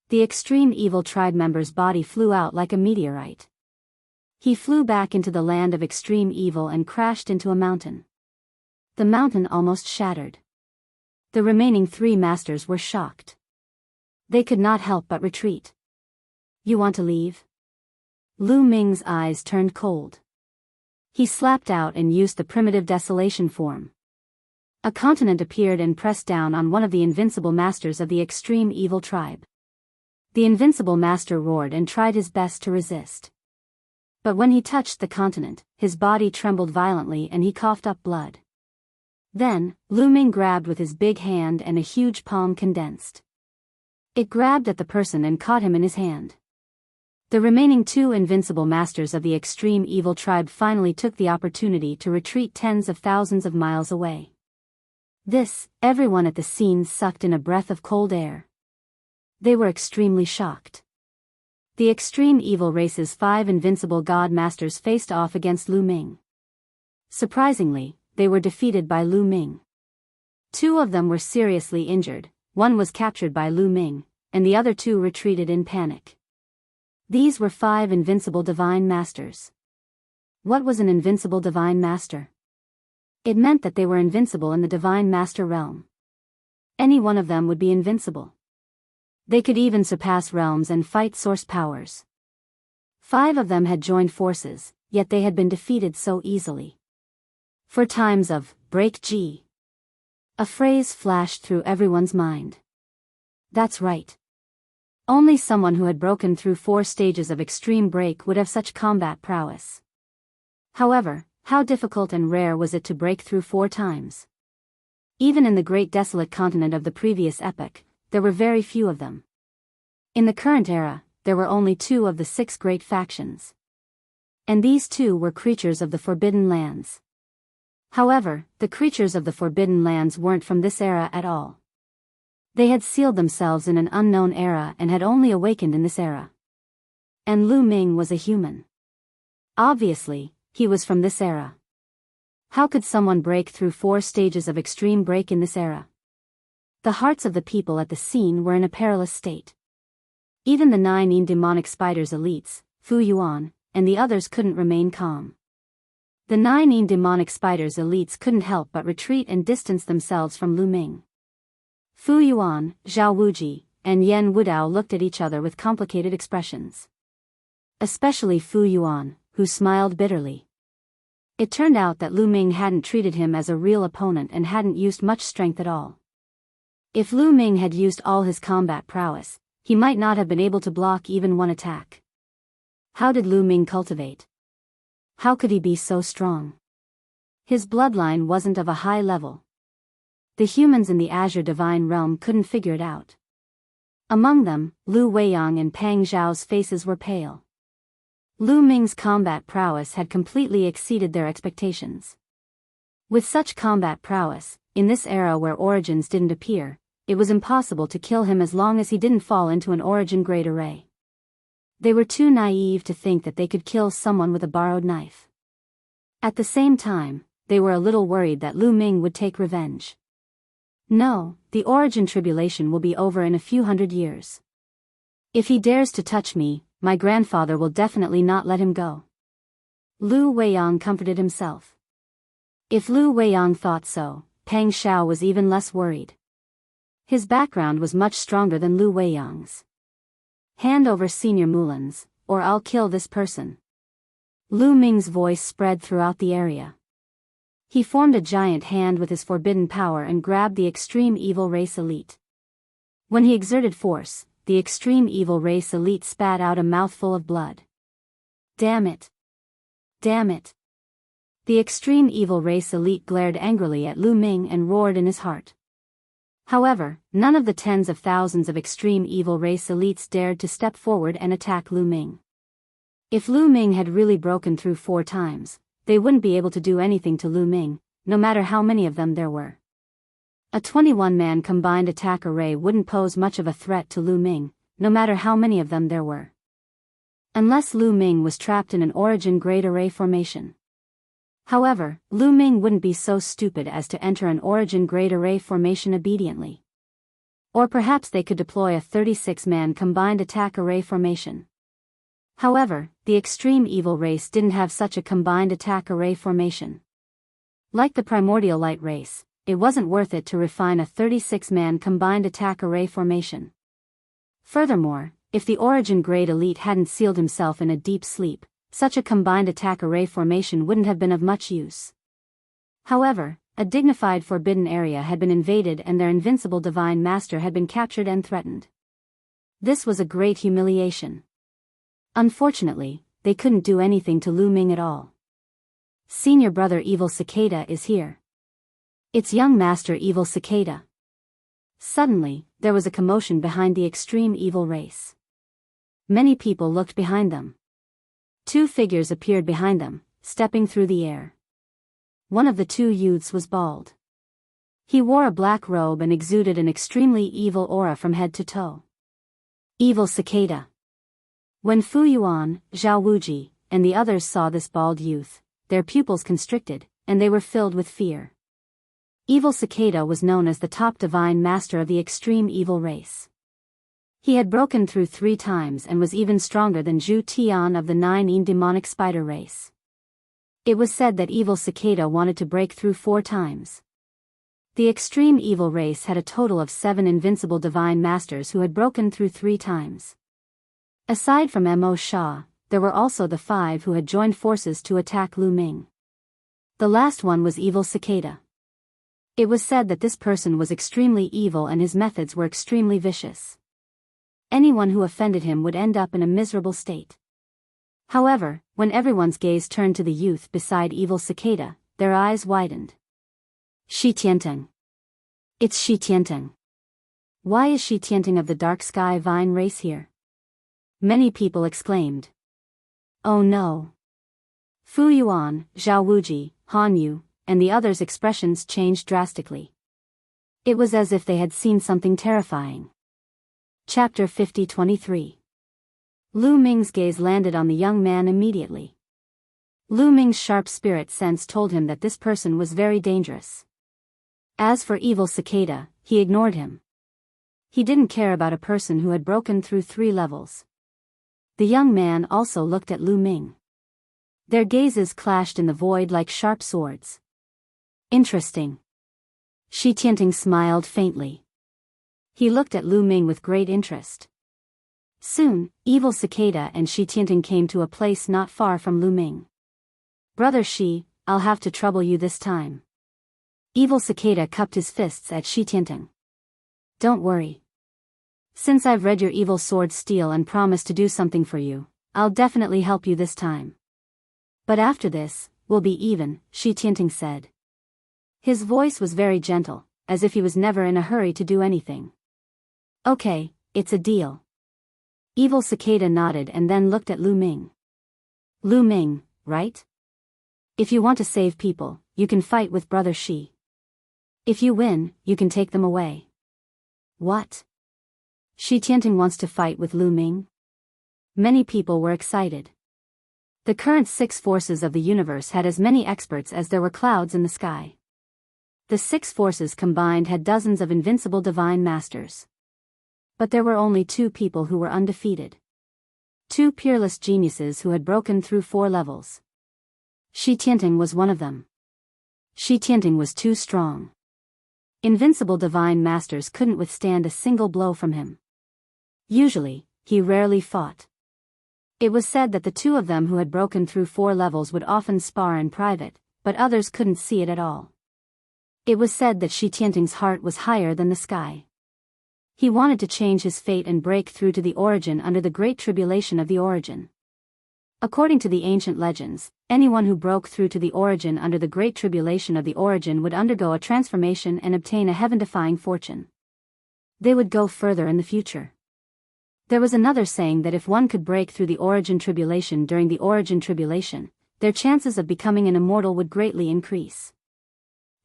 The extreme evil tribe member's body flew out like a meteorite. He flew back into the land of extreme evil and crashed into a mountain. The mountain almost shattered. The remaining 3 masters were shocked. They could not help but retreat. You want to leave? Lu Ming's eyes turned cold. He slapped out and used the primitive desolation form. A continent appeared and pressed down on one of the invincible masters of the extreme evil tribe. The invincible master roared and tried his best to resist. But when he touched the continent, his body trembled violently and he coughed up blood. Then, Lu Ming grabbed with his big hand and a huge palm condensed. It grabbed at the person and caught him in his hand. The remaining two invincible masters of the extreme evil tribe finally took the opportunity to retreat tens of thousands of miles away. Everyone at the scene sucked in a breath of cold air. They were extremely shocked. The extreme evil race's 5 invincible god masters faced off against Lu Ming. Surprisingly, they were defeated by Lu Ming. 2 of them were seriously injured, one was captured by Lu Ming, and the other 2 retreated in panic. These were 5 invincible divine masters. What was an invincible divine master? It meant that they were invincible in the divine master realm. Any one of them would be invincible. They could even surpass realms and fight source powers. 5 of them had joined forces, yet they had been defeated so easily. 4 times of break G. A phrase flashed through everyone's mind. That's right. Only someone who had broken through 4 stages of extreme break would have such combat prowess. However, how difficult and rare was it to break through 4 times? Even in the great desolate continent of the previous epoch, there were very few of them. In the current era, there were only 2 of the 6 great factions. And these 2 were creatures of the Forbidden Lands. However, the creatures of the Forbidden Lands weren't from this era at all. They had sealed themselves in an unknown era and had only awakened in this era. And Lu Ming was a human. Obviously, he was from this era. How could someone break through 4 stages of extreme break in this era? The hearts of the people at the scene were in a perilous state. Even the 9 demonic spiders elites, Fu Yuan, and the others couldn't remain calm. The 9 demonic spiders elites couldn't help but retreat and distance themselves from Lu Ming. Fu Yuan, Zhao Wuji, and Yen Wudao looked at each other with complicated expressions. Especially Fu Yuan, who smiled bitterly. It turned out that Lu Ming hadn't treated him as a real opponent and hadn't used much strength at all. If Lu Ming had used all his combat prowess, he might not have been able to block even one attack. How did Lu Ming cultivate? How could he be so strong? His bloodline wasn't of a high level. The humans in the Azure Divine Realm couldn't figure it out. Among them, Lu Weiyang and Pang Zhao's faces were pale. Lu Ming's combat prowess had completely exceeded their expectations. With such combat prowess, in this era where origins didn't appear, it was impossible to kill him as long as he didn't fall into an origin grade array. They were too naive to think that they could kill someone with a borrowed knife. At the same time, they were a little worried that Lu Ming would take revenge. No, the origin tribulation will be over in a few hundred years. If he dares to touch me, my grandfather will definitely not let him go. Lu Weiyang comforted himself. If Lu Weiyang thought so, Pang Xiao was even less worried. His background was much stronger than Lu Weiyang's. Hand over Senior Mulan's, or I'll kill this person. Lu Ming's voice spread throughout the area. He formed a giant hand with his forbidden power and grabbed the extreme evil race elite. When he exerted force, the extreme evil race elite spat out a mouthful of blood. Damn it! Damn it! The extreme evil race elite glared angrily at Lu Ming and roared in his heart. However, none of the tens of thousands of extreme evil race elites dared to step forward and attack Lu Ming. If Lu Ming had really broken through 4 times, they wouldn't be able to do anything to Lu Ming, no matter how many of them there were. A 21-man combined attack array wouldn't pose much of a threat to Lu Ming, no matter how many of them there were. Unless Lu Ming was trapped in an origin grade array formation. However, Lu Ming wouldn't be so stupid as to enter an origin grade array formation obediently. Or perhaps they could deploy a 36-man combined attack array formation. However, the extreme evil race didn't have such a combined attack array formation. Like the primordial light race, it wasn't worth it to refine a 36-man combined attack array formation. Furthermore, if the origin grade elite hadn't sealed himself in a deep sleep, such a combined attack array formation wouldn't have been of much use. However, a dignified forbidden area had been invaded and their invincible divine master had been captured and threatened. This was a great humiliation. Unfortunately, they couldn't do anything to Lu Ming at all. Senior brother Evil Cicada is here. It's young master Evil Cicada. Suddenly, there was a commotion behind the extreme evil race. Many people looked behind them. Two figures appeared behind them, stepping through the air. One of the two youths was bald. He wore a black robe and exuded an extremely evil aura from head to toe. Evil cicada. When Fu Yuan, Zhao Wuji, and the others saw this bald youth, their pupils constricted, and they were filled with fear. Evil cicada was known as the top divine master of the extreme evil race. He had broken through 3 times and was even stronger than Zhu Tian of the 9 demonic spider race. It was said that evil cicada wanted to break through 4 times. The extreme evil race had a total of 7 invincible divine masters who had broken through 3 times. Aside from Mo Sha, there were also the 5 who had joined forces to attack Lu Ming. The last one was evil cicada. It was said that this person was extremely evil and his methods were extremely vicious. Anyone who offended him would end up in a miserable state. However, when everyone's gaze turned to the youth beside evil cicada, their eyes widened. Shi Tianting. It's Shi Tianting. Why is Shi Tianting of the dark sky vine race here? Many people exclaimed. Oh no. Fu Yuan, Zhao Wuji, Han Yu, and the others' expressions changed drastically. It was as if they had seen something terrifying. Chapter 50-23. Lu Ming's gaze landed on the young man immediately. Lu Ming's sharp spirit sense told him that this person was very dangerous. As for evil cicada, he ignored him. He didn't care about a person who had broken through 3 levels. The young man also looked at Lu Ming. Their gazes clashed in the void like sharp swords. Interesting. Shi Tianting smiled faintly. He looked at Lu Ming with great interest. Soon, evil cicada and Shi Tianting came to a place not far from Lu Ming. Brother Shi, I'll have to trouble you this time. Evil cicada cupped his fists at Shi Tianting. Don't worry. Since I've read your evil sword steel and promised to do something for you, I'll definitely help you this time. But after this, we'll be even, Shi Tianting said. His voice was very gentle, as if he was never in a hurry to do anything. Okay, it's a deal. Evil cicada nodded and then looked at Lu Ming. Lu Ming, right? If you want to save people, you can fight with Brother Shi. If you win, you can take them away. What? Shi Tianting wants to fight with Lu Ming? Many people were excited. The current 6 forces of the universe had as many experts as there were clouds in the sky. The 6 forces combined had dozens of invincible divine masters. But there were only 2 people who were undefeated. 2 peerless geniuses who had broken through 4 levels. Shi Tianting was one of them. Shi Tianting was too strong. Invincible divine masters couldn't withstand a single blow from him. Usually, he rarely fought. It was said that the 2 of them who had broken through 4 levels would often spar in private, but others couldn't see it at all. It was said that Shi Tianting's heart was higher than the sky. He wanted to change his fate and break through to the origin under the Great Tribulation of the origin. According to the ancient legends, anyone who broke through to the origin under the Great Tribulation of the origin would undergo a transformation and obtain a heaven-defying fortune. They would go further in the future. There was another saying that if one could break through the origin tribulation during the origin tribulation, their chances of becoming an immortal would greatly increase.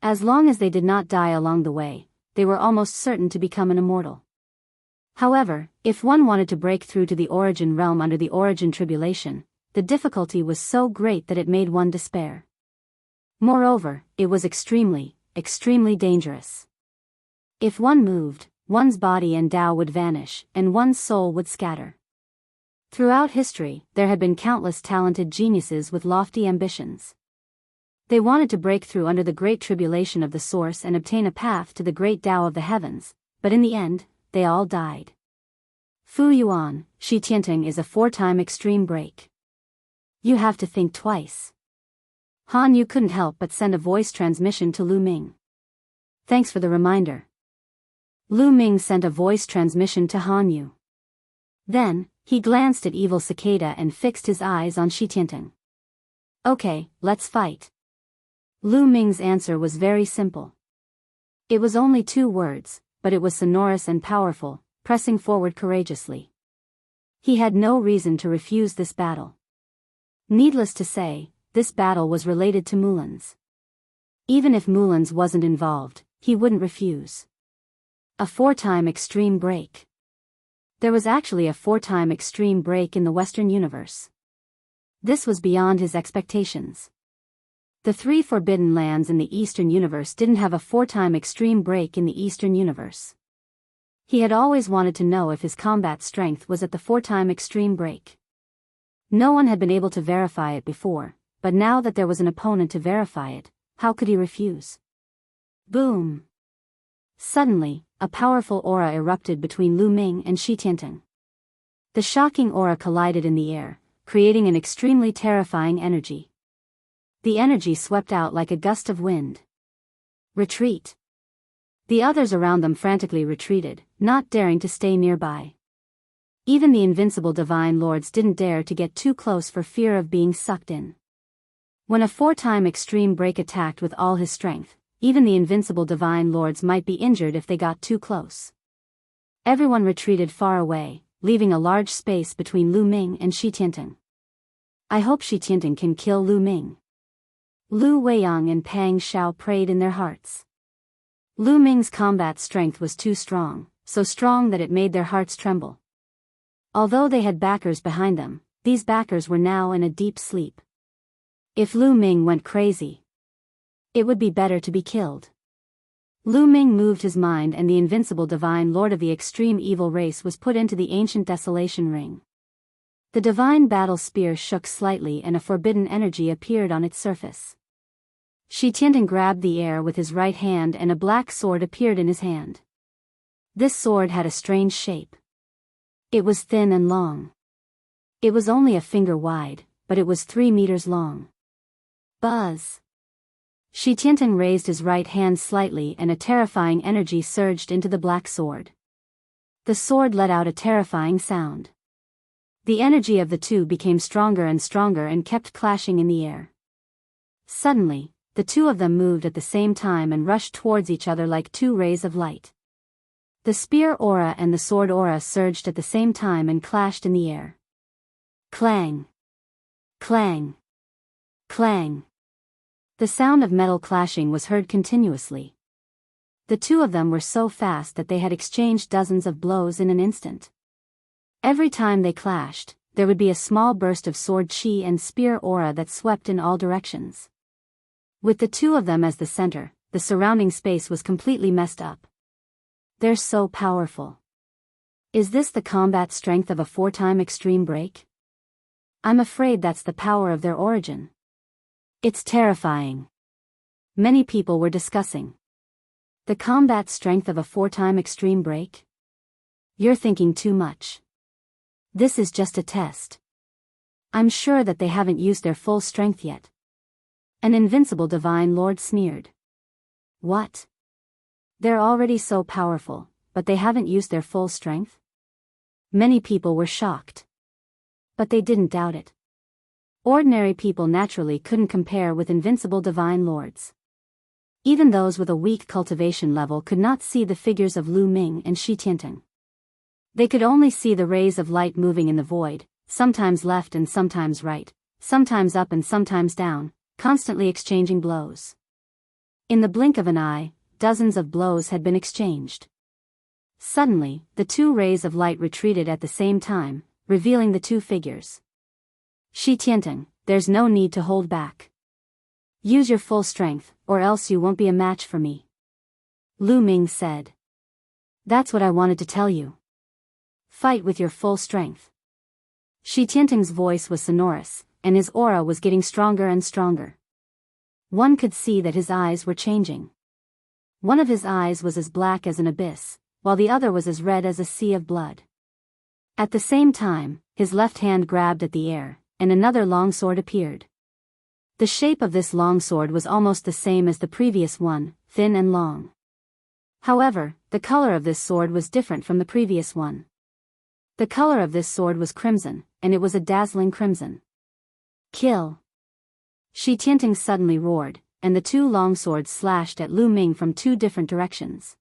As long as they did not die along the way, they were almost certain to become an immortal. However, if one wanted to break through to the origin realm under the origin tribulation, the difficulty was so great that it made one despair. Moreover, it was extremely, extremely dangerous. If one moved, one's body and Tao would vanish, and one's soul would scatter. Throughout history, there had been countless talented geniuses with lofty ambitions. They wanted to break through under the Great Tribulation of the Source and obtain a path to the Great Tao of the Heavens, but in the end, they all died. Fu Yuan, Shi Tianting is a 4-time extreme break. You have to think twice. Han Yu couldn't help but send a voice transmission to Lu Ming. Thanks for the reminder. Lu Ming sent a voice transmission to Han Yu. Then, he glanced at evil cicada and fixed his eyes on Shi Tianting. Okay, let's fight. Lu Ming's answer was very simple. It was only 2 words, but it was sonorous and powerful, pressing forward courageously. He had no reason to refuse this battle. Needless to say, this battle was related to Mulan's. Even if Mulan's wasn't involved, he wouldn't refuse. A 4-time extreme break. There was actually a 4-time extreme break in the Western universe. This was beyond his expectations. The 3 forbidden lands in the Eastern universe didn't have a 4-time extreme break in the Eastern universe. He had always wanted to know if his combat strength was at the 4-time extreme break. No one had been able to verify it before, but now that there was an opponent to verify it, how could he refuse? Boom! Suddenly, a powerful aura erupted between Lu Ming and Enchanting. The shocking aura collided in the air, creating an extremely terrifying energy. The energy swept out like a gust of wind. Retreat! The others around them frantically retreated, not daring to stay nearby. Even the invincible Divine Lords didn't dare to get too close for fear of being sucked in. When a 4-time extreme break attacked with all his strength, even the invincible Divine Lords might be injured if they got too close. Everyone retreated far away, leaving a large space between Lu Ming and Enchanting. I hope Enchanting can kill Lu Ming. Lu Weiyang and Pang Xiao prayed in their hearts. Lu Ming's combat strength was too strong, so strong that it made their hearts tremble. Although they had backers behind them, these backers were now in a deep sleep. If Lu Ming went crazy, it would be better to be killed. Lu Ming moved his mind and the invincible Divine Lord of the extreme evil race was put into the ancient desolation ring. The divine battle spear shook slightly and a forbidden energy appeared on its surface. Enchanting grabbed the air with his right hand and a black sword appeared in his hand. This sword had a strange shape. It was thin and long. It was only a finger wide, but it was 3 meters long. Buzz! Enchanting raised his right hand slightly and a terrifying energy surged into the black sword. The sword let out a terrifying sound. The energy of the two became stronger and kept clashing in the air. Suddenly, the two of them moved at the same time and rushed towards each other like 2 rays of light. The spear aura and the sword aura surged at the same time and clashed in the air. Clang! Clang! Clang! The sound of metal clashing was heard continuously. The two of them were so fast that they had exchanged dozens of blows in an instant. Every time they clashed, there would be a small burst of sword chi and spear aura that swept in all directions. With the two of them as the center, the surrounding space was completely messed up. They're so powerful. Is this the combat strength of a 4-time extreme break? I'm afraid that's the power of their origin. It's terrifying. Many people were discussing. The combat strength of a 4-time extreme break? You're thinking too much. This is just a test. I'm sure that they haven't used their full strength yet. An invincible Divine Lord sneered. What? They're already so powerful, but they haven't used their full strength? Many people were shocked. But they didn't doubt it. Ordinary people naturally couldn't compare with invincible Divine Lords. Even those with a weak cultivation level could not see the figures of Lu Ming and Enchanting. They could only see the rays of light moving in the void, sometimes left and sometimes right, sometimes up and sometimes down, constantly exchanging blows. In the blink of an eye, dozens of blows had been exchanged. Suddenly, the 2 rays of light retreated at the same time, revealing the 2 figures. Enchanting, there's no need to hold back. Use your full strength, or else you won't be a match for me. Lu Ming said. That's what I wanted to tell you. Fight with your full strength. Enchanting's voice was sonorous, and his aura was getting stronger and stronger. One could see that his eyes were changing. One of his eyes was as black as an abyss, while the other was as red as a sea of blood. At the same time, his left hand grabbed at the air, and another long sword appeared. The shape of this long sword was almost the same as the previous one, thin and long. However, the color of this sword was different from the previous one. The color of this sword was crimson, and it was a dazzling crimson. Kill! Enchanting suddenly roared, and the 2 long swords slashed at Lu Ming from 2 different directions.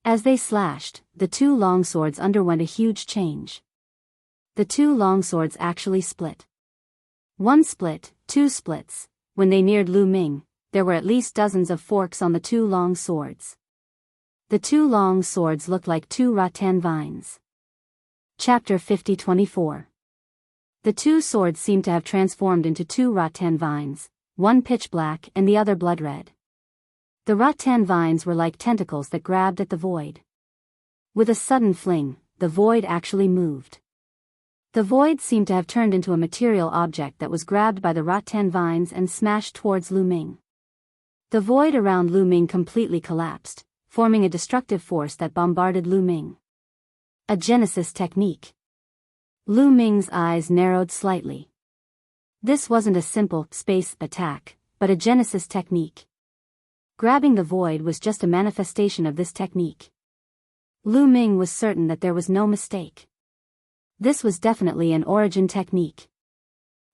As they slashed, the 2 long swords underwent a huge change. The two longswords actually split. One split, two splits. When they neared Lu Ming, there were at least dozens of forks on the two long swords. The two long swords looked like two rattan vines. Chapter 50-24. The two swords seemed to have transformed into two rattan vines, one pitch black and the other blood red. The rattan vines were like tentacles that grabbed at the void. With a sudden fling, the void actually moved. The void seemed to have turned into a material object that was grabbed by the rattan vines and smashed towards Lu Ming. The void around Lu Ming completely collapsed, forming a destructive force that bombarded Lu Ming. A Genesis technique. Lu Ming's eyes narrowed slightly. This wasn't a simple space attack, but a Genesis technique. Grabbing the void was just a manifestation of this technique. Lu Ming was certain that there was no mistake. This was definitely an origin technique.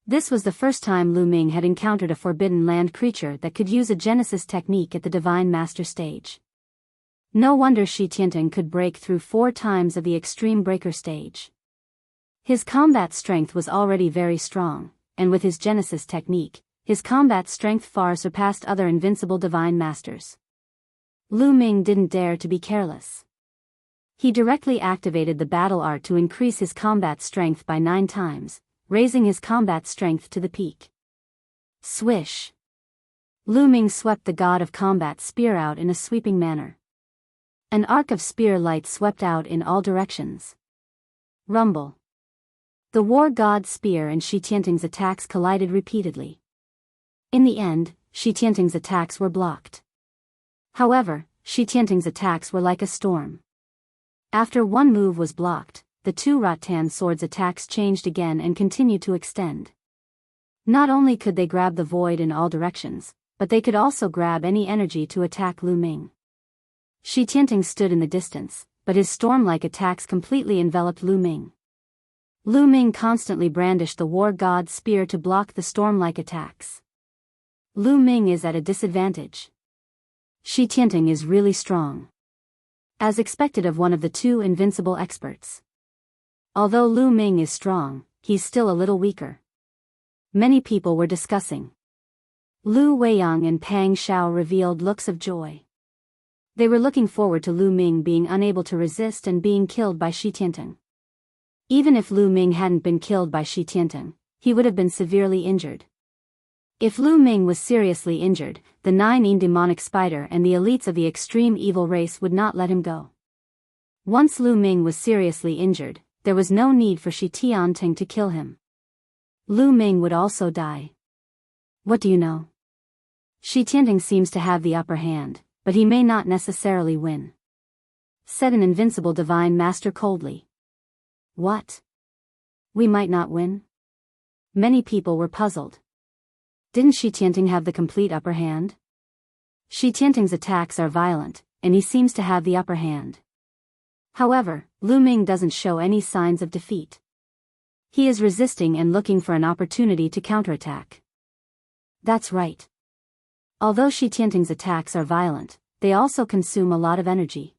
This was the first time Lu Ming had encountered a forbidden land creature that could use a Genesis technique at the Divine Master stage. No wonder Shi Tianting could break through 4 times of the Extreme Breaker stage. His combat strength was already very strong, and with his Genesis technique, his combat strength far surpassed other invincible Divine Masters. Lu Ming didn't dare to be careless. He directly activated the battle art to increase his combat strength by 9 times, raising his combat strength to the peak. Swish! Lu Ming swept the God of Combat spear out in a sweeping manner. An arc of spear light swept out in all directions. Rumble! The War God spear and Shi Tianting's attacks collided repeatedly. In the end, Shi Tianting's attacks were blocked. However, Shi Tianting's attacks were like a storm. After one move was blocked, the two rattan swords' attacks changed again and continued to extend. Not only could they grab the void in all directions, but they could also grab any energy to attack Lu Ming. Shi Tianting stood in the distance, but his storm-like attacks completely enveloped Lu Ming. Lu Ming constantly brandished the War God spear to block the storm-like attacks. Lu Ming is at a disadvantage. Shi Tianting is really strong. As expected of one of the two invincible experts. Although Lu Ming is strong, he's still a little weaker. Many people were discussing. Lu Weiyang and Pang Xiao revealed looks of joy. They were looking forward to Lu Ming being unable to resist and being killed by Shi Tianting. Even if Lu Ming hadn't been killed by Shi Tianting, he would have been severely injured. If Lu Ming was seriously injured, the 9 demonic spider and the elites of the extreme evil race would not let him go. Once Lu Ming was seriously injured, there was no need for Shi Tianting to kill him. Lu Ming would also die. What do you know? Shi Tianting seems to have the upper hand, but he may not necessarily win, said an invincible Divine Master coldly. What? We might not win? Many people were puzzled. Didn't Shi Tianting have the complete upper hand? Shi Tianting's attacks are violent, and he seems to have the upper hand. However, Lu Ming doesn't show any signs of defeat. He is resisting and looking for an opportunity to counterattack. That's right. Although Shi Tianting's attacks are violent, they also consume a lot of energy.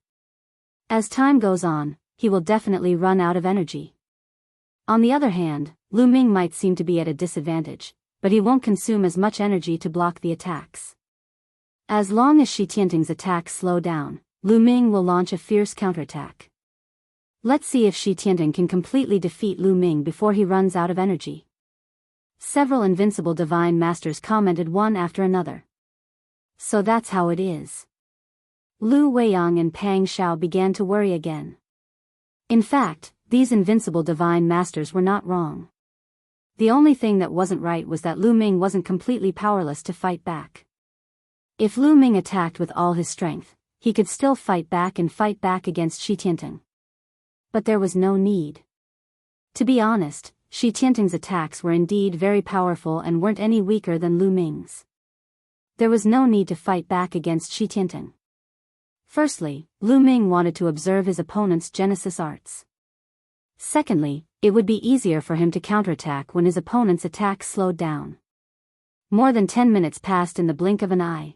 As time goes on, he will definitely run out of energy. On the other hand, Lu Ming might seem to be at a disadvantage, but he won't consume as much energy to block the attacks. As long as Shi Tianting's attacks slow down, Lu Ming will launch a fierce counterattack. Let's see if Shi Tianting can completely defeat Lu Ming before he runs out of energy. Several invincible Divine Masters commented one after another. So that's how it is. Lu Weiyang and Pang Xiao began to worry again. In fact, these invincible Divine Masters were not wrong. The only thing that wasn't right was that Lu Ming wasn't completely powerless to fight back. If Lu Ming attacked with all his strength, he could still fight back against Shi Tianting. But there was no need. To be honest, Shi Tianting's attacks were indeed very powerful and weren't any weaker than Lu Ming's. There was no need to fight back against Shi Tianting. Firstly, Lu Ming wanted to observe his opponent's Genesis arts. Secondly, it would be easier for him to counterattack when his opponent's attacks slowed down. More than 10 minutes passed in the blink of an eye.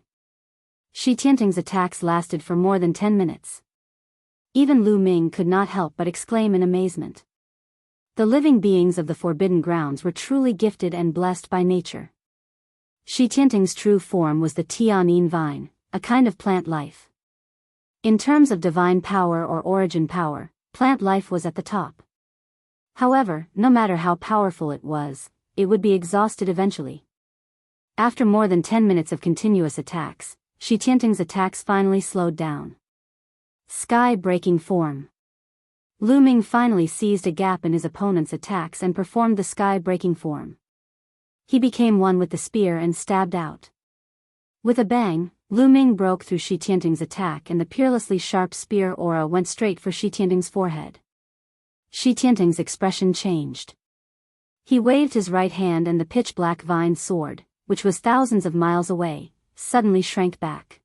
Shi Tianting's attacks lasted for more than 10 minutes. Even Lu Ming could not help but exclaim in amazement. The living beings of the Forbidden Grounds were truly gifted and blessed by nature. Xianting's true form was the Tianyin vine, a kind of plant life. In terms of divine power or origin power, plant life was at the top. However, no matter how powerful it would be exhausted eventually. After more than 10 minutes of continuous attacks, Xianting's attacks finally slowed down. Sky-breaking form. Lu Ming finally seized a gap in his opponent's attacks and performed the sky-breaking form. He became one with the spear and stabbed out. With a bang, Lu Ming broke through Xianting's attack and the peerlessly sharp spear aura went straight for Xianting's forehead. Xianting's expression changed. He waved his right hand and the pitch-black vine sword, which was thousands of miles away, suddenly shrank back.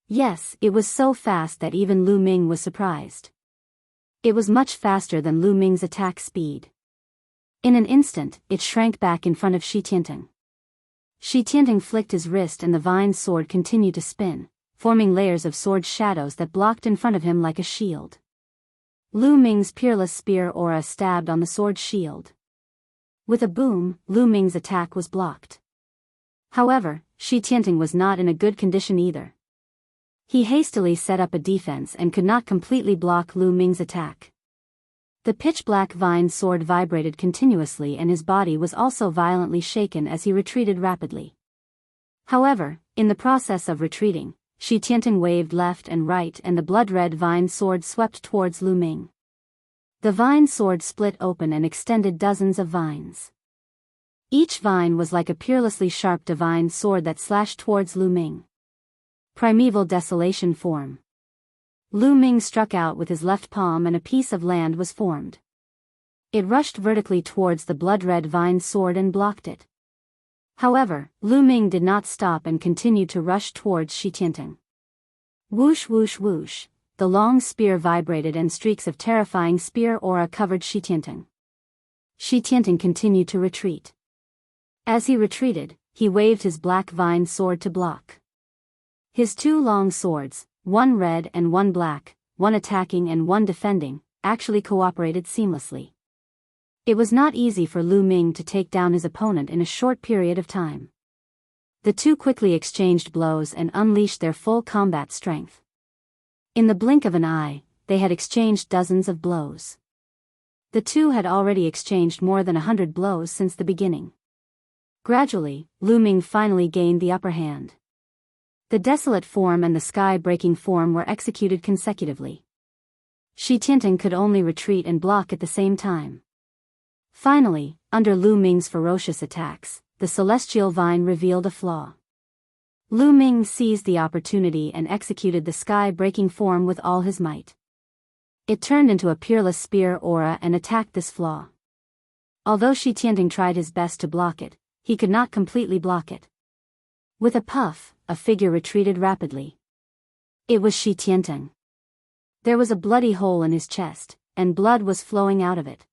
Yes, it was so fast that even Lu Ming was surprised. It was much faster than Lu Ming's attack speed. In an instant, it shrank back in front of Xianting. Xianting flicked his wrist and the vine sword continued to spin, forming layers of sword shadows that blocked in front of him like a shield. Lu Ming's peerless spear aura stabbed on the sword shield. With a boom, Lu Ming's attack was blocked. However, Xianting was not in a good condition either. He hastily set up a defense and could not completely block Lu Ming's attack. The pitch-black vine sword vibrated continuously and his body was also violently shaken as he retreated rapidly. However, in the process of retreating, Xianting waved left and right and the blood-red vine sword swept towards Lu Ming. The vine sword split open and extended dozens of vines. Each vine was like a peerlessly sharp divine sword that slashed towards Lu Ming. Primeval desolation form. Lu Ming struck out with his left palm and a piece of land was formed. It rushed vertically towards the blood-red vine sword and blocked it. However, Lu Ming did not stop and continued to rush towards Xianting. Whoosh whoosh whoosh, the long spear vibrated and streaks of terrifying spear aura covered Xianting. Xianting continued to retreat. As he retreated, he waved his black vine sword to block. His two long swords, one red and one black, one attacking and one defending, actually cooperated seamlessly. It was not easy for Lu Ming to take down his opponent in a short period of time. The two quickly exchanged blows and unleashed their full combat strength. In the blink of an eye, they had exchanged dozens of blows. The two had already exchanged more than 100 blows since the beginning. Gradually, Lu Ming finally gained the upper hand. The desolate form and the sky-breaking form were executed consecutively. Xianting could only retreat and block at the same time. Finally, under Lu Ming's ferocious attacks, the celestial vine revealed a flaw. Lu Ming seized the opportunity and executed the sky-breaking form with all his might. It turned into a peerless spear aura and attacked this flaw. Although Xianting tried his best to block it, he could not completely block it. With a puff, a figure retreated rapidly. It was Xianting. There was a bloody hole in his chest, and blood was flowing out of it.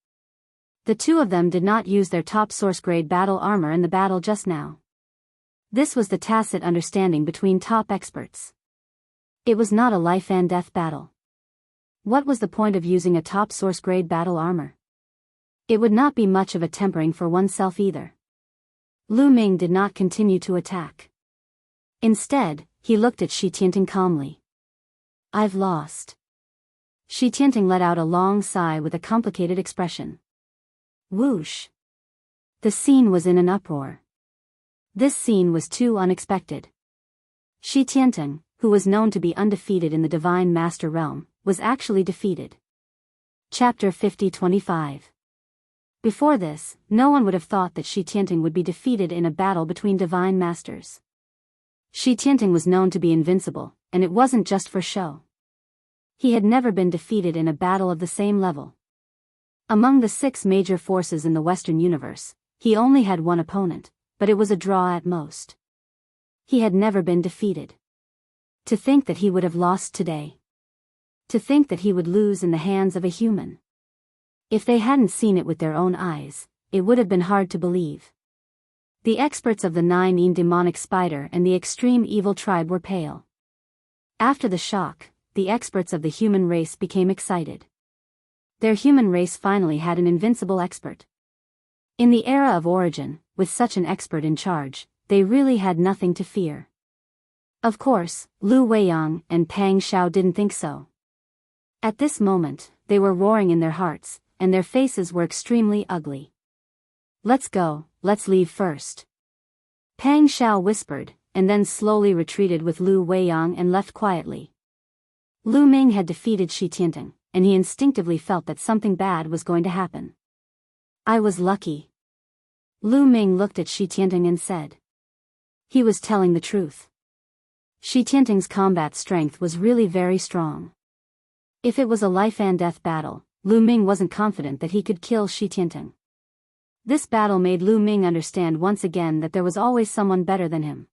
The two of them did not use their top source-grade battle armor in the battle just now. This was the tacit understanding between top experts. It was not a life-and-death battle. What was the point of using a top source-grade battle armor? It would not be much of a tempering for oneself either. Lu Ming did not continue to attack. Instead, he looked at Xianting calmly. I've lost. Xianting let out a long sigh with a complicated expression. Whoosh. The scene was in an uproar. This scene was too unexpected. Xianting, who was known to be undefeated in the Divine Master realm, was actually defeated. Chapter 50-25. Before this, no one would have thought that Xianting would be defeated in a battle between Divine Masters. Xianting was known to be invincible, and it wasn't just for show. He had never been defeated in a battle of the same level. Among the 6 major forces in the Western universe, he only had one opponent, but it was a draw at most. He had never been defeated. To think that he would have lost today. To think that he would lose in the hands of a human. If they hadn't seen it with their own eyes, it would have been hard to believe. The experts of the 9 demonic spider and the extreme evil tribe were pale. After the shock, the experts of the human race became excited. Their human race finally had an invincible expert. In the era of origin, with such an expert in charge, they really had nothing to fear. Of course, Lu Weiyang and Pang Xiao didn't think so. At this moment, they were roaring in their hearts, and their faces were extremely ugly. "Let's go, let's leave first," Pang Xiao whispered, and then slowly retreated with Lu Weiyang and left quietly. Lu Ming had defeated Shi Tianting, and he instinctively felt that something bad was going to happen. "I was lucky." Lu Ming looked at Shi Tianting and said. He was telling the truth. Shi Tianting's combat strength was really very strong. If it was a life-and-death battle, Lu Ming wasn't confident that he could kill Shi Tianting. This battle made Lu Ming understand once again that there was always someone better than him.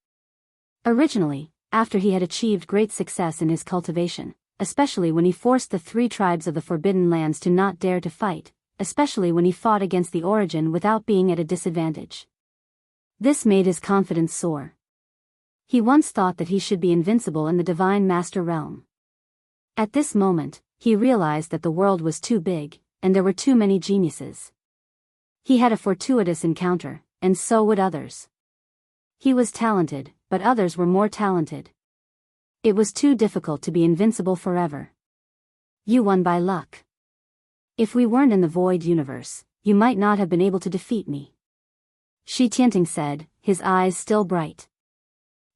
Originally, after he had achieved great success in his cultivation, especially when he forced the 3 tribes of the Forbidden Lands to not dare to fight, especially when he fought against the Origin without being at a disadvantage. This made his confidence soar. He once thought that he should be invincible in the Divine Master realm. At this moment, he realized that the world was too big, and there were too many geniuses. He had a fortuitous encounter, and so would others. He was talented, but others were more talented. It was too difficult to be invincible forever. You won by luck. If we weren't in the Void Universe, you might not have been able to defeat me, Shi Tianting said, his eyes still bright.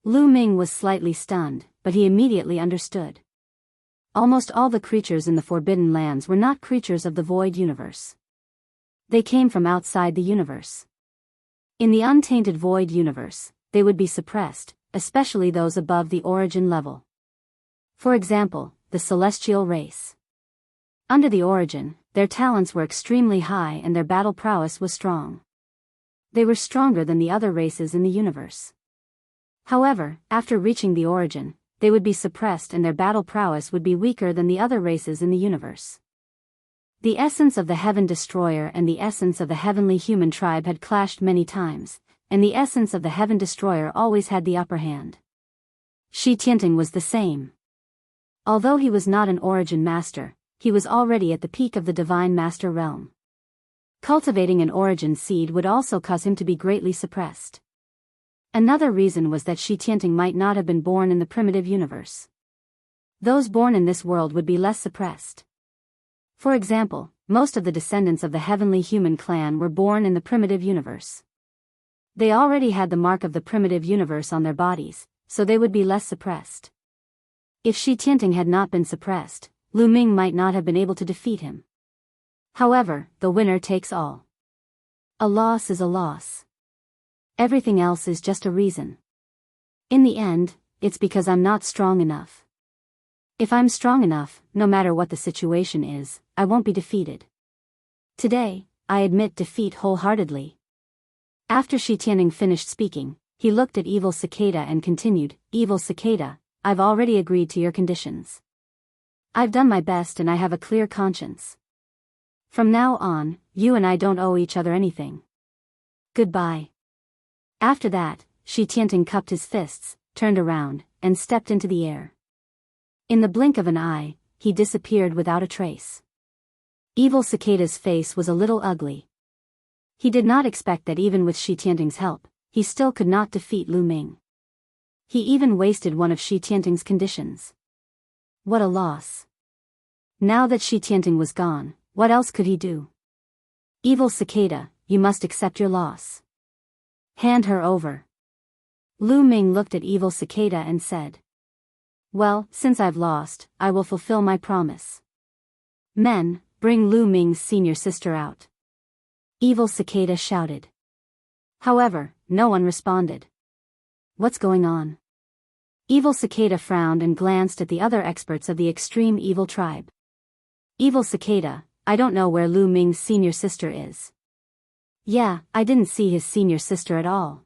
Lu Ming was slightly stunned, but he immediately understood. Almost all the creatures in the Forbidden Lands were not creatures of the Void Universe. They came from outside the universe. In the untainted Void Universe, they would be suppressed, especially those above the origin level. For example, the celestial race. Under the origin, their talents were extremely high and their battle prowess was strong. They were stronger than the other races in the universe. However, after reaching the origin, they would be suppressed and their battle prowess would be weaker than the other races in the universe. The essence of the Heaven Destroyer and the essence of the Heavenly Human Tribe had clashed many times, and the essence of the Heaven Destroyer always had the upper hand. Shi Tianting was the same. Although he was not an origin master, he was already at the peak of the Divine Master realm. Cultivating an origin seed would also cause him to be greatly suppressed. Another reason was that Shi Tianting might not have been born in the primitive universe. Those born in this world would be less suppressed. For example, most of the descendants of the Heavenly Human clan were born in the primitive universe. They already had the mark of the primitive universe on their bodies, so they would be less suppressed. If Shi Tianting had not been suppressed, Lu Ming might not have been able to defeat him. However, the winner takes all. A loss is a loss. Everything else is just a reason. In the end, it's because I'm not strong enough. If I'm strong enough, no matter what the situation is, I won't be defeated. Today, I admit defeat wholeheartedly. After Shi Tianting finished speaking, he looked at Evil Cicada and continued, Evil Cicada, I've already agreed to your conditions. I've done my best and I have a clear conscience. From now on, you and I don't owe each other anything. Goodbye. After that, Shi Tianting cupped his fists, turned around, and stepped into the air. In the blink of an eye, he disappeared without a trace. Evil Cicada's face was a little ugly. He did not expect that even with Shi Tianting's help, he still could not defeat Lu Ming. He even wasted one of Shi Tianting's conditions. What a loss. Now that Shi Tianting was gone, what else could he do? Evil Cicada, you must accept your loss. Hand her over. Lu Ming looked at Evil Cicada and said. Well, since I've lost, I will fulfill my promise. Men, bring Lu Ming's senior sister out. Evil Cicada shouted. However, no one responded. What's going on? Evil Cicada frowned and glanced at the other experts of the extreme evil tribe. Evil Cicada, I don't know where Lu Ming's senior sister is. Yeah, I didn't see his senior sister at all.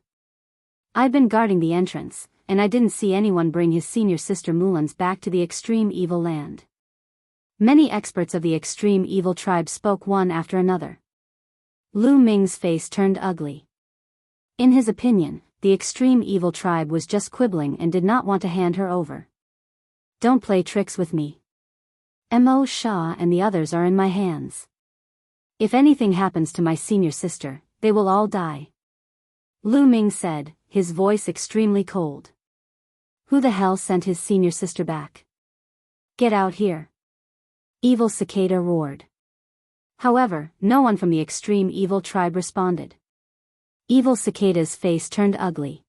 I've been guarding the entrance, and I didn't see anyone bring his senior sister Mulan's back to the extreme evil land. Many experts of the extreme evil tribe spoke one after another. Lu Ming's face turned ugly. In his opinion, the extreme evil tribe was just quibbling and did not want to hand her over. Don't play tricks with me. Mo Shah and the others are in my hands. If anything happens to my senior sister, they will all die. Lu Ming said, his voice extremely cold. Who the hell sent his senior sister back? Get out here. Evil Cicada roared. However, no one from the extreme evil tribe responded. Evil Cicada's face turned ugly.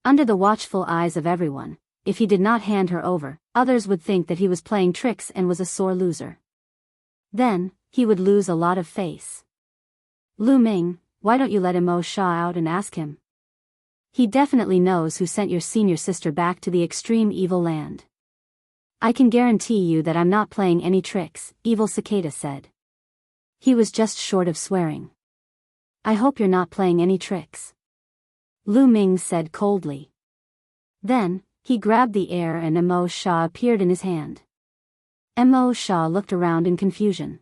Under the watchful eyes of everyone, if he did not hand her over, others would think that he was playing tricks and was a sore loser. Then, he would lose a lot of face. Lu Ming, why don't you let Mo Shah out and ask him? He definitely knows who sent your senior sister back to the extreme evil land. I can guarantee you that I'm not playing any tricks, Evil Cicada said. He was just short of swearing. I hope you're not playing any tricks. Lu Ming said coldly. Then, he grabbed the air and Mo Shah appeared in his hand. Mo Shah looked around in confusion.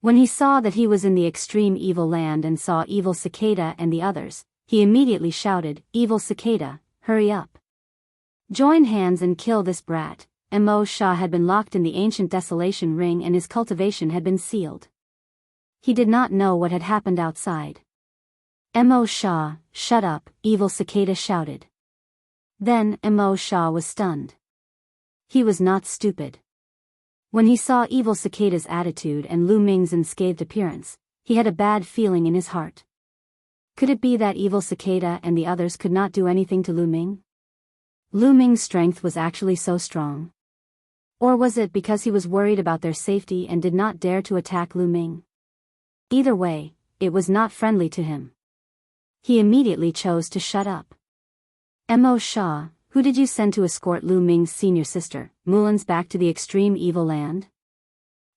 When he saw that he was in the extreme evil land and saw Evil Cicada and the others, he immediately shouted, Evil Cicada, hurry up. Join hands and kill this brat. Mo Shah had been locked in the ancient desolation ring and his cultivation had been sealed. He did not know what had happened outside. Mo Shah, shut up, Evil Cicada shouted. Then, Mo Shah was stunned. He was not stupid. When he saw Evil Cicada's attitude and Lu Ming's unscathed appearance, he had a bad feeling in his heart. Could it be that Evil Cicada and the others could not do anything to Lu Ming? Lu Ming's strength was actually so strong. Or was it because he was worried about their safety and did not dare to attack Lu Ming? Either way, it was not friendly to him. He immediately chose to shut up. Mo Shah, who did you send to escort Lu Ming's senior sister, Mulan's, back to the extreme evil land?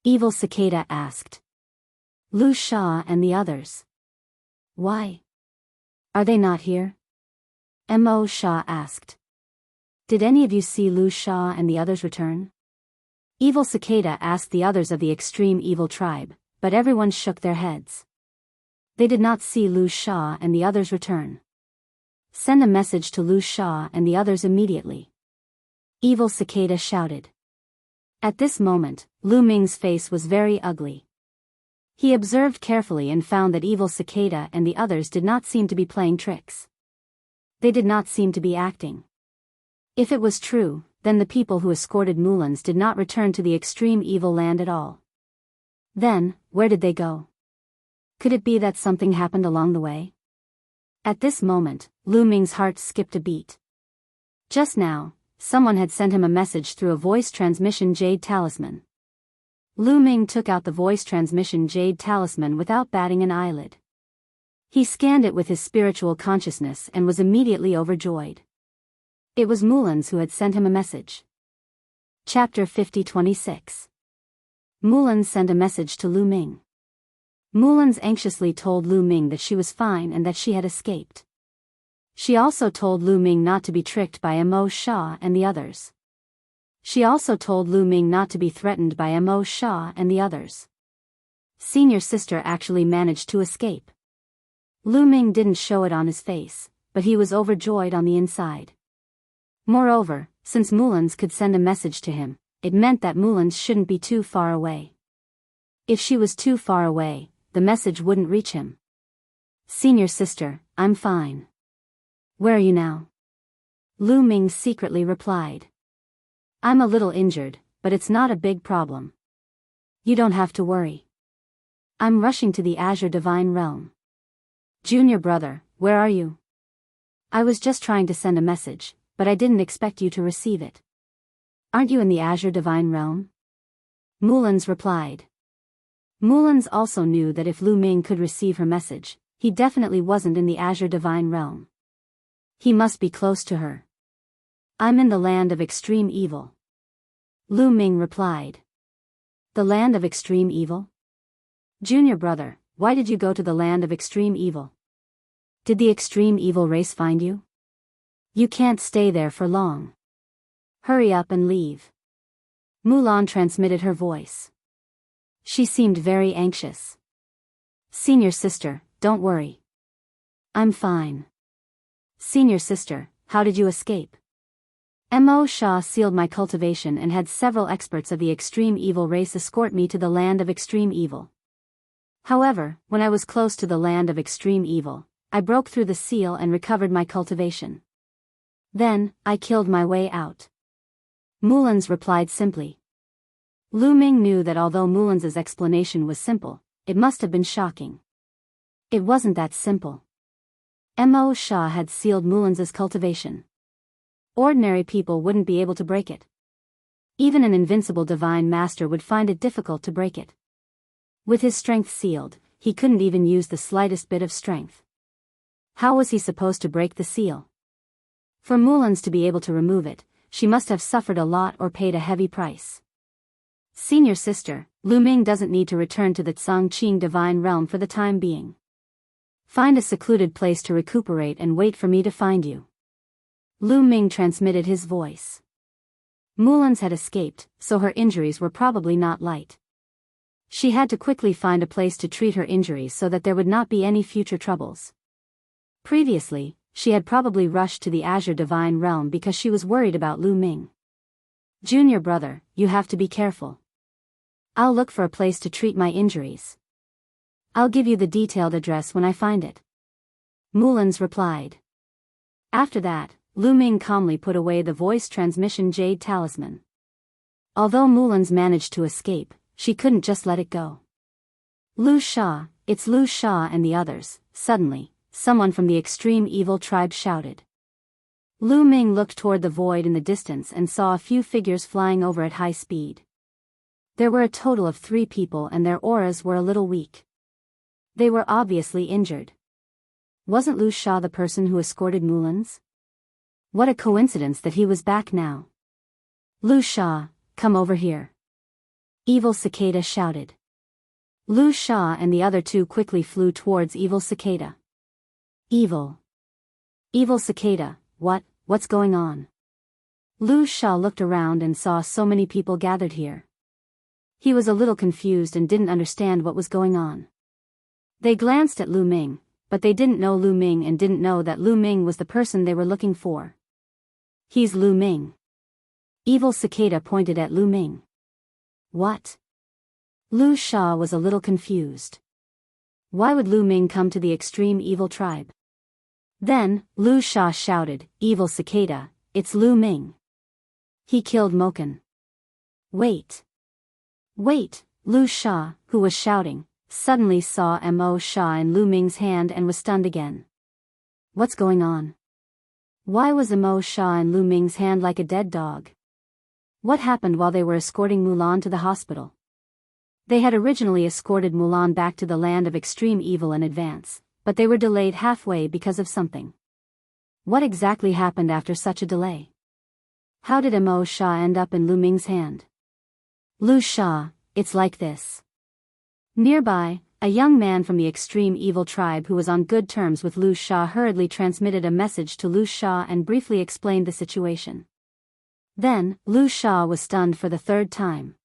Evil Cicada asked. Lu Shah and the others. Why? Are they not here? Mo Shah asked. Did any of you see Lu Shah and the others return? Evil Cicada asked the others of the extreme evil tribe, but everyone shook their heads. They did not see Lu Shah and the others return. Send a message to Lu Shah and the others immediately. Evil Cicada shouted. At this moment, Lu Ming's face was very ugly. He observed carefully and found that Evil Cicada and the others did not seem to be playing tricks. They did not seem to be acting. If it was true, then the people who escorted Mulan's did not return to the extreme evil land at all. Then, where did they go? Could it be that something happened along the way? At this moment, Lu Ming's heart skipped a beat. Just now, someone had sent him a message through a voice transmission jade talisman. Lu Ming took out the voice transmission jade talisman without batting an eyelid. He scanned it with his spiritual consciousness and was immediately overjoyed. It was Mulan's who had sent him a message. Chapter 50-26. Mulan sent a message to Lu Ming. Mulan's anxiously told Lu Ming that she was fine and that she had escaped. She also told Lu Ming not to be tricked by Mo Shah and the others. She also told Lu Ming not to be threatened by Mo Shah and the others. Senior sister actually managed to escape. Lu Ming didn't show it on his face, but he was overjoyed on the inside. Moreover, since Mulan's could send a message to him, it meant that Mulan's shouldn't be too far away. If she was too far away, the message wouldn't reach him. Senior sister, I'm fine. Where are you now? Lu Ming secretly replied. I'm a little injured, but it's not a big problem. You don't have to worry. I'm rushing to the Azure Divine Realm. Junior brother, where are you? I was just trying to send a message, but I didn't expect you to receive it. Aren't you in the Azure Divine Realm? Mulan's replied. Mulan's also knew that if Lu Ming could receive her message, he definitely wasn't in the Azure Divine Realm. He must be close to her. I'm in the land of extreme evil. Lu Ming replied. The land of extreme evil? Junior brother, why did you go to the land of extreme evil? Did the extreme evil race find you? You can't stay there for long. Hurry up and leave. Mulan transmitted her voice. She seemed very anxious. Senior sister, don't worry. I'm fine. Senior sister, how did you escape? Mo Shah sealed my cultivation and had several experts of the extreme evil race escort me to the land of extreme evil. However, when I was close to the land of extreme evil, I broke through the seal and recovered my cultivation. Then, I killed my way out. Mullins replied simply. Lu Ming knew that although Mullins's explanation was simple, it must have been shocking. It wasn't that simple. Mo Shah had sealed Mullins's cultivation. Ordinary people wouldn't be able to break it. Even an invincible divine master would find it difficult to break it. With his strength sealed, he couldn't even use the slightest bit of strength. How was he supposed to break the seal? For Mullins to be able to remove it, she must have suffered a lot or paid a heavy price. Senior sister, Lu Ming doesn't need to return to the Changqing divine realm for the time being. Find a secluded place to recuperate and wait for me to find you. Lu Ming transmitted his voice. Mullins had escaped, so her injuries were probably not light. She had to quickly find a place to treat her injuries so that there would not be any future troubles. Previously, she had probably rushed to the Azure Divine Realm because she was worried about Lu Ming. Junior brother, you have to be careful. I'll look for a place to treat my injuries. I'll give you the detailed address when I find it. Mullins replied. After that, Lu Ming calmly put away the voice transmission jade talisman. Although Mullins managed to escape, she couldn't just let it go. Lu Shah, it's Lu Shah and the others. Suddenly, someone from the extreme evil tribe shouted. Lu Ming looked toward the void in the distance and saw a few figures flying over at high speed. There were a total of 3 people and their auras were a little weak. They were obviously injured. Wasn't Lu Shah the person who escorted Mullins? What a coincidence that he was back now. Lu Shah, come over here. Evil Cicada shouted. Lu Shah and the other 2 quickly flew towards Evil Cicada. Evil Cicada, what's going on? Lu Shah looked around and saw so many people gathered here. He was a little confused and didn't understand what was going on. They glanced at Lu Ming, but they didn't know Lu Ming and didn't know that Lu Ming was the person they were looking for. He's Lu Ming. Evil Cicada pointed at Lu Ming. What? Lu Shah was a little confused. Why would Lu Ming come to the extreme evil tribe? Then, Lu Shah shouted, Evil Cicada, it's Lu Ming. He killed Moken. Wait, Lu Shah, who was shouting, suddenly saw Mo Shah in Lu Ming's hand and was stunned again. What's going on? Why was Mo Shah in Lu Ming's hand like a dead dog? What happened while they were escorting Mulan to the hospital? They had originally escorted Mulan back to the land of extreme evil in advance, but they were delayed halfway because of something. What exactly happened after such a delay? How did Mo Shah end up in Lu Ming's hand? Lu Shah, it's like this. Nearby, a young man from the extreme evil tribe who was on good terms with Lu Shah hurriedly transmitted a message to Lu Shah and briefly explained the situation. Then, Lu Shah was stunned for the 3rd time.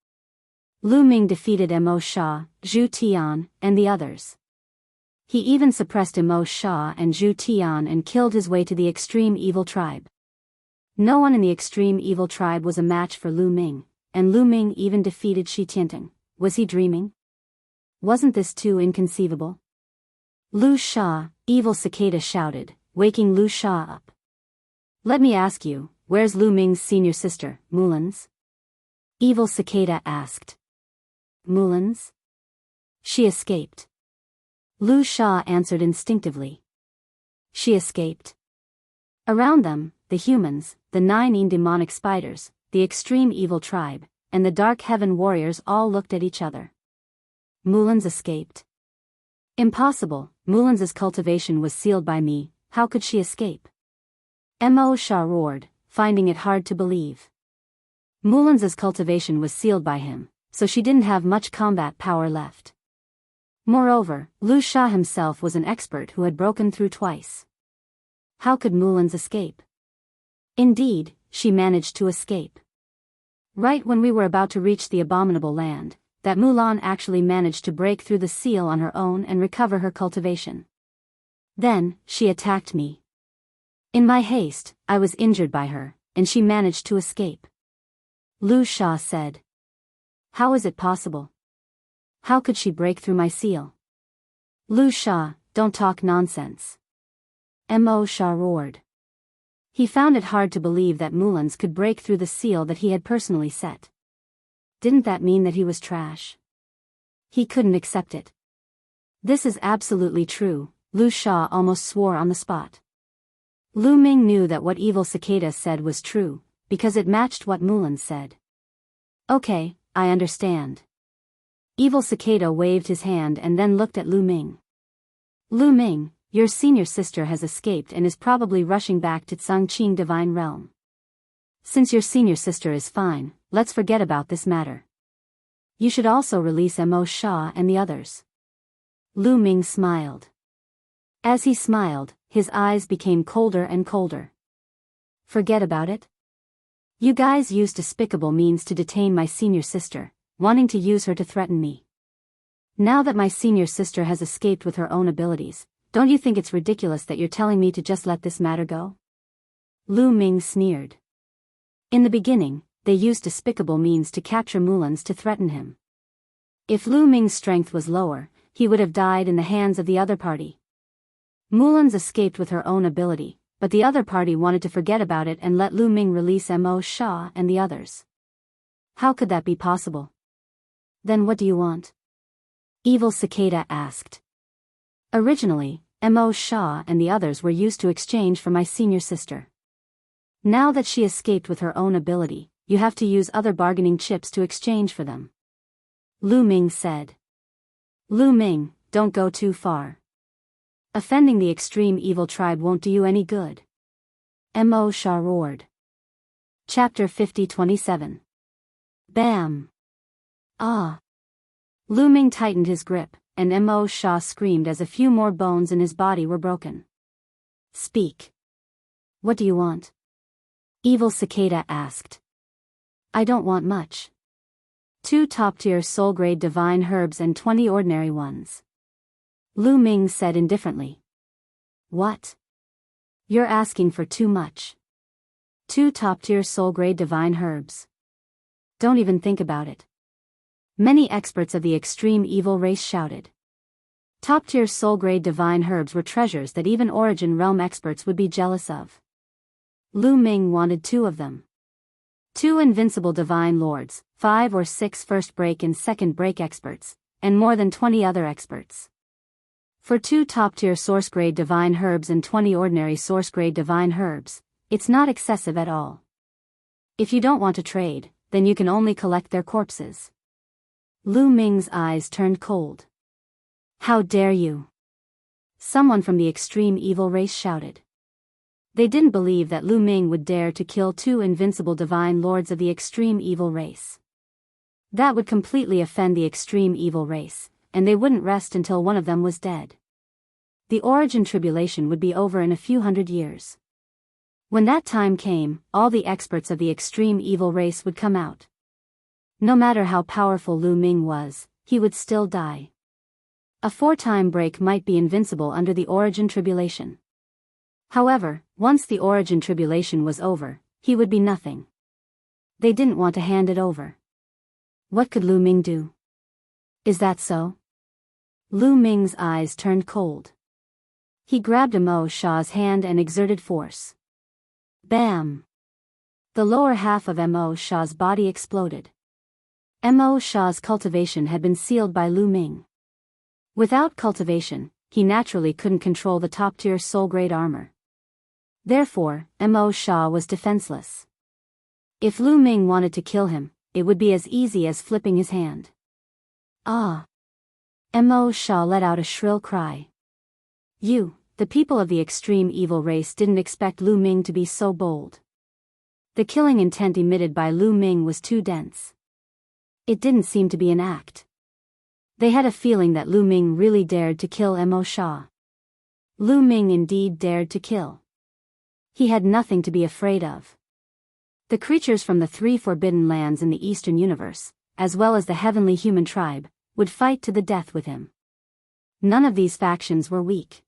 Lu Ming defeated Mo Shah, Zhu Tian, and the others. He even suppressed Mo Shah and Zhu Tian and killed his way to the extreme evil tribe. No one in the extreme evil tribe was a match for Lu Ming, and Lu Ming even defeated Enchanting. Was he dreaming? Wasn't this too inconceivable? Lu Shah, Evil Cicada shouted, waking Lu Shah up. Let me ask you, where's Lu Ming's senior sister, Mullins? Evil Cicada asked. Mullins? She escaped. Lu Shah answered instinctively. She escaped. Around them, the humans, the 9 demonic spiders, the extreme evil tribe, and the dark heaven warriors all looked at each other. Mullins escaped. Impossible, Mullins's cultivation was sealed by me, how could she escape? Mo Shah roared, finding it hard to believe. Mullins's cultivation was sealed by him, so she didn't have much combat power left. Moreover, Lu Shah himself was an expert who had broken through twice. How could Mullins escape? Indeed, she managed to escape. Right when we were about to reach the abominable land, that Mulan actually managed to break through the seal on her own and recover her cultivation. Then, she attacked me. In my haste, I was injured by her, and she managed to escape. Lu Sha said. How is it possible? How could she break through my seal? Lu Sha, don't talk nonsense. Mo Sha roared. He found it hard to believe that Mulan's could break through the seal that he had personally set. Didn't that mean that he was trash? He couldn't accept it. This is absolutely true, Lu Sha almost swore on the spot. Lu Ming knew that what Evil Cicada said was true, because it matched what Mulan said. Okay, I understand. Evil Cicada waved his hand and then looked at Lu Ming. Lu Ming, your senior sister has escaped and is probably rushing back to Changqing Divine Realm. Since your senior sister is fine, let's forget about this matter. You should also release Mo Sha and the others. Lu Ming smiled. As he smiled, his eyes became colder and colder. Forget about it? You guys used despicable means to detain my senior sister, wanting to use her to threaten me. Now that my senior sister has escaped with her own abilities, don't you think it's ridiculous that you're telling me to just let this matter go? Lu Ming sneered. In the beginning, they used despicable means to capture Mulan's to threaten him. If Lu Ming's strength was lower, he would have died in the hands of the other party. Mulan's escaped with her own ability, but the other party wanted to forget about it and let Lu Ming release Mo Sha and the others. How could that be possible? Then what do you want? Evil Cicada asked. Originally, Mo Sha and the others were used to exchange for my senior sister. Now that she escaped with her own ability, you have to use other bargaining chips to exchange for them. Lu Ming said. Lu Ming, don't go too far. Offending the extreme evil tribe won't do you any good. Mo Sha roared. Chapter 50-27. Bam! Ah! Lu Ming tightened his grip, and Mo Sha screamed as a few more bones in his body were broken. Speak. What do you want? Evil Cicada asked. I don't want much. 2 top-tier soul-grade divine herbs and 20 ordinary ones. Lu Ming said indifferently. What? You're asking for too much. 2 top-tier soul-grade divine herbs. Don't even think about it. Many experts of the extreme evil race shouted. Top-tier soul-grade divine herbs were treasures that even Origin Realm experts would be jealous of. Lu Ming wanted 2 of them. 2 invincible divine lords, 5 or 6 first break and second break experts, and more than 20 other experts. For 2 top-tier source-grade divine herbs and 20 ordinary source-grade divine herbs, it's not excessive at all. If you don't want to trade, then you can only collect their corpses. Lu Ming's eyes turned cold. How dare you? Someone from the extreme evil race shouted. They didn't believe that Lu Ming would dare to kill 2 invincible divine lords of the extreme evil race. That would completely offend the extreme evil race, and they wouldn't rest until one of them was dead. The Origin Tribulation would be over in a few hundred years. When that time came, all the experts of the extreme evil race would come out. No matter how powerful Lu Ming was, he would still die. A 4-time break might be invincible under the Origin Tribulation. However, once the Origin Tribulation was over, he would be nothing. They didn't want to hand it over. What could Lu Ming do? Is that so? Lu Ming's eyes turned cold. He grabbed Mo Sha's hand and exerted force. Bam! The lower half of Mo Sha's body exploded. Mo Sha's cultivation had been sealed by Lu Ming. Without cultivation, he naturally couldn't control the top-tier soul-grade armor. Therefore, Mo Sha was defenseless. If Lu Ming wanted to kill him, it would be as easy as flipping his hand. Ah! Mo Sha let out a shrill cry. The people of the extreme evil race didn't expect Lu Ming to be so bold. The killing intent emitted by Lu Ming was too dense. It didn't seem to be an act. They had a feeling that Lu Ming really dared to kill Mo Sha. Lu Ming indeed dared to kill. He had nothing to be afraid of. The creatures from the 3 forbidden lands in the Eastern Universe, as well as the heavenly human tribe, would fight to the death with him. None of these factions were weak.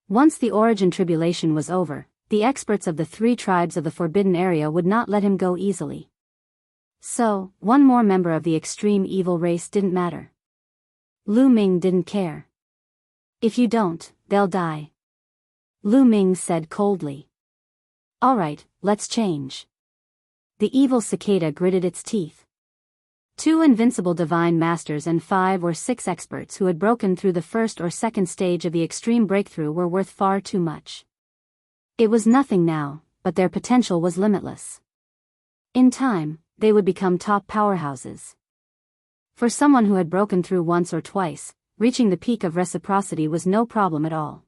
Once the Origin Tribulation was over, the experts of the 3 tribes of the Forbidden Area would not let him go easily. So, one more member of the extreme evil race didn't matter. Lu Ming didn't care. If you don't, they'll die. Lu Ming said coldly. Alright, let's change. The evil cicada gritted its teeth. 2 invincible divine masters and 5 or 6 experts who had broken through the first or second stage of the extreme breakthrough were worth far too much. It was nothing now, but their potential was limitless. In time, they would become top powerhouses. For someone who had broken through once or twice, reaching the peak of reciprocity was no problem at all.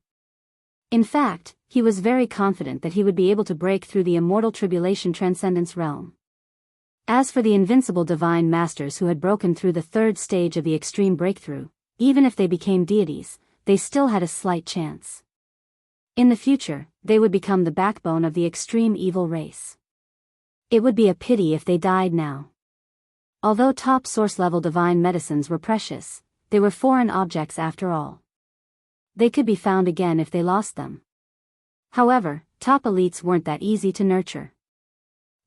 In fact, he was very confident that he would be able to break through the immortal tribulation transcendence realm. As for the invincible divine masters who had broken through the 3rd stage of the extreme breakthrough, even if they became deities, they still had a slight chance. In the future, they would become the backbone of the extreme evil race. It would be a pity if they died now. Although top source-level divine medicines were precious, they were foreign objects after all. They could be found again if they lost them. However, top elites weren't that easy to nurture.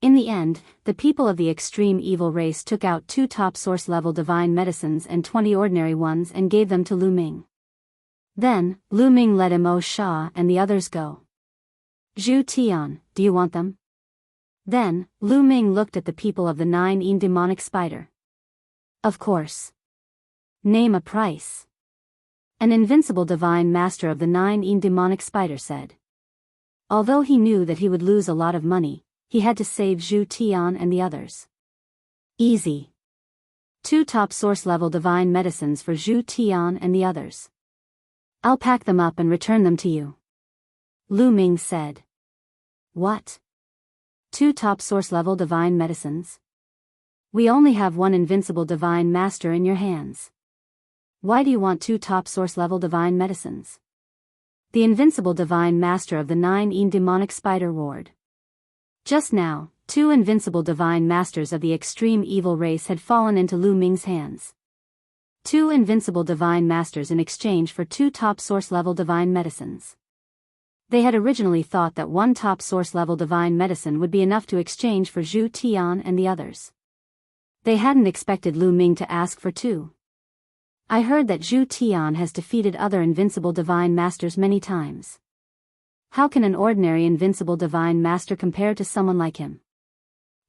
In the end, the people of the extreme evil race took out 2 top source-level divine medicines and 20 ordinary ones and gave them to Lu Ming. Then, Lu Ming let Mo Sha and the others go. Zhu Tian, do you want them? Then, Lu Ming looked at the people of the 9 demonic spider. Of course. Name a price. An invincible divine master of the 9 demonic spider said. Although he knew that he would lose a lot of money, he had to save Zhu Tian and the others. Easy. 2 top source-level divine medicines for Zhu Tian and the others. I'll pack them up and return them to you. Lu Ming said. What? 2 top source-level divine medicines? We only have 1 invincible divine master in your hands. Why do you want 2 top source-level divine medicines? The invincible divine master of the 9 demonic spider roared. Just now, 2 invincible divine masters of the extreme evil race had fallen into Lu Ming's hands. 2 invincible divine masters in exchange for 2 top source-level divine medicines. They had originally thought that 1 top source-level divine medicine would be enough to exchange for Zhu Tian and the others. They hadn't expected Lu Ming to ask for 2. I heard that Zhu Tian has defeated other invincible divine masters many times. How can an ordinary invincible divine master compare to someone like him?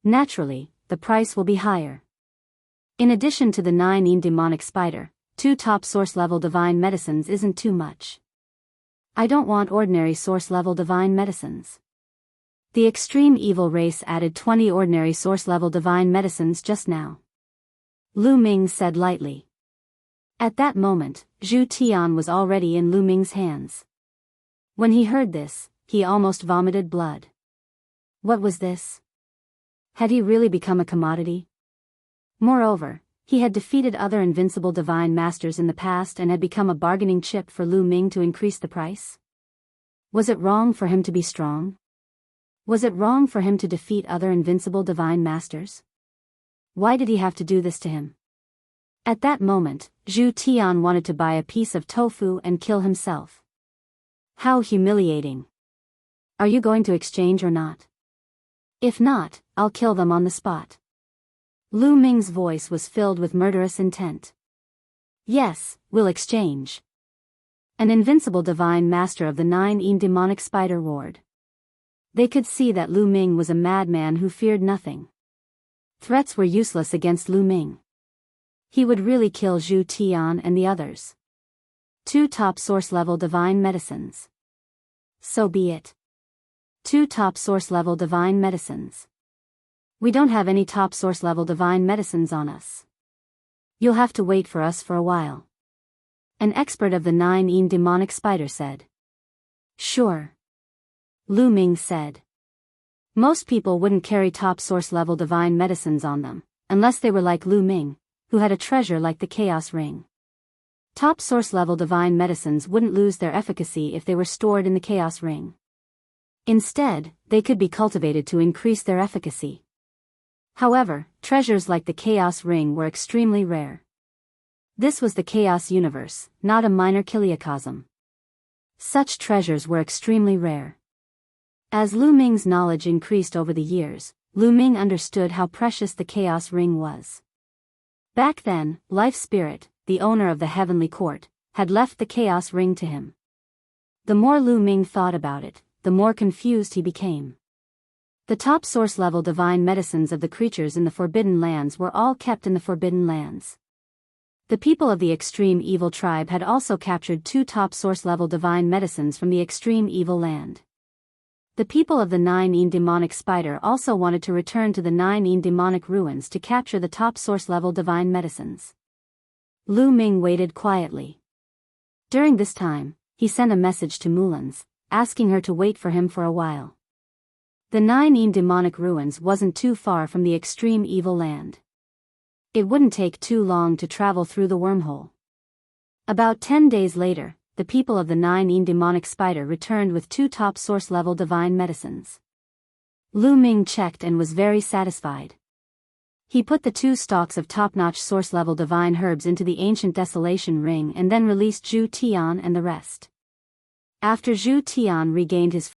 Naturally, the price will be higher. In addition to the 9 demonic spider, 2 top source-level divine medicines isn't too much. I don't want ordinary source-level divine medicines. The extreme evil race added 20 ordinary source-level divine medicines just now. Lu Ming said lightly. At that moment, Zhu Tian was already in Lu Ming's hands. When he heard this, he almost vomited blood. What was this? Had he really become a commodity? Moreover, he had defeated other invincible divine masters in the past and had become a bargaining chip for Lu Ming to increase the price? Was it wrong for him to be strong? Was it wrong for him to defeat other invincible divine masters? Why did he have to do this to him? At that moment, Zhu Tian wanted to buy a piece of tofu and kill himself. How humiliating. Are you going to exchange or not? If not, I'll kill them on the spot. Lu Ming's voice was filled with murderous intent. Yes, we'll exchange. An invincible divine master of the 9 demonic spider roared. They could see that Lu Ming was a madman who feared nothing. Threats were useless against Lu Ming. He would really kill Zhu Tian and the others. 2 top source-level divine medicines. So be it. 2 top source-level divine medicines. We don't have any top source-level divine medicines on us. You'll have to wait for us for a while. An expert of the 9 demonic spider said. Sure. Lu Ming said. Most people wouldn't carry top source-level divine medicines on them, unless they were like Lu Ming, who had a treasure like the Chaos Ring. Top source-level divine medicines wouldn't lose their efficacy if they were stored in the Chaos Ring. Instead, they could be cultivated to increase their efficacy. However, treasures like the Chaos Ring were extremely rare. This was the Chaos Universe, not a minor kiliocosm. Such treasures were extremely rare. As Lu Ming's knowledge increased over the years, Lu Ming understood how precious the Chaos Ring was. Back then, Life Spirit, the owner of the Heavenly Court, had left the Chaos Ring to him. The more Lu Ming thought about it, the more confused he became. The top source-level divine medicines of the creatures in the Forbidden Lands were all kept in the Forbidden Lands. The people of the Extreme Evil tribe had also captured 2 top source-level divine medicines from the Extreme Evil land. The people of the 9 demonic spider also wanted to return to the 9 demonic ruins to capture the top source-level divine medicines. Lu Ming waited quietly. During this time, he sent a message to Mulans, asking her to wait for him for a while. The 9 demonic ruins wasn't too far from the Extreme Evil land. It wouldn't take too long to travel through the wormhole. About 10 days later, the people of the 9 demonic spider returned with 2 top source-level divine medicines. Lu Ming checked and was very satisfied. He put the 2 stalks of top-notch source-level divine herbs into the ancient desolation ring and then released Zhu Tian and the rest. After Zhu Tian regained his